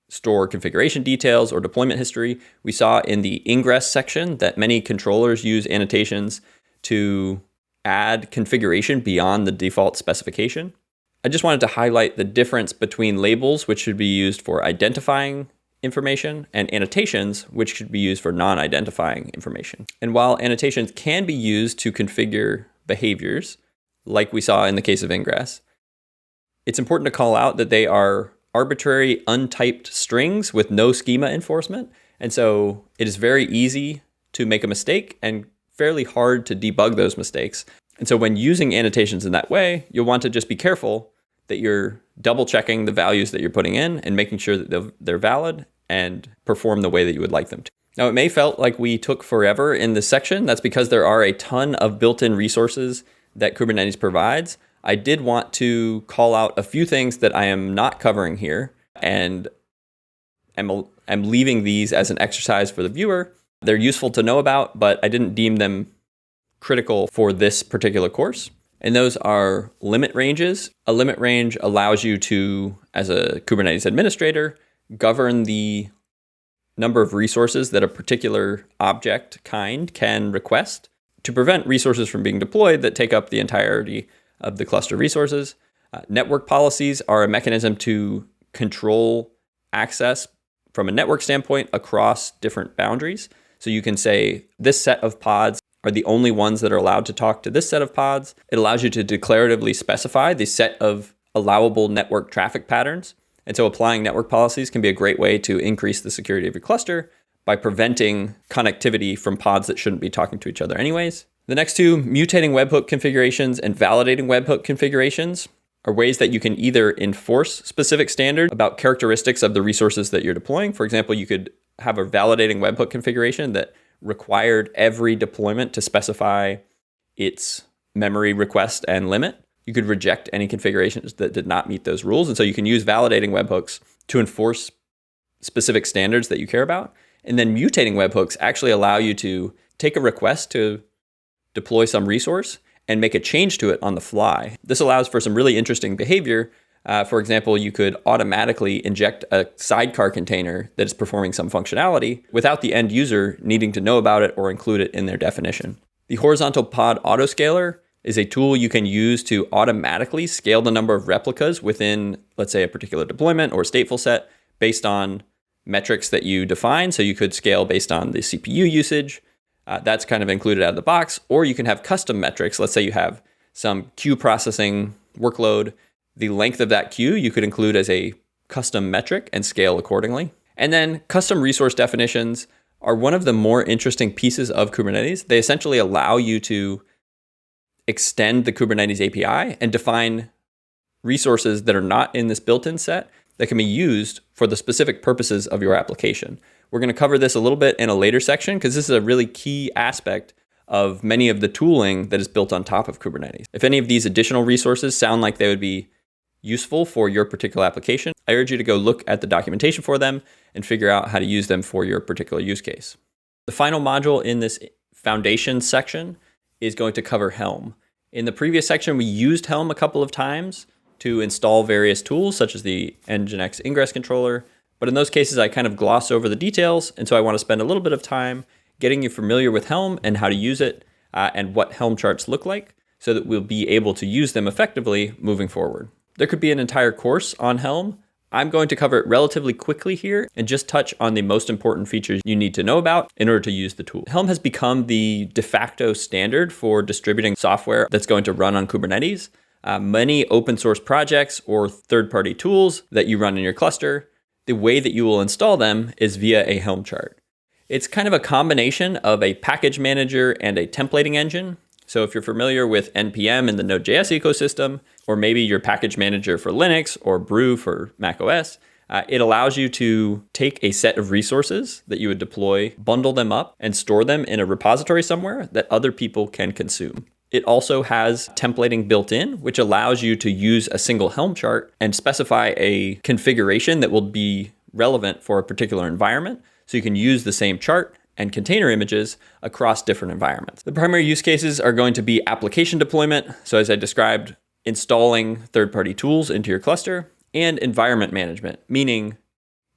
Speaker 1: store configuration details or deployment history. We saw in the ingress section that many controllers use annotations to add configuration beyond the default specification. I just wanted to highlight the difference between labels, which should be used for identifying information, and annotations, which should be used for non-identifying information. And while annotations can be used to configure behaviors, like we saw in the case of Ingress, it's important to call out that they are arbitrary untyped strings with no schema enforcement. And so it is very easy to make a mistake and fairly hard to debug those mistakes. And so when using annotations in that way, you'll want to just be careful that you're double checking the values that you're putting in and making sure that they're valid and perform the way that you would like them to. Now, it may felt like we took forever in this section. That's because there are a ton of built-in resources that Kubernetes provides. I did want to call out a few things that I am not covering here, and I'm leaving these as an exercise for the viewer. They're useful to know about, but I didn't deem them critical for this particular course. And those are limit ranges. A limit range allows you to, as a Kubernetes administrator, govern the number of resources that a particular object kind can request to prevent resources from being deployed that take up the entirety of the cluster resources. Network policies are a mechanism to control access from a network standpoint across different boundaries. So you can say this set of pods are the only ones that are allowed to talk to this set of pods. It allows you to declaratively specify the set of allowable network traffic patterns. And so applying network policies can be a great way to increase the security of your cluster by preventing connectivity from pods that shouldn't be talking to each other anyways. The next two, mutating webhook configurations and validating webhook configurations, are ways that you can either enforce specific standards about characteristics of the resources that you're deploying. For example, you could have a validating webhook configuration that required every deployment to specify its memory request and limit. You could reject any configurations that did not meet those rules. And so you can use validating webhooks to enforce specific standards that you care about. And then mutating webhooks actually allow you to take a request to deploy some resource and make a change to it on the fly. This allows for some really interesting behavior. For example, you could automatically inject a sidecar container that is performing some functionality without the end user needing to know about it or include it in their definition. The horizontal pod autoscaler is a tool you can use to automatically scale the number of replicas within, let's say, a particular deployment or stateful set based on metrics that you define. So you could scale based on the CPU usage. That's kind of included out of the box. Or you can have custom metrics. Let's say you have some queue processing workload. The length of that queue you could include as a custom metric and scale accordingly. And then custom resource definitions are one of the more interesting pieces of Kubernetes. They essentially allow you to extend the Kubernetes API and define resources that are not in this built-in set that can be used for the specific purposes of your application. We're going to cover this a little bit in a later section because this is a really key aspect of many of the tooling that is built on top of Kubernetes. If any of these additional resources sound like they would be useful for your particular application, I urge you to go look at the documentation for them and figure out how to use them for your particular use case. The final module in this foundation section is going to cover Helm. In the previous section, we used Helm a couple of times to install various tools, such as the Nginx ingress controller. But in those cases, I kind of gloss over the details. And so I want to spend a little bit of time getting you familiar with Helm and how to use it and what Helm charts look like so that we'll be able to use them effectively moving forward. There could be an entire course on Helm. I'm going to cover it relatively quickly here and just touch on the most important features you need to know about in order to use the tool. Helm has become the de facto standard for distributing software that's going to run on Kubernetes. Many open source projects or third-party tools that you run in your cluster, the way that you will install them is via a Helm chart. It's kind of a combination of a package manager and a templating engine. So if you're familiar with NPM in the Node.js ecosystem, or maybe your package manager for Linux or Brew for macOS, it allows you to take a set of resources that you would deploy, bundle them up, and store them in a repository somewhere that other people can consume. It also has templating built in, which allows you to use a single Helm chart and specify a configuration that will be relevant for a particular environment. So you can use the same chart and container images across different environments. The primary use cases are going to be application deployment. So as I described, installing third-party tools into your cluster, and environment management, meaning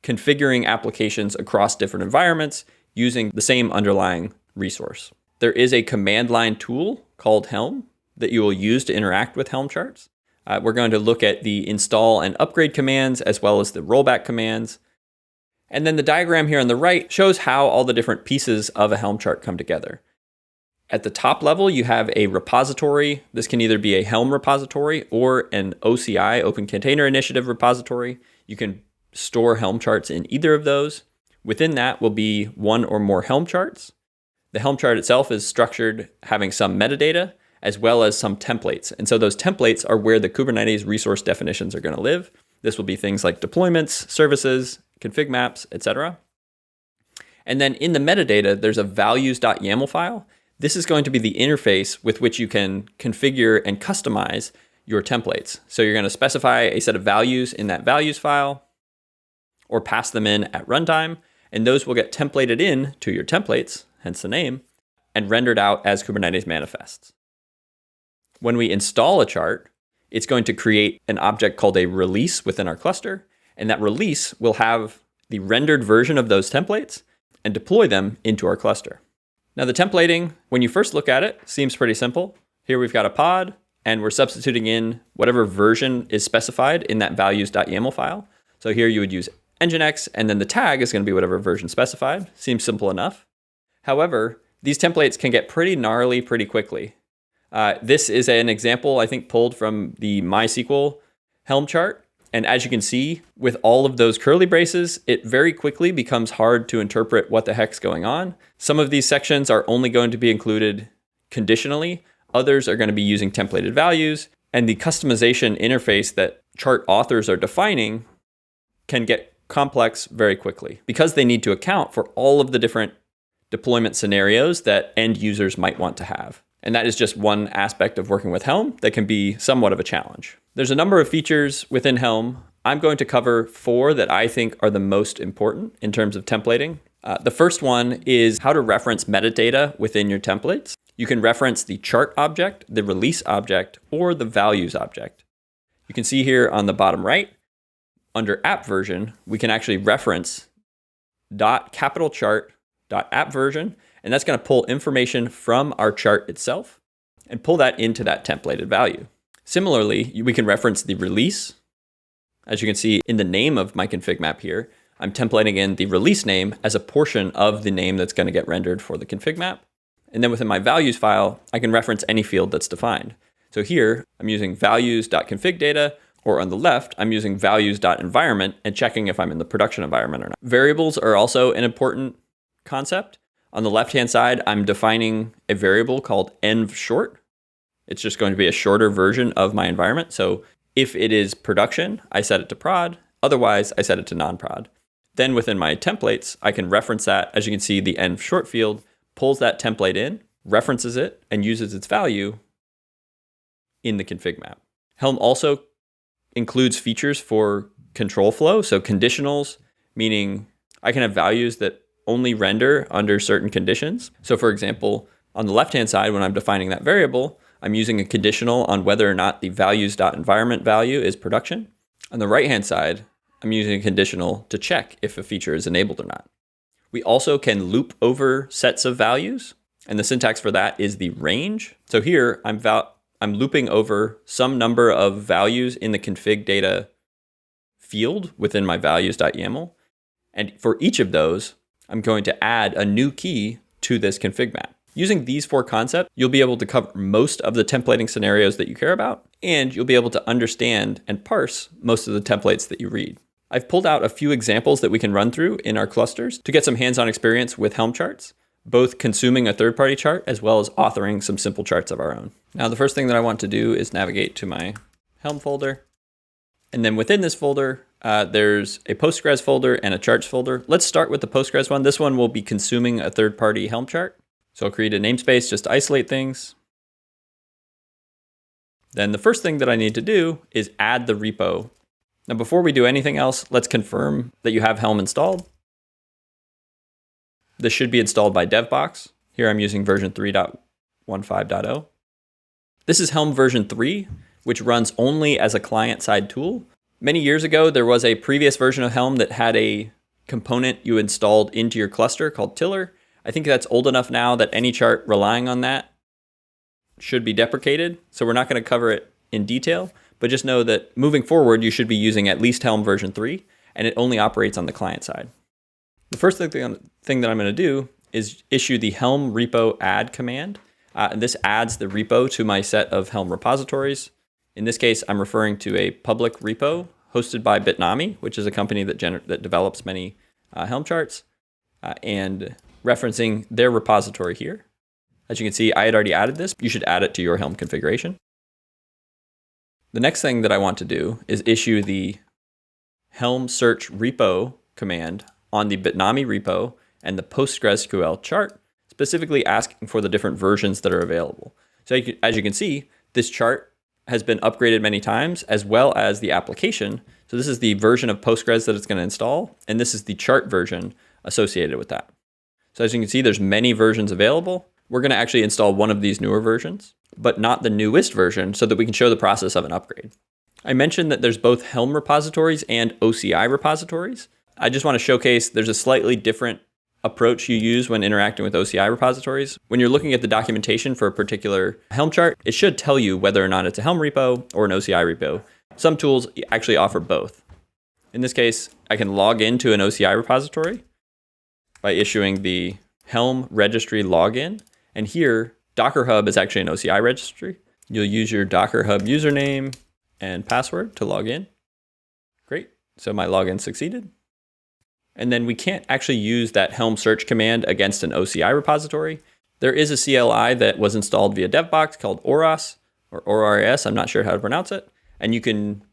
Speaker 1: configuring applications across different environments using the same underlying resource. There is a command line tool called Helm that you will use to interact with Helm charts. We're going to look at the install and upgrade commands as well as the rollback commands. And then the diagram here on the right shows how all the different pieces of a Helm chart come together. At the top level, you have a repository. This can either be a Helm repository or an OCI, Open Container Initiative repository. You can store Helm charts in either of those. Within that will be one or more Helm charts. The Helm chart itself is structured having some metadata as well as some templates. And so those templates are where the Kubernetes resource definitions are going to live. This will be things like deployments, services, config maps, etc. And then in the metadata, there's a values.yaml file. This is going to be the interface with which you can configure and customize your templates. So you're going to specify a set of values in that values file or pass them in at runtime, and those will get templated in to your templates, hence the name, and rendered out as Kubernetes manifests. When we install a chart, it's going to create an object called a release within our cluster, and that release will have the rendered version of those templates and deploy them into our cluster. Now the templating, when you first look at it, seems pretty simple. Here we've got a pod, and we're substituting in whatever version is specified in that values.yaml file. So here you would use Nginx, and then the tag is going to be whatever version specified. Seems simple enough. However, these templates can get pretty gnarly pretty quickly. This is an example, I think, pulled from the MySQL Helm chart. And as you can see, with all of those curly braces, it very quickly becomes hard to interpret what the heck's going on. Some of these sections are only going to be included conditionally. Others are going to be using templated values. And the customization interface that chart authors are defining can get complex very quickly because they need to account for all of the different deployment scenarios that end users might want to have. And that is just one aspect of working with Helm that can be somewhat of a challenge. There's a number of features within Helm. I'm going to cover 4 that I think are the most important in terms of templating. The first one is how to reference metadata within your templates. You can reference the chart object, the release object, or the values object. You can see here on the bottom right, under app version, we can actually reference .chart.app version, and that's going to pull information from our chart itself and pull that into that templated value. Similarly, we can reference the release. As you can see in the name of my config map here, I'm templating in the release name as a portion of the name that's going to get rendered for the config map. And then within my values file, I can reference any field that's defined. So here, I'm using values.config data, or on the left, I'm using values.environment and checking if I'm in the production environment or not. Variables are also an important concept. On the left-hand side, I'm defining a variable called env_short. It's just going to be a shorter version of my environment. So if it is production, I set it to prod. Otherwise, I set it to non-prod. Then within my templates, I can reference that. As you can see, the env_short field pulls that template in, references it, and uses its value in the config map. Helm also includes features for control flow. So conditionals, meaning I can have values that only render under certain conditions. So for example, on the left-hand side, when I'm defining that variable, I'm using a conditional on whether or not the values.environment value is production. On the right-hand side, I'm using a conditional to check if a feature is enabled or not. We also can loop over sets of values, and the syntax for that is the range. So here, I'm looping over some number of values in the config data field within my values.yaml. And for each of those, I'm going to add a new key to this config map. Using these 4 concepts, you'll be able to cover most of the templating scenarios that you care about, and you'll be able to understand and parse most of the templates that you read. I've pulled out a few examples that we can run through in our clusters to get some hands-on experience with Helm charts, both consuming a third-party chart as well as authoring some simple charts of our own. Now, the first thing that I want to do is navigate to my Helm folder. And then within this folder, there's a Postgres folder and a charts folder. Let's start with the Postgres one. This one will be consuming a third-party Helm chart. So I'll create a namespace just to isolate things. Then the first thing that I need to do is add the repo. Now, before we do anything else, let's confirm that you have Helm installed. This should be installed by DevBox. Here I'm using version 3.15.0. This is Helm version 3, which runs only as a client-side tool. Many years ago, there was a previous version of Helm that had a component you installed into your cluster called Tiller. I think that's old enough now that any chart relying on that should be deprecated. So we're not going to cover it in detail, but just know that moving forward, you should be using at least Helm version 3, and it only operates on the client side. The first thing that I'm going to do is issue the Helm repo add command. And this adds the repo to my set of Helm repositories. In this case, I'm referring to a public repo hosted by Bitnami, which is a company that develops many Helm charts, and referencing their repository here. As you can see, I had already added this. You should add it to your Helm configuration. The next thing that I want to do is issue the Helm search repo command on the Bitnami repo and the PostgreSQL chart, specifically asking for the different versions that are available. So as you can see, this chart has been upgraded many times, as well as the application. So this is the version of Postgres that it's going to install, and this is the chart version associated with that. So as you can see, there's many versions available. We're going to actually install one of these newer versions, but not the newest version, so that we can show the process of an upgrade. I mentioned that there's both Helm repositories and OCI repositories. I just want to showcase there's a slightly different approach you use when interacting with OCI repositories. When you're looking at the documentation for a particular Helm chart, it should tell you whether or not it's a Helm repo or an OCI repo. Some tools actually offer both. In this case, I can log into an OCI repository by issuing the Helm registry login. And here, Docker Hub is actually an OCI registry. You'll use your Docker Hub username and password to log in. Great. So my login succeeded. And then we can't actually use that Helm search command against an OCI repository. There is a CLI that was installed via DevBox called Oras, or ORAS, I'm not sure how to pronounce it. And you can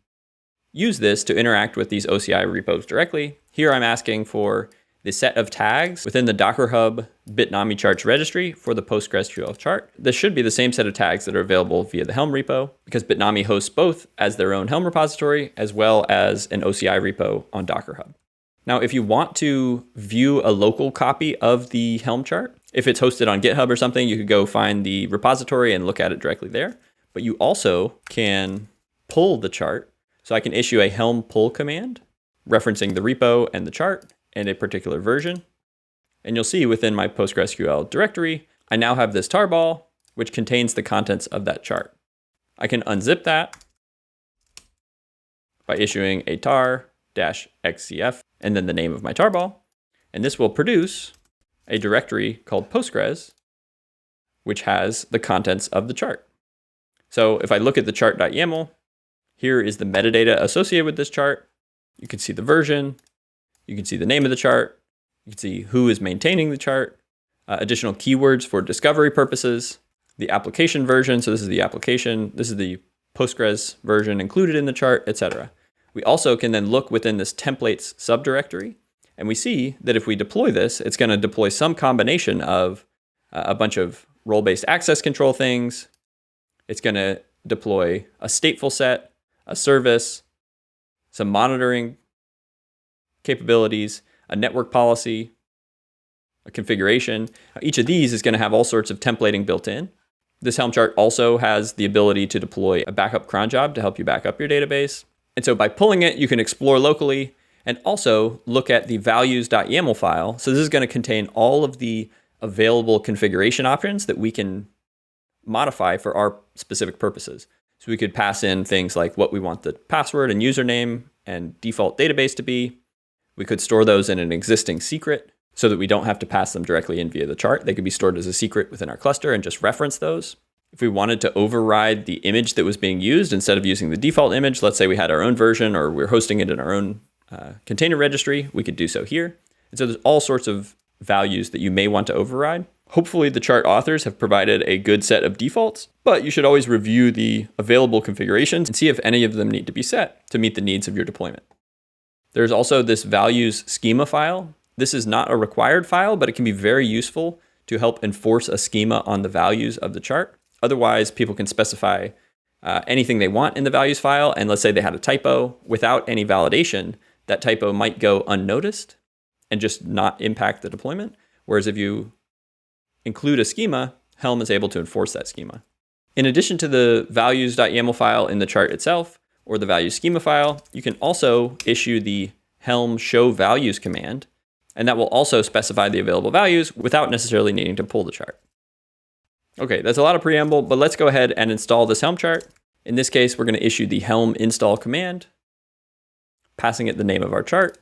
Speaker 1: use this to interact with these OCI repos directly. Here I'm asking for the set of tags within the Docker Hub Bitnami charts registry for the PostgreSQL chart. This should be the same set of tags that are available via the Helm repo, because Bitnami hosts both as their own Helm repository, as well as an OCI repo on Docker Hub. Now, if you want to view a local copy of the Helm chart, if it's hosted on GitHub or something, you could go find the repository and look at it directly there. But you also can pull the chart. So I can issue a Helm pull command referencing the repo and the chart and a particular version. And you'll see within my PostgreSQL directory, I now have this tarball, which contains the contents of that chart. I can unzip that by issuing a tar-xcf and then the name of my tarball. And this will produce a directory called Postgres, which has the contents of the chart. So if I look at the chart.yaml, here is the metadata associated with this chart. You can see the version, you can see the name of the chart, you can see who is maintaining the chart, additional keywords for discovery purposes, the application version. So this is the application, this is the Postgres version included in the chart, etc. We also can then look within this templates subdirectory, and we see that if we deploy this, it's going to deploy some combination of a bunch of role-based access control things. It's going to deploy a stateful set, a service, some monitoring capabilities, a network policy, a configuration. Each of these is going to have all sorts of templating built in. This Helm chart also has the ability to deploy a backup cron job to help you back up your database. And so by pulling it, you can explore locally and also look at the values.yaml file. So this is going to contain all of the available configuration options that we can modify for our specific purposes. So we could pass in things like what we want the password and username and default database to be. We could store those in an existing secret so that we don't have to pass them directly in via the chart. They could be stored as a secret within our cluster and just reference those. If we wanted to override the image that was being used instead of using the default image, let's say we had our own version or we're hosting it in our own container registry, we could do so here. And so there's all sorts of values that you may want to override. Hopefully the chart authors have provided a good set of defaults, but you should always review the available configurations and see if any of them need to be set to meet the needs of your deployment. There's also this values schema file. This is not a required file, but it can be very useful to help enforce a schema on the values of the chart. Otherwise, people can specify anything they want in the values file. And let's say they had a typo without any validation, that typo might go unnoticed and just not impact the deployment. Whereas if you include a schema, Helm is able to enforce that schema. In addition to the values.yaml file in the chart itself, or the values schema file, you can also issue the Helm show values command And that will also specify the available values without necessarily needing to pull the chart. Okay, that's a lot of preamble, but let's go ahead and install this Helm chart. In this case, we're going to issue the Helm install command, passing it the name of our chart,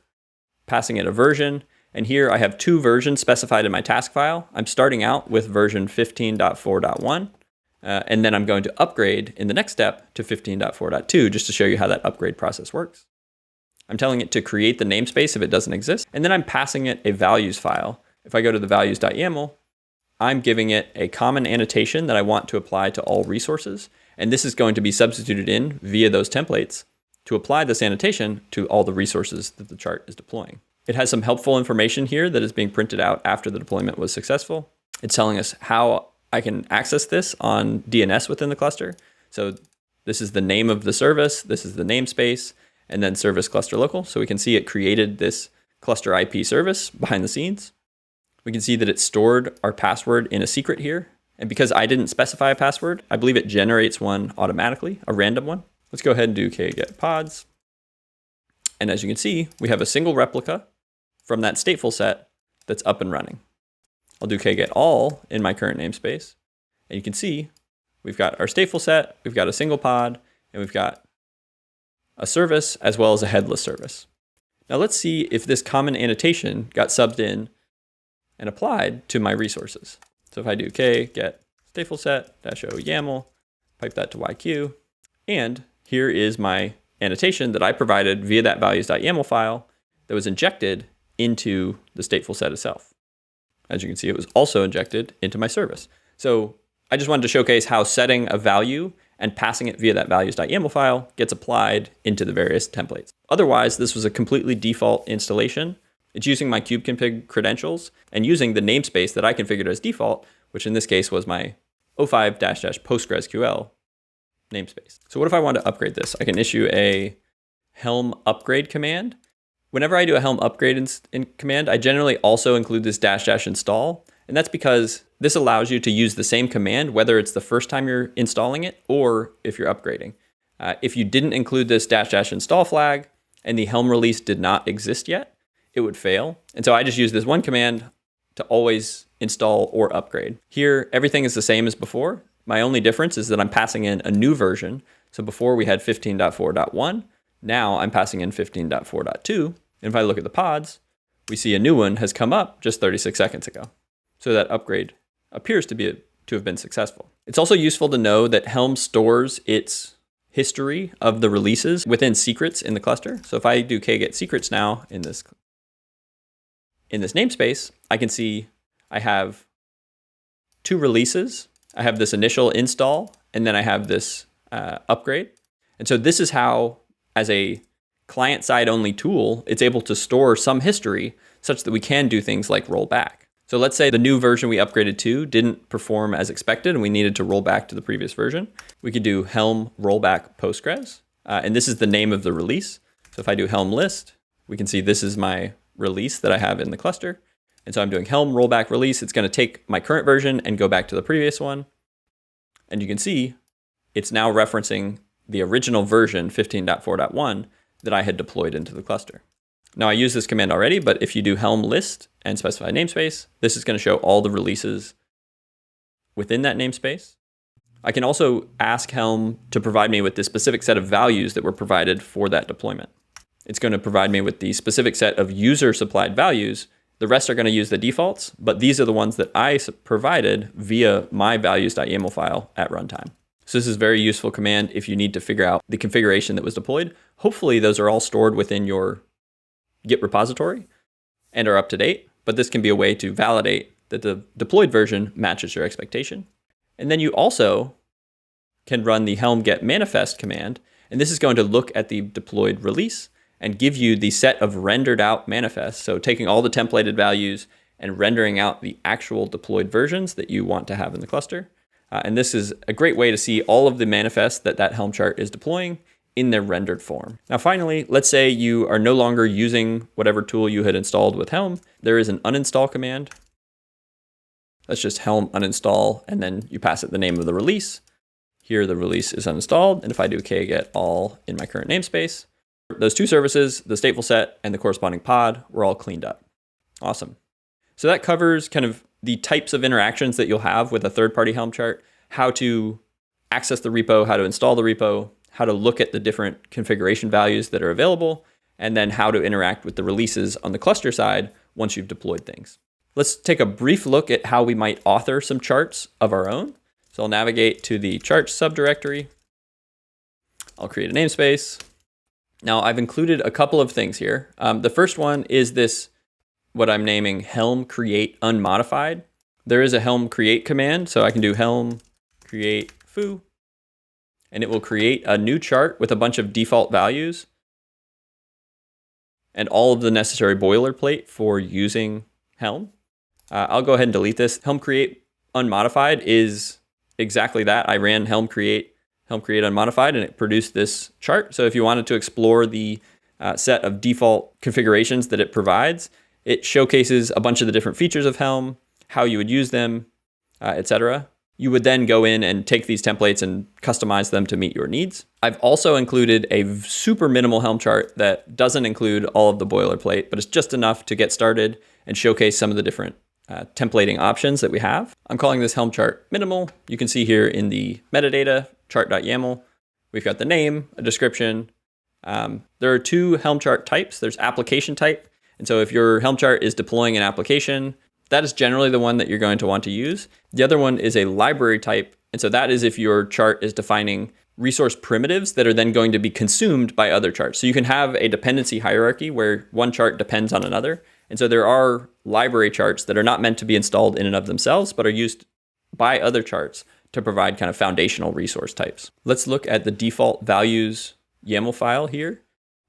Speaker 1: passing it a version. And here I have 2 versions specified in my task file. I'm starting out with version 15.4.1, and then I'm going to upgrade in the next step to 15.4.2 just to show you how that upgrade process works. I'm telling it to create the namespace if it doesn't exist, and then I'm passing it a values file. If I go to the values.yaml, I'm giving it a common annotation that I want to apply to all resources, and this is going to be substituted in via those templates to apply this annotation to all the resources that the chart is deploying. It has some helpful information here that is being printed out after the deployment was successful. It's telling us how I can access this on DNS within the cluster. So this is the name of the service, this is the namespace, and then service cluster local. So we can see it created this cluster IP service behind the scenes. We can see that it stored our password in a secret here. And because I didn't specify a password, I believe it generates one automatically, a random one. Let's go ahead and do get pods. And as you can see, we have a single replica from that stateful set that's up and running. I'll do get all in my current namespace. And you can see we've got our stateful set, we've got a single pod, and we've got a service as well as a headless service. Now let's see if this common annotation got subbed in and applied to my resources. So if I do get stateful set -o YAML, pipe that to YQ, and here is my annotation that I provided via that values.yaml file that was injected into the stateful set itself. As you can see, it was also injected into my service. So I just wanted to showcase how setting a value and passing it via that values.yaml file gets applied into the various templates. Otherwise, this was a completely default installation. It's using my kubeconfig credentials and using the namespace that I configured as default, which in this case was my 05-PostgreSQL namespace. So what if I want to upgrade this? I can issue a Helm upgrade command. Whenever I do a Helm upgrade in command, I generally also include this -- install. And that's because this allows you to use the same command, whether it's the first time you're installing it or if you're upgrading. If you didn't include this -- install flag and the Helm release did not exist yet, it would fail. And so I just use this one command to always install or upgrade. Here, everything is the same as before. My only difference is that I'm passing in a new version. So before we had 15.4.1, now I'm passing in 15.4.2. And if I look at the pods, we see a new one has come up just 36 seconds ago. So that upgrade appears to have been successful. It's also useful to know that Helm stores its history of the releases within secrets in the cluster. So if I do get secrets now in this namespace, I can see I have 2 releases. I have this initial install, and then I have this upgrade. And so this is how, as a client-side only tool, it's able to store some history such that we can do things like roll back. So let's say the new version we upgraded to didn't perform as expected and we needed to roll back to the previous version. We could do Helm rollback Postgres, and this is the name of the release. So if I do Helm list, we can see this is my release that I have in the cluster. And so I'm doing Helm rollback release. It's going to take my current version and go back to the previous one. And you can see it's now referencing the original version 15.4.1 that I had deployed into the cluster. Now I use this command already, but if you do Helm list and specify namespace, this is going to show all the releases within that namespace. I can also ask Helm to provide me with the specific set of values that were provided for that deployment. It's going to provide me with the specific set of user supplied values. The rest are going to use the defaults, but these are the ones that I provided via my values.yaml file at runtime. So this is a very useful command if you need to figure out the configuration that was deployed. Hopefully those are all stored within your Git repository and are up to date, but this can be a way to validate that the deployed version matches your expectation. And then you also can run the Helm get manifest command, and this is going to look at the deployed release and give you the set of rendered out manifests. So taking all the templated values and rendering out the actual deployed versions that you want to have in the cluster. And this is a great way to see all of the manifests that Helm chart is deploying in their rendered form. Now, finally, let's say you are no longer using whatever tool you had installed with Helm. There is an uninstall command. That's just Helm uninstall, and then you pass it the name of the release. Here, the release is uninstalled. And if I do get all in my current namespace, those 2 services, the stateful set and the corresponding pod, were all cleaned up. Awesome. So that covers kind of the types of interactions that you'll have with a third-party Helm chart, how to access the repo, how to install the repo, how to look at the different configuration values that are available, and then how to interact with the releases on the cluster side once you've deployed things. Let's take a brief look at how we might author some charts of our own. So I'll navigate to the charts subdirectory. I'll create a namespace. Now I've included a couple of things here. The first one is this, what I'm naming Helm create unmodified. There is a Helm create command, so I can do Helm create foo, and it will create a new chart with a bunch of default values and all of the necessary boilerplate for using Helm. I'll go ahead and delete this. Helm create unmodified is exactly that. I ran Helm create unmodified, and it produced this chart. So if you wanted to explore the set of default configurations that it provides, it showcases a bunch of the different features of Helm, how you would use them, etc. You would then go in and take these templates and customize them to meet your needs. I've also included a super minimal Helm chart that doesn't include all of the boilerplate, but it's just enough to get started and showcase some of the different templating options that we have. I'm calling this Helm chart minimal. You can see here in the metadata, chart.yaml, we've got the name, a description. There are two Helm chart types. There's application type. And so if your Helm chart is deploying an application, that is generally the one that you're going to want to use. The other one is a library type. And so that is if your chart is defining resource primitives that are then going to be consumed by other charts. So you can have a dependency hierarchy where one chart depends on another. And so there are library charts that are not meant to be installed in and of themselves, but are used by other charts to provide kind of foundational resource types. Let's look at the default values YAML file here.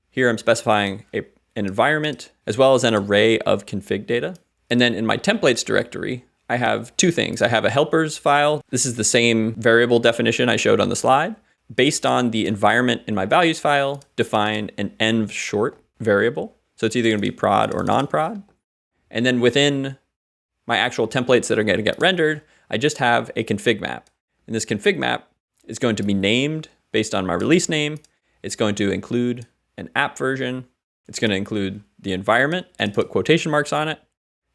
Speaker 1: Here I'm specifying an environment as well as an array of config data. And then in my templates directory, I have two things. I have a helpers file. This is the same variable definition I showed on the slide. Based on the environment in my values file, define an env short variable. So it's either going to be prod or non-prod. And then within my actual templates that are going to get rendered, I just have a config map. And this config map is going to be named based on my release name. It's going to include an app version. It's going to include the environment and put quotation marks on it.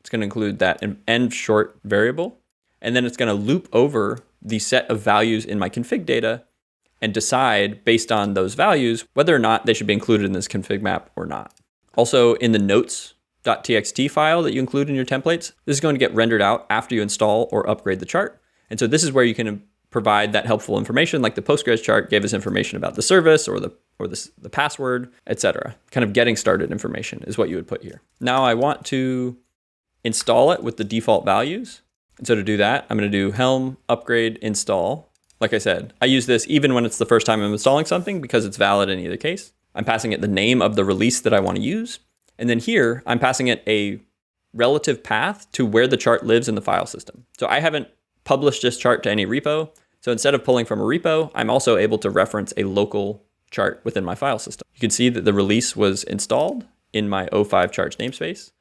Speaker 1: It's going to include that env short variable. And then it's going to loop over the set of values in my config data and decide based on those values whether or not they should be included in this config map or not. Also in the notes.txt file that you include in your templates, this is going to get rendered out after you install or upgrade the chart. And so this is where you can provide that helpful information, like the Postgres chart gave us information about the service or the password, etc. Kind of getting started information is what you would put here. Now I want to install it with the default values. And so to do that, I'm going to do Helm upgrade install. Like I said, I use this even when it's the first time I'm installing something because it's valid in either case. I'm passing it the name of the release that I want to use. And then here, I'm passing it a relative path to where the chart lives in the file system. So I haven't published this chart to any repo. So instead of pulling from a repo, I'm also able to reference a local chart within my file system. You can see that the release was installed in my O5 charts namespace.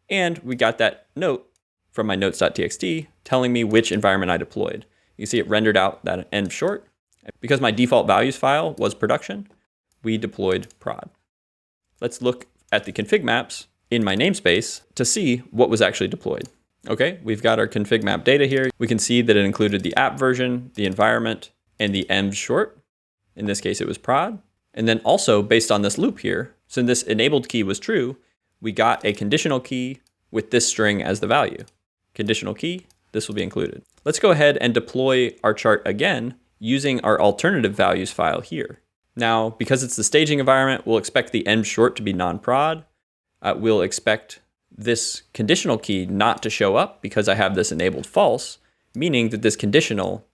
Speaker 1: And we got that note from my notes.txt telling me which environment I deployed. You see it rendered out that env short. Because my default values file was production, we deployed prod. Let's look at the config maps in my namespace to see what was actually deployed. Okay, we've got our config map data here. We can see that it included the app version, the environment, and the env short. In this case, it was prod. And then also based on this loop here, since this enabled key was true, we got a conditional key with this string as the value. Conditional key, this will be included. Let's go ahead and deploy our chart again using our alternative values file here. Now, because it's the staging environment, we'll expect the env short to be non-prod. We'll expect this conditional key not to show up because I have this enabled false, meaning that this conditional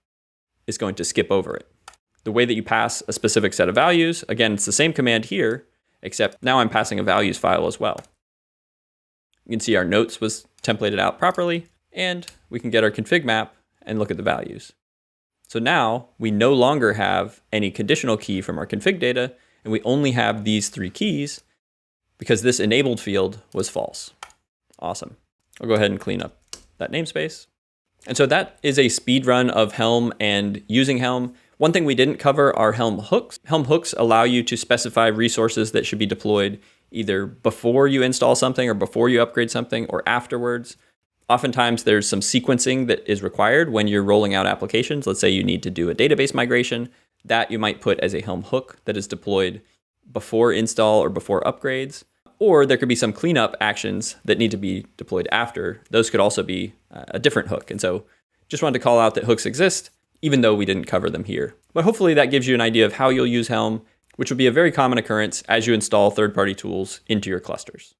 Speaker 1: is going to skip over it. The way that you pass a specific set of values, again, it's the same command here, except now I'm passing a values file as well. You can see our notes was templated out properly, and we can get our config map and look at the values. So now we no longer have any conditional key from our config data, and we only have these three keys because this enabled field was false. Awesome. I'll go ahead and clean up that namespace. And so that is a speed run of Helm and using Helm. One thing we didn't cover are Helm hooks. Helm hooks allow you to specify resources that should be deployed either before you install something or before you upgrade something or afterwards. Oftentimes there's some sequencing that is required when you're rolling out applications. Let's say you need to do a database migration that you might put as a Helm hook that is deployed before install or before upgrades. Or there could be some cleanup actions that need to be deployed after. Those could also be a different hook. And so just wanted to call out that hooks exist, even though we didn't cover them here. But hopefully that gives you an idea of how you'll use Helm, which will be a very common occurrence as you install third-party tools into your clusters.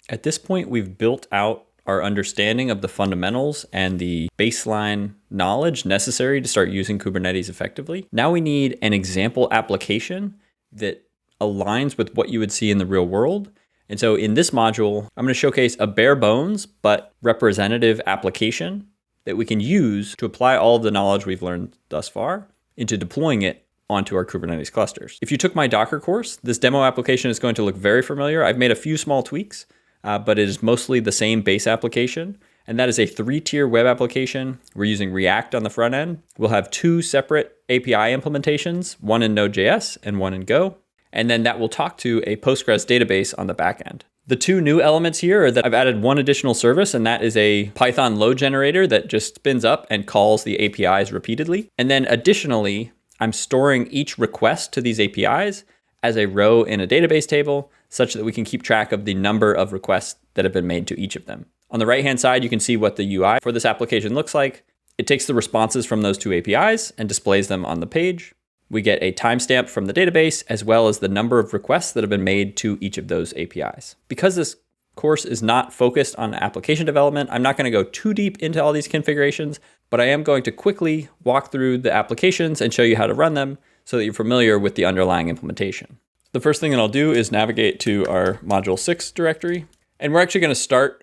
Speaker 1: At this point, we've built out our understanding of the fundamentals and the baseline knowledge necessary to start using Kubernetes effectively. Now we need an example application that aligns with what you would see in the real world. And so in this module, I'm going to showcase a bare bones but representative application that we can use to apply all of the knowledge we've learned thus far into deploying it onto our Kubernetes clusters. If you took my Docker course, this demo application is going to look very familiar. I've made a few small tweaks, but it is mostly the same base application. And that is a 3-tier web application. We're using React on the front end. We'll have 2 separate API implementations, one in Node.js and one in Go. And then that will talk to a Postgres database on the back end. The 2 new elements here are that I've added one additional service, and that is a Python load generator that just spins up and calls the APIs repeatedly. And then additionally, I'm storing each request to these APIs as a row in a database table, such that we can keep track of the number of requests that have been made to each of them. On the right-hand side, you can see what the UI for this application looks like. It takes the responses from those 2 APIs and displays them on the page. We get a timestamp from the database, as well as the number of requests that have been made to each of those APIs. Because this course is not focused on application development, I'm not going to go too deep into all these configurations, but I am going to quickly walk through the applications and show you how to run them so that you're familiar with the underlying implementation. The first thing that I'll do is navigate to our module 6 directory, and we're actually going to start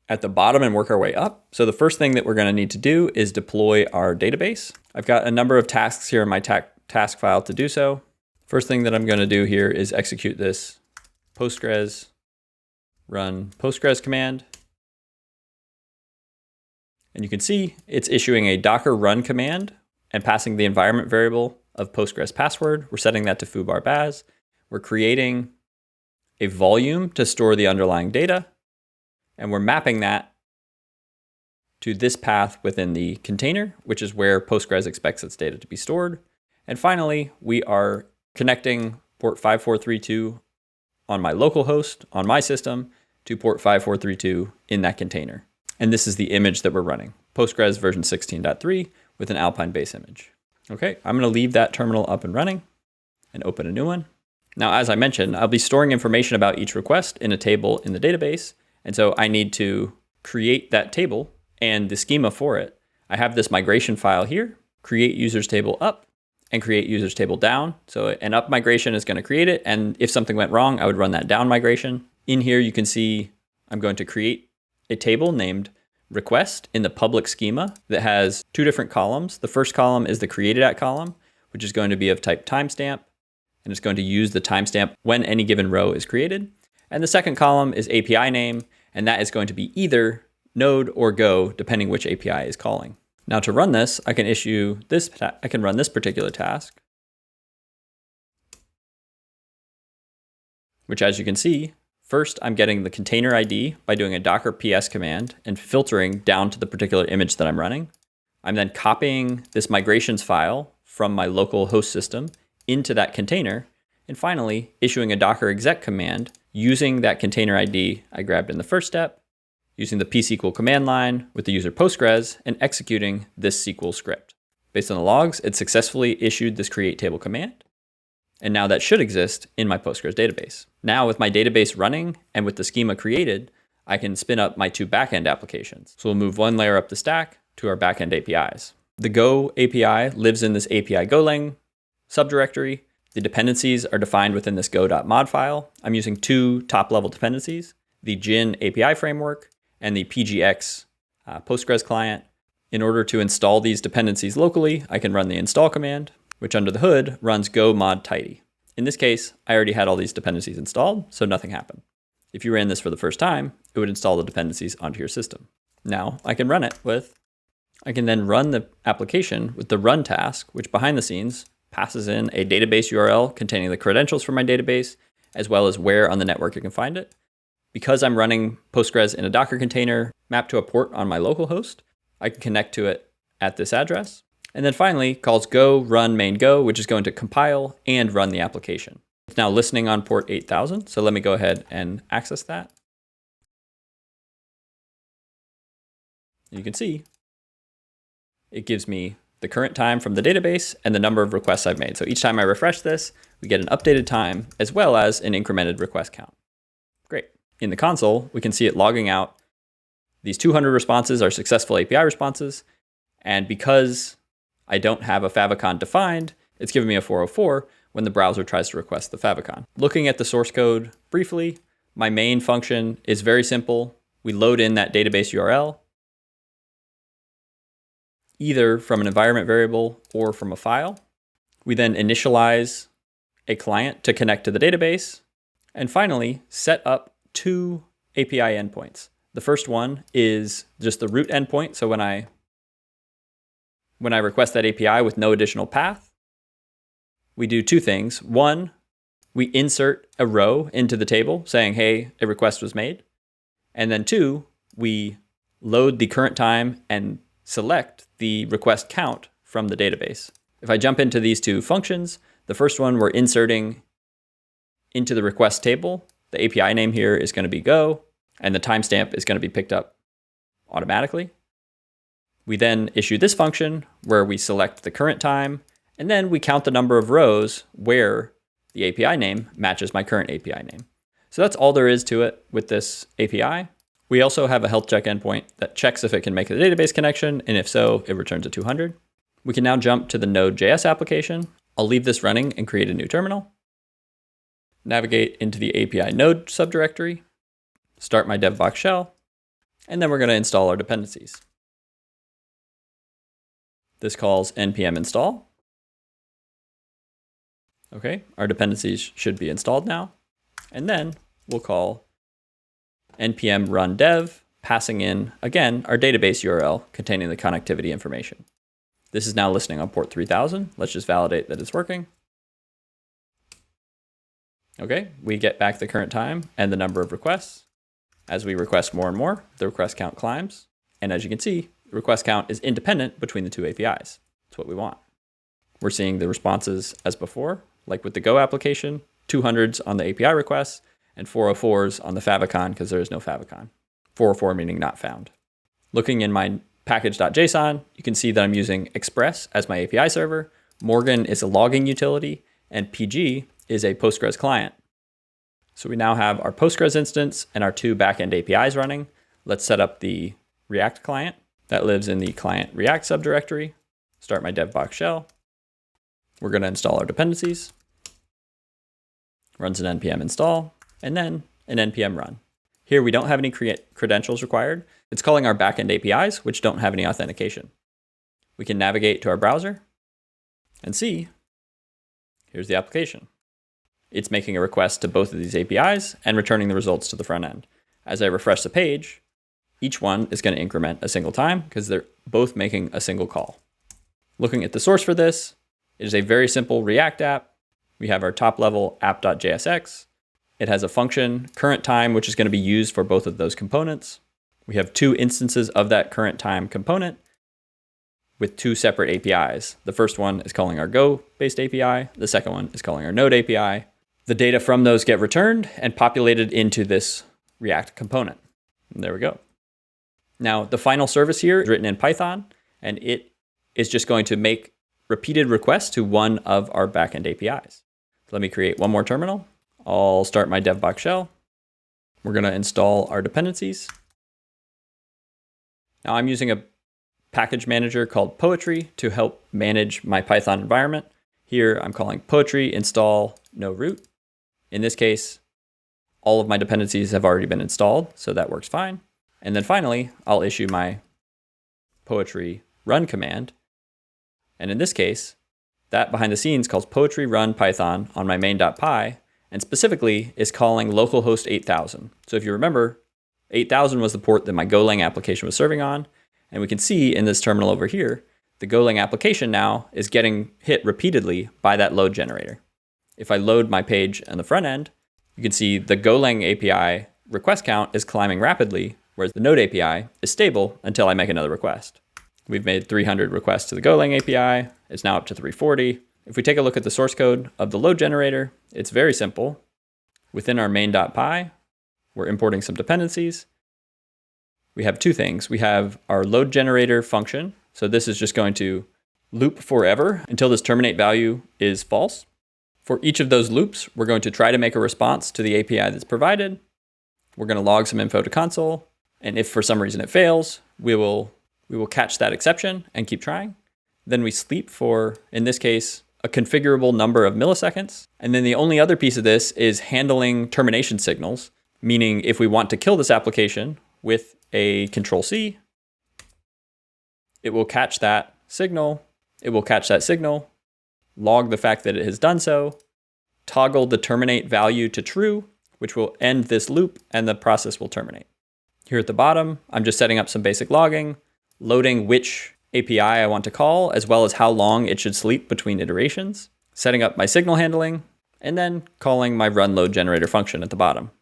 Speaker 1: at the bottom and work our way up. So the first thing that we're going to need to do is deploy our database. I've got a number of tasks here in my task file to do so. First thing that I'm going to do here is execute this Postgres run Postgres command. And you can see it's issuing a Docker run command and passing the environment variable of Postgres password. We're setting that to foobar baz. We're creating a volume to store the underlying data, and we're mapping that to this path within the container, which is where Postgres expects its data to be stored. And finally, we are connecting port 5432 on my local host on my system to port 5432 in that container. And this is the image that we're running, Postgres version 16.3 with an Alpine base image. Okay, I'm going to leave that terminal up and running and open a new one. Now, as I mentioned, I'll be storing information about each request in a table in the database. And so I need to create that table and the schema for it. I have this migration file here, create users table up and create users table down. So an up migration is going to create it. And if something went wrong, I would run that down migration. In here, you can see I'm going to create a table named request in the public schema that has 2 different columns. The first column is the created at column, which is going to be of type timestamp. And it's going to use the timestamp when any given row is created. And the second column is API name, and that is going to be either Node or Go, depending which API is calling. Now to run this, I can run this particular task, which as you can see, first I'm getting the container ID by doing a docker ps command and filtering down to the particular image that I'm running. I'm then copying this migrations file from my local host system into that container, and finally issuing a docker exec command using that container ID I grabbed in the first step, using the psql command line with the user Postgres, and executing this SQL script. Based on the logs, it successfully issued this create table command, and now that should exist in my Postgres database. Now with my database running and with the schema created, I can spin up my 2 backend applications. So we'll move one layer up the stack to our backend APIs. The Go API lives in this API Golang subdirectory. The dependencies are defined within this go.mod file. I'm using 2 top-level dependencies, the Gin API framework and the PGX Postgres client. In order to install these dependencies locally, I can run the install command, which under the hood runs go mod tidy. In this case, I already had all these dependencies installed, so nothing happened. If you ran this for the first time, it would install the dependencies onto your system. Now I can then run the application with the run task, which behind the scenes passes in a database URL containing the credentials for my database as well as where on the network you can find it. Because I'm running Postgres in a Docker container mapped to a port on my local host, I can connect to it at this address. And then finally, calls go run main go, which is going to compile and run the application. It's now listening on port 8000, so let me go ahead and access that. You can see it gives me the current time from the database and the number of requests I've made. So each time I refresh this, we get an updated time as well as an incremented request count. Great. In the console, we can see it logging out these 200 responses are successful API responses. And because I don't have a favicon defined, it's giving me a 404 when the browser tries to request the favicon. Looking at the source code briefly, my main function is very simple. We load in that database URL, either from an environment variable or from a file. We then initialize a client to connect to the database, and finally set up two API endpoints. The first one is just the root endpoint. So when I request that API with no additional path, we do two things. One, we insert a row into the table saying, hey, a request was made. And then two, we load the current time and select the request count from the database. If I jump into these two functions, the first one we're inserting into the request table. The API name here is going to be go, and the timestamp is going to be picked up automatically. We then issue this function where we select the current time, and then we count the number of rows where the API name matches my current API name. So that's all there is to it with this API. We also have a health check endpoint that checks if it can make a database connection, and if so, it returns a 200. We can now jump to the Node.js application. I'll leave this running and create a new terminal. Navigate into the API node subdirectory, start my DevBox shell, and then we're going to install our dependencies. This calls npm install. Okay, our dependencies should be installed now. And then we'll call npm run dev, passing in, again, our database URL containing the connectivity information. This is now listening on port 3000. Let's just validate that it's working. Okay, we get back the current time and the number of requests. As we request more and more, the request count climbs. And as you can see, the request count is independent between the two APIs. That's what we want. We're seeing the responses as before, like with the Go application, 200s on the API requests, and 404s on the favicon because there is no favicon. 404 meaning not found. Looking in my package.json, you can see that I'm using Express as my API server, Morgan is a logging utility, and PG is a Postgres client. So we now have our Postgres instance and our two backend APIs running. Let's set up the React client that lives in the client React subdirectory. Start my DevBox shell. We're going to install our dependencies. Runs an npm install, and then an npm run. Here we don't have any credentials required. It's calling our backend APIs, which don't have any authentication. We can navigate to our browser and see, here's the application. It's making a request to both of these APIs and returning the results to the front end. As I refresh the page, each one is going to increment a single time because they're both making a single call. Looking at the source for this, it is a very simple React app. We have our top level app.jsx. It has a function, current time, which is going to be used for both of those components. We have two instances of that current time component with two separate APIs. The first one is calling our Go-based API. The second one is calling our Node API. The data from those get returned and populated into this React component. And there we go. Now, the final service here is written in Python, and it is just going to make repeated requests to one of our backend APIs. So let me create one more terminal. I'll start my DevBox shell. We're going to install our dependencies. Now I'm using a package manager called Poetry to help manage my Python environment. Here I'm calling Poetry install no root. In this case, all of my dependencies have already been installed, so that works fine. And then finally, I'll issue my Poetry run command. And in this case, that behind the scenes calls Poetry run Python on my main.py, and specifically is calling localhost 8000. So if you remember, 8000 was the port that my Golang application was serving on. And we can see in this terminal over here, the Golang application now is getting hit repeatedly by that load generator. If I load my page on the front end, You can see the Golang API request count is climbing rapidly, whereas the Node API is stable until I make another request. We've made 300 requests to the Golang API. It's now up to 340. If we take a look at the source code of the load generator, it's very simple. Within our main.py, we're importing some dependencies. We have two things. We have our load generator function. So this is just going to loop forever until this terminate value is false. For each of those loops, we're going to try to make a response to the API that's provided. We're going to log some info to console. And if for some reason it fails, we will catch that exception and keep trying. Then we sleep for, in this case, a configurable number of milliseconds. And then the only other piece of this is handling termination signals, meaning if we want to kill this application with a Control-C, it will catch that signal. It will catch that signal, log the fact that it has done so, toggle the terminate value to true, which will end this loop, and the process will terminate. Here at the bottom, I'm just setting up some basic logging, loading which API I want to call, as well as how long it should sleep between iterations, setting up my signal handling, and then calling my run load generator function at the bottom.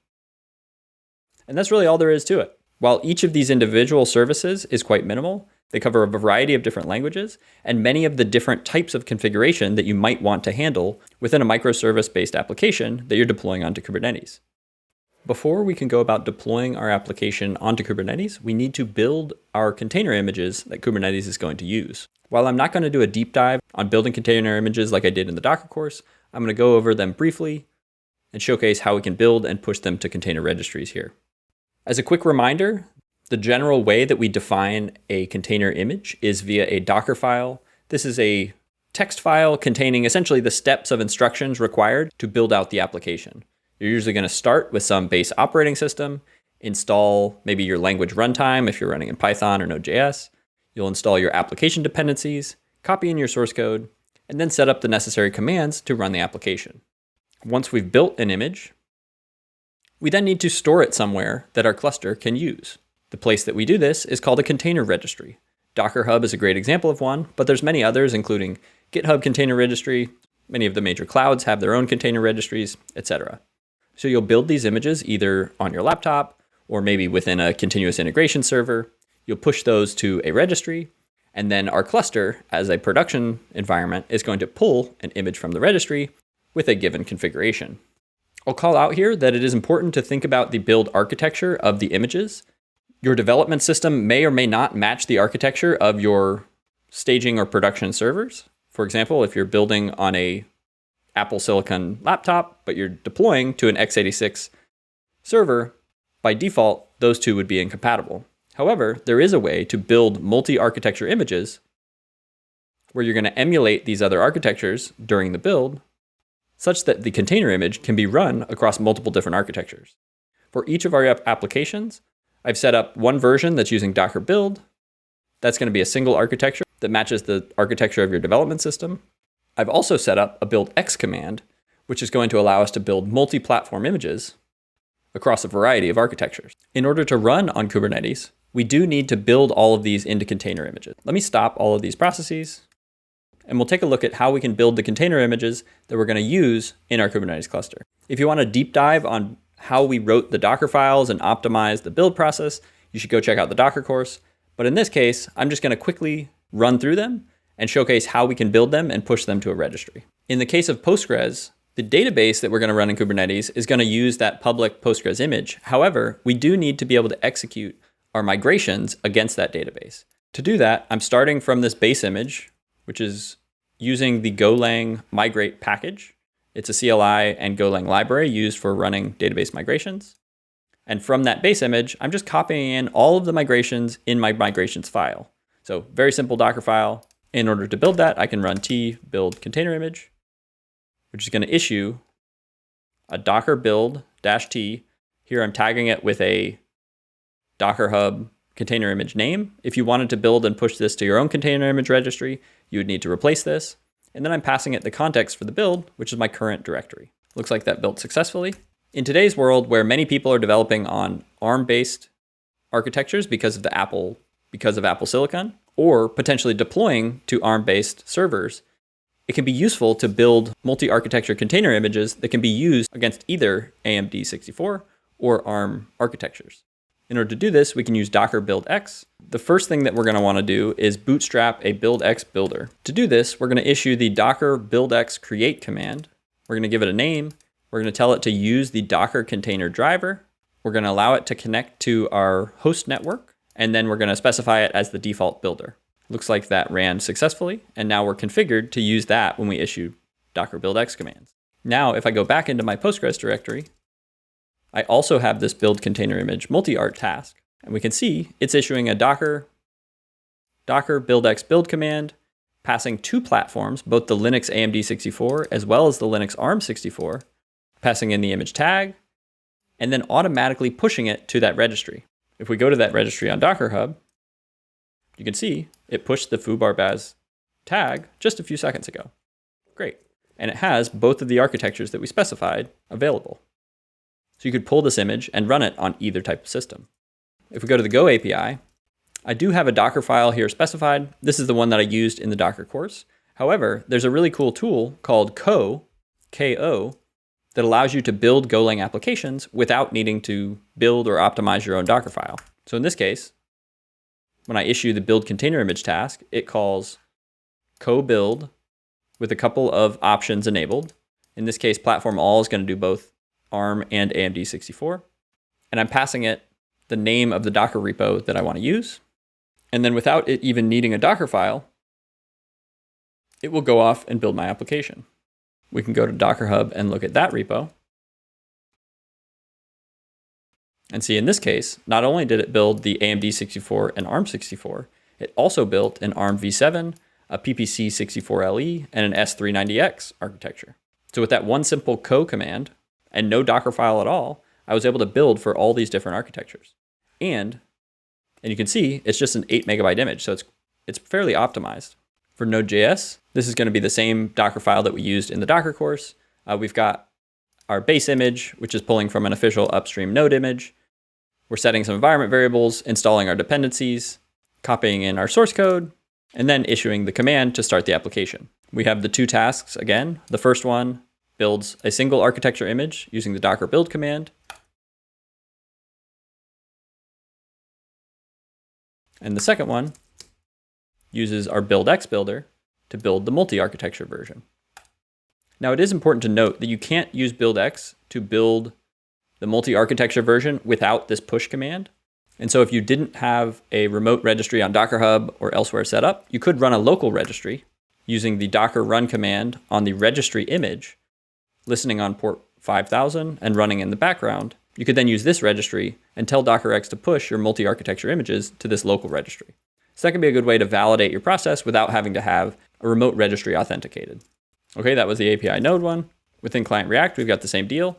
Speaker 1: And that's really all there is to it. While each of these individual services is quite minimal, they cover a variety of different languages and many of the different types of configuration that you might want to handle within a microservice-based application that you're deploying onto Kubernetes. Before we can go about deploying our application onto Kubernetes, we need to build our container images that Kubernetes is going to use. While I'm not going to do a deep dive on building container images like I did in the Docker course, I'm going to go over them briefly and showcase how we can build and push them to container registries here. As a quick reminder, the general way that we define a container image is via a Docker file. This is a text file containing essentially the steps of instructions required to build out the application. You're usually going to start with some base operating system, install maybe your language runtime if you're running in Python or Node.js. You'll install your application dependencies, copy in your source code, and then set up the necessary commands to run the application. Once we've built an image, we then need to store it somewhere that our cluster can use. The place that we do this is called a container registry. Docker Hub is a great example of one, but there's many others, including GitHub Container Registry. Many of the major clouds have their own container registries, etc. So you'll build these images either on your laptop or maybe within a continuous integration server. You'll push those to a registry, and then our cluster, as a production environment, is going to pull an image from the registry with a given configuration. I'll call out here that it is important to think about the build architecture of the images. Your development system may or may not match the architecture of your staging or production servers. For example, if you're building on a Apple Silicon laptop, but you're deploying to an x86 server, by default, those two would be incompatible. However, there is a way to build multi-architecture images where you're going to emulate these other architectures during the build, such that the container image can be run across multiple different architectures. For each of our applications, I've set up one version that's using Docker build. That's going to be a single architecture that matches the architecture of your development system. I've also set up a buildx command, which is going to allow us to build multi-platform images across a variety of architectures. In order to run on Kubernetes, we do need to build all of these into container images. Let me stop all of these processes, and we'll take a look at how we can build the container images that we're going to use in our Kubernetes cluster. If you want a deep dive on how we wrote the Docker files and optimized the build process, you should go check out the Docker course. But in this case, I'm just going to quickly run through them and showcase how we can build them and push them to a registry. In the case of Postgres, the database that we're going to run in Kubernetes is going to use that public Postgres image. However, we do need to be able to execute our migrations against that database. To do that, I'm starting from this base image, which is using the Golang migrate package. It's a CLI and Golang library used for running database migrations. And from that base image, I'm just copying in all of the migrations in my migrations file. So very simple Docker file. In order to build that, I can run t build container image, which is going to issue a docker build -t. Here I'm tagging it with a Docker Hub container image name. If you wanted to build and push this to your own container image registry, you would need to replace this. And then I'm passing it the context for the build, which is my current directory. Looks like that built successfully. In today's world, where many people are developing on ARM-based architectures because of Apple Silicon, or potentially deploying to ARM-based servers, it can be useful to build multi-architecture container images that can be used against either AMD 64 or ARM architectures. In order to do this, we can use Docker buildx. The first thing that we're going to want to do is bootstrap a buildx builder. To do this, we're going to issue the Docker buildx create command. We're going to give it a name. We're going to tell it to use the Docker container driver. We're going to allow it to connect to our host network, and then we're going to specify it as the default builder. Looks like that ran successfully, and now we're configured to use that when we issue Docker buildx commands. Now, if I go back into my Postgres directory, I also have this build container image multi-art task, and we can see it's issuing a Docker buildx build command, passing two platforms, both the Linux AMD 64 as well as the Linux ARM 64, passing in the image tag, and then automatically pushing it to that registry. If we go to that registry on Docker Hub, you can see it pushed the foo-bar-baz tag just a few seconds ago. Great. And it has both of the architectures that we specified available. So you could pull this image and run it on either type of system. If we go to the Go API, I do have a Docker file here specified. This is the one that I used in the Docker course. However, there's a really cool tool called Ko, that allows you to build Golang applications without needing to build or optimize your own Docker file. So in this case, when I issue the build container image task, it calls ko-build with a couple of options enabled. In this case, platform all is going to do both ARM and AMD 64. And I'm passing it the name of the Docker repo that I want to use. And then without it even needing a Docker file, it will go off and build my application. We can go to Docker Hub and look at that repo. And see, in this case, not only did it build the AMD 64 and ARM 64, it also built an ARM v7, a PPC 64LE, and an S390X architecture. So with that one simple ko command and no Docker file at all, I was able to build for all these different architectures. And you can see it's just an 8 megabyte image, so it's fairly optimized. For Node.js, this is going to be the same Docker file that we used in the Docker course. We've got our base image, which is pulling from an official upstream node image. We're setting some environment variables, installing our dependencies, copying in our source code, and then issuing the command to start the application. We have the two tasks again. The first one builds a single architecture image using the Docker build command. And the second one uses our buildx builder to build the multi-architecture version. Now, it is important to note that you can't use buildx to build the multi-architecture version without this push command. And so if you didn't have a remote registry on Docker Hub or elsewhere set up, you could run a local registry using the docker run command on the registry image, listening on port 5000 and running in the background. You could then use this registry and tell dockerx to push your multi-architecture images to this local registry. So that can be a good way to validate your process without having to have a remote registry authenticated. Okay, that was the API node one. Within Client React, we've got the same deal.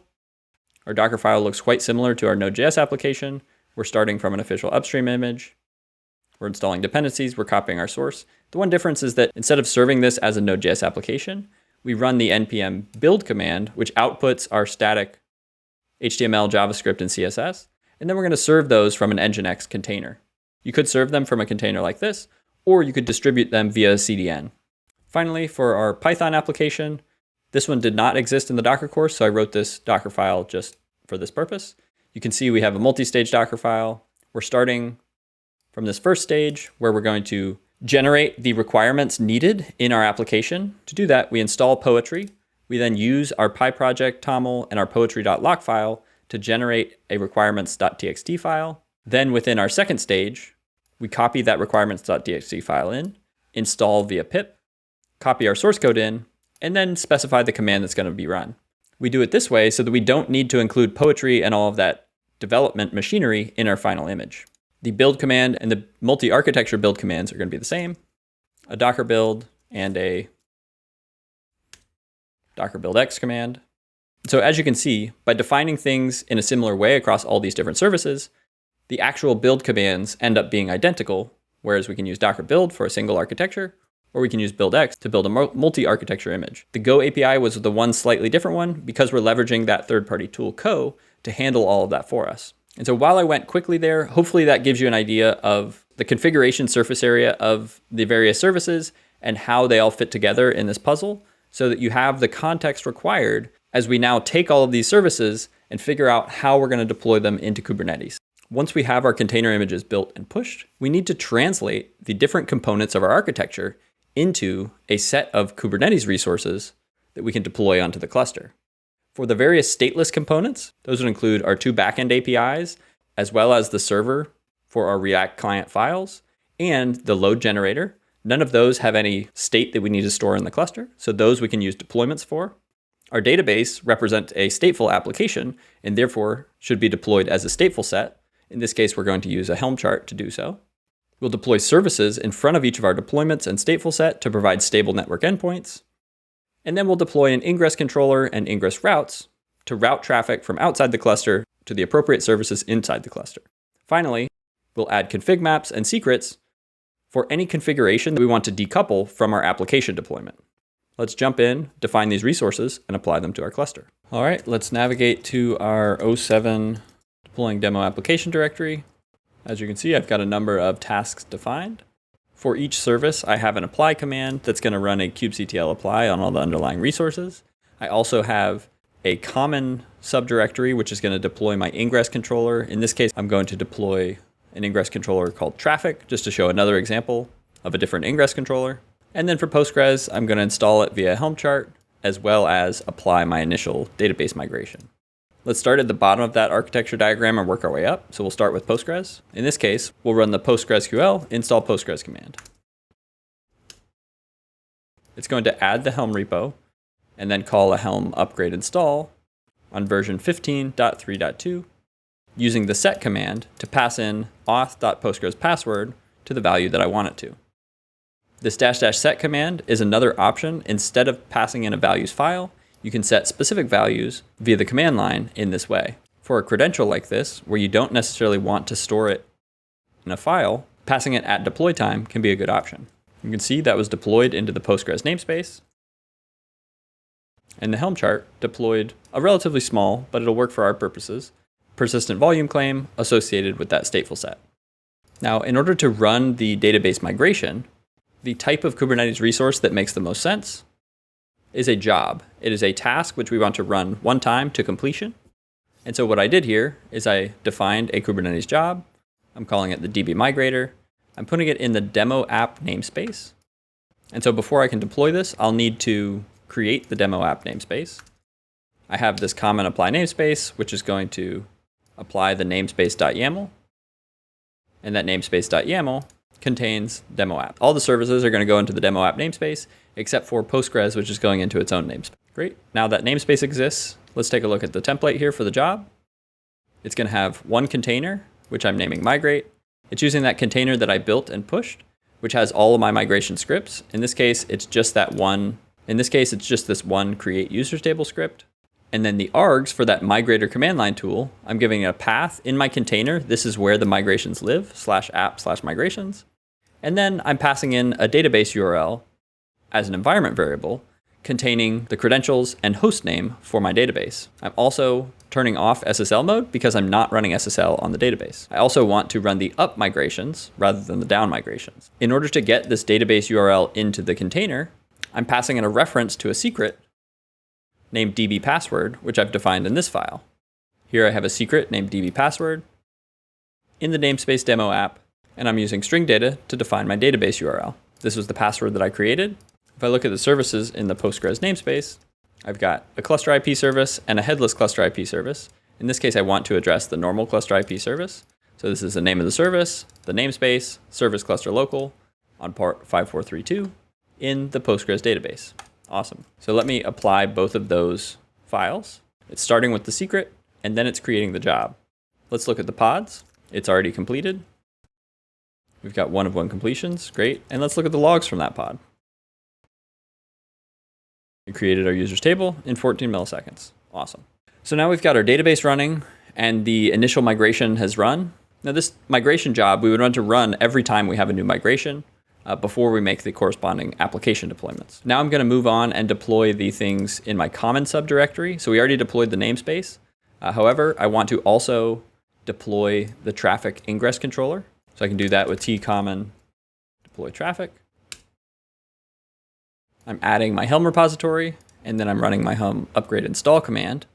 Speaker 1: Our Docker file looks quite similar to our Node.js application. We're starting from an official upstream image. We're installing dependencies. We're copying our source. The one difference is that instead of serving this as a Node.js application, we run the npm build command, which outputs our static HTML, JavaScript, and CSS. And then we're going to serve those from an Nginx container. You could serve them from a container like this, or you could distribute them via CDN. Finally, for our Python application, this one did not exist in the Docker course, so I wrote this Docker file just for this purpose. You can see we have a multi-stage Docker file. We're starting from this first stage where we're going to generate the requirements needed in our application. To do that, we install Poetry. We then use our PyProject toml and our poetry.lock file to generate a requirements.txt file. Then within our second stage, we copy that requirements.txt file in, install via pip, copy our source code in, and then specify the command that's going to be run. We do it this way so that we don't need to include Poetry and all of that development machinery in our final image. The build command and the multi-architecture build commands are going to be the same. A Docker build and a Docker buildx command. So as you can see, by defining things in a similar way across all these different services, the actual build commands end up being identical, whereas we can use Docker build for a single architecture, or we can use buildx to build a multi-architecture image. The Go API was the one slightly different one because we're leveraging that third-party tool Ko to handle all of that for us. And so while I went quickly there, hopefully that gives you an idea of the configuration surface area of the various services and how they all fit together in this puzzle so that you have the context required as we now take all of these services and figure out how we're going to deploy them into Kubernetes. Once we have our container images built and pushed, we need to translate the different components of our architecture into a set of Kubernetes resources that we can deploy onto the cluster. For the various stateless components, those would include our 2 backend APIs, as well as the server for our React client files, and the load generator. None of those have any state that we need to store in the cluster, so those we can use deployments for. Our database represents a stateful application and therefore should be deployed as a stateful set. In this case, we're going to use a Helm chart to do so. We'll deploy services in front of each of our deployments and stateful set to provide stable network endpoints. And then we'll deploy an ingress controller and ingress routes to route traffic from outside the cluster to the appropriate services inside the cluster. Finally, we'll add config maps and secrets for any configuration that we want to decouple from our application deployment. Let's jump in, define these resources, and apply them to our cluster. All right, let's navigate to our 07 deploying demo application directory. As you can see, I've got a number of tasks defined. For each service, I have an apply command that's going to run a kubectl apply on all the underlying resources. I also have a common subdirectory, which is going to deploy my ingress controller. In this case, I'm going to deploy an ingress controller called traffic, just to show another example of a different ingress controller. And then for Postgres, I'm going to install it via Helm chart, as well as apply my initial database migration. Let's start at the bottom of that architecture diagram and work our way up. So we'll start with Postgres. In this case, we'll run the PostgreSQL install Postgres command. It's going to add the Helm repo and then call a Helm upgrade install on version 15.3.2 using the set command to pass in auth.postgres password to the value that I want it to. This -- set command is another option. Instead of passing in a values file, you can set specific values via the command line in this way. For a credential like this, where you don't necessarily want to store it in a file, passing it at deploy time can be a good option. You can see that was deployed into the Postgres namespace. And the Helm chart deployed a relatively small, but it'll work for our purposes, persistent volume claim associated with that stateful set. Now, in order to run the database migration, the type of Kubernetes resource that makes the most sense is a job. It is a task which we want to run one time to completion. And so what I did here is I defined a Kubernetes job. I'm calling it the DB migrator. I'm putting it in the demo app namespace. And so before I can deploy this, I'll need to create the demo app namespace. I have this common apply namespace, which is going to apply the namespace.yaml. And that namespace.yaml contains demo app. All the services are going to go into the demo app namespace, except for Postgres, which is going into its own namespace. Great. Now that namespace exists, let's take a look at the template here for the job. It's going to have one container, which I'm naming migrate. It's using that container that I built and pushed, which has all of my migration scripts. In this case, it's just that one. In this case, it's just this one create users table script. And then the args for that migrator command line tool, I'm giving it a path in my container. This is where the migrations live, /app/migrations. And then I'm passing in a database URL as an environment variable containing the credentials and host name for my database. I'm also turning off SSL mode because I'm not running SSL on the database. I also want to run the up migrations rather than the down migrations. In order to get this database URL into the container, I'm passing in a reference to a secret named dbpassword, which I've defined in this file. Here I have a secret named dbpassword in the namespace demo app, and I'm using string data to define my database URL. This was the password that I created. If I look at the services in the Postgres namespace, I've got a cluster IP service and a headless cluster IP service. In this case, I want to address the normal cluster IP service. So this is the name of the service, the namespace, service cluster local on port 5432 in the Postgres database. Awesome. So let me apply both of those files. It's starting with the secret, and then it's creating the job. Let's look at the pods. It's already completed. We've got 1 of 1 completions. Great. And let's look at the logs from that pod. We created our users table in 14 milliseconds. Awesome. So now we've got our database running, and the initial migration has run. Now this migration job, we would want to run every time we have a new migration. Before we make the corresponding application deployments. Now I'm going to move on and deploy the things in my common subdirectory. So we already deployed the namespace. However, I want to also deploy the traffic ingress controller. So I can do that with tcommon deploy traffic. I'm adding my Helm repository, and then I'm running my Helm upgrade install command,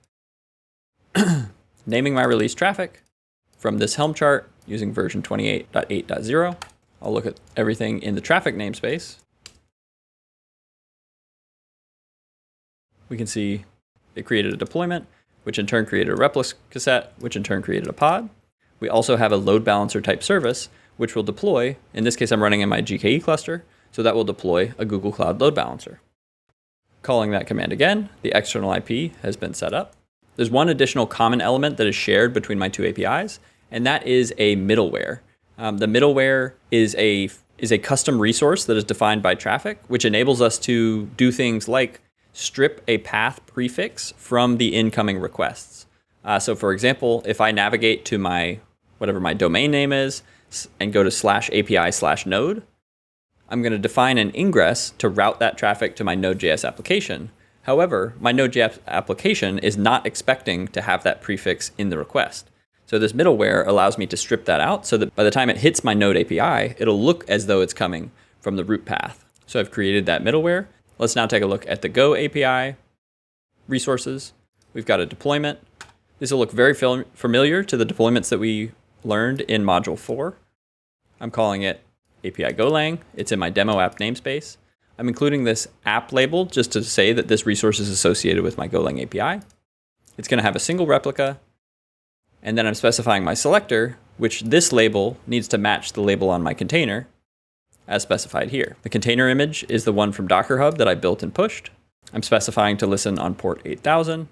Speaker 1: naming my release traffic from this Helm chart using version 28.8.0. I'll look at everything in the traffic namespace. We can see it created a deployment, which in turn created a replica set, which in turn created a pod. We also have a load balancer type service, which will deploy. In this case, I'm running in my GKE cluster, so that will deploy a Google Cloud load balancer. Calling that command again, the external IP has been set up. There's one additional common element that is shared between my two APIs, and that is a middleware. The middleware is a custom resource that is defined by traffic, which enables us to do things like strip a path prefix from the incoming requests. So for example, if I navigate to whatever my domain name is and go to /API/node, I'm going to define an ingress to route that traffic to my Node.js application. However, my Node.js application is not expecting to have that prefix in the request. So this middleware allows me to strip that out so that by the time it hits my Node API, it'll look as though it's coming from the root path. So I've created that middleware. Let's now take a look at the Go API resources. We've got a deployment. This will look very familiar to the deployments that we learned in module 4. I'm calling it API Golang. It's in my demo app namespace. I'm including this app label just to say that this resource is associated with my Golang API. It's going to have a single replica. And then I'm specifying my selector, which this label needs to match the label on my container as specified here. The container image is the one from Docker Hub that I built and pushed. I'm specifying to listen on port 8000.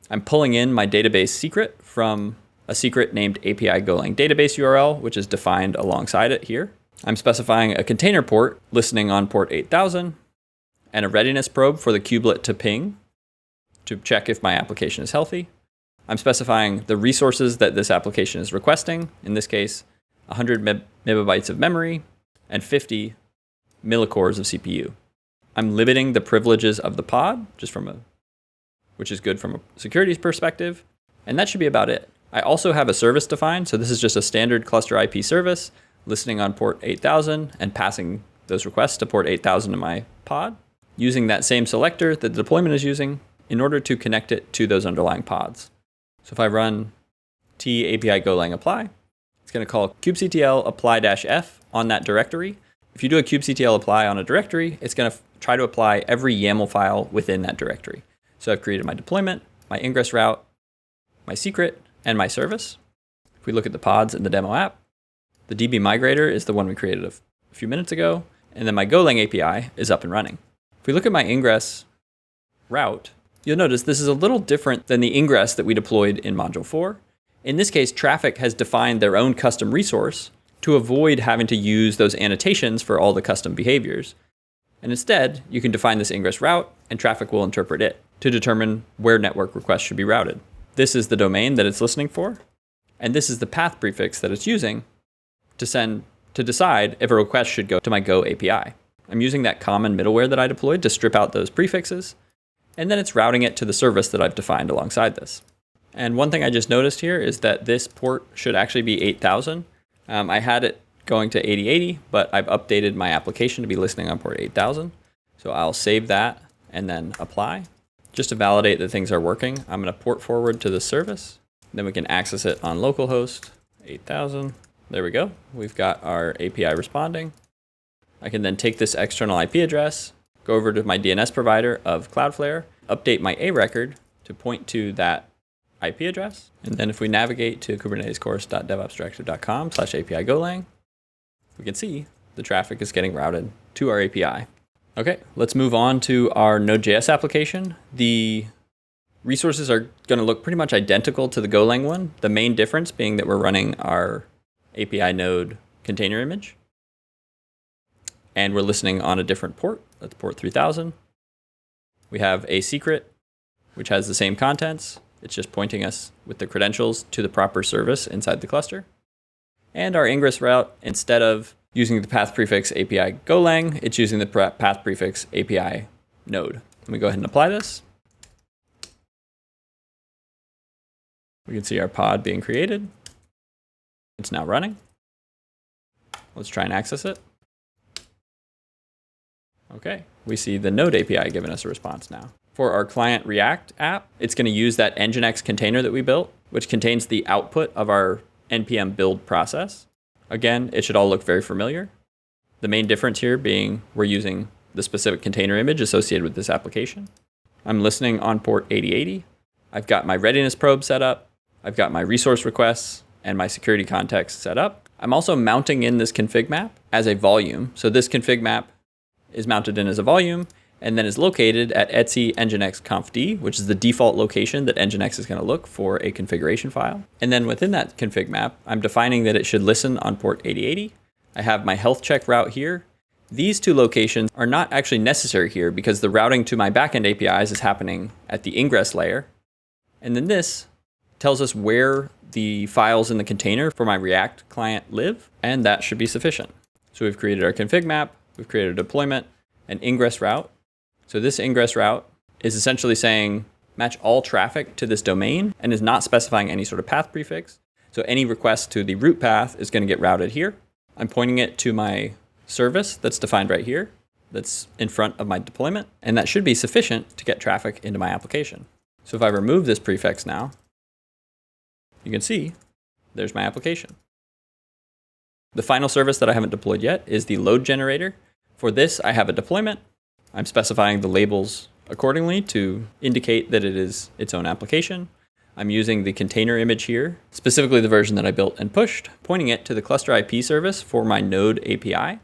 Speaker 1: I'm pulling in my database secret from a secret named API Golang database URL, which is defined alongside it here. I'm specifying a container port listening on port 8000 and a readiness probe for the kubelet to ping to check if my application is healthy. I'm specifying the resources that this application is requesting, in this case, 100 megabytes of memory and 50 millicores of CPU. I'm limiting the privileges of the pod, which is good from a security perspective, and that should be about it. I also have a service defined, so this is just a standard cluster IP service, listening on port 8000 and passing those requests to port 8000 in my pod, using that same selector that the deployment is using in order to connect it to those underlying pods. So if I run t API Golang apply, it's going to call kubectl apply-f on that directory. If you do a kubectl apply on a directory, it's going to try to apply every YAML file within that directory. So I've created my deployment, my ingress route, my secret, and my service. If we look at the pods in the demo app, the DB migrator is the one we created a few minutes ago, and then my Golang API is up and running. If we look at my ingress route, you'll notice this is a little different than the ingress that we deployed in module 4. In this case, traffic has defined their own custom resource to avoid having to use those annotations for all the custom behaviors. And instead, you can define this ingress route, and traffic will interpret it to determine where network requests should be routed. This is the domain that it's listening for, and this is the path prefix that it's using to decide if a request should go to my Go API. I'm using that common middleware that I deployed to strip out those prefixes, and then it's routing it to the service that I've defined alongside this. And one thing I just noticed here is that this port should actually be 8000. I had it going to 8080, but I've updated my application to be listening on port 8000. So I'll save that and then apply. Just to validate that things are working, I'm going to port forward to the service. Then we can access it on localhost 8000. There we go. We've got our API responding. I can then take this external IP address, go over to my DNS provider of Cloudflare, update my A record to point to that IP address. And then if we navigate to kubernetescourse.devopsdirective.com/API Golang, we can see the traffic is getting routed to our API. Okay, let's move on to our Node.js application. The resources are going to look pretty much identical to the Golang one. The main difference being that we're running our API node container image. And we're listening on a different port. That's port 3000. We have a secret, which has the same contents. It's just pointing us with the credentials to the proper service inside the cluster. And our ingress route, instead of using the path prefix API Golang, it's using the path prefix API node. Let me go ahead and apply this. We can see our pod being created. It's now running. Let's try and access it. Okay, we see the Node API giving us a response now. For our client React app, it's going to use that Nginx container that we built, which contains the output of our npm build process. Again, it should all look very familiar. The main difference here being we're using the specific container image associated with this application. I'm listening on port 8080. I've got my readiness probe set up. I've got my resource requests and my security context set up. I'm also mounting in this config map as a volume. So this config map is mounted in as a volume and then is located at etc nginx confd, which is the default location that nginx is going to look for a configuration file. And then within that config map, I'm defining that it should listen on port 8080. I have my health check route here. These two locations are not actually necessary here because the routing to my backend APIs is happening at the ingress layer. And then this tells us where the files in the container for my React client live, and that should be sufficient. So we've created our config map, we've created a deployment, an ingress route. So this ingress route is essentially saying match all traffic to this domain and is not specifying any sort of path prefix. So any request to the root path is going to get routed here. I'm pointing it to my service that's defined right here, that's in front of my deployment, and that should be sufficient to get traffic into my application. So if I remove this prefix now, you can see there's my application. The final service that I haven't deployed yet is the load generator. For this, I have a deployment. I'm specifying the labels accordingly to indicate that it is its own application. I'm using the container image here, specifically the version that I built and pushed, pointing it to the cluster IP service for my Node API,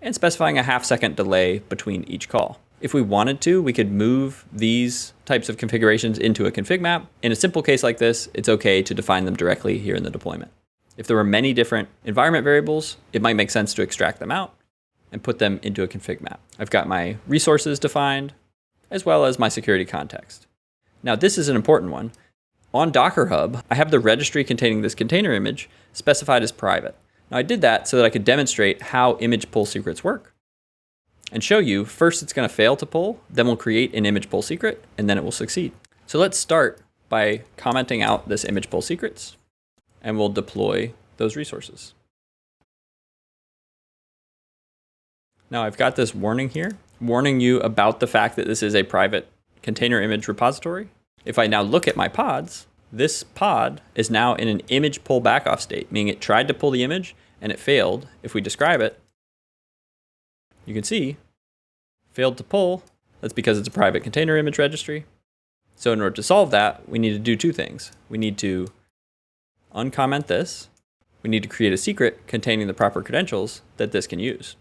Speaker 1: and specifying a half-second delay between each call. If we wanted to, we could move these types of configurations into a config map. In a simple case like this, it's okay to define them directly here in the deployment. If there were many different environment variables, it might make sense to extract them out and put them into a config map. I've got my resources defined, as well as my security context. Now, this is an important one. On Docker Hub, I have the registry containing this container image specified as private. Now, I did that so that I could demonstrate how image pull secrets work and show you first it's going to fail to pull, then we'll create an image pull secret, and then it will succeed. So let's start by commenting out this image pull secrets, and we'll deploy those resources. Now I've got this warning here, warning you about the fact that this is a private container image repository. If I now look at my pods, this pod is now in an image pull backoff state, meaning it tried to pull the image and it failed. If we describe it, you can see failed to pull. That's because it's a private container image registry. So in order to solve that, we need to do two things. We need to uncomment this. We need to create a secret containing the proper credentials that this can use.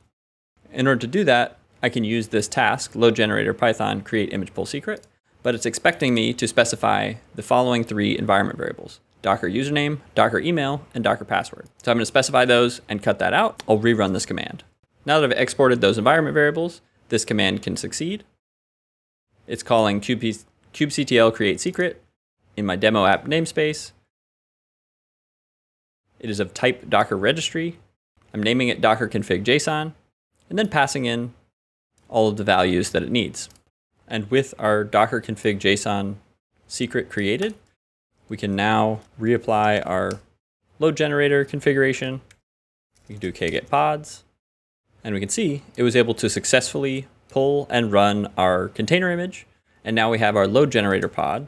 Speaker 1: In order to do that, I can use this task, load generator Python create image pull secret, but it's expecting me to specify the following three environment variables: Docker username, Docker email, and Docker password. So I'm going to specify those and cut that out. I'll rerun this command. Now that I've exported those environment variables, this command can succeed. It's calling kubectl create secret in my demo app namespace. It is of type Docker registry. I'm naming it Docker config JSON, and then passing in all of the values that it needs. And with our Docker config JSON secret created, we can now reapply our load generator configuration. We can do kget pods, and we can see it was able to successfully pull and run our container image. And now we have our load generator pod.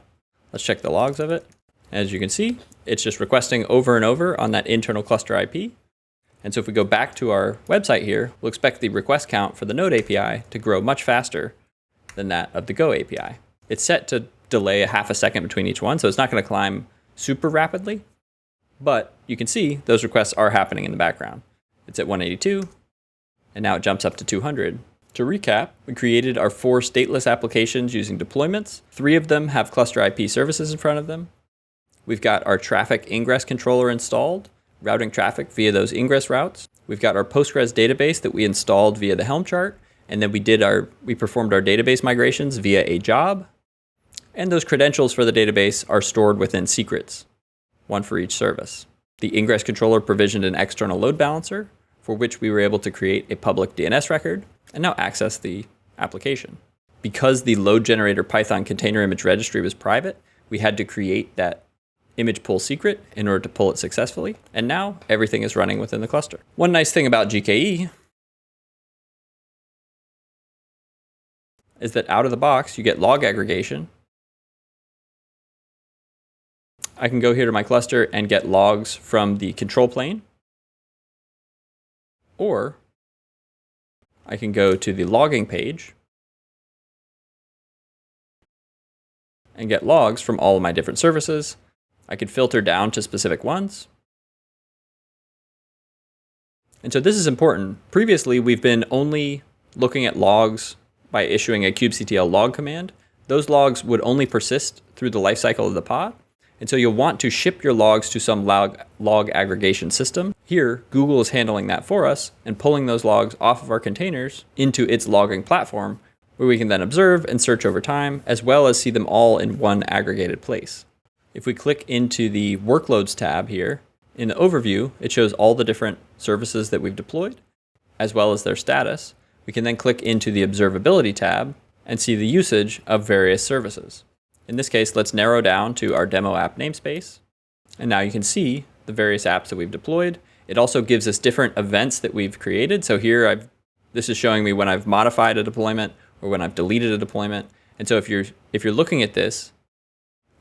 Speaker 1: Let's check the logs of it. As you can see, it's just requesting over and over on that internal cluster IP. And so if we go back to our website here, we'll expect the request count for the Node API to grow much faster than that of the Go API. It's set to delay a half a second between each one, so it's not going to climb super rapidly. But you can see those requests are happening in the background. It's at 182, and now it jumps up to 200. To recap, we created our 4 stateless applications using deployments. 3 of them have cluster IP services in front of them. We've got our traffic ingress controller installed, routing traffic via those ingress routes. We've got our Postgres database that we installed via the Helm chart, and then we performed our database migrations via a job. And those credentials for the database are stored within secrets, one for each service. The ingress controller provisioned an external load balancer, for which we were able to create a public DNS record and now access the application. Because the load generator Python container image registry was private, we had to create that image pull secret in order to pull it successfully. And now everything is running within the cluster. One nice thing about GKE is that out of the box, you get log aggregation. I can go here to my cluster and get logs from the control plane, or I can go to the logging page and get logs from all of my different services. I could filter down to specific ones. And so this is important. Previously, we've been only looking at logs by issuing a kubectl log command. Those logs would only persist through the lifecycle of the pod. And so you'll want to ship your logs to some log aggregation system. Here, Google is handling that for us and pulling those logs off of our containers into its logging platform, where we can then observe and search over time, as well as see them all in one aggregated place. If we click into the Workloads tab here, in the overview, it shows all the different services that we've deployed, as well as their status. We can then click into the Observability tab and see the usage of various services. In this case, let's narrow down to our demo app namespace. And now you can see the various apps that we've deployed. It also gives us different events that we've created. So here, this is showing me when I've modified a deployment or when I've deleted a deployment. And so if you're looking at this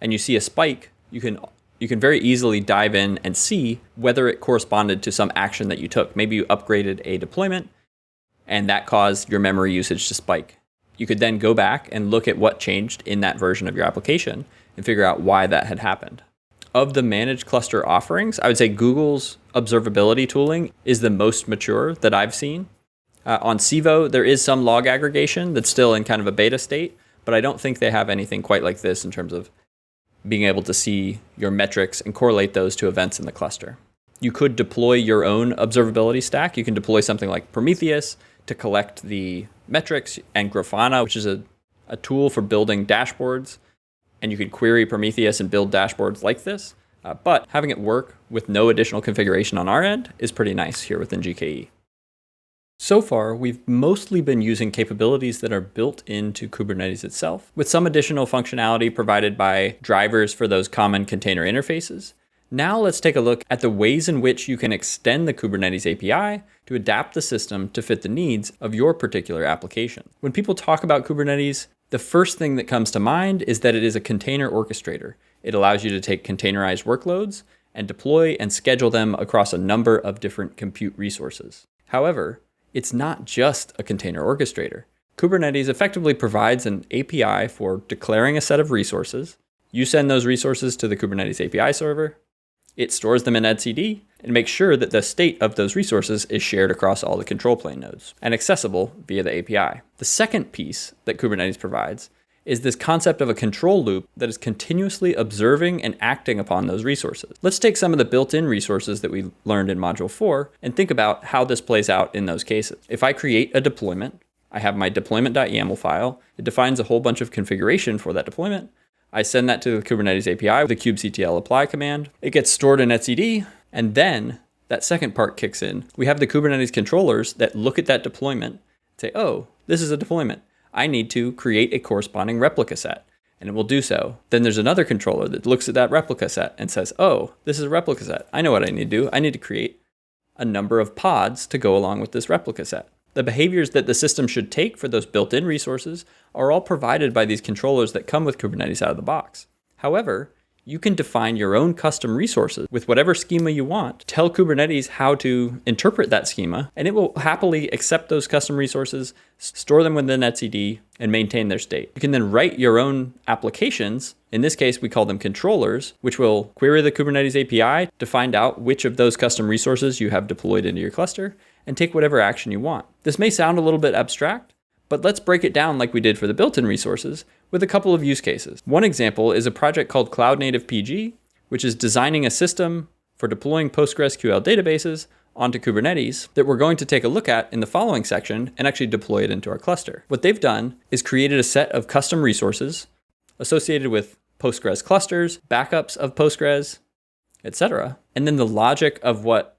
Speaker 1: and you see a spike, you can very easily dive in and see whether it corresponded to some action that you took. Maybe you upgraded a deployment and that caused your memory usage to spike. You could then go back and look at what changed in that version of your application and figure out why that had happened. Of the managed cluster offerings, I would say Google's observability tooling is the most mature that I've seen. On Civo, there is some log aggregation that's still in kind of a beta state, but I don't think they have anything quite like this in terms of being able to see your metrics and correlate those to events in the cluster. You could deploy your own observability stack. You can deploy something like Prometheus to collect the metrics, and Grafana, which is a tool for building dashboards. And you could query Prometheus and build dashboards like this. But having it work with no additional configuration on our end is pretty nice here within GKE. So far, we've mostly been using capabilities that are built into Kubernetes itself, with some additional functionality provided by drivers for those common container interfaces. Now let's take a look at the ways in which you can extend the Kubernetes API to adapt the system to fit the needs of your particular application. When people talk about Kubernetes, the first thing that comes to mind is that it is a container orchestrator. It allows you to take containerized workloads and deploy and schedule them across a number of different compute resources. However, it's not just a container orchestrator. Kubernetes effectively provides an API for declaring a set of resources. You send those resources to the Kubernetes API server. It stores them in etcd and makes sure that the state of those resources is shared across all the control plane nodes and accessible via the API. The second piece that Kubernetes provides is this concept of a control loop that is continuously observing and acting upon those resources. Let's take some of the built-in resources that we learned in Module 4 and think about how this plays out in those cases. If I create a deployment, I have my deployment.yaml file. It defines a whole bunch of configuration for that deployment. I send that to the Kubernetes API with the kubectl apply command. It gets stored in etcd, and then that second part kicks in. We have the Kubernetes controllers that look at that deployment and say, oh, this is a deployment. I need to create a corresponding replica set, and it will do so. Then there's another controller that looks at that replica set and says, oh, this is a replica set. I know what I need to do. I need to create a number of pods to go along with this replica set. The behaviors that the system should take for those built-in resources are all provided by these controllers that come with Kubernetes out of the box. However, you can define your own custom resources with whatever schema you want. Tell Kubernetes how to interpret that schema, and it will happily accept those custom resources, store them within etcd, and maintain their state. You can then write your own applications. In this case, we call them controllers, which will query the Kubernetes API to find out which of those custom resources you have deployed into your cluster and take whatever action you want. This may sound a little bit abstract, but let's break it down like we did for the built-in resources with a couple of use cases. One example is a project called Cloudnative-pg, which is designing a system for deploying PostgreSQL databases onto Kubernetes that we're going to take a look at in the following section and actually deploy it into our cluster. What they've done is created a set of custom resources associated with Postgres clusters, backups of Postgres, etc. And then the logic of what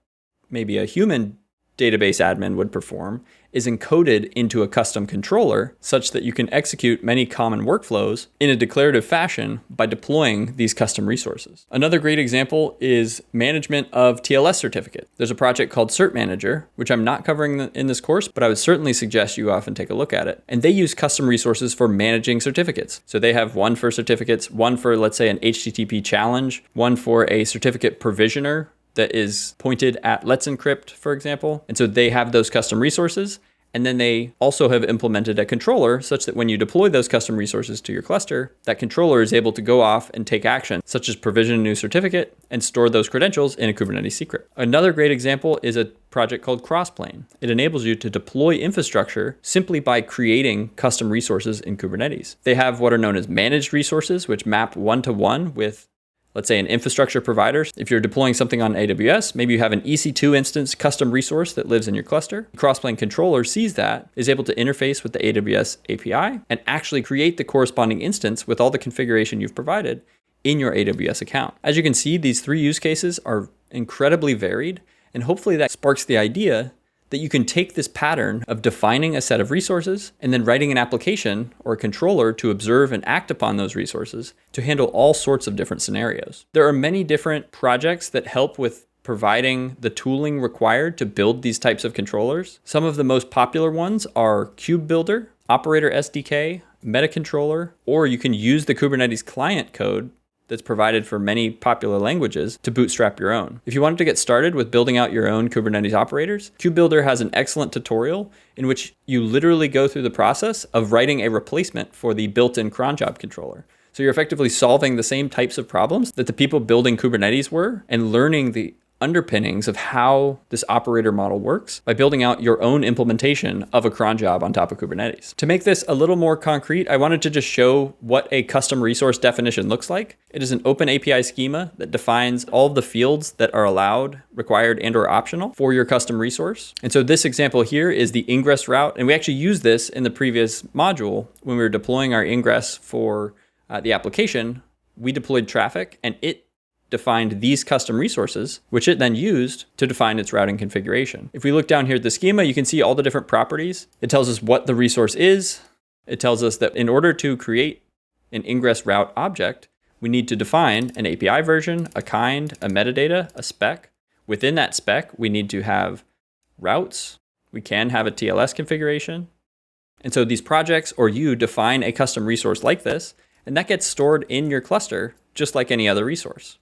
Speaker 1: maybe a human database admin would perform is encoded into a custom controller such that you can execute many common workflows in a declarative fashion by deploying these custom resources. Another great example is management of TLS certificate. There's a project called Cert Manager, which I'm not covering in this course, but I would certainly suggest you often take a look at it. And they use custom resources for managing certificates. So they have one for certificates, one for, let's say, an HTTP challenge, one for a certificate provisioner that is pointed at Let's Encrypt, for example. And so they have those custom resources. And then they also have implemented a controller such that when you deploy those custom resources to your cluster, that controller is able to go off and take action, such as provision a new certificate and store those credentials in a Kubernetes secret. Another great example is a project called Crossplane. It enables you to deploy infrastructure simply by creating custom resources in Kubernetes. They have what are known as managed resources, which map one-to-one with, let's say, an infrastructure provider. If you're deploying something on AWS, maybe you have an EC2 instance custom resource that lives in your cluster. The Crossplane controller sees that, is able to interface with the AWS API, and actually create the corresponding instance with all the configuration you've provided in your AWS account. As you can see, these three use cases are incredibly varied, and hopefully that sparks the idea that you can take this pattern of defining a set of resources and then writing an application or a controller to observe and act upon those resources to handle all sorts of different scenarios. There are many different projects that help with providing the tooling required to build these types of controllers. Some of the most popular ones are Kube Builder, Operator SDK, Metacontroller, or you can use the Kubernetes client code that's provided for many popular languages to bootstrap your own. If you wanted to get started with building out your own Kubernetes operators, Kube Builder has an excellent tutorial in which you literally go through the process of writing a replacement for the built-in cron job controller. So you're effectively solving the same types of problems that the people building Kubernetes were and learning the underpinnings of how this operator model works by building out your own implementation of a cron job on top of Kubernetes. To make this a little more concrete, I wanted to just show what a custom resource definition looks like. It is an open API schema that defines all of the fields that are allowed, required, and or optional for your custom resource. And so this example here is the ingress route. And we actually used this in the previous module when we were deploying our ingress for the application. We deployed traffic and it defined these custom resources, which it then used to define its routing configuration. If we look down here at the schema, you can see all the different properties. It tells us what the resource is. It tells us that in order to create an ingress route object, we need to define an API version, a kind, a metadata, a spec. Within that spec, we need to have routes. We can have a TLS configuration. And so these projects or you define a custom resource like this, and that gets stored in your cluster just like any other resource.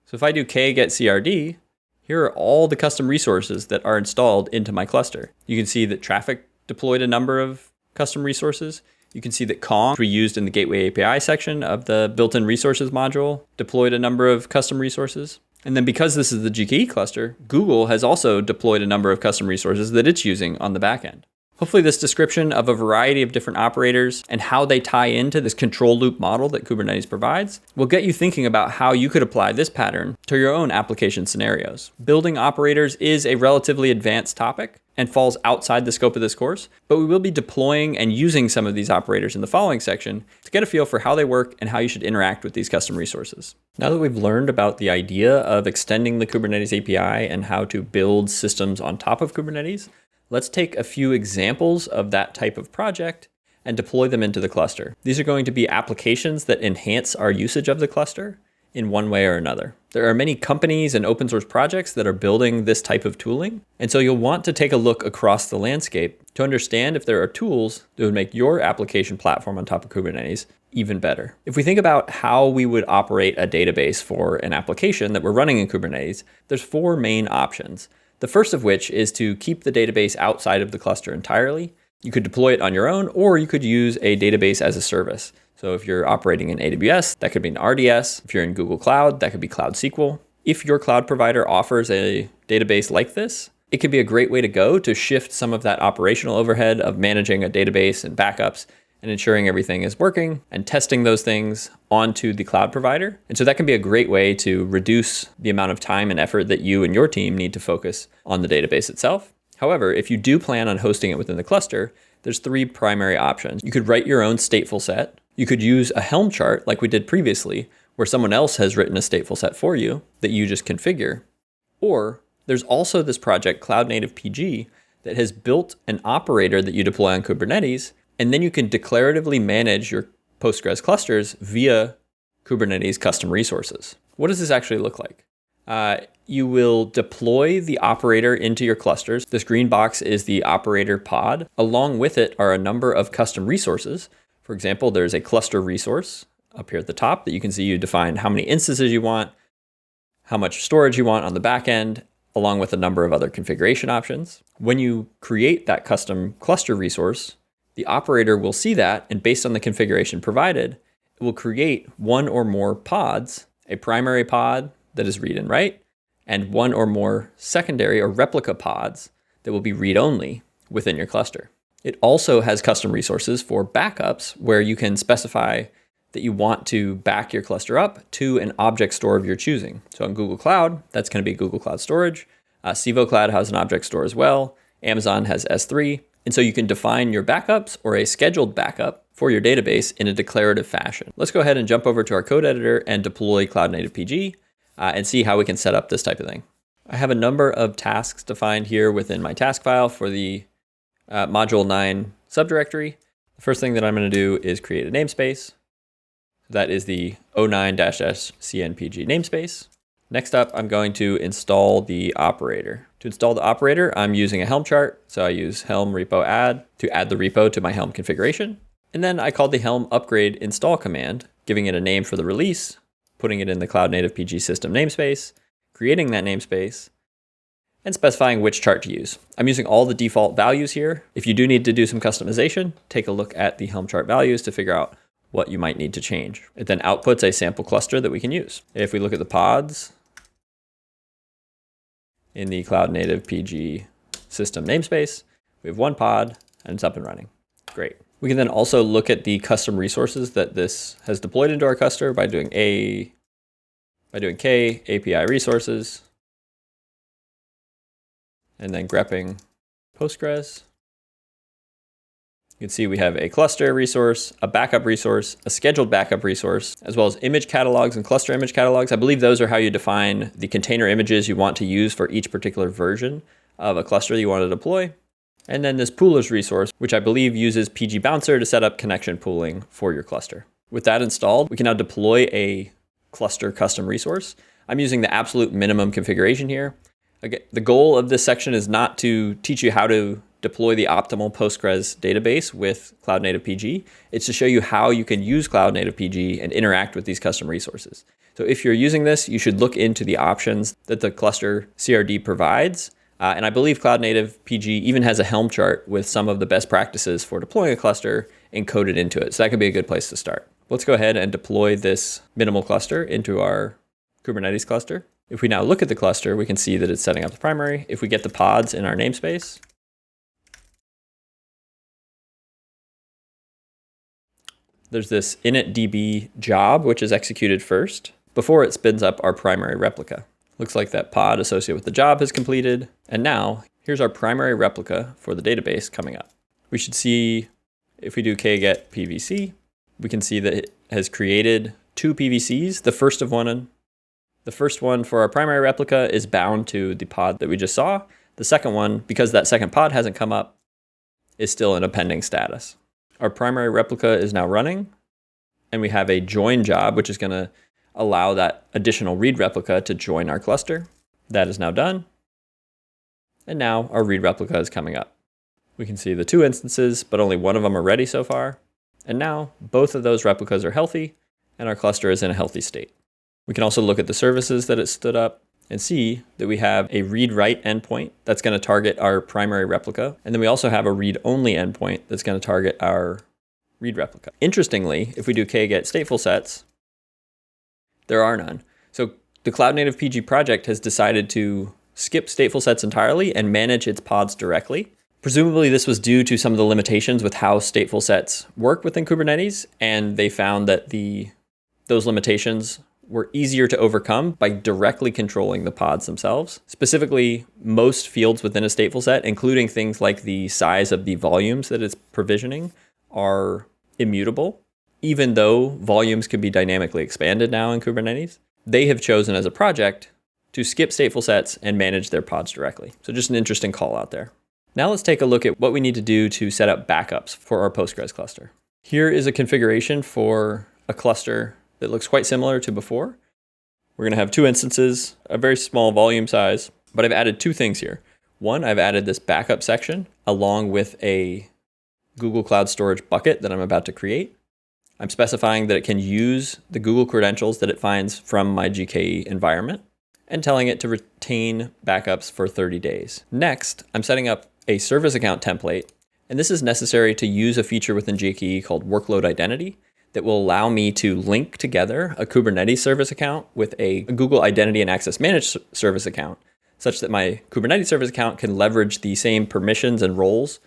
Speaker 1: So if I do k-get-crd, here are all the custom resources that are installed into my cluster. You can see that traffic deployed a number of custom resources. You can see that Kong, we used in the Gateway API section of the built-in resources module, deployed a number of custom resources. And then because this is the GKE cluster, Google has also deployed a number of custom resources that it's using on the back end. Hopefully this description of a variety of different operators and how they tie into this control loop model that Kubernetes provides will get you thinking about how you could apply this pattern to your own application scenarios. Building operators is a relatively advanced topic and falls outside the scope of this course, but we will be deploying and using some of these operators in the following section to get a feel for how they work and how you should interact with these custom resources. Now that we've learned about the idea of extending the Kubernetes API and how to build systems on top of Kubernetes, let's take a few examples of that type of project and deploy them into the cluster. These are going to be applications that enhance our usage of the cluster in one way or another. There are many companies and open source projects that are building this type of tooling. And so you'll want to take a look across the landscape to understand if there are tools that would make your application platform on top of Kubernetes even better. If we think about how we would operate a database for an application that we're running in Kubernetes, there's four main options. The first of which is to keep the database outside of the cluster entirely. You could deploy it on your own, or you could use a database as a service. So if you're operating in AWS, that could be an RDS. If you're in Google Cloud, that could be Cloud SQL. If your cloud provider offers a database like this, it could be a great way to go to shift some of that operational overhead of managing a database and backups and ensuring everything is working and testing those things onto the cloud provider. And so that can be a great way to reduce the amount of time and effort that you and your team need to focus on the database itself. However, if you do plan on hosting it within the cluster, there's three primary options. You could write your own stateful set. You could use a Helm chart like we did previously, where someone else has written a stateful set for you that you just configure. Or There's also this project, Cloudnative-pg, that has built an operator that you deploy on Kubernetes, and then you can declaratively manage your Postgres clusters via Kubernetes custom resources. What does this actually look like? You will deploy the operator into your clusters. This green box is the operator pod. Along with it are a number of custom resources. For example, there's a cluster resource up here at the top that you can see you define how many instances you want, how much storage you want on the back end, along with a number of other configuration options. When you create that custom cluster resource, the operator will see that, and based on the configuration provided, it will create one or more pods, a primary pod that is read and write, and one or more secondary or replica pods that will be read-only within your cluster. It also has custom resources for backups where you can specify that you want to back your cluster up to an object store of your choosing. So on Google Cloud, that's going to be Google Cloud Storage. Civo Cloud has an object store as well. Amazon has S3. And so you can define your backups or a scheduled backup for your database in a declarative fashion. Let's go ahead and jump over to our code editor and deploy Cloudnative-pg and see how we can set up this type of thing. I have a number of tasks defined here within my task file for the module 9 subdirectory. The first thing that I'm going to do is create a namespace. That is the 09-cnpg namespace. Next up, I'm going to install the operator. To install the operator, I'm using a Helm chart. So I use Helm repo add to add the repo to my Helm configuration. And then I called the Helm upgrade install command, giving it a name for the release, putting it in the Cloudnative-pg system namespace, creating that namespace, and specifying which chart to use. I'm using all the default values here. If you do need to do some customization, take a look at the Helm chart values to figure out what you might need to change. It then outputs a sample cluster that we can use. If we look at the pods in the Cloudnative-pg system namespace, we have one pod and it's up and running. Great. We can then also look at the custom resources that this has deployed into our cluster by doing K API resources, and then grepping Postgres. You can see we have a cluster resource, a backup resource, a scheduled backup resource, as well as image catalogs and cluster image catalogs. I believe those are how you define the container images you want to use for each particular version of a cluster that you want to deploy. And then this poolers resource, which I believe uses PG Bouncer to set up connection pooling for your cluster. With that installed, we can now deploy a cluster custom resource. I'm using the absolute minimum configuration here. Again, the goal of this section is not to teach you how to deploy the optimal Postgres database with Cloudnative-pg. It's to show you how you can use Cloudnative-pg and interact with these custom resources. So if you're using this, you should look into the options that the cluster CRD provides. And I believe Cloudnative-pg even has a Helm chart with some of the best practices for deploying a cluster encoded into it. So that could be a good place to start. Let's go ahead and deploy this minimal cluster into our Kubernetes cluster. If we now look at the cluster, we can see that it's setting up the primary. If we get the pods in our namespace, there's this initdb job, which is executed first before it spins up our primary replica. Looks like that pod associated with the job has completed. And now here's our primary replica for the database coming up. We should see, if we do kget pvc, we can see that it has created two PVCs. The first one for our primary replica is bound to the pod that we just saw. The second one, because that second pod hasn't come up, is still in a pending status. Our primary replica is now running, and we have a join job, which is going to allow that additional read replica to join our cluster. That is now done. And now our read replica is coming up. We can see the two instances, but only one of them are ready so far. And now both of those replicas are healthy, and our cluster is in a healthy state. We can also look at the services that it stood up and see that we have a read-write endpoint that's going to target our primary replica. And then we also have a read-only endpoint that's going to target our read replica. Interestingly, if we do kget stateful sets, there are none. So the Cloudnative-pg project has decided to skip stateful sets entirely and manage its pods directly. Presumably this was due to some of the limitations with how stateful sets work within Kubernetes, and they found that those limitations were easier to overcome by directly controlling the pods themselves. Specifically, most fields within a stateful set, including things like the size of the volumes that it's provisioning, are immutable. Even though volumes can be dynamically expanded now in Kubernetes, they have chosen as a project to skip stateful sets and manage their pods directly. So just an interesting call out there. Now let's take a look at what we need to do to set up backups for our Postgres cluster. Here is a configuration for a cluster that looks quite similar to before. We're going to have 2 instances, a very small volume size, but I've added 2 things here. One, I've added this backup section along with a Google Cloud Storage bucket that I'm about to create. I'm specifying that it can use the Google credentials that it finds from my GKE environment and telling it to retain backups for 30 days. Next, I'm setting up a service account template, and this is necessary to use a feature within GKE called workload identity that will allow me to link together a Kubernetes service account with a Google Identity and Access Managed service account, such that my Kubernetes service account can leverage the same permissions and roles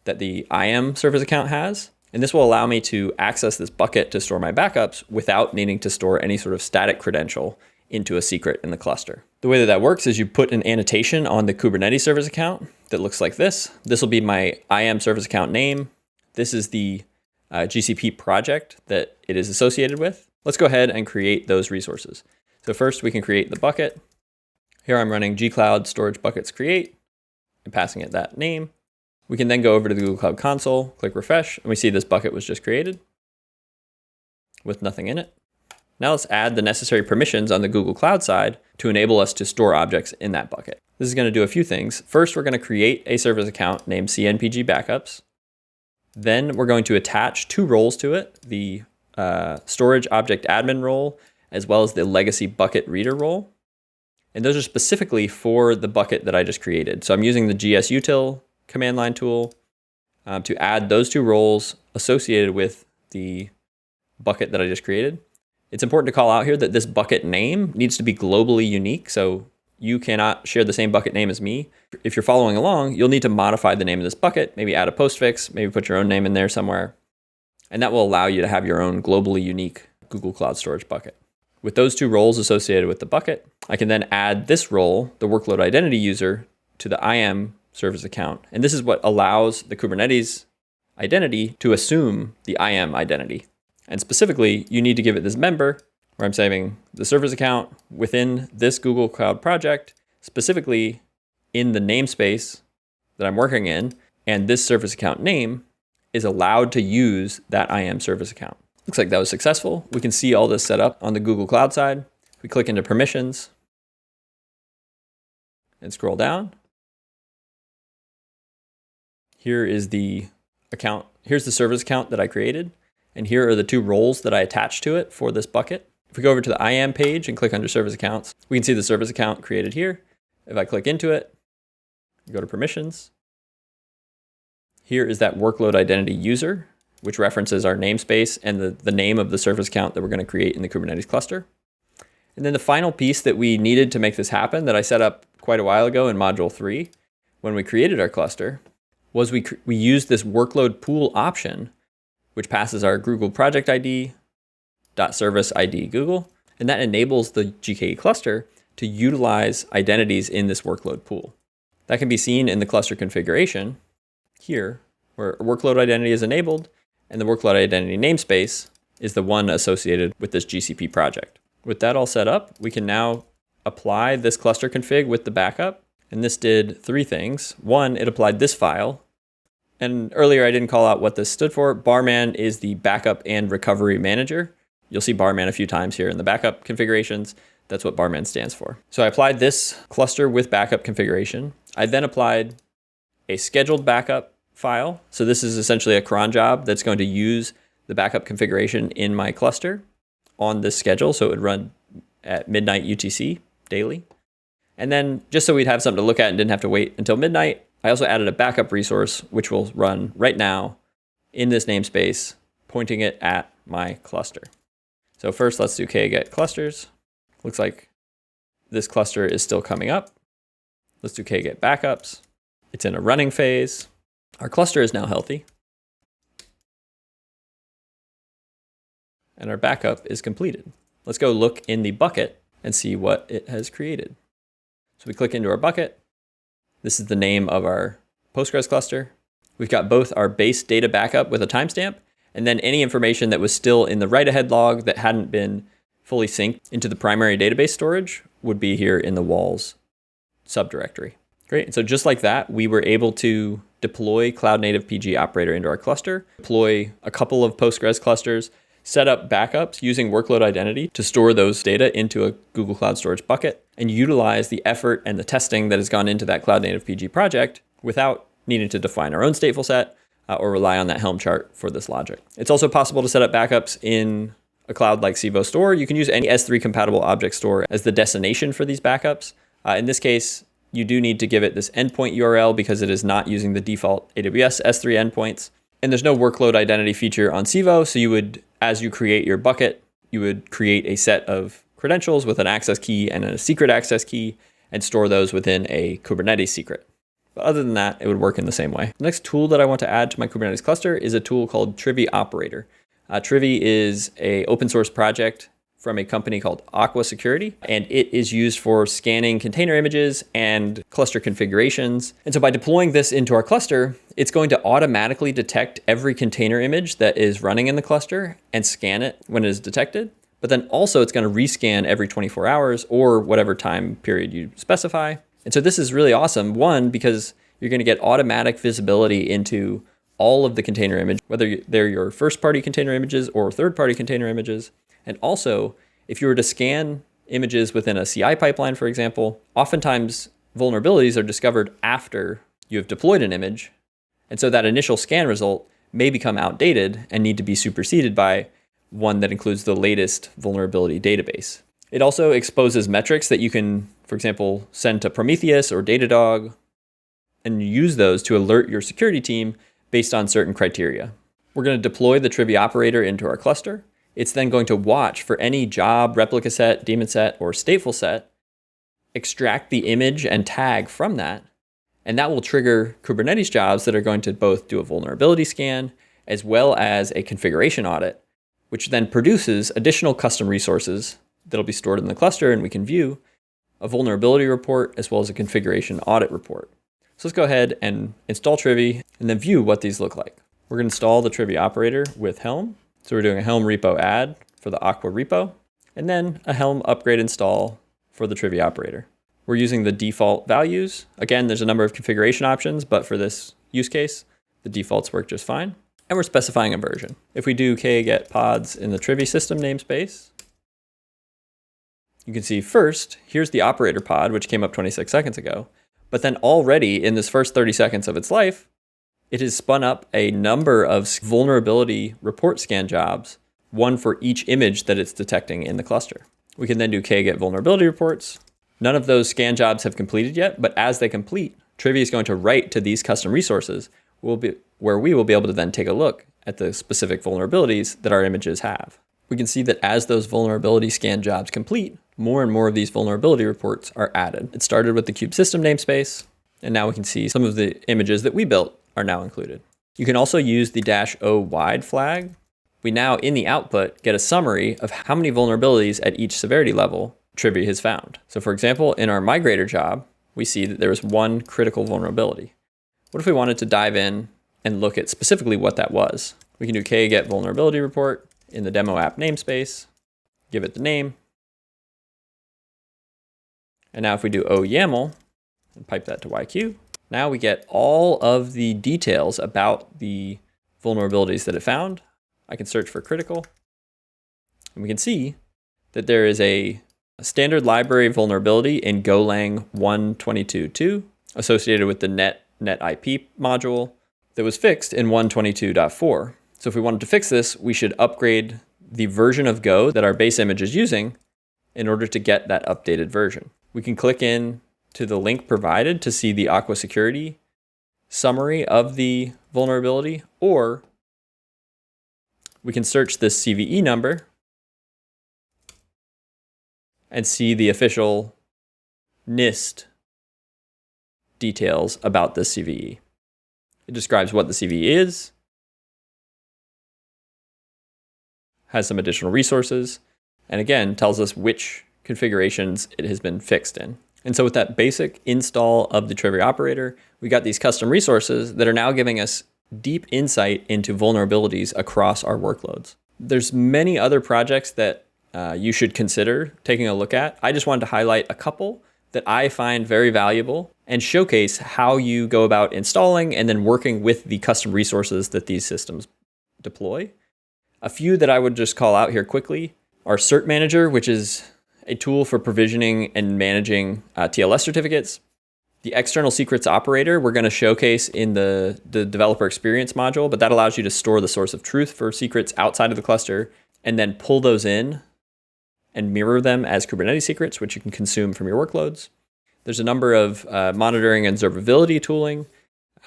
Speaker 1: that the IAM service account has. And this will allow me to access this bucket to store my backups without needing to store any sort of static credential into a secret in the cluster. The way that that works is you put an annotation on the Kubernetes service account that looks like this. This will be my IAM service account name. This is the GCP project that it is associated with. Let's go ahead and create those resources. So first we can create the bucket. Here I'm running gcloud storage buckets create and passing it that name. We can then go over to the Google Cloud Console, click refresh, and we see this bucket was just created with nothing in it. Now let's add the necessary permissions on the Google Cloud side to enable us to store objects in that bucket. This is going to do a few things. First, we're going to create a service account named CNPG Backups. Then we're going to attach 2 roles to it, the storage object admin role, as well as the legacy bucket reader role. And those are specifically for the bucket that I just created. So I'm using the gsutil command line tool to add those 2 roles associated with the bucket that I just created. It's important to call out here that this bucket name needs to be globally unique. So you cannot share the same bucket name as me. If you're following along, you'll need to modify the name of this bucket, maybe add a postfix, maybe put your own name in there somewhere. And that will allow you to have your own globally unique Google Cloud Storage bucket. With those 2 roles associated with the bucket, I can then add this role, the workload identity user, to the IAM service account. And this is what allows the Kubernetes identity to assume the IAM identity. And specifically, you need to give it this member, where I'm saving the service account within this Google Cloud project, specifically in the namespace that I'm working in, and this service account name is allowed to use that IAM service account. Looks like that was successful. We can see all this set up on the Google Cloud side. We click into permissions and scroll down. Here is the account. Here's the service account that I created. And here are the 2 roles that I attached to it for this bucket. If we go over to the IAM page and click under service accounts, we can see the service account created here. If I click into it, go to permissions. Here is that workload identity user, which references our namespace and the name of the service account that we're going to create in the Kubernetes cluster. And then the final piece that we needed to make this happen that I set up quite a while ago in module 3, when we created our cluster, was we used this workload pool option, which passes our Google project ID, .service ID Google, and that enables the GKE cluster to utilize identities in this workload pool. That can be seen in the cluster configuration here, where a workload identity is enabled, and the workload identity namespace is the one associated with this GCP project. With that all set up, we can now apply this cluster config with the backup, and this did 3 things. One, it applied this file. And earlier I didn't call out what this stood for. Barman is the backup and recovery manager. You'll see Barman a few times here in the backup configurations. That's what Barman stands for. So I applied this cluster with backup configuration. I then applied a scheduled backup file. So this is essentially a cron job that's going to use the backup configuration in my cluster on this schedule. So it would run at midnight UTC daily. And then just so we'd have something to look at and didn't have to wait until midnight, I also added a backup resource, which will run right now in this namespace, pointing it at my cluster. So first, let's do get clusters. Looks like this cluster is still coming up. Let's do get backups. It's in a running phase. Our cluster is now healthy. And our backup is completed. Let's go look in the bucket and see what it has created. So we click into our bucket. This is the name of our Postgres cluster. We've got both our base data backup with a timestamp, and then any information that was still in the write-ahead log that hadn't been fully synced into the primary database storage would be here in the walls subdirectory. Great. And so just like that, we were able to deploy Cloudnative-pg operator into our cluster, deploy a couple of Postgres clusters, set up backups using workload identity to store those data into a Google Cloud Storage bucket, and utilize the effort and the testing that has gone into that Cloudnative-pg project without needing to define our own stateful set or rely on that Helm chart for this logic. It's also possible to set up backups in a cloud like Civo store. You can use any S3 compatible object store as the destination for these backups. In this case, you do need to give it this endpoint URL because it is not using the default AWS S3 endpoints. And there's no workload identity feature on Civo, so you would, as you create your bucket, you would create a set of credentials with an access key and a secret access key and store those within a Kubernetes secret. But other than that, it would work in the same way. The next tool that I want to add to my Kubernetes cluster is a tool called Trivy Operator. Trivy is an open source project from a company called Aqua Security, and it is used for scanning container images and cluster configurations. And so by deploying this into our cluster, it's going to automatically detect every container image that is running in the cluster and scan it when it is detected. But then also it's going to rescan every 24 hours or whatever time period you specify. And so this is really awesome. One, because you're going to get automatic visibility into all of the container images, whether they're your first-party container images or third-party container images. And also, if you were to scan images within a CI pipeline, for example, oftentimes vulnerabilities are discovered after you have deployed an image. And so that initial scan result may become outdated and need to be superseded by one that includes the latest vulnerability database. It also exposes metrics that you can, for example, send to Prometheus or Datadog and use those to alert your security team based on certain criteria. We're going to deploy the Trivy operator into our cluster. It's then going to watch for any job, replica set, daemon set, or stateful set, extract the image and tag from that, and that will trigger Kubernetes jobs that are going to both do a vulnerability scan as well as a configuration audit, which then produces additional custom resources that'll be stored in the cluster, and we can view a vulnerability report as well as a configuration audit report. So let's go ahead and install Trivy and then view what these look like. We're going to install the Trivy operator with Helm. So we're doing a Helm repo add for the Aqua repo, and then a Helm upgrade install for the Trivy operator. We're using the default values. Again, there's a number of configuration options, but for this use case, the defaults work just fine. And we're specifying a version. If we do get pods in the Trivy system namespace, you can see first, here's the operator pod, which came up 26 seconds ago. But then already in this first 30 seconds of its life, it has spun up a number of vulnerability report scan jobs, one for each image that it's detecting in the cluster. We can then do get vulnerability reports. None of those scan jobs have completed yet, but as they complete, Trivy is going to write to these custom resources where we will be able to then take a look at the specific vulnerabilities that our images have. We can see that as those vulnerability scan jobs complete, more and more of these vulnerability reports are added. It started with the kube system namespace, and now we can see some of the images that we built are now included. You can also use the -o wide flag. We now, in the output, get a summary of how many vulnerabilities at each severity level Trivy has found. So for example, in our migrator job, we see that there was one critical vulnerability. What if we wanted to dive in and look at specifically what that was? We can do get vulnerability report in the demo app namespace, give it the name. And now if we do OYAML and pipe that to YQ, now we get all of the details about the vulnerabilities that it found. I can search for critical, and we can see that there is a standard library vulnerability in Golang 1.22.2 associated with the net IP module that was fixed in 1.22.4. So if we wanted to fix this, we should upgrade the version of Go that our base image is using in order to get that updated version. We can click in to the link provided to see the Aqua Security summary of the vulnerability, or we can search this CVE number and see the official NIST details about this CVE. It describes what the CVE is, has some additional resources, and again, tells us which configurations it has been fixed in. And so with that basic install of the Trivy operator, we got these custom resources that are now giving us deep insight into vulnerabilities across our workloads. There's many other projects that you should consider taking a look at. I just wanted to highlight a couple that I find very valuable and showcase how you go about installing and then working with the custom resources that these systems deploy. A few that I would just call out here quickly are Cert Manager, which is a tool for provisioning and managing TLS certificates. The External Secrets Operator, we're going to showcase in the developer experience module, but that allows you to store the source of truth for secrets outside of the cluster and then pull those in and mirror them as Kubernetes secrets, which you can consume from your workloads. There's a number of monitoring and observability tooling.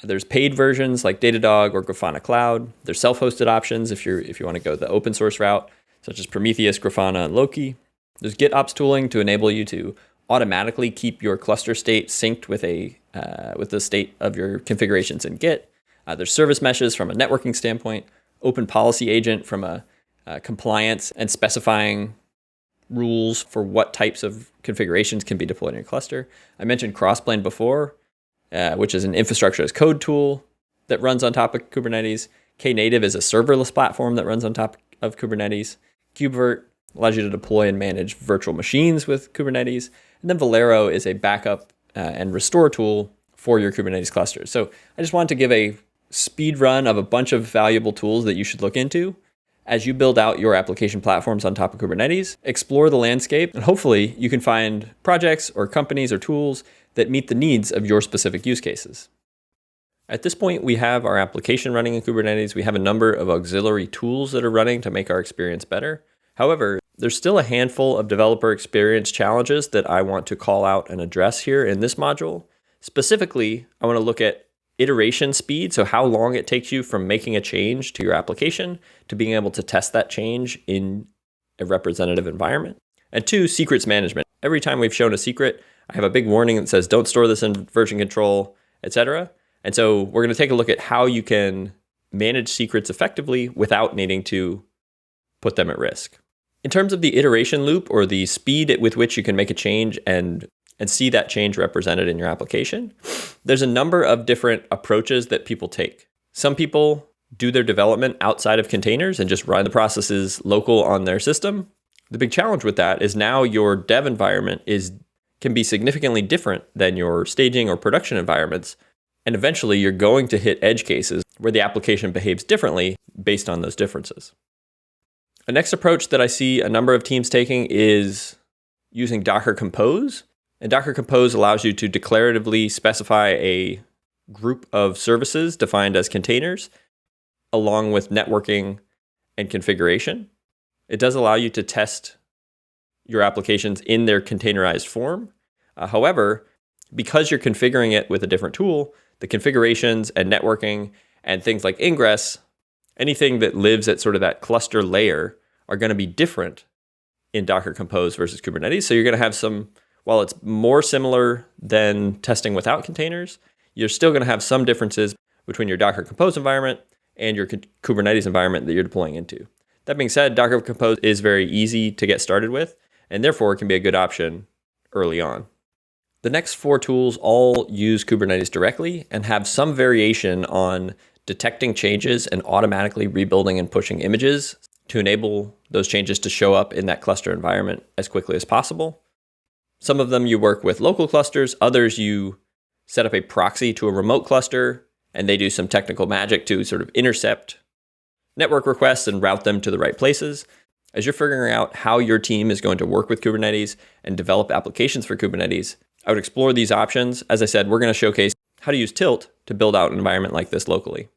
Speaker 1: There's paid versions like Datadog or Grafana Cloud. There's self-hosted options if you want to go the open source route, such as Prometheus, Grafana, and Loki. There's GitOps tooling to enable you to automatically keep your cluster state synced with the state of your configurations in Git. There's service meshes from a networking standpoint, Open Policy Agent from a compliance and specifying rules for what types of configurations can be deployed in your cluster. I mentioned Crossplane before, which is an infrastructure as code tool that runs on top of Kubernetes. Knative is a serverless platform that runs on top of Kubernetes. KubeVirt allows you to deploy and manage virtual machines with Kubernetes. And then Valero is a backup and restore tool for your Kubernetes clusters. So I just wanted to give a speed run of a bunch of valuable tools that you should look into as you build out your application platforms on top of Kubernetes. Explore the landscape, and hopefully you can find projects or companies or tools that meet the needs of your specific use cases. At this point, we have our application running in Kubernetes. We have a number of auxiliary tools that are running to make our experience better. However, there's still a handful of developer experience challenges that I want to call out and address here in this module. Specifically, I want to look at iteration speed, so how long it takes you from making a change to your application to being able to test that change in a representative environment. And 2, secrets management. Every time we've shown a secret, I have a big warning that says, don't store this in version control, etc. And so we're going to take a look at how you can manage secrets effectively without needing to put them at risk. In terms of the iteration loop, or the speed with which you can make a change and see that change represented in your application, there's a number of different approaches that people take. Some people do their development outside of containers and just run the processes local on their system. The big challenge with that is now your dev environment can be significantly different than your staging or production environments. And eventually you're going to hit edge cases where the application behaves differently based on those differences. A next approach that I see a number of teams taking is using Docker Compose. And Docker Compose allows you to declaratively specify a group of services defined as containers, along with networking and configuration. It does allow you to test your applications in their containerized form. However, because you're configuring it with a different tool, the configurations and networking and things like ingress, anything that lives at sort of that cluster layer, are going to be different in Docker Compose versus Kubernetes. So you're going to have some, while it's more similar than testing without containers, you're still going to have some differences between your Docker Compose environment and your Kubernetes environment that you're deploying into. That being said, Docker Compose is very easy to get started with, and therefore it can be a good option early on. The next 4 tools all use Kubernetes directly and have some variation on detecting changes and automatically rebuilding and pushing images to enable those changes to show up in that cluster environment as quickly as possible. Some of them you work with local clusters, others you set up a proxy to a remote cluster, and they do some technical magic to sort of intercept network requests and route them to the right places. As you're figuring out how your team is going to work with Kubernetes and develop applications for Kubernetes, I would explore these options. As I said, we're going to showcase how to use Tilt to build out an environment like this locally.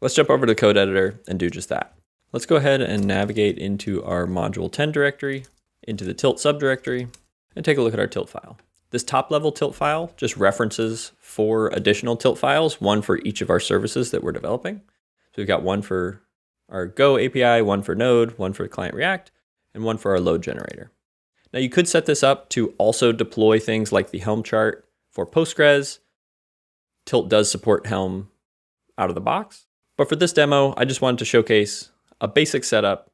Speaker 1: Let's jump over to the code editor and do just that. Let's go ahead and navigate into our module 10 directory, into the Tilt subdirectory, and take a look at our Tilt file. This top level Tilt file just references 4 additional Tilt files, one for each of our services that we're developing. So we've got one for our Go API, one for Node, one for Client React, and one for our load generator. Now you could set this up to also deploy things like the Helm chart for Postgres. Tilt does support Helm out of the box. But for this demo, I just wanted to showcase a basic setup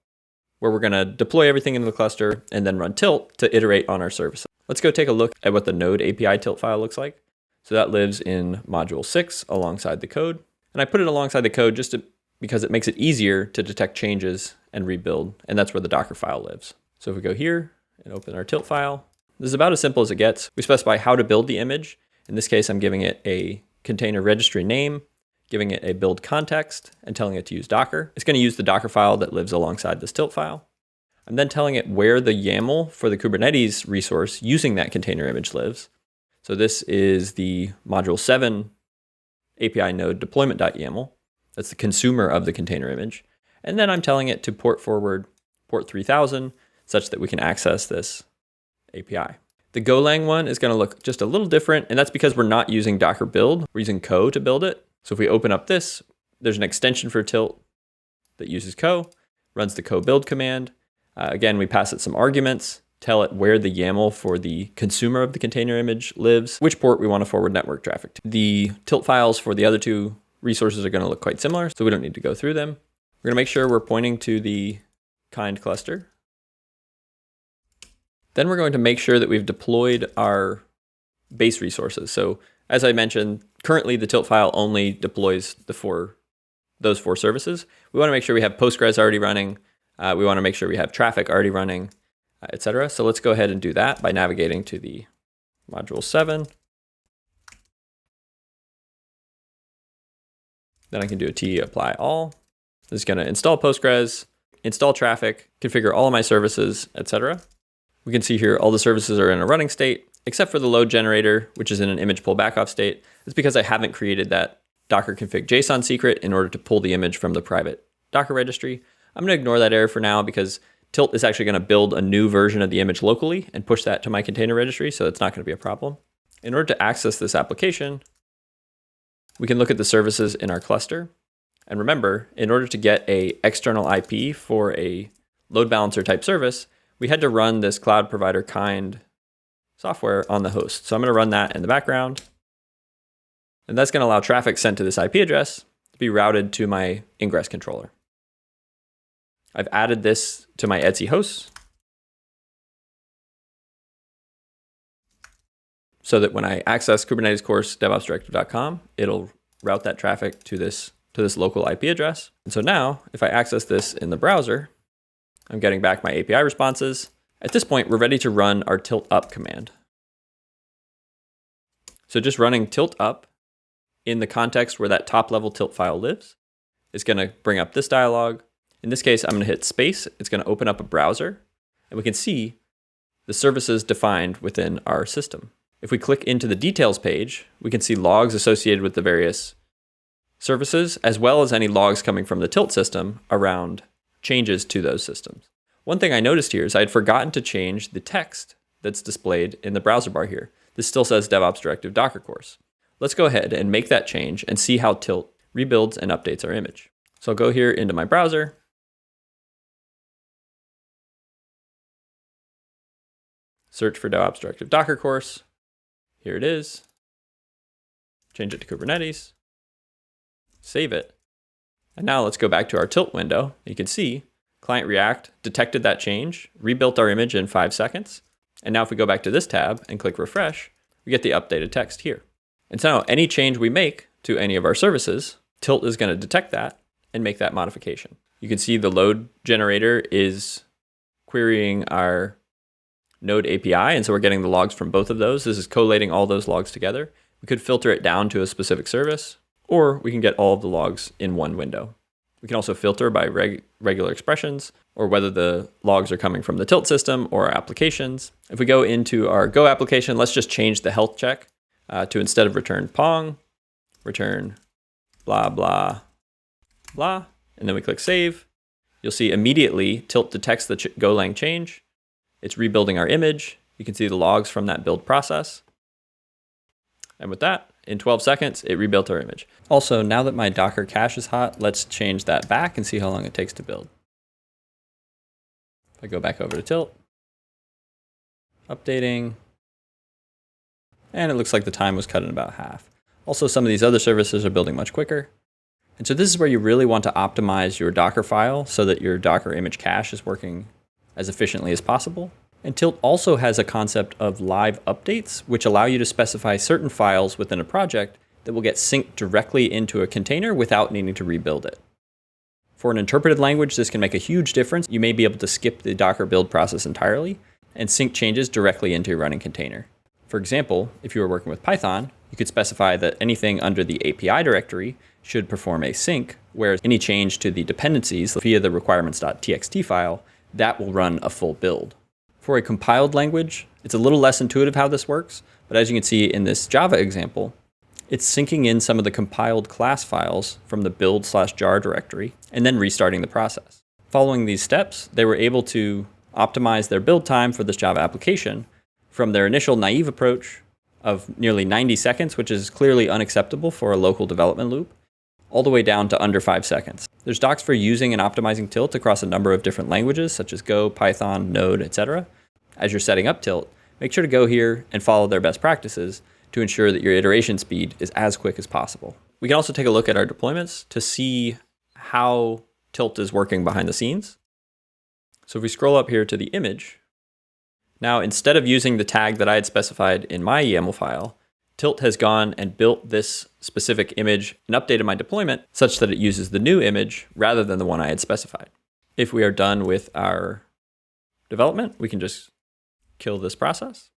Speaker 1: where we're going to deploy everything into the cluster and then run Tilt to iterate on our services. Let's go take a look at what the Node API Tilt file looks like. So that lives in module 6 alongside the code. And I put it alongside the code just to because it makes it easier to detect changes and rebuild, and that's where the Docker file lives. So if we go here and open our tilt file, this is about as simple as it gets. We specify how to build the image. In this case, I'm giving it a container registry name, giving it a build context, and telling it to use Docker. It's going to use the Docker file that lives alongside this tilt file. I'm then telling it where the YAML for the Kubernetes resource using that container image lives. So this is the module 7 API node deployment.yaml. That's the consumer of the container image. And then I'm telling it to port forward port 3000 such that we can access this API. The Golang one is going to look just a little different, and that's because we're not using Docker build. We're using Co to build it. So if we open up this, there's an extension for tilt that uses Co, runs the Co build command. Again, we pass it some arguments, tell it where the YAML for the consumer of the container image lives, which port we want to forward network traffic to. The tilt files for the other two resources are going to look quite similar, so we don't need to go through them. We're going to make sure we're pointing to the kind cluster. Then we're going to make sure that we've deployed our base resources. So as I mentioned, currently the tilt file only deploys those four services. We want to make sure we have Postgres already running. We want to make sure we have traffic already running, etc. So let's go ahead and do that by navigating to the module 7. Then I can do a T apply all. This is going to install Postgres, install traffic, configure all of my services, etc. We can see here all the services are in a running state, except for the load generator, which is in an image pull backoff state. It's because I haven't created that Docker config JSON secret in order to pull the image from the private Docker registry. I'm going to ignore that error for now because Tilt is actually going to build a new version of the image locally and push that to my container registry, so it's not going to be a problem. In order to access this application, we can look at the services in our cluster. And remember, in order to get an external IP for a load balancer type service, we had to run this cloud provider kind software on the host. So I'm going to run that in the background. And that's going to allow traffic sent to this IP address to be routed to my ingress controller. I've added this to my etc hosts so that when I access Kubernetes course DevOpsDirective.com, it'll route that traffic to this local IP address. And so now, if I access this in the browser, I'm getting back my API responses. At this point, we're ready to run our tilt up command. So just running tilt up in the context where that top level tilt file lives is going to bring up this dialog. In this case, I'm going to hit space. It's going to open up a browser, and we can see the services defined within our system. If we click into the details page, we can see logs associated with the various services, as well as any logs coming from the tilt system around changes to those systems. One thing I noticed here is I had forgotten to change the text that's displayed in the browser bar here. This still says DevOps Directive Docker course. Let's go ahead and make that change and see how Tilt rebuilds and updates our image. So I'll go here into my browser. Search for DevOps Directive Docker course. Here it is. Change it to Kubernetes. Save it. And now let's go back to our Tilt window. You can see Client React detected that change, rebuilt our image in 5 seconds. And now if we go back to this tab and click refresh, we get the updated text here. And so now any change we make to any of our services, Tilt is going to detect that and make that modification. You can see the load generator is querying our node API, and so we're getting the logs from both of those. This is collating all those logs together. We could filter it down to a specific service, or we can get all of the logs in one window. We can also filter by regular expressions, or whether the logs are coming from the Tilt system or our applications. If we go into our Go application, let's just change the health check to, instead of return Pong, return blah, blah, blah. And then we click save. You'll see immediately Tilt detects the Golang change. It's rebuilding our image. You can see the logs from that build process. And with that, in 12 seconds, it rebuilt our image. Also, now that my Docker cache is hot, let's change that back and see how long it takes to build. If I go back over to Tilt, updating, and it looks like the time was cut in about half. Also, some of these other services are building much quicker. And so this is where you really want to optimize your Docker file so that your Docker image cache is working as efficiently as possible. And Tilt also has a concept of live updates, which allow you to specify certain files within a project that will get synced directly into a container without needing to rebuild it. For an interpreted language, this can make a huge difference. You may be able to skip the Docker build process entirely and sync changes directly into your running container. For example, if you were working with Python, you could specify that anything under the API directory should perform a sync, whereas any change to the dependencies via the requirements.txt file, that will run a full build. For a compiled language, it's a little less intuitive how this works, but as you can see in this Java example, it's syncing in some of the compiled class files from the build/jar directory and then restarting the process. Following these steps, they were able to optimize their build time for this Java application from their initial naive approach of nearly 90 seconds, which is clearly unacceptable for a local development loop, all the way down to under 5 seconds. There's docs for using and optimizing Tilt across a number of different languages, such as Go, Python, Node, etc. As you're setting up Tilt, make sure to go here and follow their best practices to ensure that your iteration speed is as quick as possible. We can also take a look at our deployments to see how Tilt is working behind the scenes. So if we scroll up here to the image, now instead of using the tag that I had specified in my YAML file, Tilt has gone and built this specific image and updated my deployment such that it uses the new image rather than the one I had specified. If we are done with our development, we can just kill this process.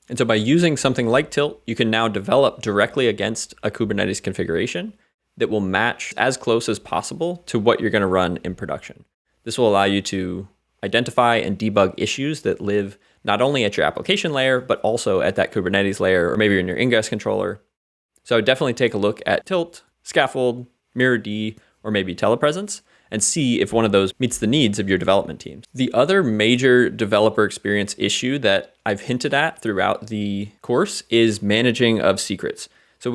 Speaker 1: And so by using something like Tilt, you can now develop directly against a Kubernetes configuration that will match as close as possible to what you're going to run in production. This will allow you to identify and debug issues that live not only at your application layer, but also at that Kubernetes layer, or maybe in your ingress controller. So I would definitely take a look at Tilt, Scaffold, Mirror-D, or maybe Telepresence, and see if one of those meets the needs of your development teams. The other major developer experience issue that I've hinted at throughout the course is managing of secrets. So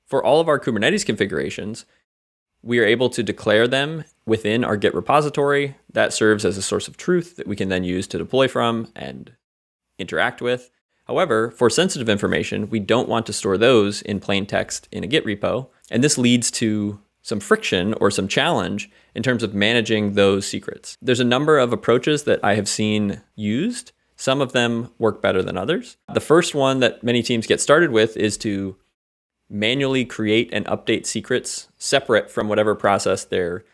Speaker 1: for all of our Kubernetes configurations, we are able to declare them within our Git repository. That serves as a source of truth that we can then use to deploy from and interact with. However, for sensitive information, we don't want to store those in plain text in a Git repo. And this leads to some friction or some challenge in terms of managing those secrets. There's a number of approaches that I have seen used. Some of them work better than others. The first one that many teams get started with is to manually create and update secrets separate from whatever process they're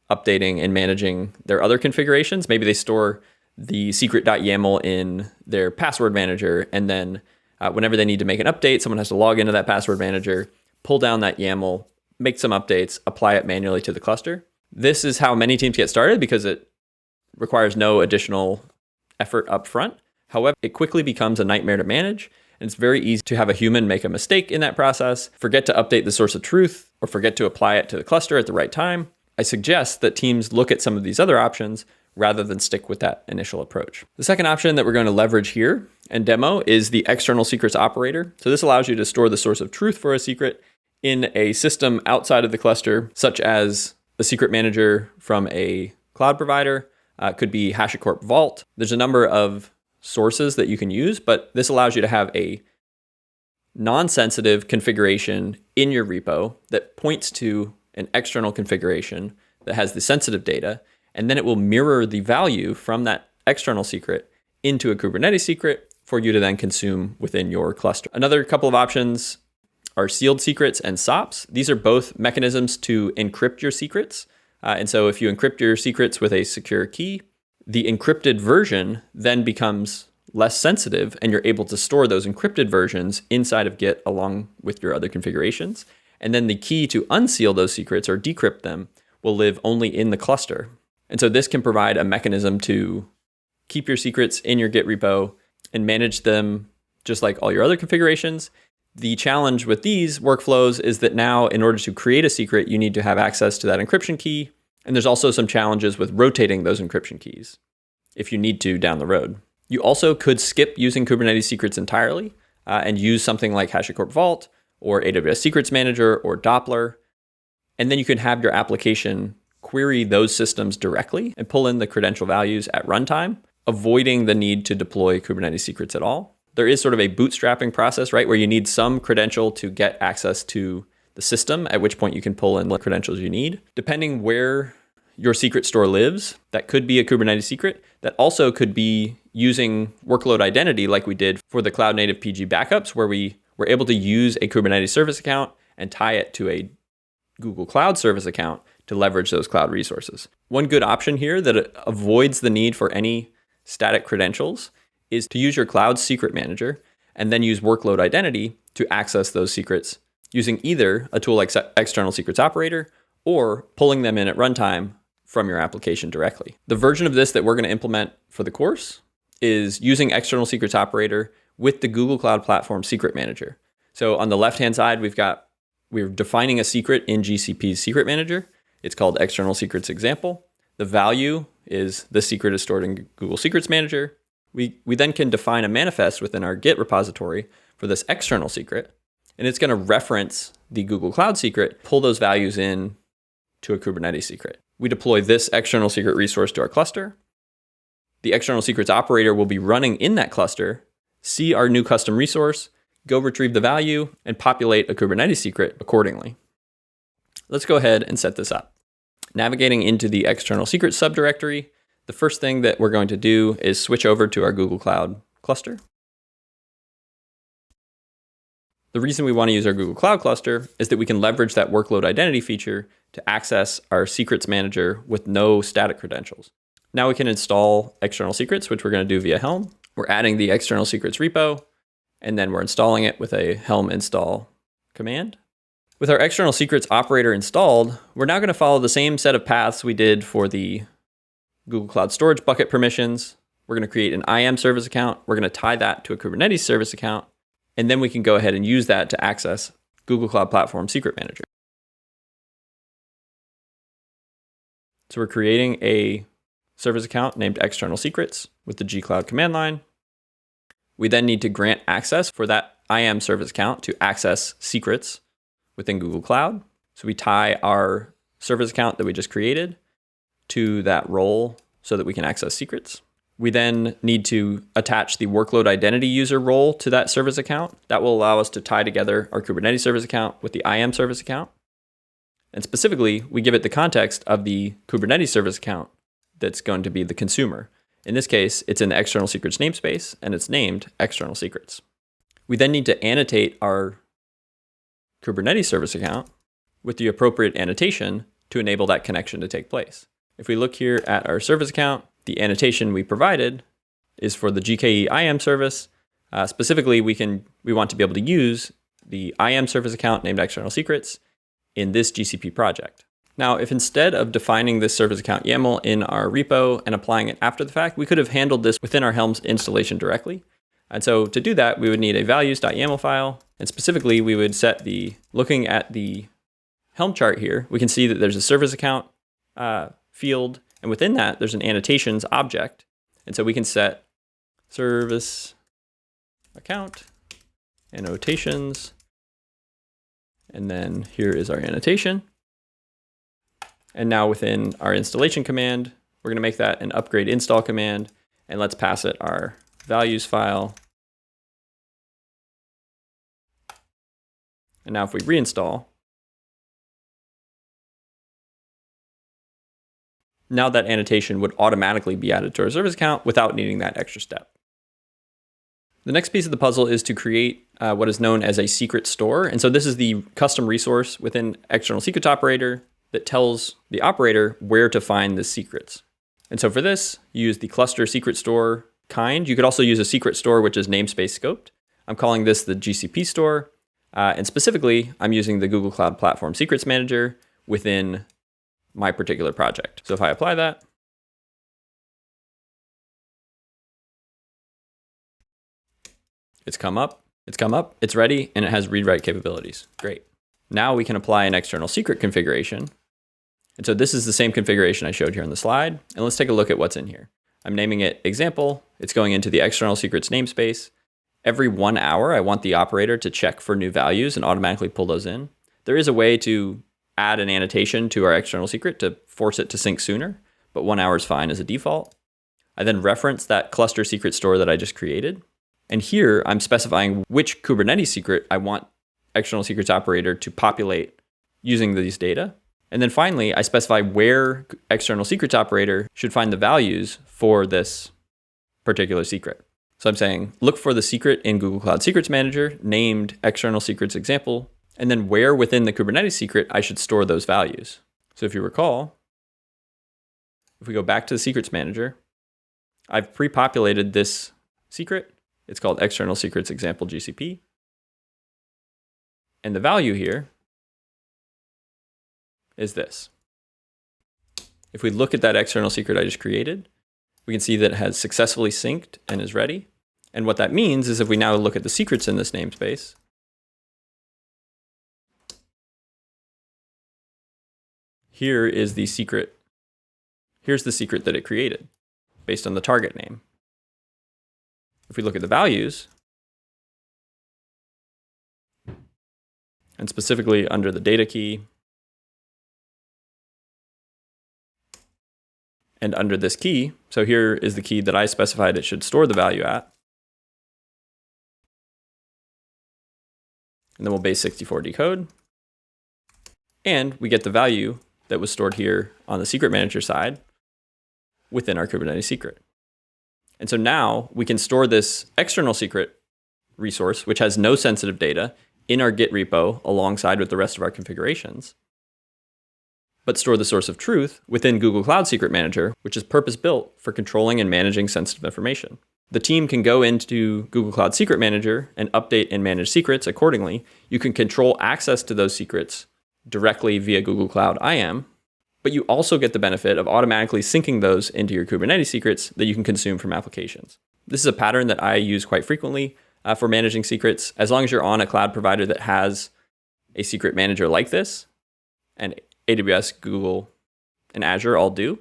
Speaker 1: updating and managing their other configurations. Maybe they store the secret.yaml in their password manager, and then whenever they need to make an update, someone has to log into that password manager, pull down that YAML, make some updates, apply it manually to the cluster. This is how many teams get started because it requires no additional effort up front. However, it quickly becomes a nightmare to manage, and it's very easy to have a human make a mistake in that process, forget to update the source of truth, or forget to apply it to the cluster at the right time. I suggest that teams look at some of these other options rather than stick with that initial approach. The second option that we're going to leverage here and demo is the external secrets operator. So this allows you to store the source of truth for a secret in a system outside of the cluster, such as a secret manager from a cloud provider, could be HashiCorp Vault. There's a number of sources that you can use, but this allows you to have a non-sensitive configuration in your repo that points to an external configuration that has the sensitive data, and then it will mirror the value from that external secret into a Kubernetes secret for you to then consume within your cluster. Another couple of options are sealed secrets and SOPs. These are both mechanisms to encrypt your secrets. And so if you encrypt your secrets with a secure key, the encrypted version then becomes less sensitive, and you're able to store those encrypted versions inside of Git along with your other configurations. And then the key to unseal those secrets or decrypt them will live only in the cluster. And so this can provide a mechanism to keep your secrets in your Git repo and manage them just like all your other configurations. The challenge with these workflows is that now, in order to create a secret, you need to have access to that encryption key. And there's also some challenges with rotating those encryption keys if you need to down the road. You also could skip using Kubernetes secrets entirely and use something like HashiCorp Vault or AWS Secrets Manager or Doppler. And then you can have your application query those systems directly and pull in the credential values at runtime, avoiding the need to deploy Kubernetes secrets at all. There is sort of a bootstrapping process, right, where you need some credential to get access to the system, at which point you can pull in the credentials you need. Depending where your secret store lives, that could be a Kubernetes secret. That also could be using workload identity like we did for the Cloudnative-pg backups, where we were able to use a Kubernetes service account and tie it to a Google Cloud service account to leverage those cloud resources. One good option here that avoids the need for any static credentials is to use your cloud secret manager and then use workload identity to access those secrets using either a tool like external secrets operator or pulling them in at runtime from your application directly. The version of this that we're going to implement for the course is using external secrets operator with the Google Cloud Platform Secret Manager. So on the left-hand side, we're defining a secret in GCP's secret manager. It's called external secrets example. The value is the secret is stored in Google Secrets Manager. We then can define a manifest within our Git repository for this external secret, and it's going to reference the Google Cloud secret, pull those values in to a Kubernetes secret. We deploy this external secret resource to our cluster. The external secrets operator will be running in that cluster, see our new custom resource, go retrieve the value, and populate a Kubernetes secret accordingly. Let's go ahead and set this up. Navigating into the external secrets subdirectory, the first thing that we're going to do is switch over to our Google Cloud cluster. The reason we want to use our Google Cloud cluster is that we can leverage that workload identity feature to access our secrets manager with no static credentials. Now we can install external secrets, which we're going to do via Helm. We're adding the external secrets repo, and then we're installing it with a Helm install command. With our external secrets operator installed, we're now going to follow the same set of paths we did for the Google Cloud Storage bucket permissions. We're going to create an IAM service account. We're going to tie that to a Kubernetes service account, and then we can go ahead and use that to access Google Cloud Platform Secret Manager. So we're creating a service account named external secrets with the gcloud command line. We then need to grant access for that IAM service account to access secrets within Google Cloud. So we tie our service account that we just created to that role so that we can access secrets. We then need to attach the workload identity user role to that service account. That will allow us to tie together our Kubernetes service account with the IAM service account. And specifically, we give it the context of the Kubernetes service account that's going to be the consumer. In this case, it's in the external secrets namespace, and it's named external secrets. We then need to annotate our Kubernetes service account with the appropriate annotation to enable that connection to take place. If we look here at our service account, the annotation we provided is for the GKE IAM service. Specifically, we want to be able to use the IAM service account named external secrets in this GCP project. Now, if instead of defining this service account YAML in our repo and applying it after the fact, we could have handled this within our Helm's installation directly. And so to do that, we would need a values.yaml file. And specifically, we would set looking at the Helm chart here, we can see that there's a service account field. And within that, there's an annotations object. And so we can set service account annotations. And then here is our annotation. And now within our installation command, we're going to make that an upgrade install command. And let's pass it our values file. And now if we reinstall, now that annotation would automatically be added to our service account without needing that extra step. The next piece of the puzzle is to create what is known as a secret store. And so this is the custom resource within external secrets operator that tells the operator where to find the secrets. And so for this, you use the cluster secret store kind. You could also use a secret store, which is namespace scoped. I'm calling this the GCP store. And specifically, I'm using the Google Cloud Platform Secrets Manager within my particular project. So if I apply that, it's come up, it's ready, and it has read-write capabilities. Great. Now we can apply an external secret configuration. And so this is the same configuration I showed here on the slide. And let's take a look at what's in here. I'm naming it example. It's going into the external secrets namespace. Every 1 hour, I want the operator to check for new values and automatically pull those in. There is a way to add an annotation to our external secret to force it to sync sooner, but 1 hour is fine as a default. I then reference that cluster secret store that I just created. And here I'm specifying which Kubernetes secret I want external secrets operator to populate using these data. And then finally, I specify where external secrets operator should find the values for this particular secret. So I'm saying, look for the secret in Google Cloud Secrets Manager named external secrets example, and then where within the Kubernetes secret I should store those values. So if you recall, if we go back to the secrets manager, I've pre-populated this secret. It's called external secrets example GCP. And the value here is this. If we look at that external secret I just created, we can see that it has successfully synced and is ready. And what that means is if we now look at the secrets in this namespace, here is the secret. Here's the secret that it created based on the target name. If we look at the values, and specifically under the data key, and under this key, so here is the key that I specified it should store the value at. And then we'll base 64 decode. And we get the value that was stored here on the secret manager side within our Kubernetes secret. And so now we can store this external secret resource, which has no sensitive data, in our Git repo alongside with the rest of our configurations, but store the source of truth within Google Cloud Secret Manager, which is purpose-built for controlling and managing sensitive information. The team can go into Google Cloud Secret Manager and update and manage secrets accordingly. You can control access to those secrets directly via Google Cloud IAM, but you also get the benefit of automatically syncing those into your Kubernetes secrets that you can consume from applications. This is a pattern that I use quite frequently for managing secrets. As long as you're on a cloud provider that has a secret manager like this, and AWS, Google, and Azure all do,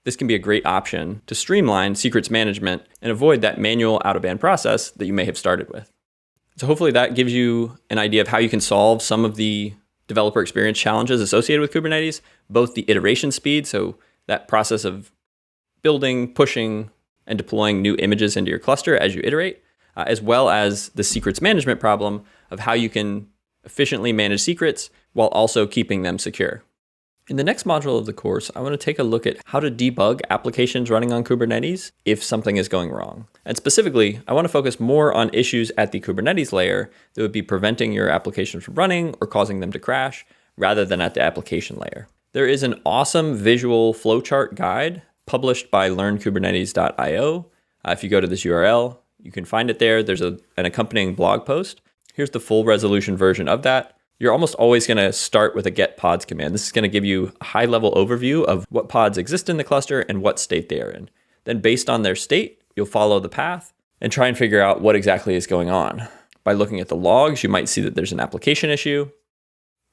Speaker 1: this can be a great option to streamline secrets management and avoid that manual out-of-band process that you may have started with. So hopefully that gives you an idea of how you can solve some of the developer experience challenges associated with Kubernetes, both the iteration speed, so that process of building, pushing, and deploying new images into your cluster as you iterate, as well as the secrets management problem of how you can efficiently manage secrets while also keeping them secure. In the next module of the course, I want to take a look at how to debug applications running on Kubernetes if something is going wrong. And specifically, I want to focus more on issues at the Kubernetes layer that would be preventing your applications from running or causing them to crash, rather than at the application layer. There is an awesome visual flowchart guide published by learnkubernetes.io. If you go to this URL, you can find it there. There's an accompanying blog post. Here's the full resolution version of that. You're almost always going to start with a get pods command. This is going to give you a high-level overview of what pods exist in the cluster and what state they are in. Then based on their state, you'll follow the path and try and figure out what exactly is going on. By looking at the logs, you might see that there's an application issue.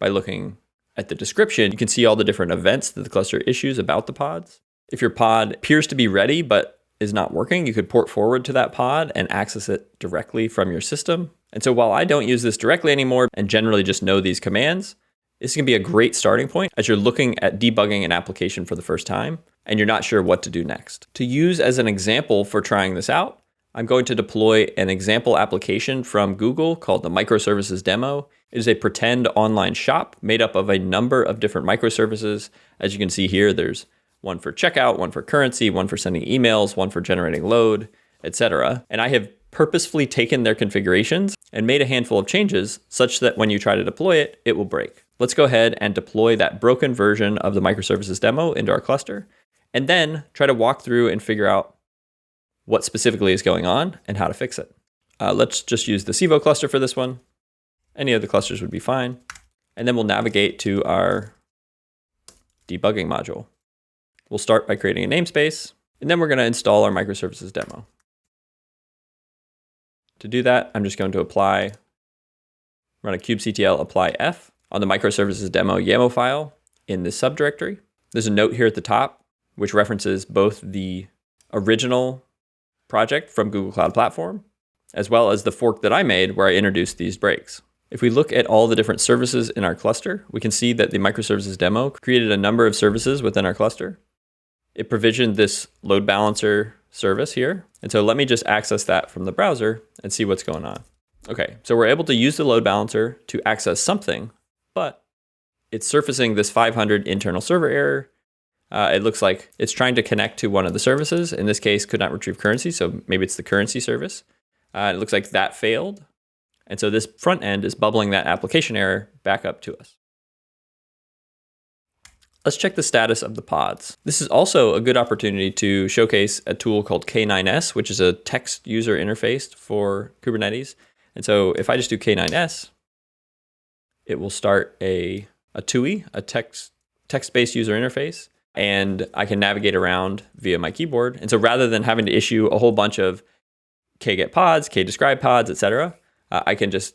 Speaker 1: By looking at the description, you can see all the different events that the cluster issues about the pods. If your pod appears to be ready but is not working, you could port forward to that pod and access it directly from your system. And so while I don't use this directly anymore and generally just know these commands, this can be a great starting point as you're looking at debugging an application for the first time and you're not sure what to do next. To use as an example for trying this out, I'm going to deploy an example application from Google called the Microservices Demo. It is a pretend online shop made up of a number of different microservices. As you can see here, there's one for checkout, one for currency, one for sending emails, one for generating load, etc. And I have purposefully taken their configurations and made a handful of changes such that when you try to deploy it, it will break. Let's go ahead and deploy that broken version of the microservices demo into our cluster, and then try to walk through and figure out what specifically is going on and how to fix it. Let's just use the Civo cluster for this one. Any of the clusters would be fine. And then we'll navigate to our debugging module. We'll start by creating a namespace, and then we're going to install our microservices demo. To do that, I'm just going to run a kubectl apply f on the microservices demo YAML file in this subdirectory. There's a note here at the top, which references both the original project from Google Cloud Platform, as well as the fork that I made where I introduced these breaks. If we look at all the different services in our cluster, we can see that the microservices demo created a number of services within our cluster. It provisioned this load balancer service here. And so let me just access that from the browser and see what's going on. Okay, so we're able to use the load balancer to access something, but it's surfacing this 500 internal server error. It looks like it's trying to connect to one of the services. In this case, could not retrieve currency, so maybe it's the currency service. It looks like that failed. And so this front end is bubbling that application error back up to us. Let's check the status of the pods. This is also a good opportunity to showcase a tool called K9s, which is a text user interface for Kubernetes. And so if I just do K9s, it will start a TUI, a text-based user interface, and I can navigate around via my keyboard. And so rather than having to issue a whole bunch of kget pods, kdescribe pods, etc., I can just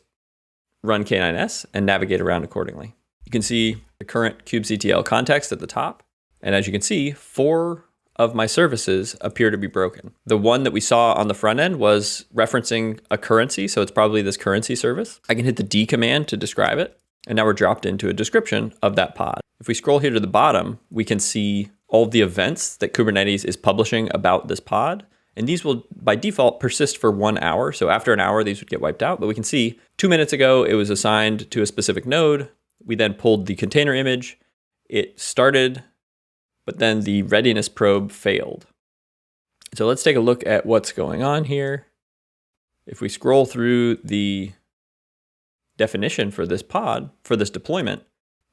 Speaker 1: run K9s and navigate around accordingly. You can see the current kubectl context at the top. And as you can see, 4 of my services appear to be broken. The one that we saw on the front end was referencing a currency, so it's probably this currency service. I can hit the D command to describe it, and now we're dropped into a description of that pod. If we scroll here to the bottom, we can see all of the events that Kubernetes is publishing about this pod. And these will, by default, persist for 1 hour. So after an hour, these would get wiped out. But we can see 2 minutes ago, it was assigned to a specific node. We then pulled the container image. It started, but then the readiness probe failed. So let's take a look at what's going on here. If we scroll through the definition for this pod, for this deployment,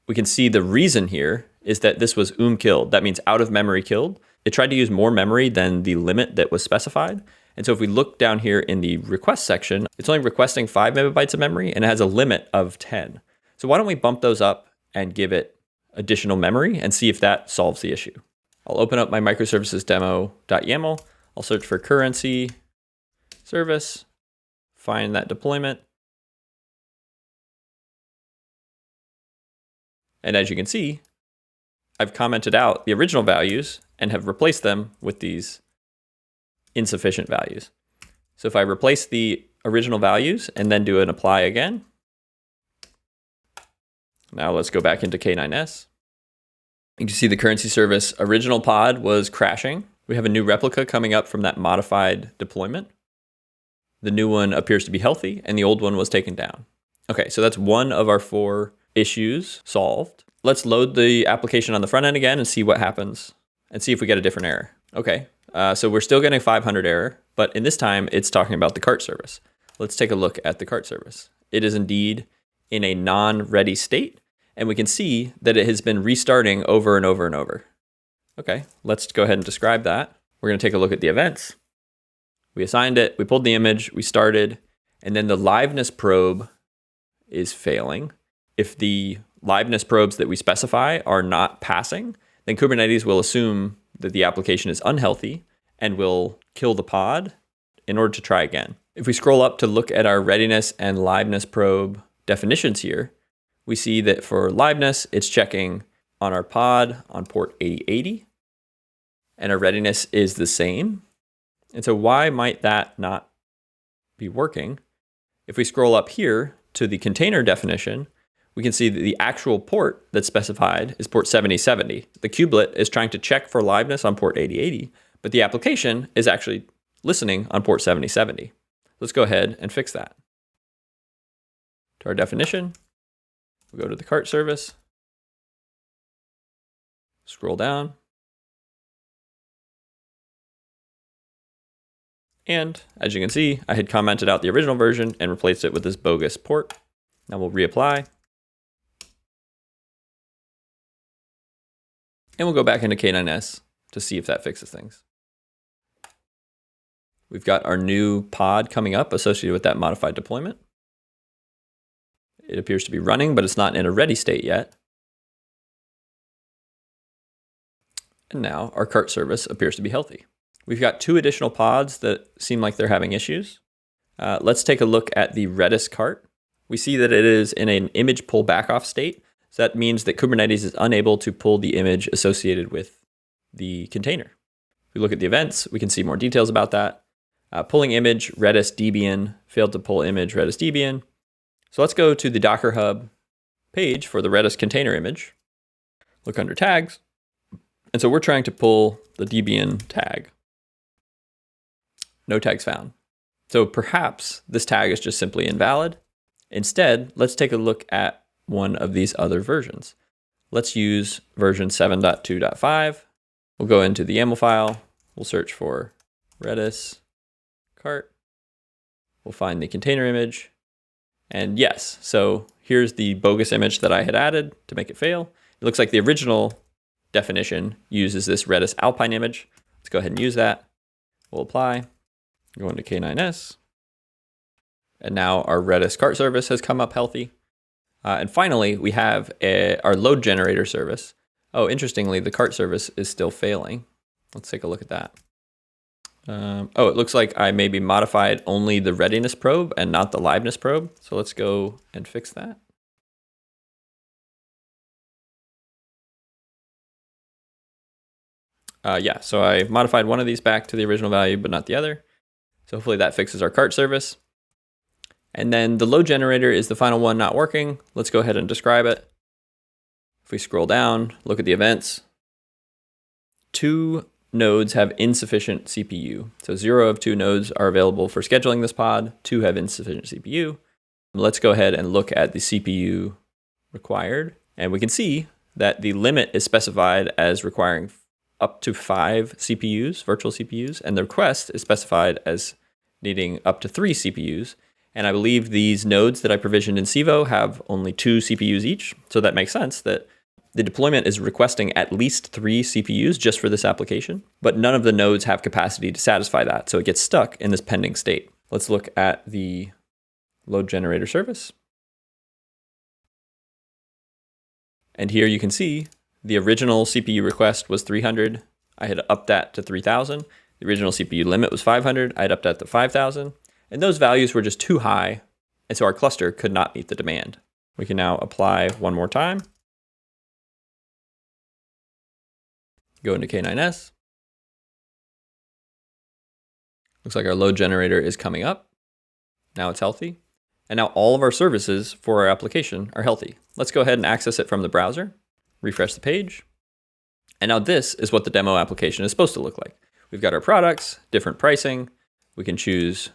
Speaker 1: we can see the reason here is that this was killed. That means out of memory killed. It tried to use more memory than the limit that was specified. And so if we look down here in the request section, it's only requesting 5 megabytes of memory and it has a limit of 10. So why don't we bump those up and give it additional memory and see if that solves the issue. I'll open up my microservices demo.yaml. I'll search for currency service, find that deployment. And as you can see, I've commented out the original values and have replaced them with these insufficient values. So if I replace the original values and then do an apply again, now let's go back into K9s. You can see the currency service original pod was crashing. We have a new replica coming up from that modified deployment. The new one appears to be healthy and the old one was taken down. Okay, so that's one of our 4 issues solved. Let's load the application on the front end again and see what happens and see if we get a different error. Okay, so we're still getting 500 error, but in this time it's talking about the cart service. Let's take a look at the cart service. It is indeed in a non-ready state, and we can see that it has been restarting over and over and over. Okay, let's go ahead and describe that. We're going to take a look at the events. We assigned it, we pulled the image, we started, and then the liveness probe is failing. If the liveness probes that we specify are not passing, then Kubernetes will assume that the application is unhealthy and will kill the pod in order to try again. If we scroll up to look at our readiness and liveness probe definitions here, we see that for liveness, it's checking on our pod on port 8080, and our readiness is the same. And so why might that not be working? If we scroll up here to the container definition, we can see that the actual port that's specified is port 7070. The kubelet is trying to check for liveness on port 8080, but the application is actually listening on port 7070. Let's go ahead and fix that. To our definition, we go to the cart service, scroll down, and as you can see, I had commented out the original version and replaced it with this bogus port. Now we'll reapply. And we'll go back into K9s to see if that fixes things. We've got our new pod coming up associated with that modified deployment. It appears to be running, but it's not in a ready state yet. And now our cart service appears to be healthy. We've got 2 additional pods that seem like they're having issues. Let's take a look at the Redis cart. We see that it is in an image pull back off state. So that means that Kubernetes is unable to pull the image associated with the container. If we look at the events, we can see more details about that. Pulling image, Redis Debian, failed to pull image, Redis Debian. So let's go to the Docker Hub page for the Redis container image. Look under tags. And so we're trying to pull the Debian tag. No tags found. So perhaps this tag is just simply invalid. Instead, let's take a look at one of these other versions. Let's use version 7.2.5. We'll go into the YAML file. We'll search for Redis cart. We'll find the container image. And yes, so here's the bogus image that I had added to make it fail. It looks like the original definition uses this Redis Alpine image. Let's go ahead and use that. We'll apply, go into K9s. And now our Redis cart service has come up healthy. And finally, we have our load generator service. Oh, interestingly, the cart service is still failing. Let's take a look at that. Oh, it looks like I maybe modified only the readiness probe and not the liveness probe. So let's go and fix that. Yeah, so I modified one of these back to the original value, but not the other. So hopefully that fixes our cart service. And then the load generator is the final one not working. Let's go ahead and describe it. If we scroll down, look at the events, 2 nodes have insufficient CPU. So 0 of 2 nodes are available for scheduling this pod, 2 have insufficient CPU. Let's go ahead and look at the CPU required. And we can see that the limit is specified as requiring up to 5 CPUs, virtual CPUs, and the request is specified as needing up to 3 CPUs. And I believe these nodes that I provisioned in Civo have only 2 CPUs each. So that makes sense that the deployment is requesting at least 3 CPUs just for this application, but none of the nodes have capacity to satisfy that. So it gets stuck in this pending state. Let's look at the load generator service. And here you can see the original CPU request was 300. I had upped that to 3000. The original CPU limit was 500. I had upped that to 5000. And those values were just too high. And so our cluster could not meet the demand. We can now apply one more time. Go into K9s. Looks like our load generator is coming up. Now it's healthy. And now all of our services for our application are healthy. Let's go ahead and access it from the browser. Refresh the page. And now this is what the demo application is supposed to look like. We've got our products, different pricing. We can choose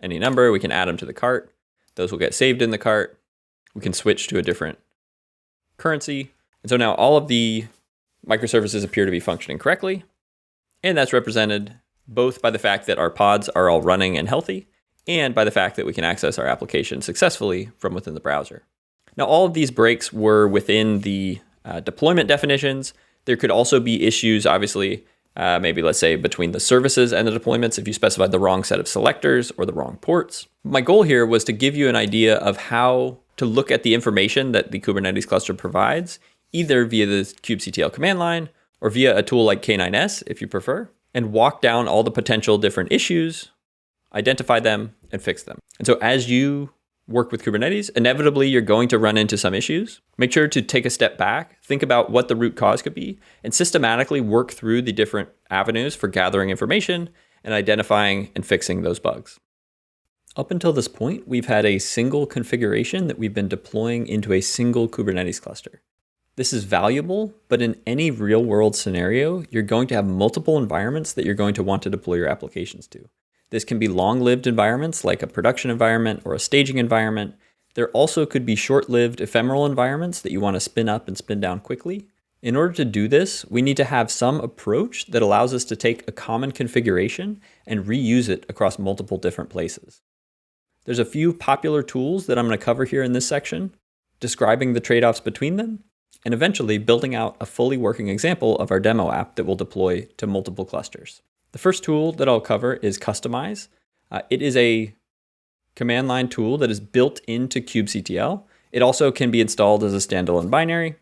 Speaker 1: any number. We can add them to the cart. Those will get saved in the cart. We can switch to a different currency. And so now all of the microservices appear to be functioning correctly. And that's represented both by the fact that our pods are all running and healthy, and by the fact that we can access our application successfully from within the browser. Now, all of these breaks were within the deployment definitions. There could also be issues, obviously, maybe let's say between the services and the deployments if you specified the wrong set of selectors or the wrong ports. My goal here was to give you an idea of how to look at the information that the Kubernetes cluster provides, either via the kubectl command line or via a tool like K9s if you prefer, and walk down all the potential different issues, identify them, and fix them. And so as you work with Kubernetes, inevitably you're going to run into some issues. Make sure to take a step back, think about what the root cause could be, and systematically work through the different avenues for gathering information and identifying and fixing those bugs. Up until this point, we've had a single configuration that we've been deploying into a single Kubernetes cluster. This is valuable, but in any real-world scenario, you're going to have multiple environments that you're going to want to deploy your applications to. This can be long-lived environments like a production environment or a staging environment. There also could be short-lived ephemeral environments that you want to spin up and spin down quickly. In order to do this, we need to have some approach that allows us to take a common configuration and reuse it across multiple different places. There's a few popular tools that I'm going to cover here in this section, describing the trade-offs between them, and eventually building out a fully working example of our demo app that will deploy to multiple clusters. The first tool that I'll cover is Kustomize. It is a command line tool that is built into kubectl. It also can be installed as a standalone binary,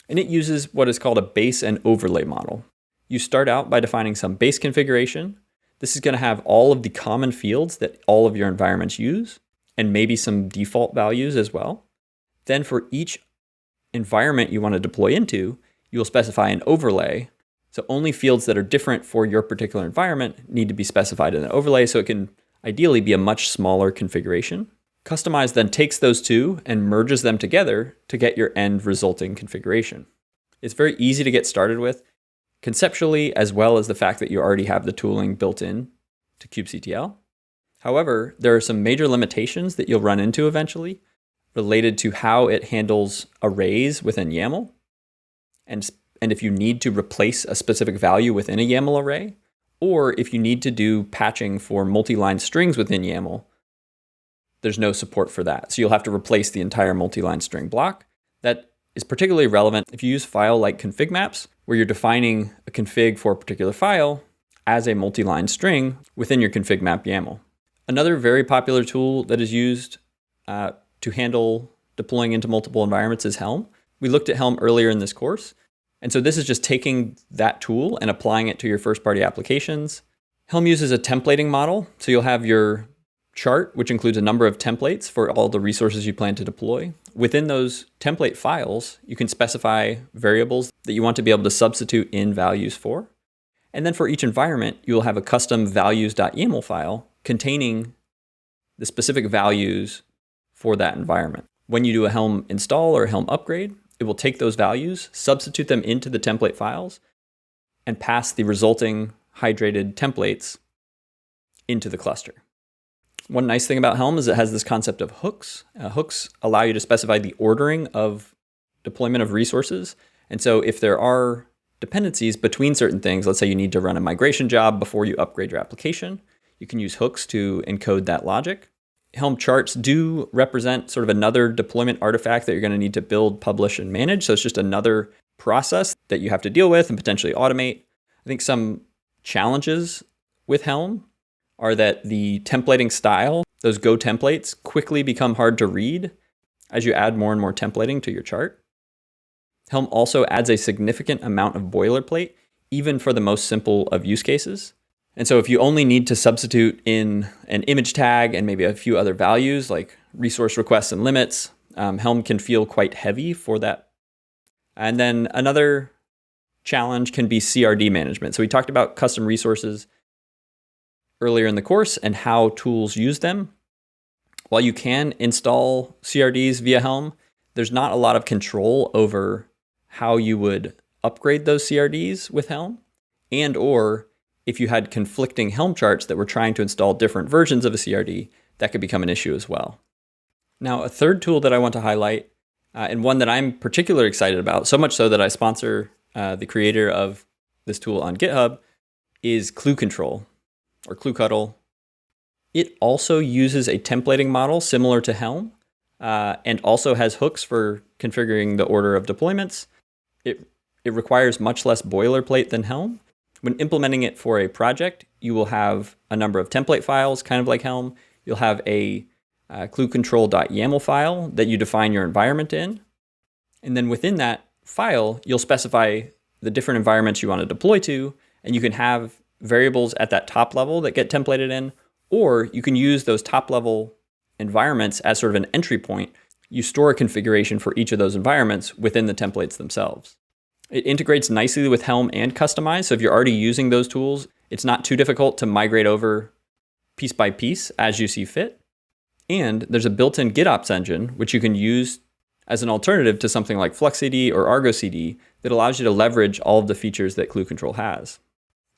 Speaker 1: and it uses what is called a base and overlay model. You start out by defining some base configuration. This is going to have all of the common fields that all of your environments use, and maybe some default values as well. Then for each environment you want to deploy into, you will specify an overlay. So only fields that are different for your particular environment need to be specified in an overlay, so it can ideally be a much smaller configuration. Kustomize then takes those two and merges them together to get your end resulting configuration. It's very easy to get started with, conceptually, as well as the fact that you already have the tooling built in to kubectl. However, there are some major limitations that you'll run into eventually related to how it handles arrays within YAML, and if you need to replace a specific value within a YAML array, or if you need to do patching for multi-line strings within YAML, there's no support for that. So you'll have to replace the entire multi-line string block. That is particularly relevant if you use file like config maps, where you're defining a config for a particular file as a multi-line string within your config map YAML. Another very popular tool that is used to handle deploying into multiple environments is Helm. We looked at Helm earlier in this course. And so this is just taking that tool and applying it to your first-party applications. Helm uses a templating model. So you'll have your chart, which includes a number of templates for all the resources you plan to deploy. Within those template files, you can specify variables that you want to be able to substitute in values for. And then for each environment, you'll have a custom values.yaml file containing the specific values for that environment. When you do a Helm install or a Helm upgrade, it will take those values, substitute them into the template files, and pass the resulting hydrated templates into the cluster. One nice thing about Helm is it has this concept of hooks. Hooks allow you to specify the ordering of deployment of resources. And so if there are dependencies between certain things, let's say you need to run a migration job before you upgrade your application, you can use hooks to encode that logic. Helm charts do represent sort of another deployment artifact that you're going to need to build, publish, and manage. So it's just another process that you have to deal with and potentially automate. I think some challenges with Helm are that the templating style, those Go templates, quickly become hard to read as you add more and more templating to your chart. Helm also adds a significant amount of boilerplate, even for the most simple of use cases. And so if you only need to substitute in an image tag and maybe a few other values like resource requests and limits, Helm can feel quite heavy for that. And then another challenge can be CRD management. So we talked about custom resources earlier in the course and how tools use them. While you can install CRDs via Helm, there's not a lot of control over how you would upgrade those CRDs with Helm, and or if you had conflicting Helm charts that were trying to install different versions of a CRD, that could become an issue as well. Now, a third tool that I want to highlight, and one that I'm particularly excited about, so much so that I sponsor the creator of this tool on GitHub, is Kluctl, or Kluctl. It also uses a templating model similar to Helm, and also has hooks for configuring the order of deployments. It requires much less boilerplate than Helm. When implementing it for a project, you will have a number of template files, kind of like Helm. You'll have a kluctl.yaml file that you define your environment in. And then within that file, you'll specify the different environments you want to deploy to, and you can have variables at that top level that get templated in, or you can use those top level environments as sort of an entry point. You store a configuration for each of those environments within the templates themselves. It integrates nicely with Helm and Kustomize. So if you're already using those tools, it's not too difficult to migrate over piece by piece as you see fit. And there's a built-in GitOps engine, which you can use as an alternative to something like FluxCD or Argo CD that allows you to leverage all of the features that Kluctl has.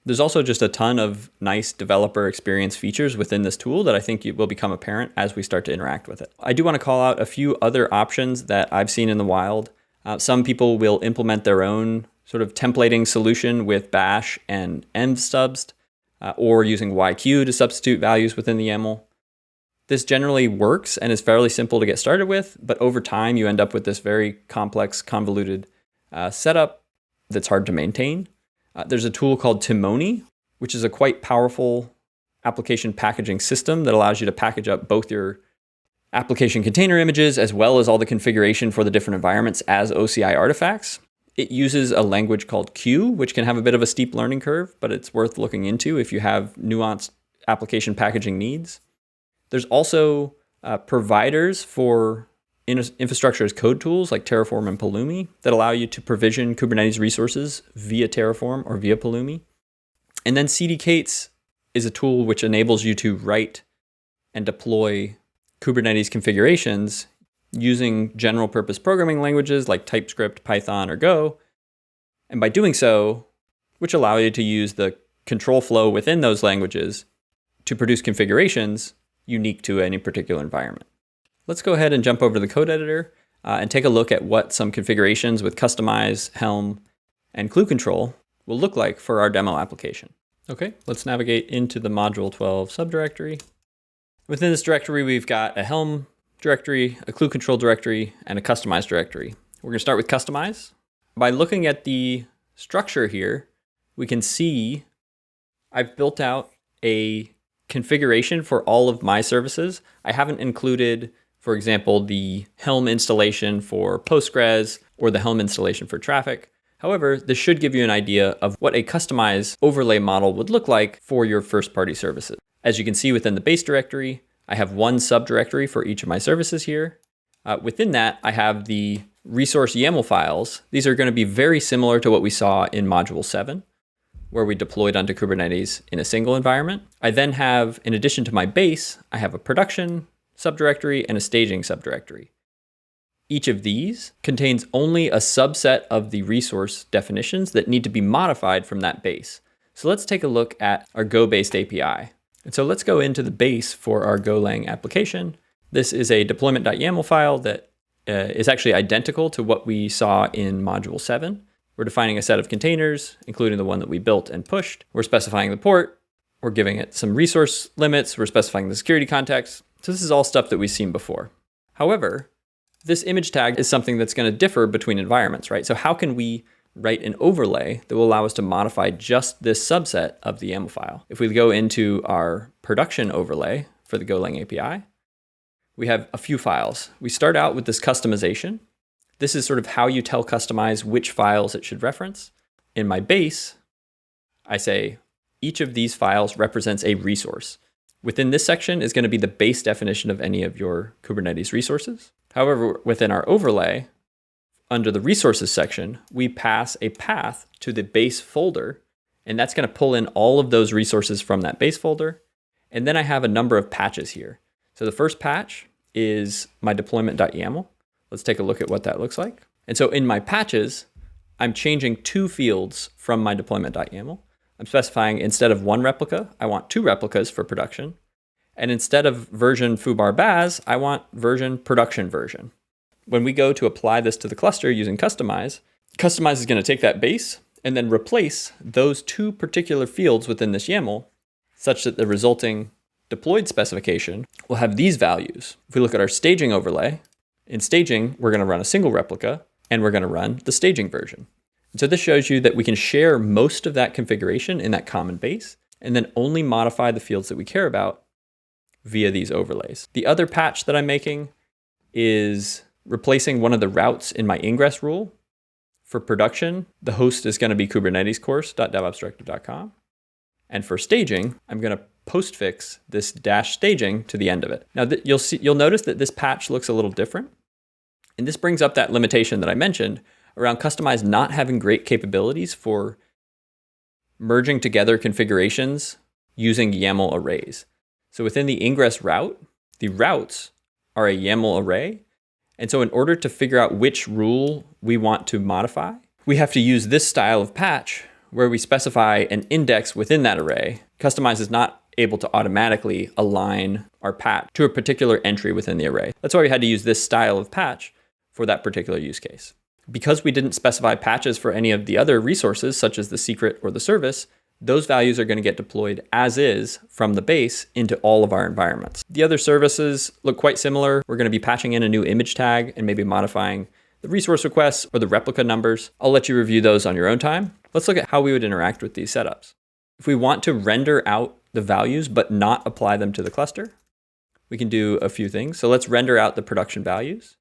Speaker 1: There's also just a ton of nice developer experience features within this tool that I think will become apparent as we start to interact with it. I do want to call out a few other options that I've seen in the wild. Some people will implement their own sort of templating solution with bash and env stubs, or using YQ to substitute values within the YAML. This generally works and is fairly simple to get started with, but over time you end up with this very complex, convoluted setup that's hard to maintain. There's a tool called Timony, which is a quite powerful application packaging system that allows you to package up both your application container images as well as all the configuration for the different environments as OCI artifacts. It uses a language called Q, which can have a bit of a steep learning curve, but it's worth looking into if you have nuanced application packaging needs. There's also providers for infrastructure as code tools like Terraform and Pulumi that allow you to provision Kubernetes resources via Terraform or via Pulumi. And then CDKs is a tool which enables you to write and deploy Kubernetes configurations using general purpose programming languages like TypeScript, Python, or Go. And by doing so, which allow you to use the control flow within those languages to produce configurations unique to any particular environment. Let's go ahead and jump over to the code editor and take a look at what some configurations with Kustomize, Helm, and Kluctl will look like for our demo application. Okay, let's navigate into the module 12 subdirectory. Within this directory, we've got a Helm directory, a Kluctl directory, and a Kustomize directory. We're going to start with Kustomize. By looking at the structure here, we can see I've built out a configuration for all of my services. I haven't included, for example, the Helm installation for Postgres or the Helm installation for traffic. However, this should give you an idea of what a customized overlay model would look like for your first-party services. As you can see within the base directory, I have one subdirectory for each of my services here. Within that, I have the resource YAML files. These are going to be very similar to what we saw in Module 7, where we deployed onto Kubernetes in a single environment. I then have, in addition to my base, I have a production subdirectory and a staging subdirectory. Each of these contains only a subset of the resource definitions that need to be modified from that base. So let's take a look at our Go-based API. And so let's go into the base for our Golang application. This is a deployment.yaml file that is actually identical to what we saw in Module 7. We're defining a set of containers, including the one that we built and pushed. We're specifying the port. We're giving it some resource limits. We're specifying the security context. So this is all stuff that we've seen before. However, this image tag is something that's going to differ between environments, right? So how can we write an overlay that will allow us to modify just this subset of the YAML file? If we go into our production overlay for the Golang API, we have a few files. We start out with this customization. This is sort of how you tell Kustomize which files it should reference. In my base, I say each of these files represents a resource. Within this section is going to be the base definition of any of your Kubernetes resources. However, within our overlay, under the resources section, we pass a path to the base folder, and that's going to pull in all of those resources from that base folder. And then I have a number of patches here. So the first patch is my deployment.yaml. Let's take a look at what that looks like. And so in my patches, I'm changing 2 fields from my deployment.yaml. I'm specifying instead of 1 replica, I want 2 replicas for production. And instead of version foobar baz, I want version production version. When we go to apply this to the cluster using Kustomize, Kustomize is going to take that base and then replace those 2 particular fields within this YAML such that the resulting deployed specification will have these values. If we look at our staging overlay, in staging, we're going to run a single replica and we're going to run the staging version. And so this shows you that we can share most of that configuration in that common base and then only modify the fields that we care about via these overlays. The other patch that I'm making is replacing one of the routes in my ingress rule. For production, the host is going to be Kubernetes course.devopsdirective.com. And for staging, I'm going to postfix this -staging to the end of it. Now you'll notice that this patch looks a little different. And this brings up that limitation that I mentioned around Kustomize not having great capabilities for merging together configurations using YAML arrays. So within the ingress route, the routes are a YAML array. And so in order to figure out which rule we want to modify, we have to use this style of patch where we specify an index within that array. Kustomize is not able to automatically align our patch to a particular entry within the array. That's why we had to use this style of patch for that particular use case. Because we didn't specify patches for any of the other resources, such as the secret or the service, those values are going to get deployed as is from the base into all of our environments. The other services look quite similar. We're going to be patching in a new image tag and maybe modifying the resource requests or the replica numbers. I'll let you review those on your own time. Let's look at how we would interact with these setups. If we want to render out the values but not apply them to the cluster, we can do a few things. So let's render out the production values.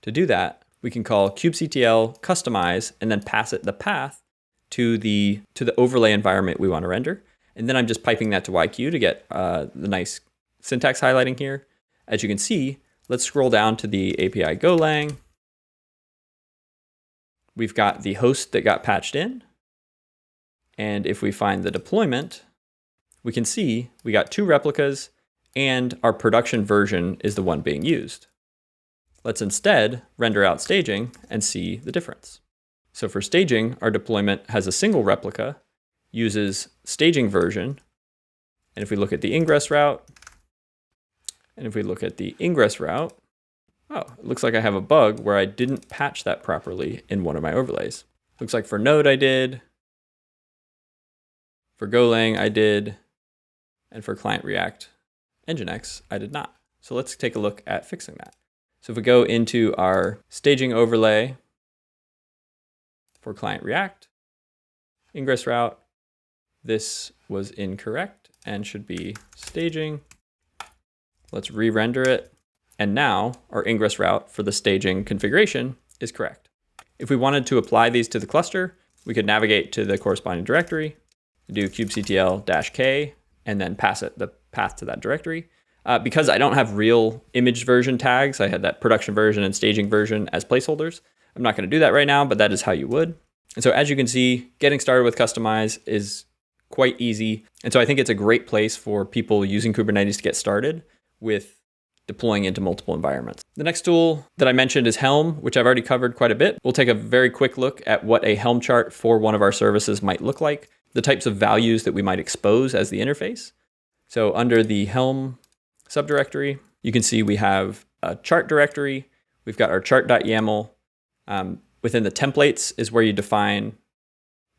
Speaker 1: To do that, we can call kubectl kustomize and then pass it the path to the overlay environment we want to render. And then I'm just piping that to YQ to get the nice syntax highlighting here. As you can see, let's scroll down to the API Golang. We've got the host that got patched in. And if we find the deployment, we can see we got 2 replicas and our production version is the one being used. Let's instead render out staging and see the difference. So for staging, our deployment has a single replica, uses staging version. And if we look at the ingress route, oh, it looks like I have a bug where I didn't patch that properly in one of my overlays. Looks like for Node I did, for Golang I did, and for Client React Nginx I did not. So let's take a look at fixing that. So if we go into our staging overlay for Client React, ingress route. This was incorrect and should be staging. Let's re-render it. And now our ingress route for the staging configuration is correct. If we wanted to apply these to the cluster, we could navigate to the corresponding directory, do kubectl-k, and then pass it the path to that directory. Because I don't have real image version tags, I had that production version and staging version as placeholders. I'm not going to do that right now, but that is how you would. And so as you can see, getting started with Kustomize is quite easy. And so I think it's a great place for people using Kubernetes to get started with deploying into multiple environments. The next tool that I mentioned is Helm, which I've already covered quite a bit. We'll take a very quick look at what a Helm chart for one of our services might look like, the types of values that we might expose as the interface. So under the Helm subdirectory, you can see we have a chart directory. We've got our chart.yaml. Within the templates is where you define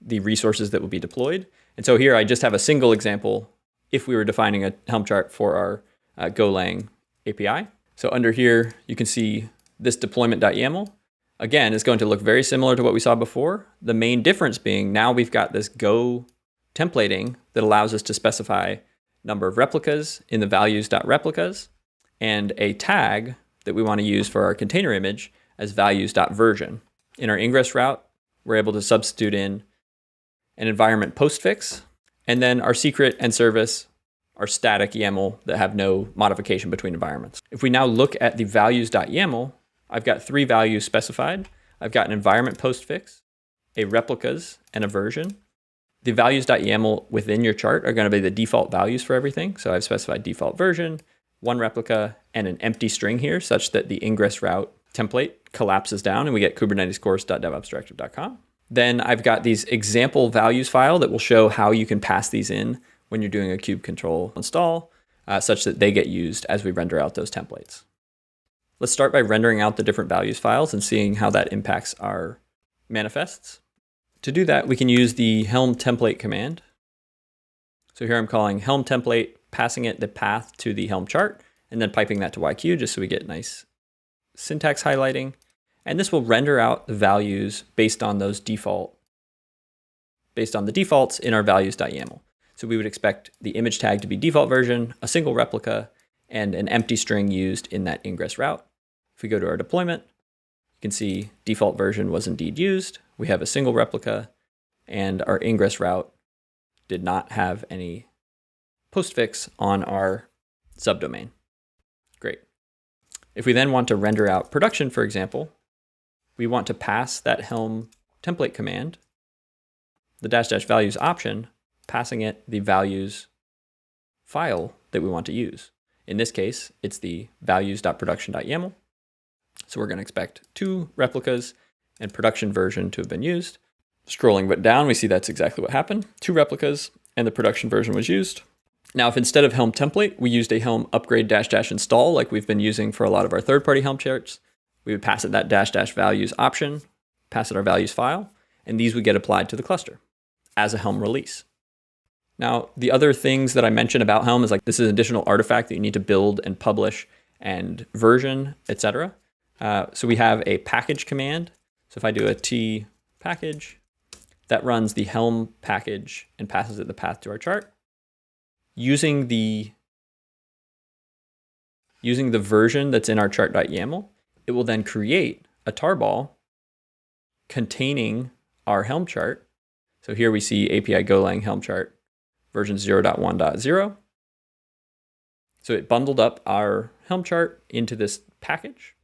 Speaker 1: the resources that will be deployed. And so here I just have a single example if we were defining a Helm chart for our Golang API. So under here, you can see this deployment.yaml, again, is going to look very similar to what we saw before. The main difference being now we've got this Go templating that allows us to specify number of replicas in the values.replicas and a tag that we want to use for our container image as values.version. In our ingress route, we're able to substitute in an environment postfix, and then our secret and service are static YAML that have no modification between environments. If we now look at the values.yaml, I've got 3 values specified. I've got an environment postfix, a replicas, and a version. The values.yaml within your chart are going to be the default values for everything. So I've specified default version, 1 replica, and an empty string here such that the ingress route template collapses down and we get kubernetescourse.devopsdirective.com. Then I've got these example values file that will show how you can pass these in when you're doing a kubectl install, such that they get used as we render out those templates. Let's start by rendering out the different values files and seeing how that impacts our manifests. To do that, we can use the Helm template command. So here I'm calling Helm template, passing it the path to the Helm chart, and then piping that to YQ just so we get nice syntax highlighting. And this will render out the values based on the defaults in our values.yaml. So we would expect the image tag to be default version, a single replica, and an empty string used in that ingress route. If we go to our deployment, you can see default version was indeed used. We have a single replica, and our ingress route did not have any postfix on our subdomain. Great. If we then want to render out production, for example, we want to pass that Helm template command, the -- values option, passing it the values file that we want to use. In this case, it's the values.production.yaml. So we're going to expect 2 replicas and production version to have been used. Scrolling but down, we see that's exactly what happened. 2 replicas and the production version was used. Now, if instead of Helm template, we used a Helm upgrade -- install like we've been using for a lot of our third-party Helm charts, we would pass it that -- values option, pass it our values file, and these would get applied to the cluster as a Helm release. Now, the other things that I mentioned about Helm is like this is an additional artifact that you need to build and publish and version, etc. So we have a package command. So if I do a t package, that runs the Helm package and passes it the path to our chart. Using the version that's in our chart.yaml, it will then create a tarball containing our Helm chart. So here we see API Golang Helm chart version 0.1.0. So it bundled up our Helm chart into this package.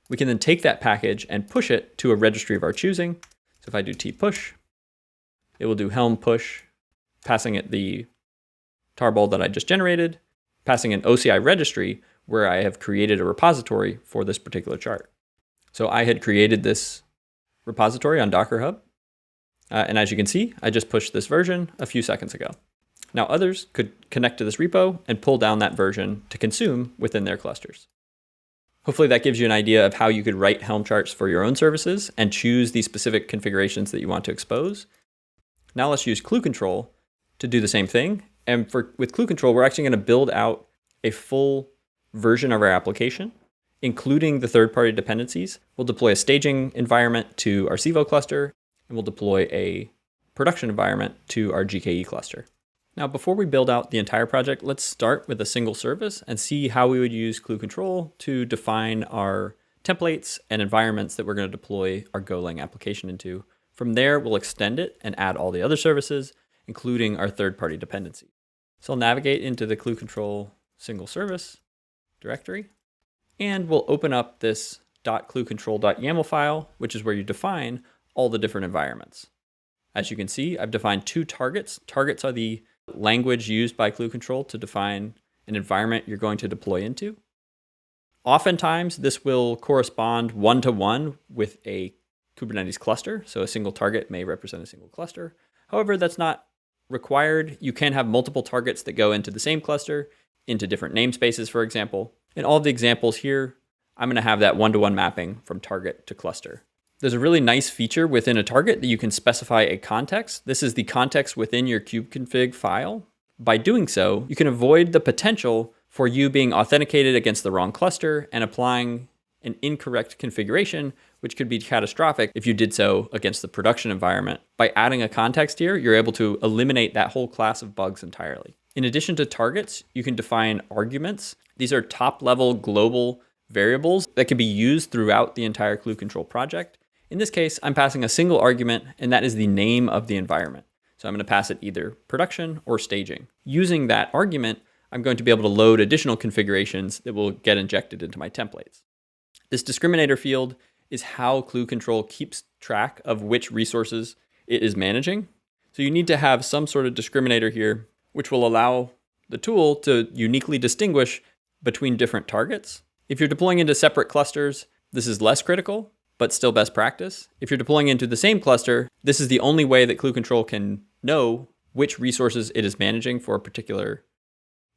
Speaker 1: We can then take that package and push it to a registry of our choosing. So if I do t-push, it will do Helm push, passing it the tarball that I just generated, passing an OCI registry where I have created a repository for this particular chart. So I had created this repository on Docker Hub. And as you can see, I just pushed this version a few seconds ago. Now others could connect to this repo and pull down that version to consume within their clusters. Hopefully that gives you an idea of how you could write Helm charts for your own services and choose the specific configurations that you want to expose. Now let's use Kluctl to do the same thing. And with Kluctl, we're actually going to build out a full version of our application, including the third-party dependencies. We'll deploy a staging environment to our Civo cluster, and we'll deploy a production environment to our GKE cluster. Now, before we build out the entire project, let's start with a single service and see how we would use Kluctl to define our templates and environments that we're going to deploy our Golang application into. From there, we'll extend it and add all the other services, including our third-party dependency. So I'll navigate into the Kluctl single service directory, and we'll open up this .kluctl.yaml file, which is where you define all the different environments. As you can see, I've defined 2 targets. Targets are the language used by Kluctl to define an environment you're going to deploy into. Oftentimes, this will correspond one-to-one with a Kubernetes cluster. So a single target may represent a single cluster. However, that's not required. You can have multiple targets that go into the same cluster, into different namespaces, for example. In all of the examples here, I'm going to have that one-to-one mapping from target to cluster. There's a really nice feature within a target that you can specify a context. This is the context within your kubeconfig file. By doing so, you can avoid the potential for you being authenticated against the wrong cluster and applying an incorrect configuration, which could be catastrophic if you did so against the production environment. By adding a context here, you're able to eliminate that whole class of bugs entirely. In addition to targets, you can define arguments. These are top-level global variables that can be used throughout the entire Kluctl project. In this case, I'm passing a single argument, and that is the name of the environment. So I'm going to pass it either production or staging. Using that argument, I'm going to be able to load additional configurations that will get injected into my templates. This discriminator field is how Kluctl keeps track of which resources it is managing. So you need to have some sort of discriminator here, which will allow the tool to uniquely distinguish between different targets. If you're deploying into separate clusters, this is less critical, but still best practice. If you're deploying into the same cluster, this is the only way that Kluctl can know which resources it is managing for a particular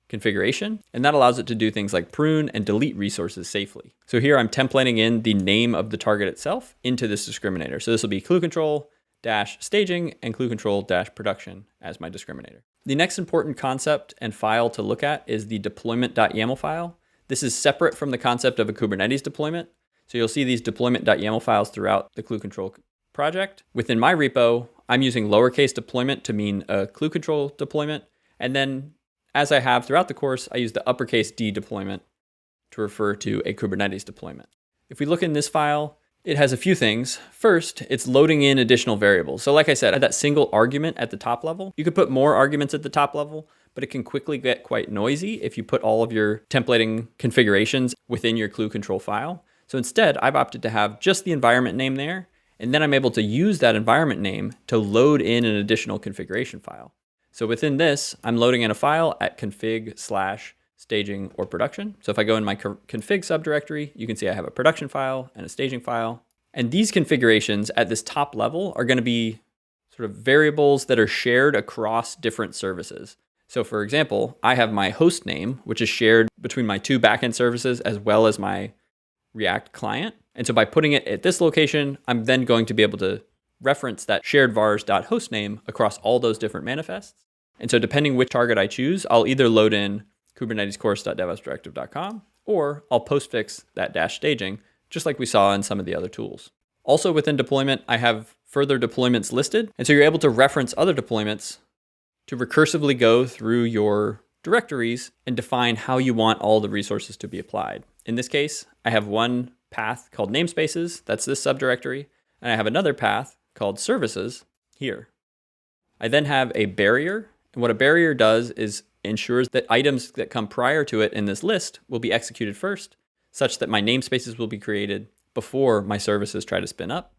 Speaker 1: configuration. And that allows it to do things like prune and delete resources safely. So here I'm templating in the name of the target itself into this discriminator. So this will be Kluctl-staging and Kluctl-production as my discriminator. The next important concept and file to look at is the deployment.yaml file. This is separate from the concept of a Kubernetes deployment. So you'll see these deployment.yaml files throughout the Kluctl project. Within my repo, I'm using lowercase deployment to mean a Kluctl deployment. And then as I have throughout the course, I use the uppercase D deployment to refer to a Kubernetes deployment. If we look in this file, it has a few things. First, it's loading in additional variables. So like I said, at that single argument at the top level, you could put more arguments at the top level, but it can quickly get quite noisy if you put all of your templating configurations within your Kluctl file. So instead, I've opted to have just the environment name there, and then I'm able to use that environment name to load in an additional configuration file. So within this, I'm loading in a file at config/staging or production. So if I go in my config subdirectory, you can see I have a production file and a staging file. And these configurations at this top level are going to be sort of variables that are shared across different services. So for example, I have my host name, which is shared between my 2 backend services as well as my React client. And so by putting it at this location, I'm then going to be able to reference that shared vars.hostname across all those different manifests. And so depending which target I choose, I'll either load in kubernetescourse.devopsdirective.com or I'll postfix that -staging, just like we saw in some of the other tools. Also within deployment, I have further deployments listed. And so you're able to reference other deployments to recursively go through your directories and define how you want all the resources to be applied. In this case, I have one path called namespaces, that's this subdirectory, and I have another path called services here. I then have a barrier, and what a barrier does is ensures that items that come prior to it in this list will be executed first, such that my namespaces will be created before my services try to spin up.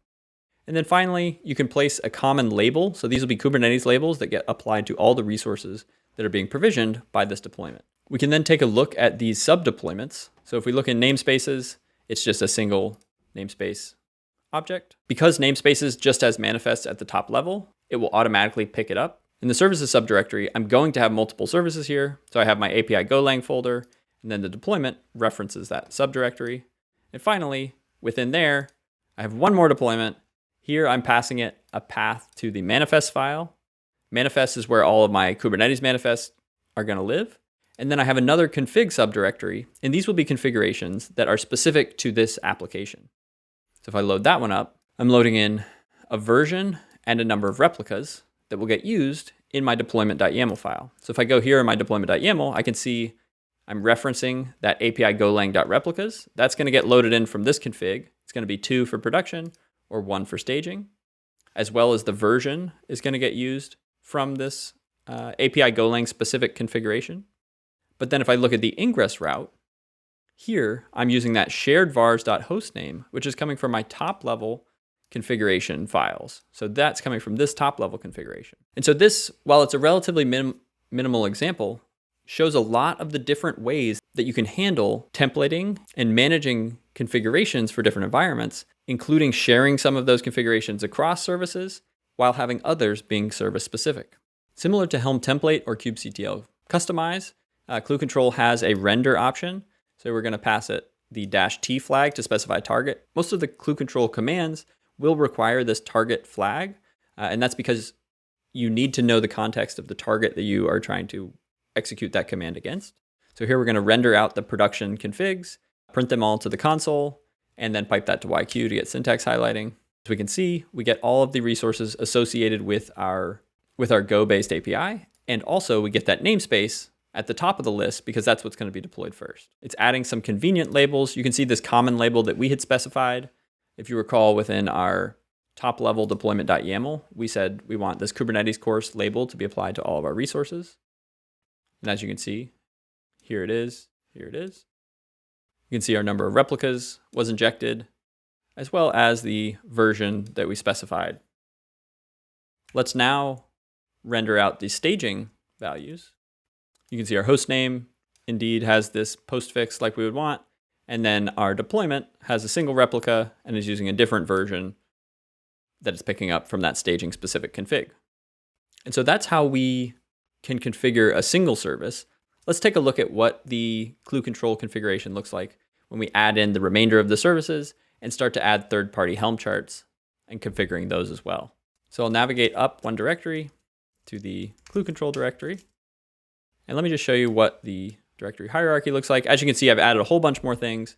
Speaker 1: And then finally, you can place a common label. So these will be Kubernetes labels that get applied to all the resources that are being provisioned by this deployment. We can then take a look at these sub-deployments. So if we look in namespaces, it's just a single namespace object. Because namespaces just has manifests at the top level, it will automatically pick it up. In the services subdirectory, I'm going to have multiple services here. So I have my API Golang folder, and then the deployment references that subdirectory. And finally, within there, I have one more deployment. Here, I'm passing it a path to the manifest file. Manifest is where all of my Kubernetes manifests are going to live. And then I have another config subdirectory, and these will be configurations that are specific to this application. So if I load that one up, I'm loading in a version and a number of replicas. that will get used in my deployment.yaml file. So if I go here in my deployment.yaml, I can see I'm referencing that API golang.replicas. That's going to get loaded in from this config. It's going to be 2 for production or 1 for staging, as well as the version is going to get used from this API Golang specific configuration. But then if I look at the ingress route, here I'm using that shared vars.hostname, which is coming from my top level configuration files. So that's coming from this top level configuration. And so this, while it's a relatively minimal example, shows a lot of the different ways that you can handle templating and managing configurations for different environments, including sharing some of those configurations across services while having others being service specific. Similar to Helm template or kubectl Kustomize, Kluctl has a render option. So we're going to pass it the -t flag to specify target. Most of the Kluctl commands will require this target flag, and that's because you need to know the context of the target that you are trying to execute that command against. So here we're going to render out the production configs, print them all to the console, and then pipe that to YQ to get syntax highlighting. As we can see, we get all of the resources associated with our Go-based API, and also we get that namespace at the top of the list because that's what's going to be deployed first. It's adding some convenient labels. You can see this common label that we had specified. If you recall, within our top level deployment.yaml, we said we want this Kubernetes course label to be applied to all of our resources. And as you can see, here it is, here it is. You can see our number of replicas was injected, as well as the version that we specified. Let's now render out the staging values. You can see our host name indeed has this postfix like we would want, and then our deployment has a single replica and is using a different version that it's picking up from that staging specific config. And so that's how we can configure a single service. Let's take a look at what the Kluctl configuration looks like when we add in the remainder of the services and start to add third-party Helm charts and configuring those as well. So I'll navigate up one directory to the Kluctl directory. And let me just show you what the directory hierarchy looks like. As you can see, I've added a whole bunch more things.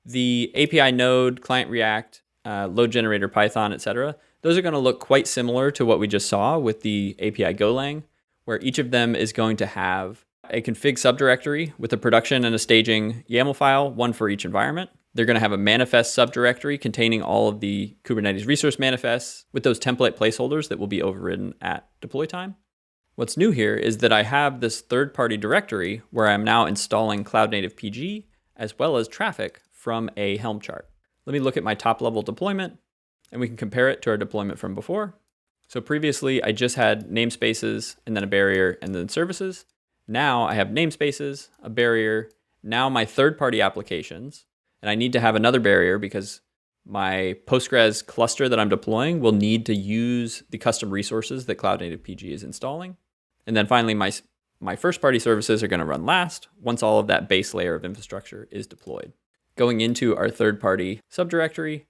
Speaker 1: The API node, client React, load generator Python, etc. Those are going to look quite similar to what we just saw with the API Golang, where each of them is going to have a config subdirectory with a production and a staging YAML file, one for each environment. They're going to have a manifest subdirectory containing all of the Kubernetes resource manifests with those template placeholders that will be overridden at deploy time. What's new here is that I have this third-party directory where I'm now installing Cloudnative-pg as well as traffic from a Helm chart. Let me look at my top-level deployment, and we can compare it to our deployment from before. So previously, I just had namespaces and then a barrier and then services. Now I have namespaces, a barrier, now my third-party applications, and I need to have another barrier because my Postgres cluster that I'm deploying will need to use the custom resources that Cloudnative-pg is installing. And then finally, my first-party services are going to run last once all of that base layer of infrastructure is deployed. Going into our third-party subdirectory,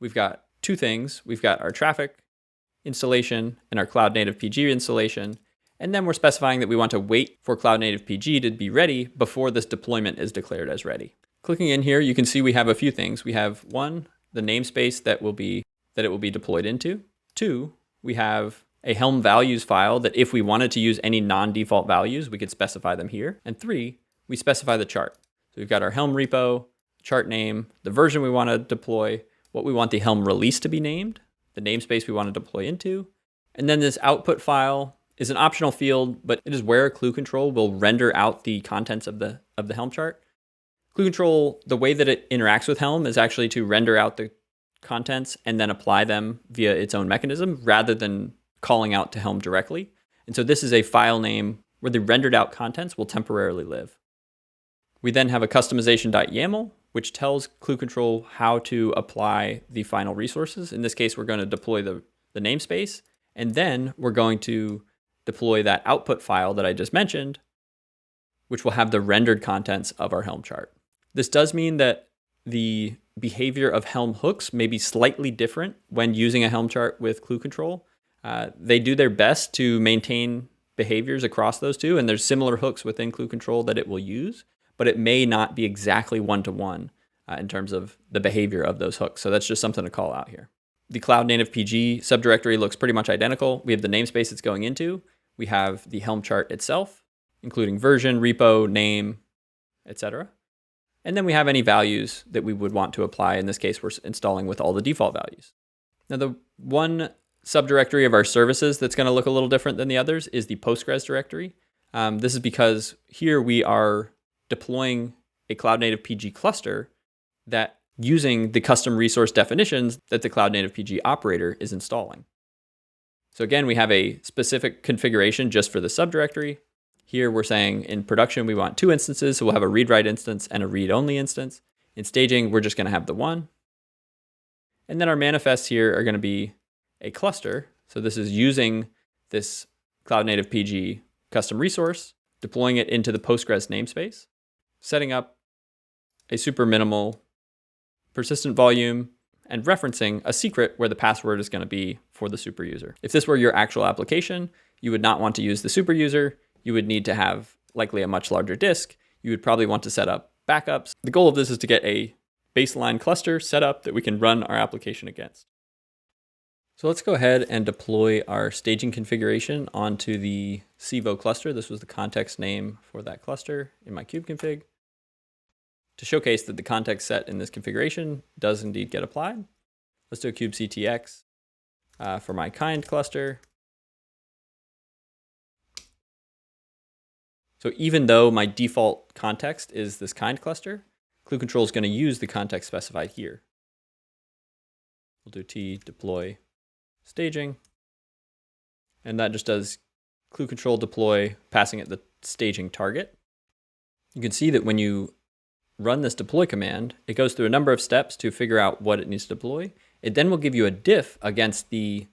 Speaker 1: we've got two things. We've got our traffic installation and our Cloudnative-pg installation. And then we're specifying that we want to wait for Cloudnative-pg to be ready before this deployment is declared as ready. Clicking in here, you can see we have a few things. We have one, the namespace that it will be deployed into. Two, we have a Helm values file that if we wanted to use any non-default values, we could specify them here. And three, we specify the chart. So we've got our Helm repo, chart name, the version we want to deploy, what we want the Helm release to be named, the namespace we want to deploy into. And then this output file is an optional field, but it is where Kluctl will render out the contents of the Helm chart. Kluctl, the way that it interacts with Helm is actually to render out the contents and then apply them via its own mechanism rather than calling out to Helm directly. And so this is a file name where the rendered out contents will temporarily live. We then have a customization.yaml, which tells Kluctl how to apply the final resources. In this case, we're going to deploy the namespace, and then we're going to deploy that output file that I just mentioned, which will have the rendered contents of our Helm chart. This does mean that the behavior of Helm hooks may be slightly different when using a Helm chart with Kluctl. They do their best to maintain behaviors across those two, and there's similar hooks within Kluctl that it will use, but it may not be exactly one-to-one in terms of the behavior of those hooks. So that's just something to call out here. The Cloudnative-pg subdirectory looks pretty much identical. We have the namespace it's going into. We have the Helm chart itself, including version, repo, name, etc. And then we have any values that we would want to apply. In this case, we're installing with all the default values. Now, the one subdirectory of our services that's going to look a little different than the others is the Postgres directory. This is because here we are deploying a Cloudnative-pg cluster that using the custom resource definitions that the Cloudnative-pg operator is installing. So again, we have a specific configuration just for the subdirectory. Here we're saying in production, we want 2 instances. So we'll have a read-write instance and a read-only instance. In staging, we're just going to have the one. And then our manifests here are going to be a cluster. So this is using this Cloudnative-pg custom resource, deploying it into the Postgres namespace, setting up a super minimal persistent volume, and referencing a secret where the password is going to be for the super user. If this were your actual application, you would not want to use the super user. You would need to have likely a much larger disk. You would probably want to set up backups. The goal of this is to get a baseline cluster set up that we can run our application against. So let's go ahead and deploy our staging configuration onto the Civo cluster. This was the context name for that cluster in my kubeconfig. To showcase that the context set in this configuration does indeed get applied, let's do a kubectx for my kind cluster. So even though my default context is this kind cluster, Kluctl is going to use the context specified here. We'll do t deploy staging, and that just does Kluctl deploy, passing it the staging target. You can see that when you run this deploy command, it goes through a number of steps to figure out what it needs to deploy. It then will give you a diff against the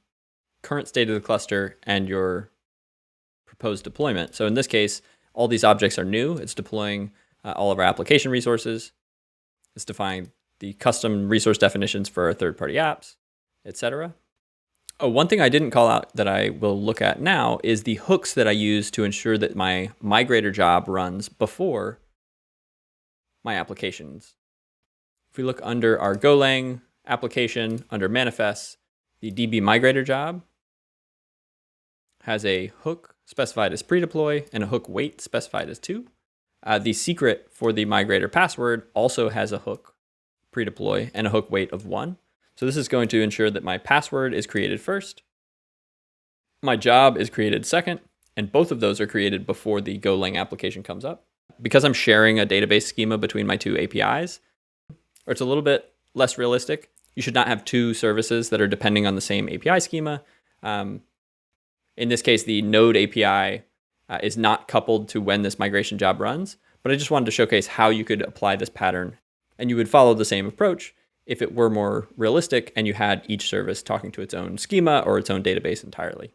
Speaker 1: current state of the cluster and your proposed deployment. So in this case, all these objects are new. It's deploying all of our application resources. It's defining the custom resource definitions for our third-party apps, etc. Oh, one thing I didn't call out that I will look at now is the hooks that I use to ensure that my migrator job runs before my applications. If we look under our Golang application, under manifests, the DB migrator job has a hook specified as pre-deploy and a hook wait specified as 2. The secret for the migrator password also has a hook pre-deploy and a hook wait of 1. So this is going to ensure that my password is created first, my job is created second, and both of those are created before the Golang application comes up. Because I'm sharing a database schema between my 2 APIs, or it's a little bit less realistic, you should not have 2 services that are depending on the same API schema. In this case, the node API is not coupled to when this migration job runs, but I just wanted to showcase how you could apply this pattern, and you would follow the same approach if it were more realistic and you had each service talking to its own schema or its own database entirely.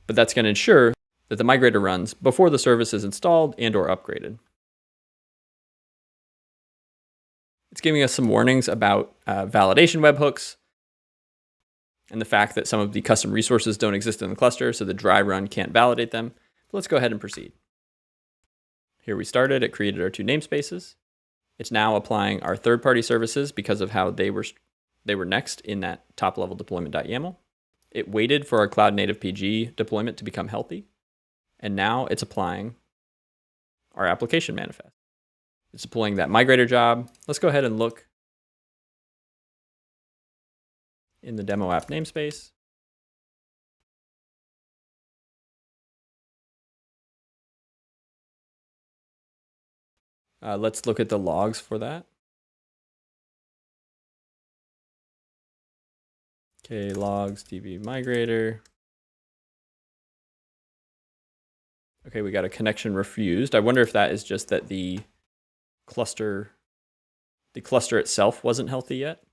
Speaker 1: But that's going to ensure that the migrator runs before the service is installed and or upgraded. It's giving us some warnings about validation webhooks and the fact that some of the custom resources don't exist in the cluster, so the dry run can't validate them. But let's go ahead and proceed. Here we started, it created our 2 namespaces. It's now applying our third-party services because of how they were next in that top-level deployment.yaml. It waited for our Cloudnative-pg deployment to become healthy, and now it's applying our application manifest. It's deploying that migrator job. Let's go ahead and look in the demo app namespace. Let's look at the logs for that. Okay, logs, DB migrator. Okay, we got a connection refused. I wonder if that is just that the cluster itself wasn't healthy yet.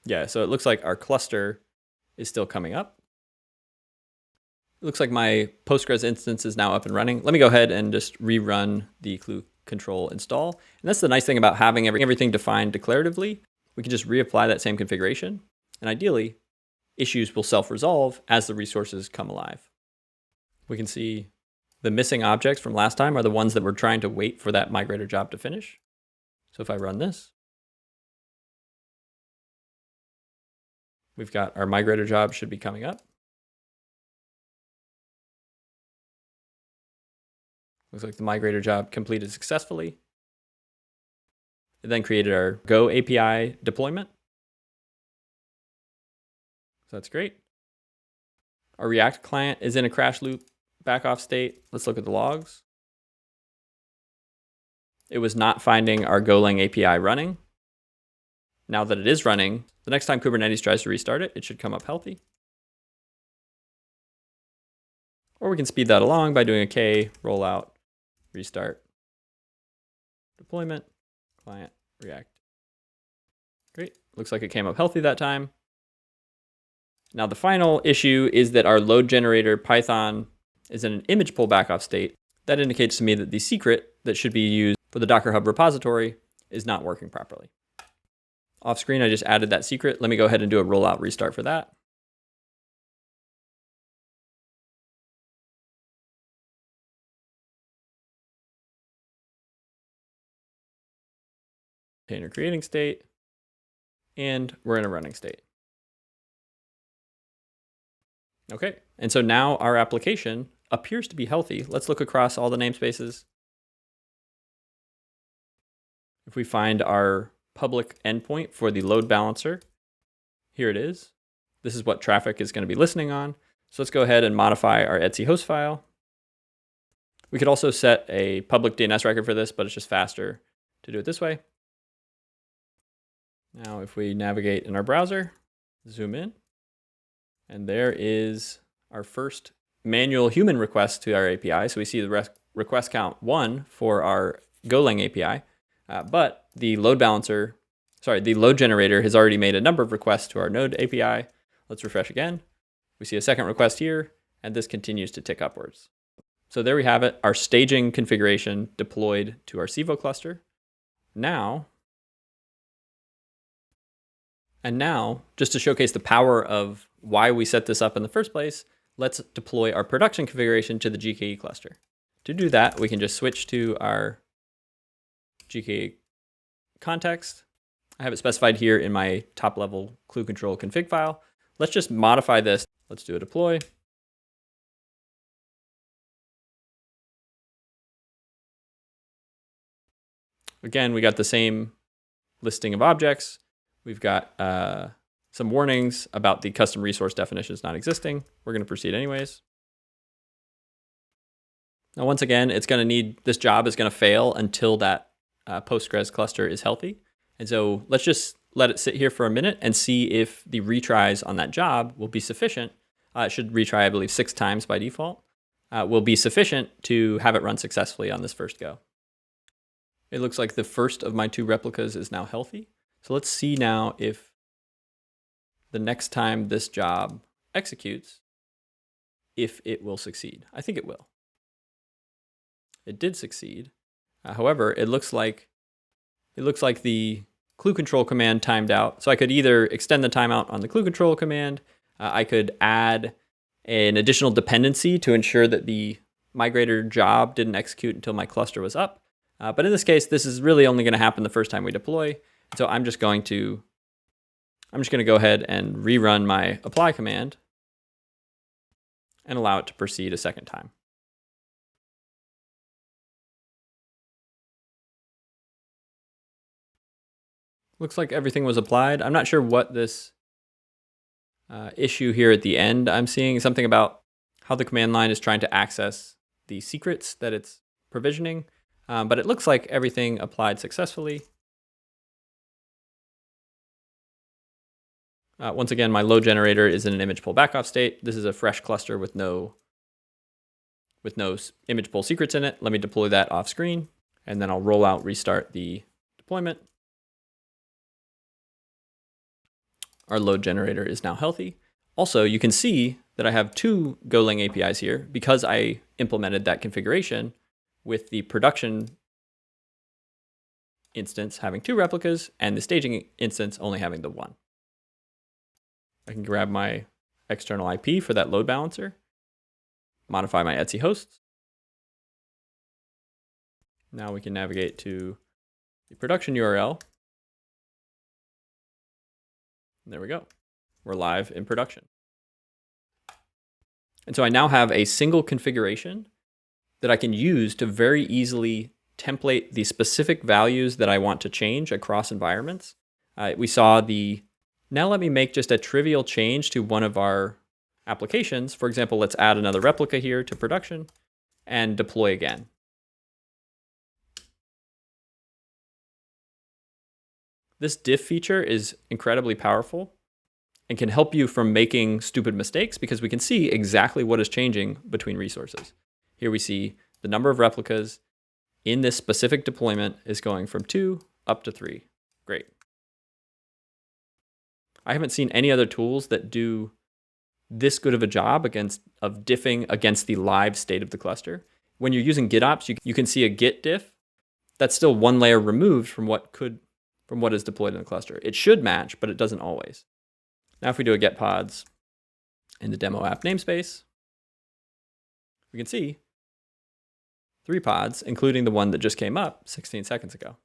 Speaker 1: Yeah, so it looks like our cluster is still coming up. It looks like my Postgres instance is now up and running. Let me go ahead and just rerun the Kluctl install. And that's the nice thing about having everything defined declaratively. We can just reapply that same configuration. And ideally, issues will self-resolve as the resources come alive. We can see the missing objects from last time are the ones that we're trying to wait for that migrator job to finish. So if I run this, We've got our migrator job should be coming up. Looks like the migrator job completed successfully. It then created our Go API deployment. So that's great. Our React client is in a crash loop back off state. Let's look at the logs. It was not finding our Golang API running. Now that it is running, the next time Kubernetes tries to restart it, it should come up healthy. Or we can speed that along by doing a K, rollout, restart, deployment, client, React. Great, looks like it came up healthy that time. Now the final issue is that our load generator Python is in an image pull back off state. That indicates to me that the secret that should be used for the Docker Hub repository is not working properly. Off screen, I just added that secret. Let me go ahead and do a rollout restart for that. Container creating state, and we're in a running state. Okay, and so now our application appears to be healthy. Let's look across all the namespaces. If we find our public endpoint for the load balancer, here it is. This is what traffic is going to be listening on. So let's go ahead and modify our etc host file. We could also set a public DNS record for this, but it's just faster to do it this way. Now, if we navigate in our browser, zoom in, and there is our first manual human request to our API. So we see the request count 1 for our Golang API, but the load generator has already made a number of requests to our Node API. Let's refresh again. We see a second request here, and this continues to tick upwards. So there we have it, our staging configuration deployed to our Civo cluster. Now, just to showcase the power of why we set this up in the first place, let's deploy our production configuration to the GKE cluster. To do that, we can just switch to our GKE context. I have it specified here in my top level Kluctl config file. Let's just modify this. Let's do a deploy. Again, we got the same listing of objects. We've got some warnings about the custom resource definitions not existing. We're going to proceed anyways. Now, once again, this job is going to fail until that Postgres cluster is healthy. And so let's just let it sit here for a minute and see if the retries on that job will be sufficient. It should retry, I believe, 6 times by default, will be sufficient to have it run successfully on this first go. It looks like the first of my 2 replicas is now healthy. So let's see now if the next time this job executes, if it will succeed. I think it will. It did succeed. However, it looks like the Kluctl command timed out. So I could either extend the timeout on the Kluctl command. I could add an additional dependency to ensure that the migrator job didn't execute until my cluster was up. But in this case, this is really only going to happen the first time we deploy. So I'm just going to go ahead and rerun my apply command and allow it to proceed a second time. Looks like everything was applied. I'm not sure what this issue here at the end I'm seeing. Something about how the command line is trying to access the secrets that it's provisioning. But it looks like everything applied successfully. Once again, my load generator is in an image pull backoff state. This is a fresh cluster with no image pull secrets in it. Let me deploy that off screen, and then I'll roll out, restart the deployment. Our load generator is now healthy. Also, you can see that I have 2 Golang APIs here because I implemented that configuration with the production instance having 2 replicas and the staging instance only having the 1. I can grab my external IP for that load balancer, modify my etc hosts. Now we can navigate to the production URL. There we go. we're live in production. And so I now have a single configuration that I can use to very easily template the specific values that I want to change across environments. We saw now let me make just a trivial change to one of our applications. For example, let's add another replica here to production and deploy again. This diff feature is incredibly powerful and can help you from making stupid mistakes because we can see exactly what is changing between resources. Here we see the number of replicas in this specific deployment is going from 2 up to 3. Great. I haven't seen any other tools that do this good of a job of diffing against the live state of the cluster. When you're using GitOps, you can see a Git diff that's still one layer removed from what is deployed in the cluster. It should match, but it doesn't always. Now if we do a get pods in the demo app namespace, we can see 3 pods, including the one that just came up 16 seconds ago.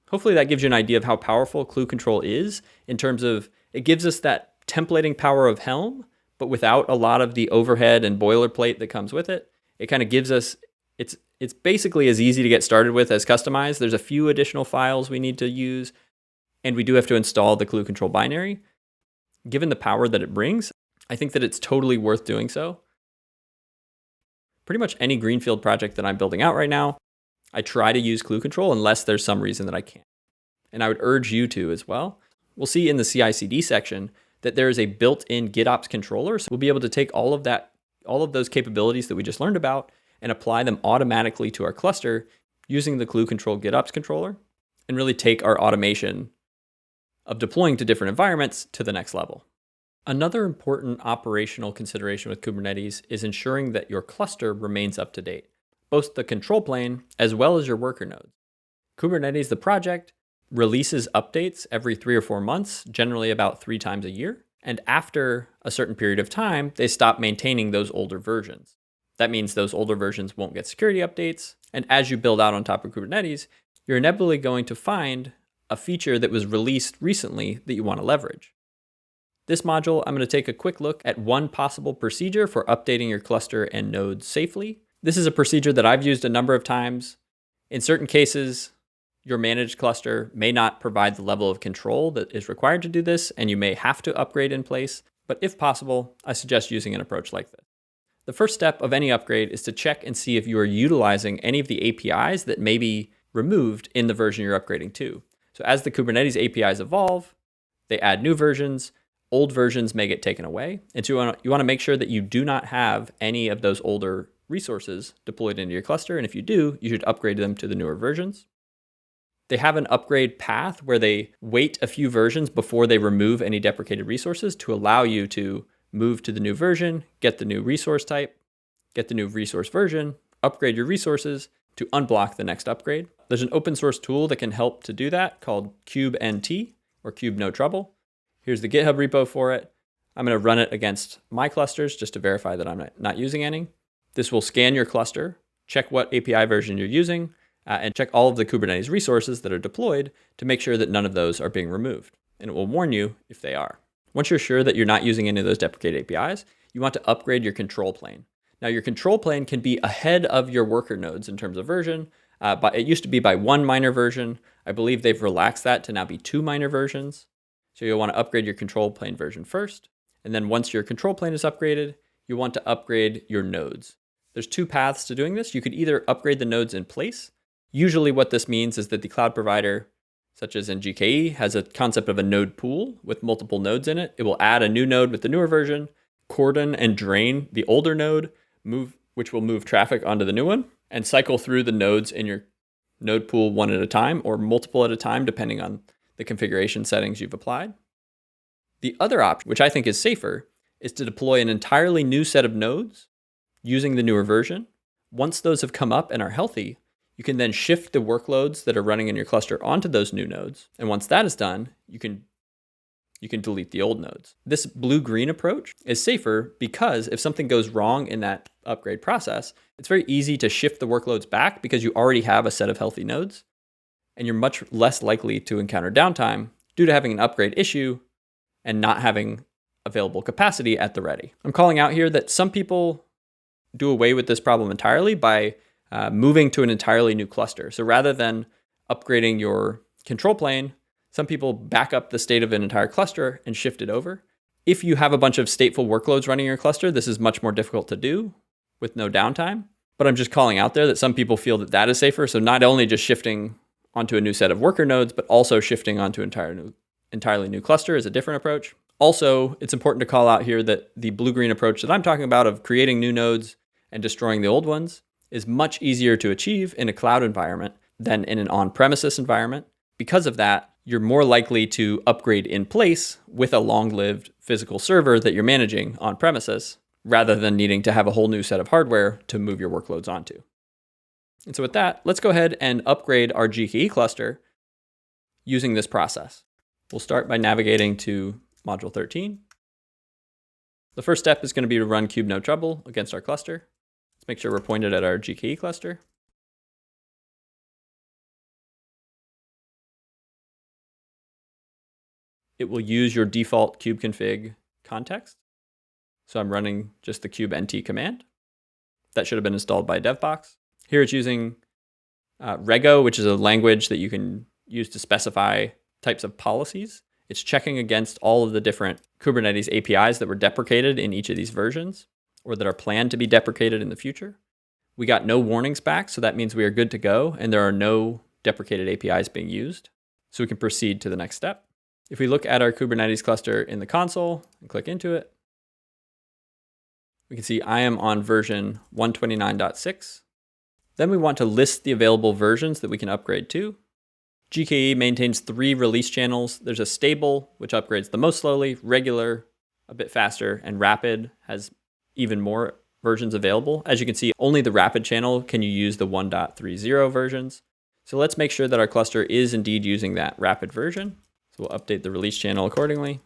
Speaker 1: Hopefully that gives you an idea of how powerful Kluctl is in terms of it gives us that templating power of Helm, but without a lot of the overhead and boilerplate that comes with it. It kind of gives us, it's basically as easy to get started with as Kustomize. There's a few additional files we need to use, and we do have to install the Kluctl binary. Given the power that it brings, I think that it's totally worth doing so. Pretty much any greenfield project that I'm building out right now, I try to use Kluctl unless there's some reason that I can't. And I would urge you to as well. We'll see in the CI/CD section that there is a built-in GitOps controller. So we'll be able to take all of those capabilities that we just learned about and apply them automatically to our cluster using the Kluctl GitOps controller and really take our automation of deploying to different environments to the next level. Another important operational consideration with Kubernetes is ensuring that your cluster remains up to date, both the control plane as well as your worker nodes. Kubernetes, the project, releases updates every 3 or 4 months, generally about 3 times a year. And after a certain period of time, they stop maintaining those older versions. That means those older versions won't get security updates. And as you build out on top of Kubernetes, you're inevitably going to find a feature that was released recently that you want to leverage. This module, I'm going to take a quick look at one possible procedure for updating your cluster and nodes safely. This is a procedure that I've used a number of times. In certain cases, your managed cluster may not provide the level of control that is required to do this, and you may have to upgrade in place. But if possible, I suggest using an approach like this. The first step of any upgrade is to check and see if you are utilizing any of the APIs that may be removed in the version you're upgrading to. So as the Kubernetes APIs evolve, they add new versions. Old versions may get taken away. And so you want to make sure that you do not have any of those older resources deployed into your cluster. And if you do, you should upgrade them to the newer versions. They have an upgrade path where they wait a few versions before they remove any deprecated resources to allow you to move to the new version, get the new resource type, get the new resource version, upgrade your resources to unblock the next upgrade. There's an open source tool that can help to do that called KubeNT or Kube No Trouble. Here's the GitHub repo for it. I'm going to run it against my clusters just to verify that I'm not using any. This will scan your cluster, check what API version you're using, and check all of the Kubernetes resources that are deployed to make sure that none of those are being removed. And it will warn you if they are. Once you're sure that you're not using any of those deprecated APIs, you want to upgrade your control plane. Now, your control plane can be ahead of your worker nodes in terms of version. But it used to be by 1 minor version. I believe they've relaxed that to now be 2 minor versions. So you'll want to upgrade your control plane version first. And then once your control plane is upgraded, you want to upgrade your nodes. There's 2 paths to doing this. You could either upgrade the nodes in place. Usually what this means is that the cloud provider, such as in GKE, has a concept of a node pool with multiple nodes in it. It will add a new node with the newer version, cordon and drain the older node, which will move traffic onto the new one, and cycle through the nodes in your node pool one at a time or multiple at a time, depending on the configuration settings you've applied. The other option, which I think is safer, is to deploy an entirely new set of nodes using the newer version. Once those have come up and are healthy, you can then shift the workloads that are running in your cluster onto those new nodes. And once that is done, you can delete the old nodes. This blue-green approach is safer because if something goes wrong in that upgrade process, it's very easy to shift the workloads back because you already have a set of healthy nodes, and you're much less likely to encounter downtime due to having an upgrade issue and not having available capacity at the ready. I'm calling out here that some people do away with this problem entirely by moving to an entirely new cluster. So rather than upgrading your control plane, some people back up the state of an entire cluster and shift it over. If you have a bunch of stateful workloads running in your cluster, this is much more difficult to do with no downtime. But I'm just calling out there that some people feel that that is safer. So not only just shifting onto a new set of worker nodes, but also shifting onto an entirely new cluster is a different approach. Also, it's important to call out here that the blue-green approach that I'm talking about of creating new nodes and destroying the old ones is much easier to achieve in a cloud environment than in an on-premises environment. Because of that, you're more likely to upgrade in place with a long-lived physical server that you're managing on premises, rather than needing to have a whole new set of hardware to move your workloads onto. And so with that, let's go ahead and upgrade our GKE cluster using this process. We'll start by navigating to module 13. The first step is going to be to run kube no trouble against our cluster. Let's make sure we're pointed at our GKE cluster. It will use your default kubeconfig context. So I'm running just the kubeNT command. That should have been installed by DevBox. Here it's using Rego, which is a language that you can use to specify types of policies. It's checking against all of the different Kubernetes APIs that were deprecated in each of these versions, or that are planned to be deprecated in the future. We got no warnings back, so that means we are good to go, and there are no deprecated APIs being used. So we can proceed to the next step. If we look at our Kubernetes cluster in the console and click into it, we can see I am on version 129.6. Then we want to list the available versions that we can upgrade to. GKE maintains 3 release channels. There's a stable, which upgrades the most slowly, regular, a bit faster, and rapid has even more versions available. As you can see, only the rapid channel can you use the 1.30 versions. So let's make sure that our cluster is indeed using that rapid version. So we'll update the release channel accordingly.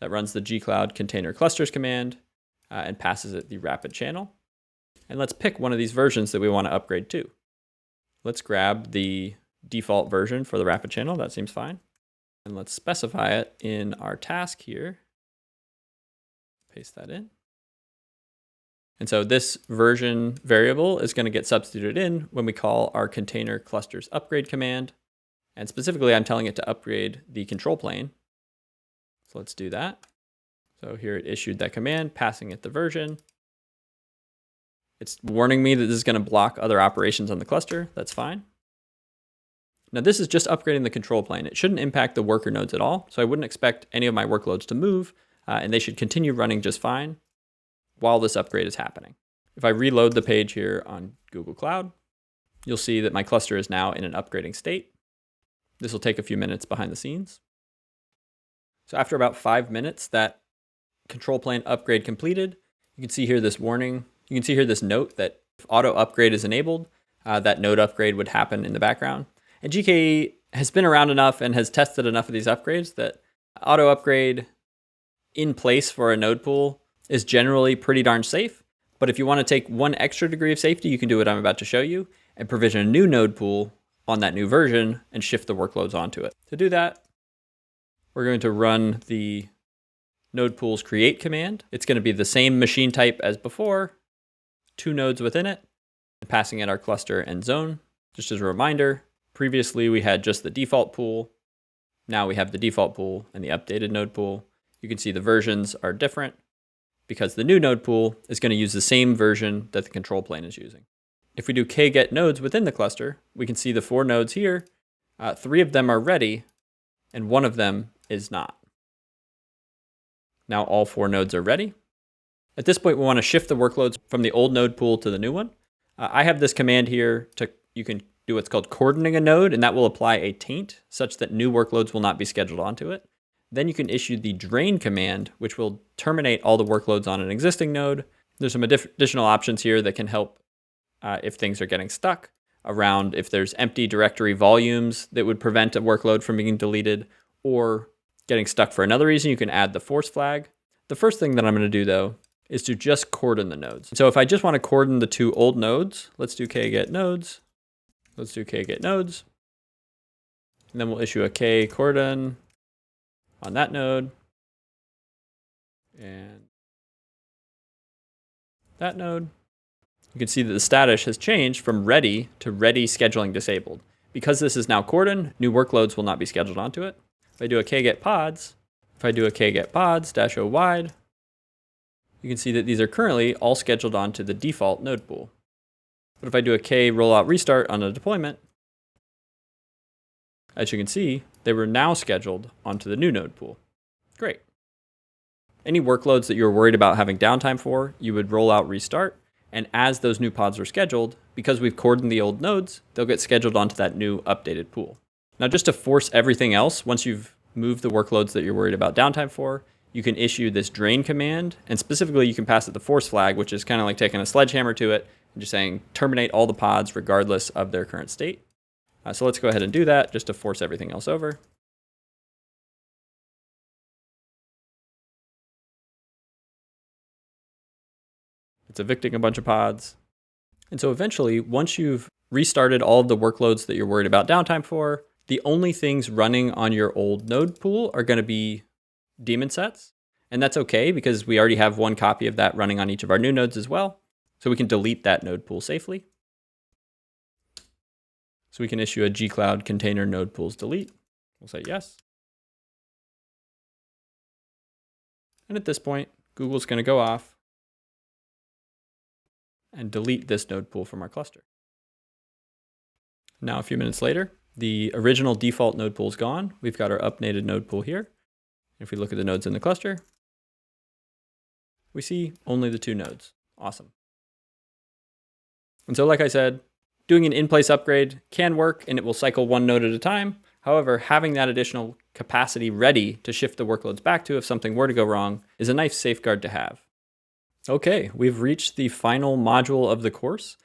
Speaker 1: That runs the gcloud container clusters command and passes it the rapid channel. And let's pick one of these versions that we want to upgrade to. Let's grab the default version for the rapid channel. That seems fine. And let's specify it in our task here. Paste that in. And so this version variable is going to get substituted in when we call our container clusters upgrade command. And specifically, I'm telling it to upgrade the control plane. So let's do that. So here it issued that command, passing it the version. It's warning me that this is going to block other operations on the cluster. That's fine. Now this is just upgrading the control plane. It shouldn't impact the worker nodes at all. So I wouldn't expect any of my workloads to move, and they should continue running just fine while this upgrade is happening. If I reload the page here on Google Cloud, you'll see that my cluster is now in an upgrading state. This will take a few minutes behind the scenes. So after about 5 minutes, that control plane upgrade completed. You can see here this warning. You can see here this note that if auto upgrade is enabled, that node upgrade would happen in the background. And GKE has been around enough and has tested enough of these upgrades that auto upgrade in place for a node pool is generally pretty darn safe. But if you want to take one extra degree of safety, you can do what I'm about to show you and provision a new node pool on that new version and shift the workloads onto it. To do that, we're going to run the node pools create command. It's going to be the same machine type as before, 2 nodes within it, passing it our cluster and zone. Just as a reminder, previously we had just the default pool. Now we have the default pool and the updated node pool. You can see the versions are different because the new node pool is going to use the same version that the control plane is using. If we do kget nodes within the cluster, we can see the 4 nodes here. 3 of them are ready and 1 of them is not. Now all 4 nodes are ready. At this point, we want to shift the workloads from the old node pool to the new one. I have this command here you can do what's called coordinating a node, and that will apply a taint such that new workloads will not be scheduled onto it. Then you can issue the drain command, which will terminate all the workloads on an existing node. There's some additional options here that can help if things are getting stuck around if there's empty directory volumes that would prevent a workload from being deleted, or getting stuck for another reason, you can add the force flag. The first thing that I'm going to do, though, is to just cordon the nodes. So if I just want to cordon the 2 old nodes, let's do kget nodes. Let's do kget nodes. And then we'll issue a k cordon on that node. And that node. You can see that the status has changed from ready to ready scheduling disabled. Because this is now cordon, new workloads will not be scheduled onto it. If I do a kget pods, dash o wide, you can see that these are currently all scheduled onto the default node pool. But if I do a k rollout restart on a deployment, as you can see, they were now scheduled onto the new node pool. Great. Any workloads that you're worried about having downtime for, you would roll out restart. And as those new pods are scheduled, because we've cordoned the old nodes, they'll get scheduled onto that new updated pool. Now, just to force everything else, once you've moved the workloads that you're worried about downtime for, you can issue this drain command. And specifically, you can pass it the force flag, which is kind of like taking a sledgehammer to it and just saying terminate all the pods regardless of their current state. So let's go ahead and do that just to force everything else over. It's evicting a bunch of pods. And so eventually, once you've restarted all of the workloads that you're worried about downtime for, the only things running on your old node pool are going to be daemon sets. And that's okay because we already have one copy of that running on each of our new nodes as well. So we can delete that node pool safely. So we can issue a gcloud container node pools delete. We'll say yes. And at this point, Google's going to go off and delete this node pool from our cluster. Now, a few minutes later, the original default node pool is gone. We've got our updated node pool here. If we look at the nodes in the cluster, we see only the two nodes. Awesome. And so, like I said, doing an in-place upgrade can work and it will cycle one node at a time. However, having that additional capacity ready to shift the workloads back to if something were to go wrong is a nice safeguard to have. Okay, we've reached the final module of the course.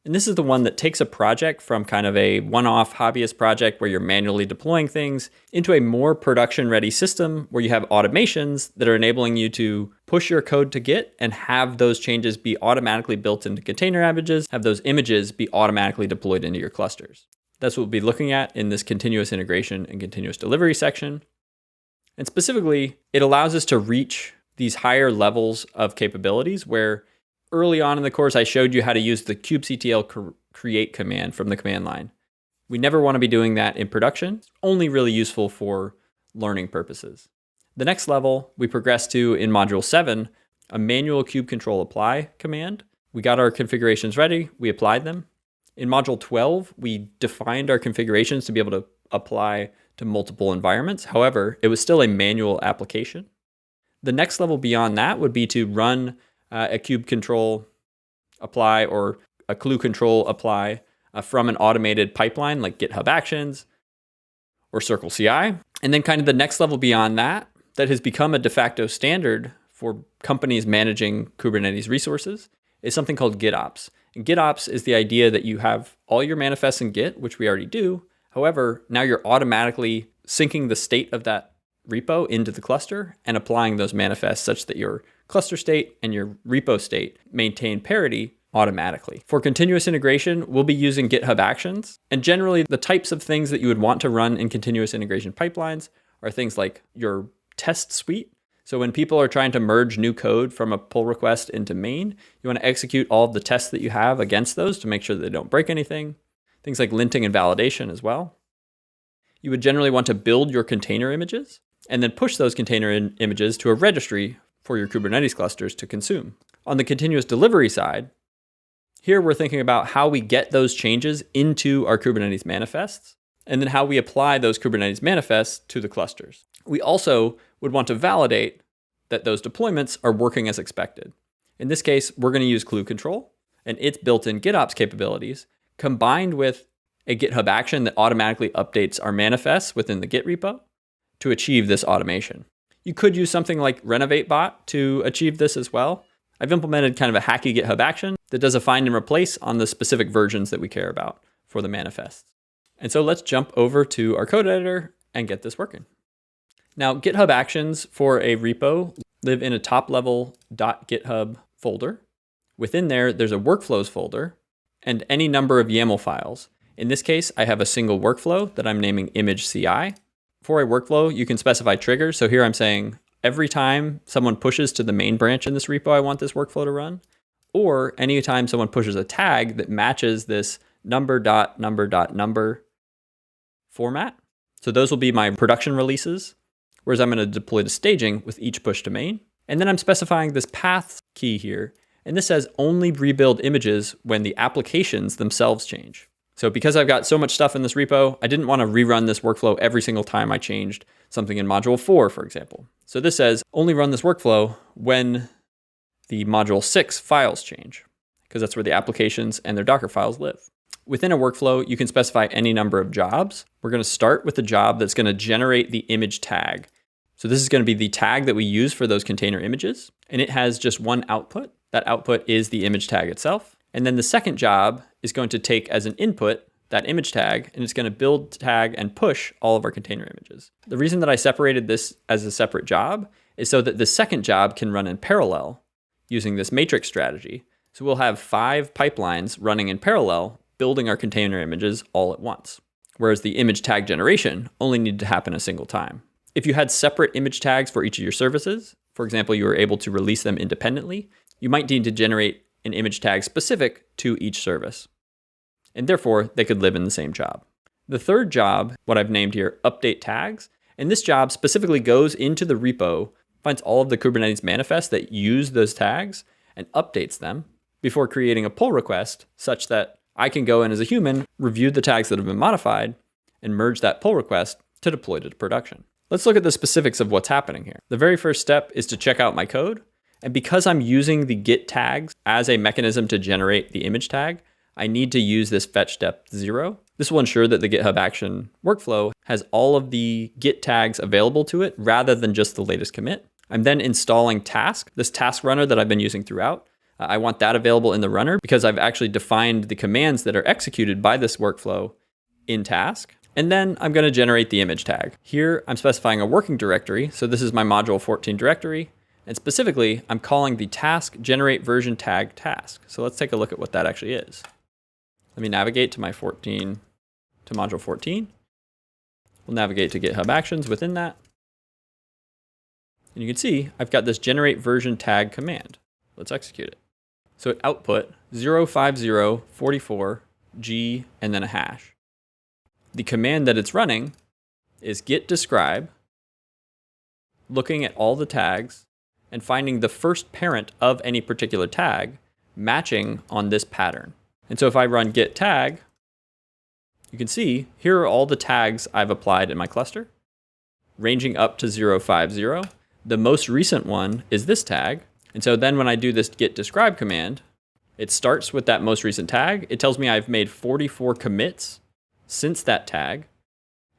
Speaker 1: And this is the one that takes a project from kind of a one-off hobbyist project where you're manually deploying things into a more production-ready system where you have automations that are enabling you to push your code to Git and have those changes be automatically built into container images, have those images be automatically deployed into your clusters. That's what we'll be looking at in this continuous integration and continuous delivery section. And specifically, it allows us to reach these higher levels of capabilities where early on in the course, I showed you how to use the kubectl create command from the command line. We never want to be doing that in production. It's only really useful for learning purposes. The next level we progress to in module 7, a manual kubectl apply command. We got our configurations ready. We applied them. In module 12, we defined our configurations to be able to apply to multiple environments. However, it was still a manual application. The next level beyond that would be to run a kubectl apply or a Kluctl apply from an automated pipeline like GitHub Actions or Circle CI. And then kind of the next level beyond that has become a de facto standard for companies managing Kubernetes resources is something called GitOps. And GitOps is the idea that you have all your manifests in Git, which we already do. However, now you're automatically syncing the state of that repo into the cluster and applying those manifests such that your cluster state and your repo state maintain parity automatically. For continuous integration, we'll be using GitHub Actions. And generally, the types of things that you would want to run in continuous integration pipelines are things like your test suite. So when people are trying to merge new code from a pull request into main, you want to execute all of the tests that you have against those to make sure that they don't break anything. Things like linting and validation as well. You would generally want to build your container images and then push those container images to a registry for your Kubernetes clusters to consume. On the continuous delivery side, here we're thinking about how we get those changes into our Kubernetes manifests, and then how we apply those Kubernetes manifests to the clusters. We also would want to validate that those deployments are working as expected. In this case, we're going to use Kluctl and its built-in GitOps capabilities combined with a GitHub action that automatically updates our manifests within the Git repo to achieve this automation. You could use something like RenovateBot to achieve this as well. I've implemented kind of a hacky GitHub action that does a find and replace on the specific versions that we care about for the manifests. And so let's jump over to our code editor and get this working. Now, GitHub Actions for a repo live in a top-level .github folder. Within there, there's a workflows folder and any number of YAML files. In this case, I have a single workflow that I'm naming image CI. For a workflow, you can specify triggers. So here I'm saying every time someone pushes to the main branch in this repo, I want this workflow to run. Or anytime someone pushes a tag that matches this number.number.number format. So those will be my production releases, whereas I'm going to deploy to staging with each push to main. And then I'm specifying this path key here. And this says only rebuild images when the applications themselves change. So because I've got so much stuff in this repo, I didn't want to rerun this workflow every single time I changed something in module 4, for example. So this says only run this workflow when the module 6 files change, because that's where the applications and their Docker files live. Within a workflow, you can specify any number of jobs. We're going to start with the job that's going to generate the image tag. So this is going to be the tag that we use for those container images, and it has just one output. That output is the image tag itself. And then the second job is going to take as an input that image tag, and it's going to build, tag, and push all of our container images. The reason that I separated this as a separate job is so that the second job can run in parallel using this matrix strategy. So we'll have 5 pipelines running in parallel, building our container images all at once. Whereas the image tag generation only needed to happen a single time. If you had separate image tags for each of your services, for example, you were able to release them independently, you might need to generate an image tag specific to each service. And therefore, they could live in the same job. The third job, what I've named here, update tags, and this job specifically goes into the repo, finds all of the Kubernetes manifests that use those tags, and updates them before creating a pull request such that I can go in as a human, review the tags that have been modified, and merge that pull request to deploy to production. Let's look at the specifics of what's happening here. The very first step is to check out my code. And because I'm using the git tags as a mechanism to generate the image tag, I need to use this fetch step 0. This will ensure that the GitHub action workflow has all of the git tags available to it rather than just the latest commit. I'm then installing task, this task runner that I've been using throughout. I want that available in the runner because I've actually defined the commands that are executed by this workflow in task. And then I'm going to generate the image tag. Here I'm specifying a working directory. So this is my module 14 directory. And specifically, I'm calling the task generate version tag task. So let's take a look at what that actually is. Let me navigate to module 14. We'll navigate to GitHub Actions within that. And you can see I've got this generate version tag command. Let's execute it. So it output 05044G and then a hash. The command that it's running is git describe, looking at all the tags, and finding the first parent of any particular tag matching on this pattern. And so if I run git tag, you can see here are all the tags I've applied in my cluster, ranging up to 050. The most recent one is this tag. And so then when I do this git describe command, it starts with that most recent tag. It tells me I've made 44 commits since that tag.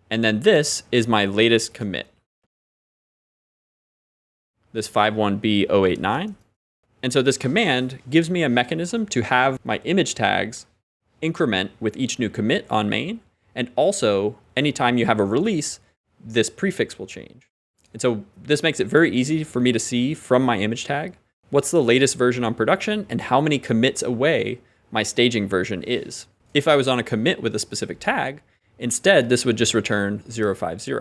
Speaker 1: And then this is my latest commit, this 51B089. And so this command gives me a mechanism to have my image tags increment with each new commit on main. And also, anytime you have a release, this prefix will change. And so this makes it very easy for me to see from my image tag what's the latest version on production and how many commits away my staging version is. If I was on a commit with a specific tag, instead this would just return 050.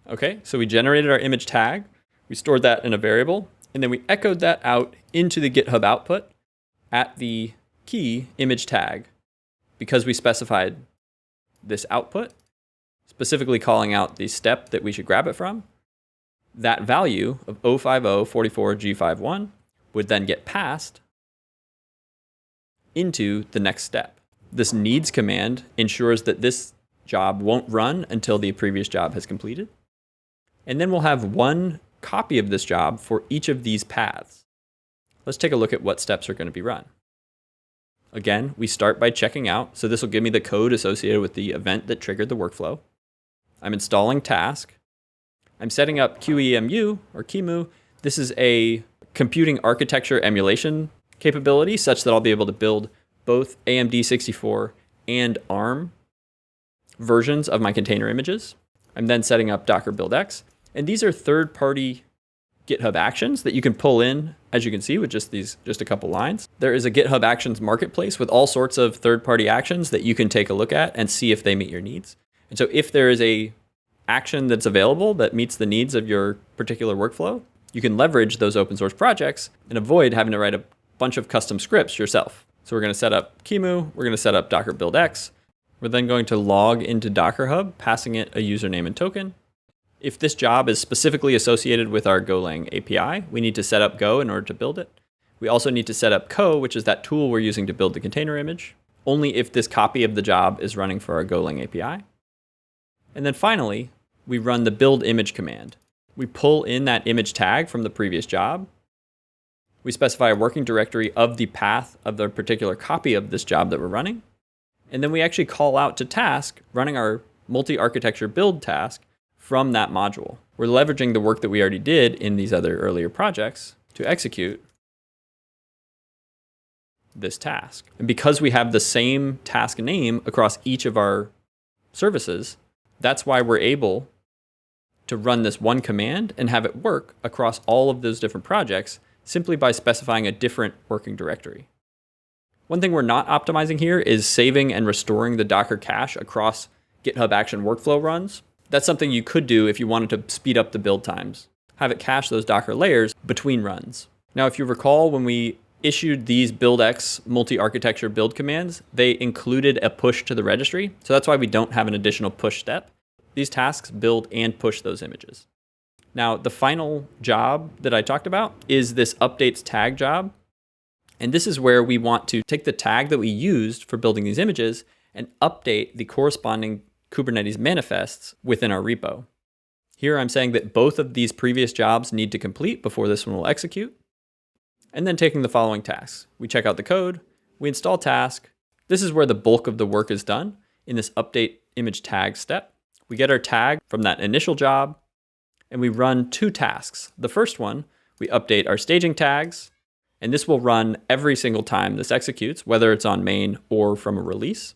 Speaker 1: Okay, so we generated our image tag, we stored that in a variable, and then we echoed that out into the GitHub output at the key image tag because we specified this output, specifically calling out the step that we should grab it from. That value of 05044G51 would then get passed into the next step. This needs command ensures that this job won't run until the previous job has completed. And then we'll have one copy of this job for each of these paths. Let's take a look at what steps are going to be run. Again, we start by checking out. So this will give me the code associated with the event that triggered the workflow. I'm installing task. I'm setting up QEMU or QEMU. This is a computing architecture emulation capability such that I'll be able to build both AMD 64 and ARM versions of my container images. I'm then setting up Docker build X. And these are third-party GitHub Actions that you can pull in, as you can see, with just a couple lines. There is a GitHub Actions marketplace with all sorts of third-party actions that you can take a look at and see if they meet your needs. And so if there is a action that's available that meets the needs of your particular workflow, you can leverage those open source projects and avoid having to write a bunch of custom scripts yourself. So we're going to set up QEMU, we're going to set up Docker build X. We're then going to log into Docker Hub, passing it a username and token. If this job is specifically associated with our Golang API, we need to set up Go in order to build it. We also need to set up Co, which is that tool we're using to build the container image, only if this copy of the job is running for our Golang API. And then finally, we run the build image command. We pull in that image tag from the previous job. We specify a working directory of the path of the particular copy of this job that we're running. And then we actually call out to task running our multi-architecture build task from that module. We're leveraging the work that we already did in these other earlier projects to execute this task. And because we have the same task name across each of our services, that's why we're able to run this one command and have it work across all of those different projects simply by specifying a different working directory. One thing we're not optimizing here is saving and restoring the Docker cache across GitHub Action workflow runs. That's something you could do if you wanted to speed up the build times. Have it cache those Docker layers between runs. Now, if you recall, when we issued these buildx multi-architecture build commands, they included a push to the registry. So that's why we don't have an additional push step. These tasks build and push those images. Now, the final job that I talked about is this updates tag job. And this is where we want to take the tag that we used for building these images and update the corresponding Kubernetes manifests within our repo. Here I'm saying that both of these previous jobs need to complete before this one will execute. And then taking the following tasks. We check out the code, we install task. This is where the bulk of the work is done in this update image tag step. We get our tag from that initial job and we run two tasks. The first one, we update our staging tags, and this will run every single time this executes, whether it's on main or from a release.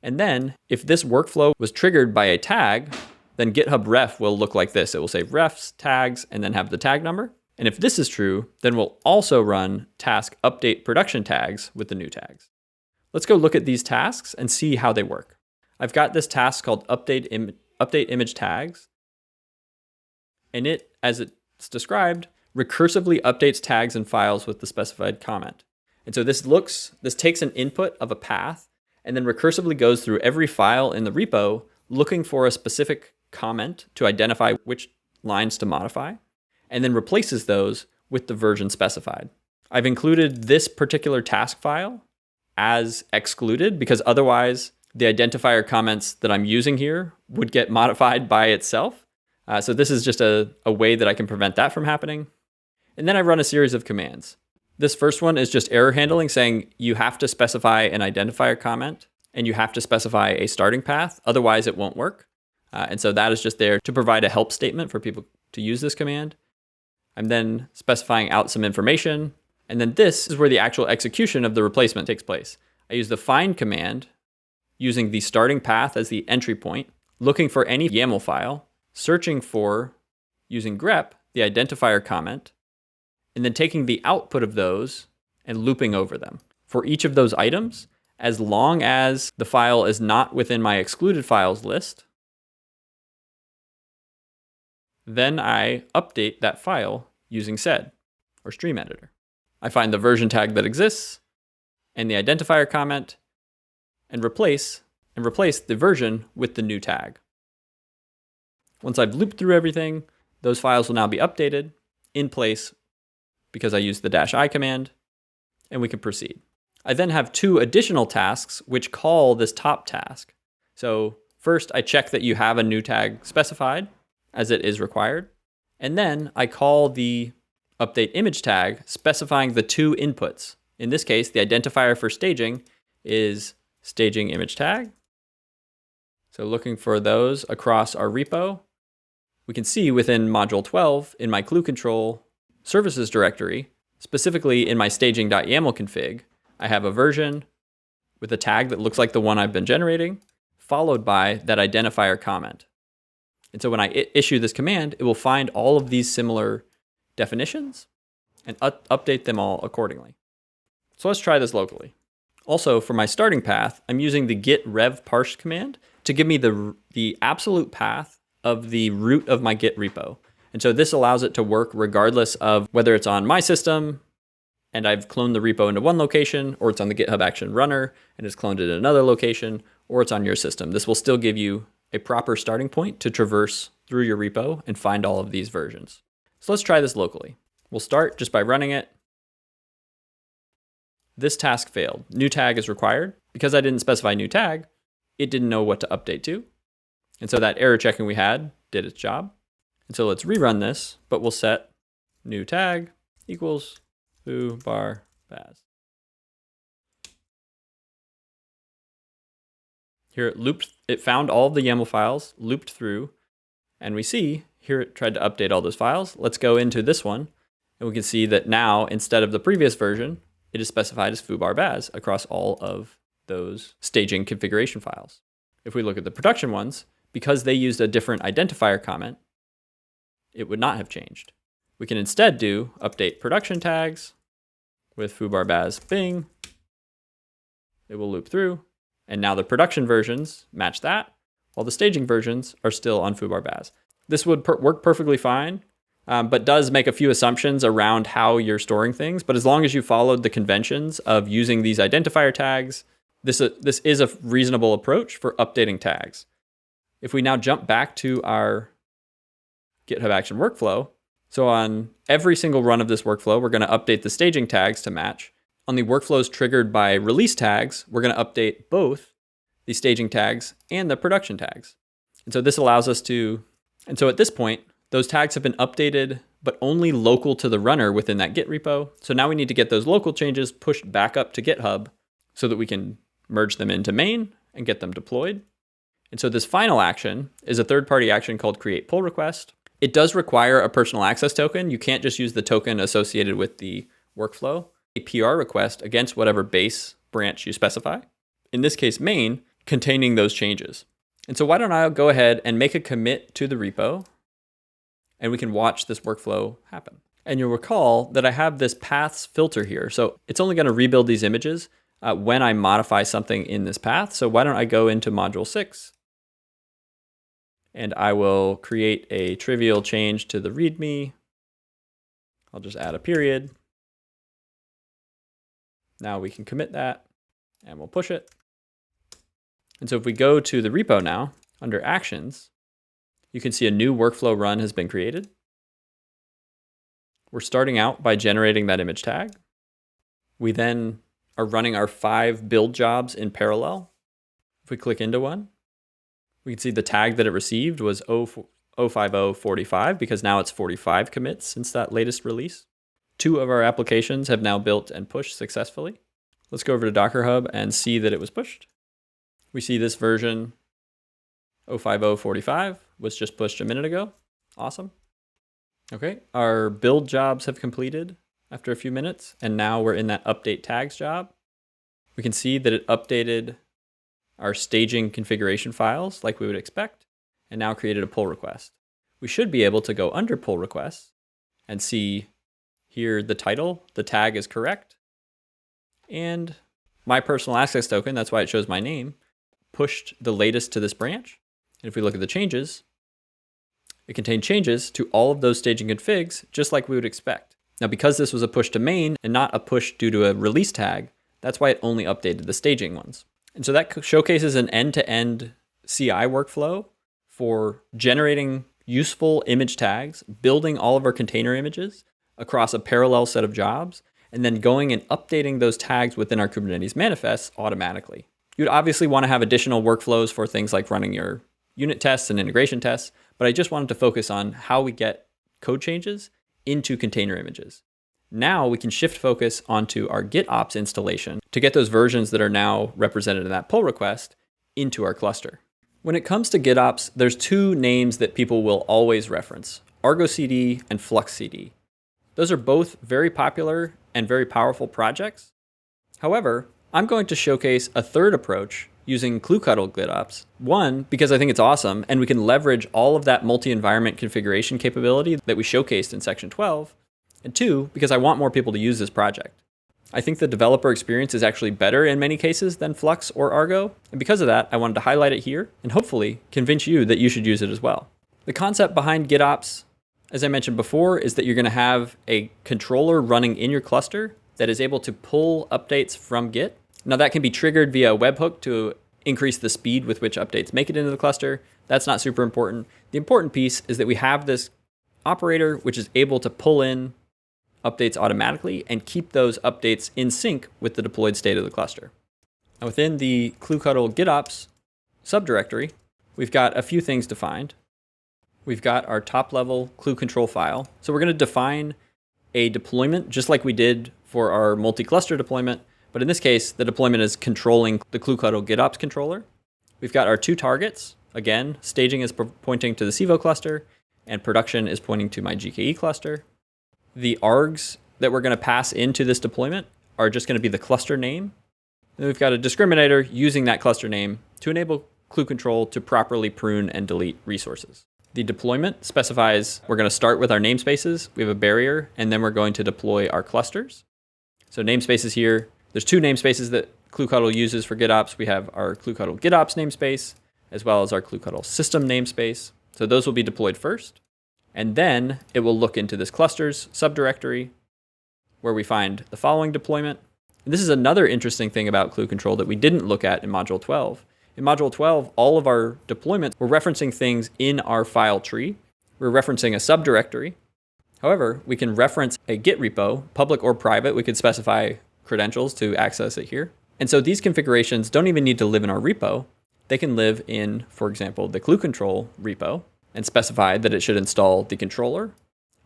Speaker 1: And then if this workflow was triggered by a tag, then GitHub ref will look like this. It will say refs, tags, and then have the tag number. And if this is true, then we'll also run task update production tags with the new tags. Let's go look at these tasks and see how they work. I've got this task called update image tags. And it, as it's described, recursively updates tags and files with the specified comment. And so this takes an input of a path and then recursively goes through every file in the repo looking for a specific comment to identify which lines to modify, and then replaces those with the version specified. I've included this particular task file as excluded because otherwise the identifier comments that I'm using here would get modified by itself. So this is just a way that I can prevent that from happening. And then I run a series of commands. This first one is just error handling, saying you have to specify an identifier comment and you have to specify a starting path, otherwise it won't work. And so that is just there to provide a help statement for people to use this command. I'm then specifying out some information, and then this is where the actual execution of the replacement takes place. I use the find command using the starting path as the entry point, looking for any YAML file, searching for, using grep, the identifier comment, and then taking the output of those and looping over them. For each of those items, as long as the file is not within my excluded files list, then I update that file using sed, or stream editor. I find the version tag that exists and the identifier comment and replace the version with the new tag. Once I've looped through everything, those files will now be updated in place because I use the -i command, and we can proceed. I then have two additional tasks which call this top task. So first, I check that you have a new tag specified, as it is required. And then I call the update image tag specifying the two inputs. In this case, the identifier for staging is staging image tag. So looking for those across our repo, we can see within module 12 in my Kluctl services directory, specifically in my staging.yaml config, I have a version with a tag that looks like the one I've been generating, followed by that identifier comment. And so when I issue this command, it will find all of these similar definitions and update them all accordingly. So let's try this locally. Also, for my starting path, I'm using the git rev parse command to give me the absolute path of the root of my Git repo. And so this allows it to work regardless of whether it's on my system and I've cloned the repo into one location, or it's on the GitHub Action Runner and it's cloned it in another location, or it's on your system. This will still give you a proper starting point to traverse through your repo and find all of these versions. So let's try this locally. We'll start just by running it. This task failed. New tag is required. Because I didn't specify new tag, it didn't know what to update to. And so that error checking we had did its job. And so let's rerun this, but we'll set new tag equals foo bar baz. Here it found all of the YAML files, looped through, and we see here it tried to update all those files. Let's go into this one, and we can see that now, instead of the previous version, it is specified as foo bar baz across all of those staging configuration files. If we look at the production ones, because they used a different identifier comment, it would not have changed. We can instead do update production tags with foo bar baz bing. It will loop through, and now the production versions match that, while the staging versions are still on foo bar baz. This would work perfectly fine, but does make a few assumptions around how you're storing things. But as long as you followed the conventions of using these identifier tags, this is a reasonable approach for updating tags. If we now jump back to our GitHub Action workflow, so on every single run of this workflow, we're going to update the staging tags to match. On the workflows triggered by release tags, we're going to update both the staging tags and the production tags. And so this allows us to, and so at this point, those tags have been updated, but only local to the runner within that Git repo. So now we need to get those local changes pushed back up to GitHub so that we can merge them into main and get them deployed. And so this final action is a third-party action called create pull request. It does require a personal access token. You can't just use the token associated with the workflow. A PR request against whatever base branch you specify. In this case, main, containing those changes. And so why don't I go ahead and make a commit to the repo, and we can watch this workflow happen. And you'll recall that I have this paths filter here. So it's only going to rebuild these images when I modify something in this path. So why don't I go into module 6, and I will create a trivial change to the README. I'll just add a period. Now we can commit that, and we'll push it. And so if we go to the repo now, under Actions, you can see a new workflow run has been created. We're starting out by generating that image tag. We then are running our 5 build jobs in parallel. If we click into one, we can see the tag that it received was 05045 because now it's 45 commits since that latest release. 2 of our applications have now built and pushed successfully. Let's go over to Docker Hub and see that it was pushed. We see this version 05045 was just pushed a minute ago. Awesome. Okay, our build jobs have completed after a few minutes, and now we're in that update tags job. We can see that it updated our staging configuration files like we would expect, and now created a pull request. We should be able to go under pull requests and see here the title, the tag is correct, and my personal access token, that's why it shows my name, pushed the latest to this branch. And if we look at the changes, it contained changes to all of those staging configs, just like we would expect. Now, because this was a push to main and not a push due to a release tag, that's why it only updated the staging ones. And so that showcases an end-to-end CI workflow for generating useful image tags, building all of our container images across a parallel set of jobs, and then going and updating those tags within our Kubernetes manifests automatically. You'd obviously want to have additional workflows for things like running your unit tests and integration tests, but I just wanted to focus on how we get code changes into container images. Now we can shift focus onto our GitOps installation to get those versions that are now represented in that pull request into our cluster. When it comes to GitOps, there's 2 names that people will always reference, Argo CD and Flux CD. Those are both very popular and very powerful projects. However, I'm going to showcase a third approach using Kluctl GitOps. One, because I think it's awesome, and we can leverage all of that multi-environment configuration capability that we showcased in section 12. and 2, because I want more people to use this project. I think the developer experience is actually better in many cases than Flux or Argo, and because of that, I wanted to highlight it here and hopefully convince you that you should use it as well. The concept behind GitOps, as I mentioned before, is that you're going to have a controller running in your cluster that is able to pull updates from Git. Now that can be triggered via a webhook to increase the speed with which updates make it into the cluster. That's not super important. The important piece is that we have this operator which is able to pull in updates automatically and keep those updates in sync with the deployed state of the cluster. Now within the Kluctl GitOps subdirectory, we've got a few things defined. We've got our top level Kluctl file. So we're going to define a deployment just like we did for our multi-cluster deployment. But in this case, the deployment is controlling the Kluctl GitOps controller. We've got our 2 targets. Again, staging is pointing to the Civo cluster and production is pointing to my GKE cluster. The args that we're going to pass into this deployment are just going to be the cluster name. And we've got a discriminator using that cluster name to enable Kluctl to properly prune and delete resources. The deployment specifies we're going to start with our namespaces. We have a barrier, and then we're going to deploy our clusters. So namespaces here, there's 2 namespaces that Kluctl uses for GitOps. We have our Kluctl GitOps namespace, as well as our Kluctl system namespace. So those will be deployed first. And then it will look into this clusters subdirectory where we find the following deployment. And this is another interesting thing about Kluctl that we didn't look at in Module 12. In Module 12, all of our deployments were referencing things in our file tree. We're referencing a subdirectory. However, we can reference a Git repo, public or private. We could specify credentials to access it here. And so these configurations don't even need to live in our repo. They can live in, for example, the Kluctl repo, and specify that it should install the controller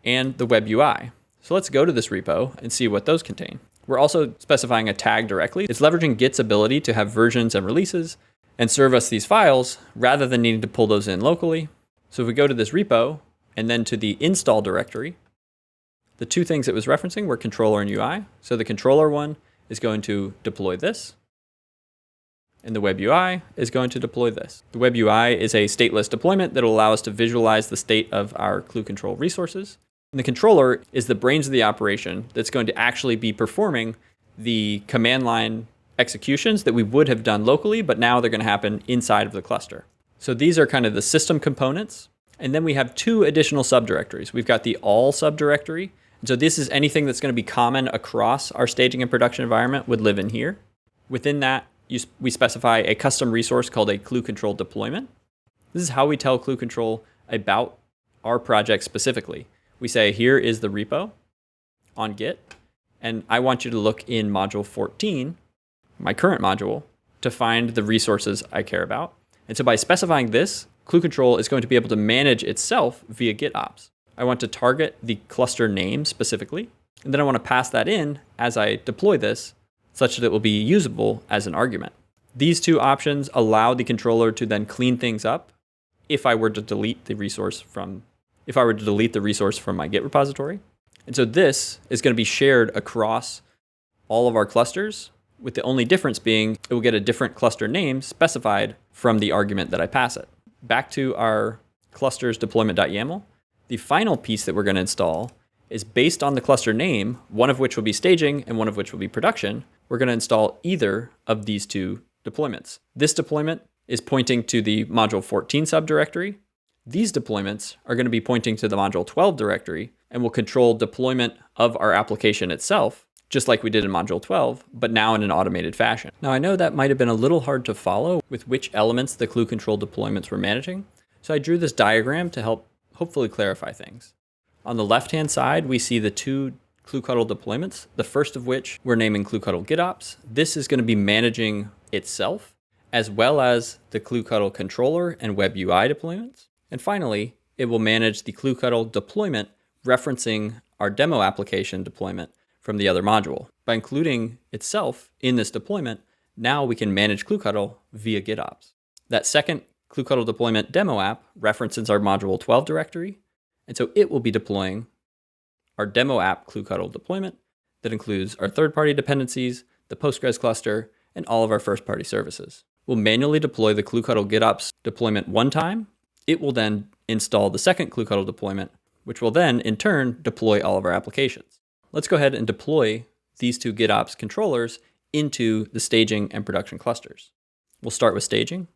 Speaker 1: and the web UI. So let's go to this repo and see what those contain. We're also specifying a tag directly. It's leveraging Git's ability to have versions and releases and serve us these files rather than needing to pull those in locally. So if we go to this repo and then to the install directory, the 2 things it was referencing were controller and UI. So the controller one is going to deploy this, and the web UI is going to deploy this. The web UI is a stateless deployment that will allow us to visualize the state of our Kluctl resources. And the controller is the brains of the operation that's going to actually be performing the command line executions that we would have done locally, but now they're going to happen inside of the cluster. So these are kind of the system components. And then we have 2 additional subdirectories. We've got the all subdirectory. And so this is anything that's going to be common across our staging and production environment would live in here. Within that, we specify a custom resource called a Kluctl deployment. This is how we tell Kluctl about our project specifically. We say, here is the repo on Git, and I want you to look in module 14, my current module, to find the resources I care about. And so by specifying this, Kluctl is going to be able to manage itself via GitOps. I want to target the cluster name specifically, and then I want to pass that in as I deploy this, such that it will be usable as an argument. These 2 options allow the controller to then clean things up if I were to delete the resource from my Git repository. And so this is going to be shared across all of our clusters, with the only difference being it will get a different cluster name specified from the argument that I pass it. Back to our clusters deployment.yaml, the final piece that we're going to install is based on the cluster name, one of which will be staging and one of which will be production. We're going to install either of these 2 deployments. This deployment is pointing to the module 14 subdirectory. These deployments are going to be pointing to the module 12 directory and will control deployment of our application itself, just like we did in module 12, but now in an automated fashion. Now I know that might have been a little hard to follow with which elements the Kluctl deployments were managing. So I drew this diagram to help hopefully clarify things. On the left-hand side, we see the 2 Kluctl deployments, the first of which we're naming Kluctl GitOps. This is going to be managing itself, as well as the Kluctl controller and web UI deployments. And finally, it will manage the Kluctl deployment referencing our demo application deployment from the other module. By including itself in this deployment, now we can manage Kluctl via GitOps. That second Kluctl deployment demo app references our module 12 directory, and so it will be deploying our demo app Kluctl deployment that includes our third-party dependencies, the Postgres cluster, and all of our first-party services. We'll manually deploy the Kluctl GitOps deployment one time. It will then install the second Kluctl deployment which will then, in turn, deploy all of our applications. Let's go ahead and deploy these two GitOps controllers into the staging and production clusters. We'll start with staging.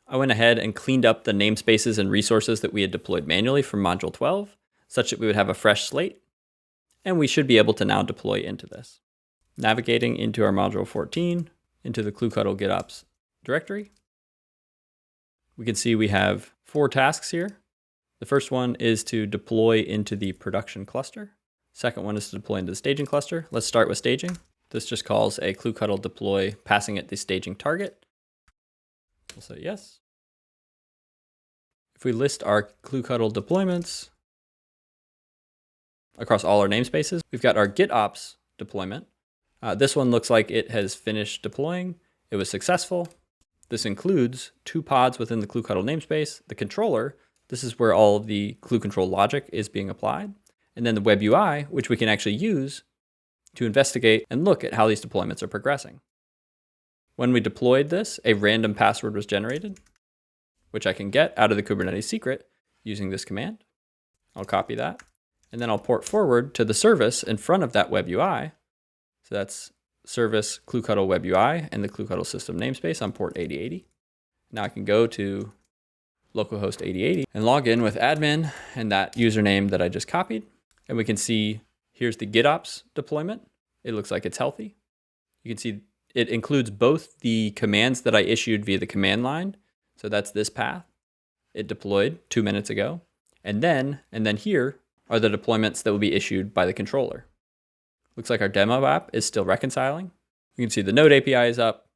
Speaker 1: I went ahead and cleaned up the namespaces and resources that we had deployed manually from module 12, such that we would have a fresh slate, and we should be able to now deploy into this. Navigating into our module 14, into the Kluctl GitOps directory, we can see we have 4 tasks here. The first one is to deploy into the production cluster. Second one is to deploy into the staging cluster. Let's start with staging. This just calls a Kluctl deploy, passing it the staging target. We'll say yes. If we list our Kluctl deployments across all our namespaces, we've got our GitOps deployment. This one looks like it has finished deploying. It was successful. This includes 2 pods within the Kluctl namespace, the controller. This is where all of the Kluctl logic is being applied. And then the web UI, which we can actually use to investigate and look at how these deployments are progressing. When we deployed this, a random password was generated, which I can get out of the Kubernetes secret using this command. I'll copy that, and then I'll port forward to the service in front of that web UI. So that's service Kluctl web UI and the Kluctl system namespace on port 8080. Now I can go to localhost 8080 and log in with admin and that username that I just copied. And we can see here's the GitOps deployment. It looks like it's healthy. You can see it includes both the commands that I issued via the command line. So that's this path. It deployed 2 minutes ago. And then here are the deployments that will be issued by the controller. Looks like our demo app is still reconciling. You can see the Node API is up.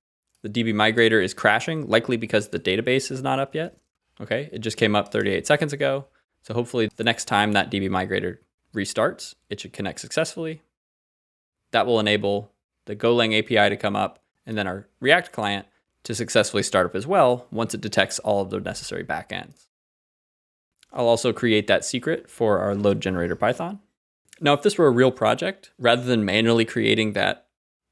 Speaker 1: The DB migrator is crashing, likely because the database is not up yet. Okay, it just came up 38 seconds ago. So hopefully the next time that DB migrator restarts, it should connect successfully. That will enable the Golang API to come up, and then our React client to successfully start up as well once it detects all of the necessary backends. I'll also create that secret for our load generator Python. Now, if this were a real project, rather than manually creating that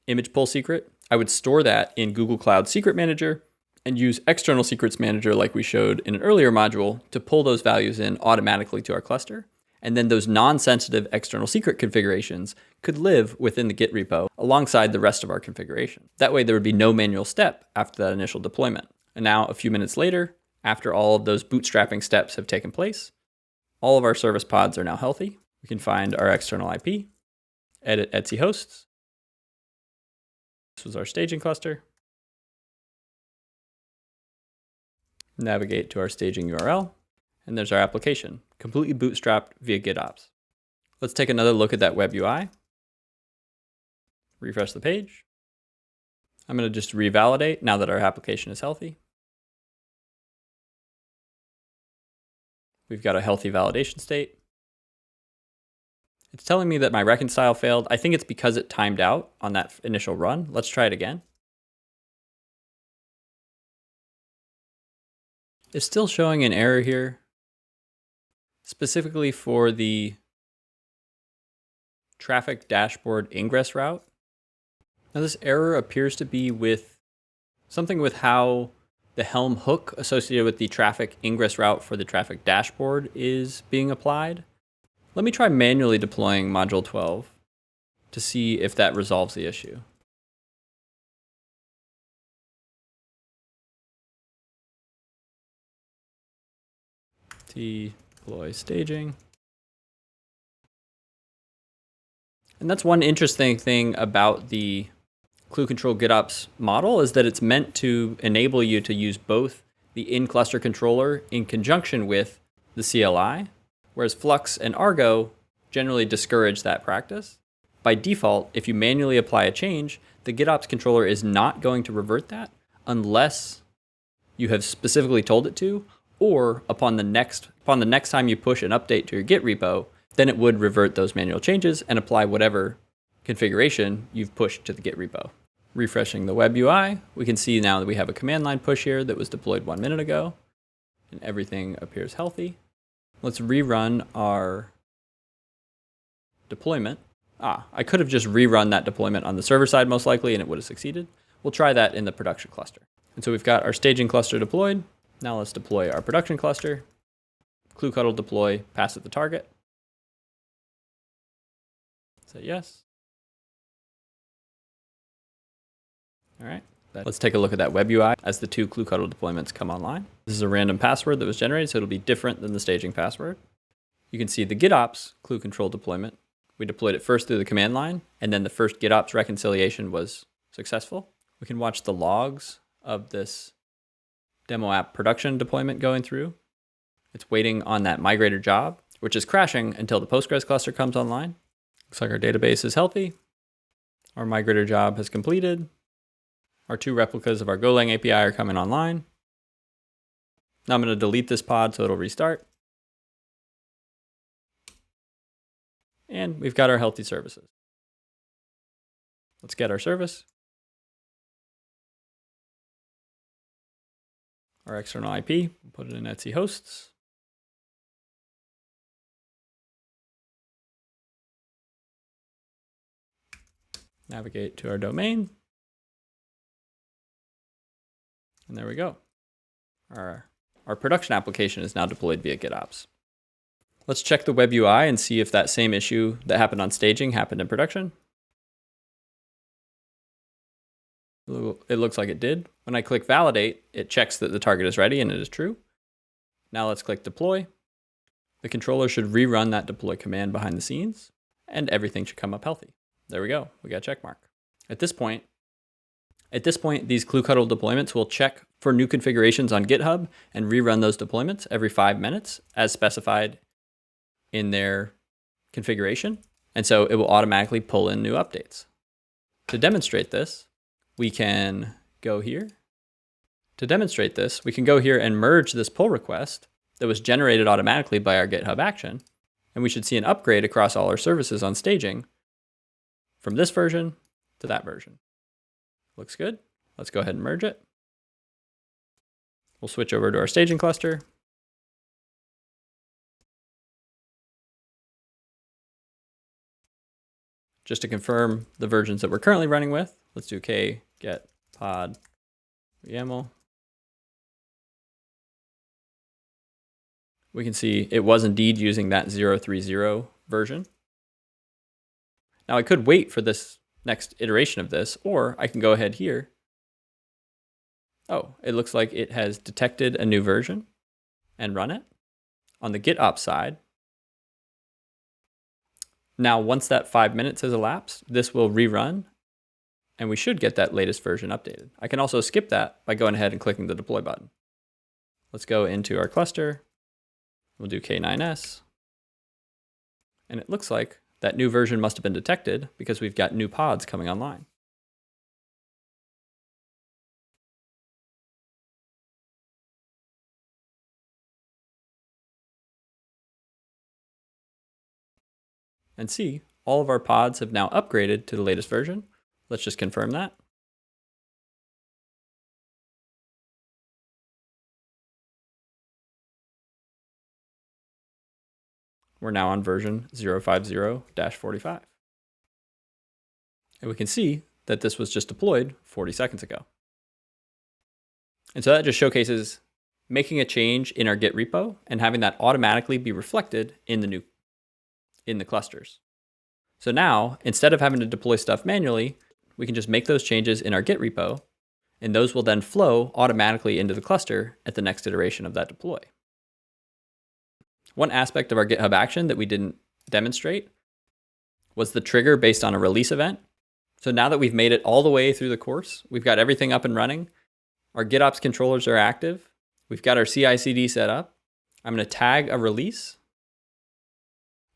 Speaker 1: image pull secret, I would store that in Google Cloud Secret Manager and use External Secrets Manager like we showed in an earlier module to pull those values in automatically to our cluster. And then those non-sensitive external secret configurations could live within the Git repo alongside the rest of our configuration. That way there would be no manual step after that initial deployment. And now a few minutes later, after all of those bootstrapping steps have taken place, all of our service pods are now healthy. We can find our external IP, edit etc hosts. This was our staging cluster. Navigate to our staging URL. And there's our application, completely bootstrapped via GitOps. Let's take another look at that web UI. Refresh the page. I'm going to just revalidate now that our application is healthy. We've got a healthy validation state. It's telling me that my reconcile failed. I think it's because it timed out on that initial run. Let's try it again. It's still showing an error here, specifically for the traffic dashboard ingress route. Now this error appears to be with something with how the Helm hook associated with the traffic ingress route for the traffic dashboard is being applied. Let me try manually deploying module 12 to see if that resolves the issue. Deploy staging. And that's one interesting thing about the Kluctl GitOps model is that it's meant to enable you to use both the in-cluster controller in conjunction with the CLI, whereas Flux and Argo generally discourage that practice. By default, if you manually apply a change, the GitOps controller is not going to revert that unless you have specifically told it to, or upon the next time you push an update to your Git repo, then it would revert those manual changes and apply whatever configuration you've pushed to the Git repo. Refreshing the web UI, we can see now that we have a command line push here that was deployed 1 minute ago, and everything appears healthy. Let's rerun our deployment. I could have just rerun that deployment on the server side most likely, and it would have succeeded. We'll try that in the production cluster. And so we've got our staging cluster deployed. Now let's deploy our production cluster. Kluctl deploy, pass it the target. Say yes. All right. Let's take a look at that web UI as the two Kluctl deployments come online. This is a random password that was generated, so it'll be different than the staging password. You can see the GitOps Kluctl deployment. We deployed it first through the command line, and then the first GitOps reconciliation was successful. We can watch the logs of this demo app production deployment going through. It's waiting on that migrator job, which is crashing until the Postgres cluster comes online. Looks like our database is healthy. Our migrator job has completed. Our two replicas of our Golang API are coming online. Now I'm going to delete this pod so it'll restart. And we've got our healthy services. Let's get our service. Our external IP, put it in etc hosts. Navigate to our domain. And there we go. Our production application is now deployed via GitOps. Let's check the web UI and see if that same issue that happened on staging happened in production. It looks like it did. When I click validate, it checks that the target is ready, and it is true. Now let's click deploy. The controller should rerun that deploy command behind the scenes, and everything should come up healthy. There we go. We got a check mark. At this point, these Kluctl deployments will check for new configurations on GitHub and rerun those deployments every 5 minutes as specified in their configuration. And so it will automatically pull in new updates. To demonstrate this, we can go here. To demonstrate this, we can go here and merge this pull request that was generated automatically by our GitHub action. And we should see an upgrade across all our services on staging from this version to that version. Looks good. Let's go ahead and merge it. We'll switch over to our staging cluster. Just to confirm the versions that we're currently running with, let's do k get pod YAML. We can see it was indeed using that 0.30 version. Now I could wait for this next iteration of this, or I can go ahead here. Oh, it looks like it has detected a new version and run it on the GitOps side. Now, once that 5 minutes has elapsed, this will rerun, and we should get that latest version updated. I can also skip that by going ahead and clicking the deploy button. Let's go into our cluster. We'll do K9S. And it looks like that new version must have been detected because we've got new pods coming online. And see, all of our pods have now upgraded to the latest version. Let's just confirm that. We're now on version 0.50-45. And we can see that this was just deployed 40 seconds ago. And so that just showcases making a change in our Git repo and having that automatically be reflected in the clusters. So now, instead of having to deploy stuff manually, we can just make those changes in our Git repo, and those will then flow automatically into the cluster at the next iteration of that deploy. One aspect of our GitHub action that we didn't demonstrate was the trigger based on a release event. So now that we've made it all the way through the course, we've got everything up and running. Our GitOps controllers are active. We've got our CI/CD set up. I'm going to tag a release.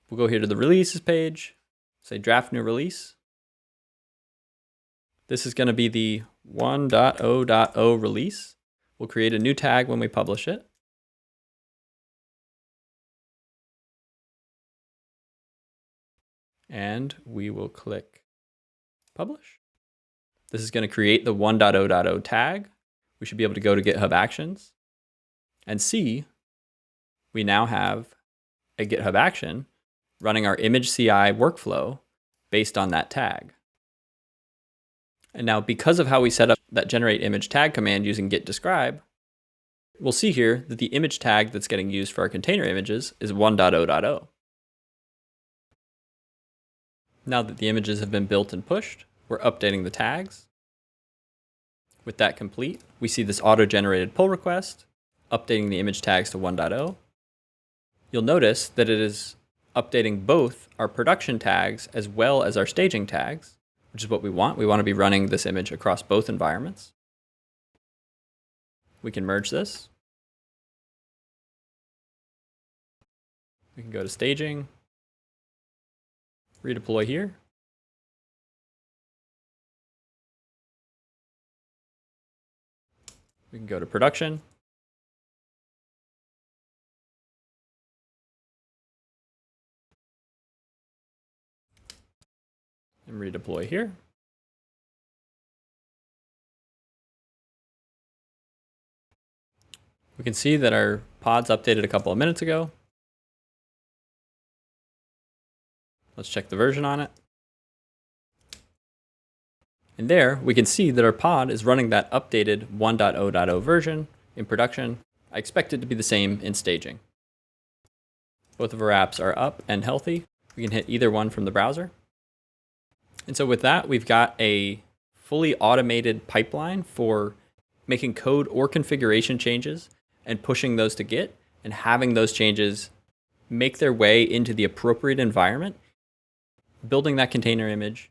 Speaker 1: We'll go here to the releases page, say draft new release. This is going to be the 1.0.0 release. We'll create a new tag when we publish it. And we will click publish. This is going to create the 1.0.0 tag. We should be able to go to GitHub Actions and see we now have a GitHub action running our image CI workflow based on that tag. And now because of how we set up that generate image tag command using git describe, we'll see here that the image tag that's getting used for our container images is 1.0.0. Now that the images have been built and pushed, we're updating the tags. With that complete, we see this auto-generated pull request, updating the image tags to 1.0. You'll notice that it is updating both our production tags as well as our staging tags, which is what we want. We want to be running this image across both environments. We can merge this. We can go to staging, redeploy here. We can go to production. And redeploy here. We can see that our pod's updated a couple of minutes ago. Let's check the version on it. And there we can see that our pod is running that updated 1.0.0 version in production. I expect it to be the same in staging. Both of our apps are up and healthy. We can hit either one from the browser. And so with that, we've got a fully automated pipeline for making code or configuration changes and pushing those to Git and having those changes make their way into the appropriate environment, building that container image,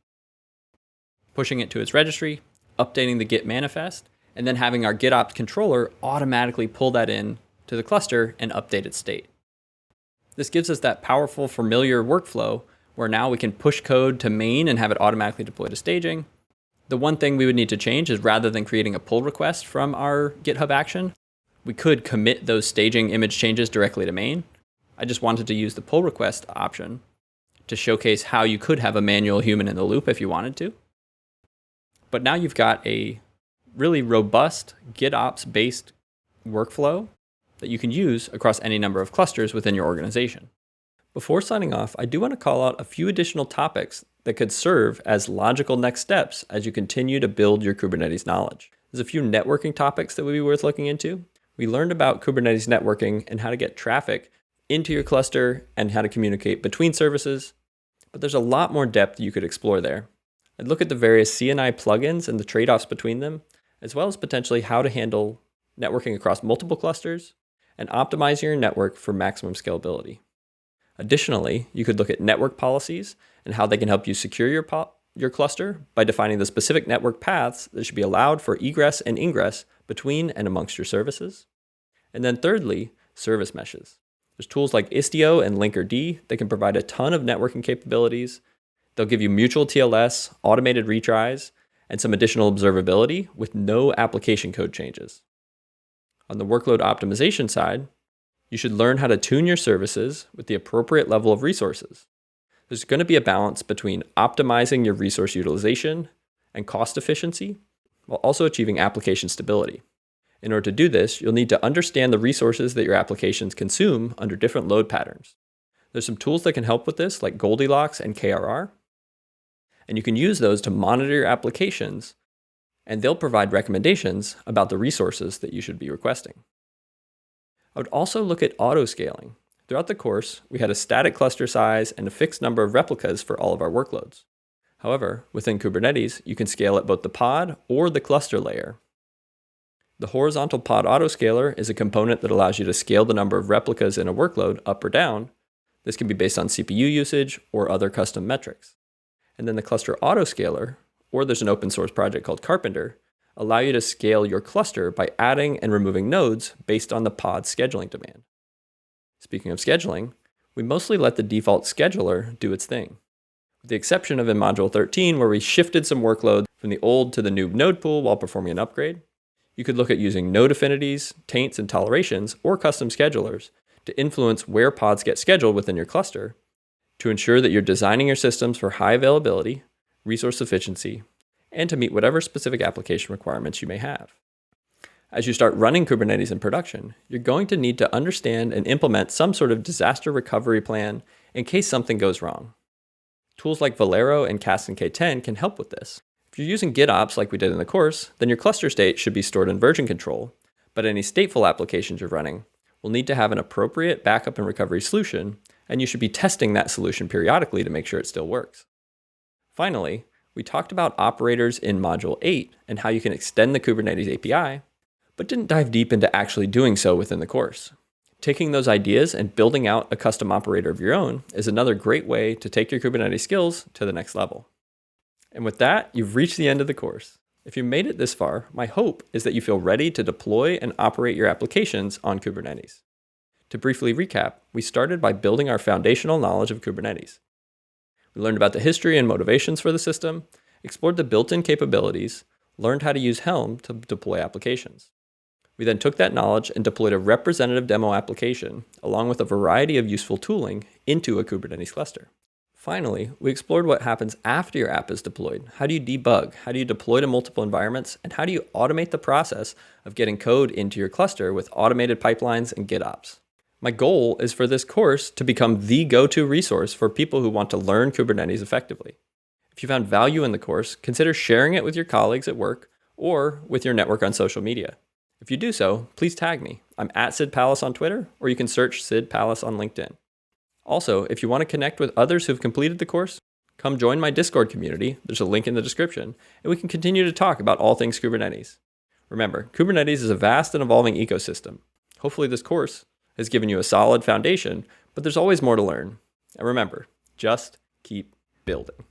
Speaker 1: pushing it to its registry, updating the Git manifest, and then having our GitOps controller automatically pull that in to the cluster and update its state. This gives us that powerful, familiar workflow where now we can push code to main and have it automatically deploy to staging. The one thing we would need to change is rather than creating a pull request from our GitHub action, we could commit those staging image changes directly to main. I just wanted to use the pull request option to showcase how you could have a manual human in the loop if you wanted to. But now you've got a really robust GitOps-based workflow that you can use across any number of clusters within your organization. Before signing off, I do want to call out a few additional topics that could serve as logical next steps as you continue to build your Kubernetes knowledge. There's a few networking topics that would be worth looking into. We learned about Kubernetes networking and how to get traffic into your cluster and how to communicate between services, but there's a lot more depth you could explore there. I'd look at the various CNI plugins and the trade-offs between them, as well as potentially how to handle networking across multiple clusters and optimize your network for maximum scalability. Additionally, you could look at network policies and how they can help you secure your cluster by defining the specific network paths that should be allowed for egress and ingress between and amongst your services. And then thirdly, service meshes. There's tools like Istio and Linkerd that can provide a ton of networking capabilities. They'll give you mutual TLS, automated retries, and some additional observability with no application code changes. On the workload optimization side, you should learn how to tune your services with the appropriate level of resources. There's going to be a balance between optimizing your resource utilization and cost efficiency, while also achieving application stability. In order to do this, you'll need to understand the resources that your applications consume under different load patterns. There's some tools that can help with this, like Goldilocks and KRR. And you can use those to monitor your applications, and they'll provide recommendations about the resources that you should be requesting. I would also look at auto-scaling. Throughout the course, we had a static cluster size and a fixed number of replicas for all of our workloads. However, within Kubernetes, you can scale at both the pod or the cluster layer. The horizontal pod autoscaler is a component that allows you to scale the number of replicas in a workload up or down. This can be based on CPU usage or other custom metrics. And then the cluster autoscaler, or there's an open source project called Carpenter, allow you to scale your cluster by adding and removing nodes based on the pod scheduling demand. Speaking of scheduling, we mostly let the default scheduler do its thing. With the exception of in module 13, where we shifted some workload from the old to the new node pool while performing an upgrade, you could look at using node affinities, taints, and tolerations, or custom schedulers to influence where pods get scheduled within your cluster to ensure that you're designing your systems for high availability, resource efficiency, and to meet whatever specific application requirements you may have. As you start running Kubernetes in production, you're going to need to understand and implement some sort of disaster recovery plan in case something goes wrong. Tools like Valero and Kasten K10 can help with this. If you're using GitOps like we did in the course, then your cluster state should be stored in version control, but any stateful applications you're running will need to have an appropriate backup and recovery solution, and you should be testing that solution periodically to make sure it still works. Finally, we talked about operators in Module 8 and how you can extend the Kubernetes API, but didn't dive deep into actually doing so within the course. Taking those ideas and building out a custom operator of your own is another great way to take your Kubernetes skills to the next level. And with that, you've reached the end of the course. If you made it this far, my hope is that you feel ready to deploy and operate your applications on Kubernetes. To briefly recap, we started by building our foundational knowledge of Kubernetes. We learned about the history and motivations for the system, explored the built-in capabilities, learned how to use Helm to deploy applications. We then took that knowledge and deployed a representative demo application, along with a variety of useful tooling, into a Kubernetes cluster. Finally, we explored what happens after your app is deployed. How do you debug? How do you deploy to multiple environments? And how do you automate the process of getting code into your cluster with automated pipelines and GitOps? My goal is for this course to become the go-to resource for people who want to learn Kubernetes effectively. If you found value in the course, consider sharing it with your colleagues at work or with your network on social media. If you do so, please tag me. I'm at Sid Palace on Twitter, or you can search Sid Palace on LinkedIn. Also, if you want to connect with others who've completed the course, come join my Discord community. There's a link in the description, and we can continue to talk about all things Kubernetes. Remember, Kubernetes is a vast and evolving ecosystem. Hopefully this course has given you a solid foundation, but there's always more to learn. And remember, just keep building.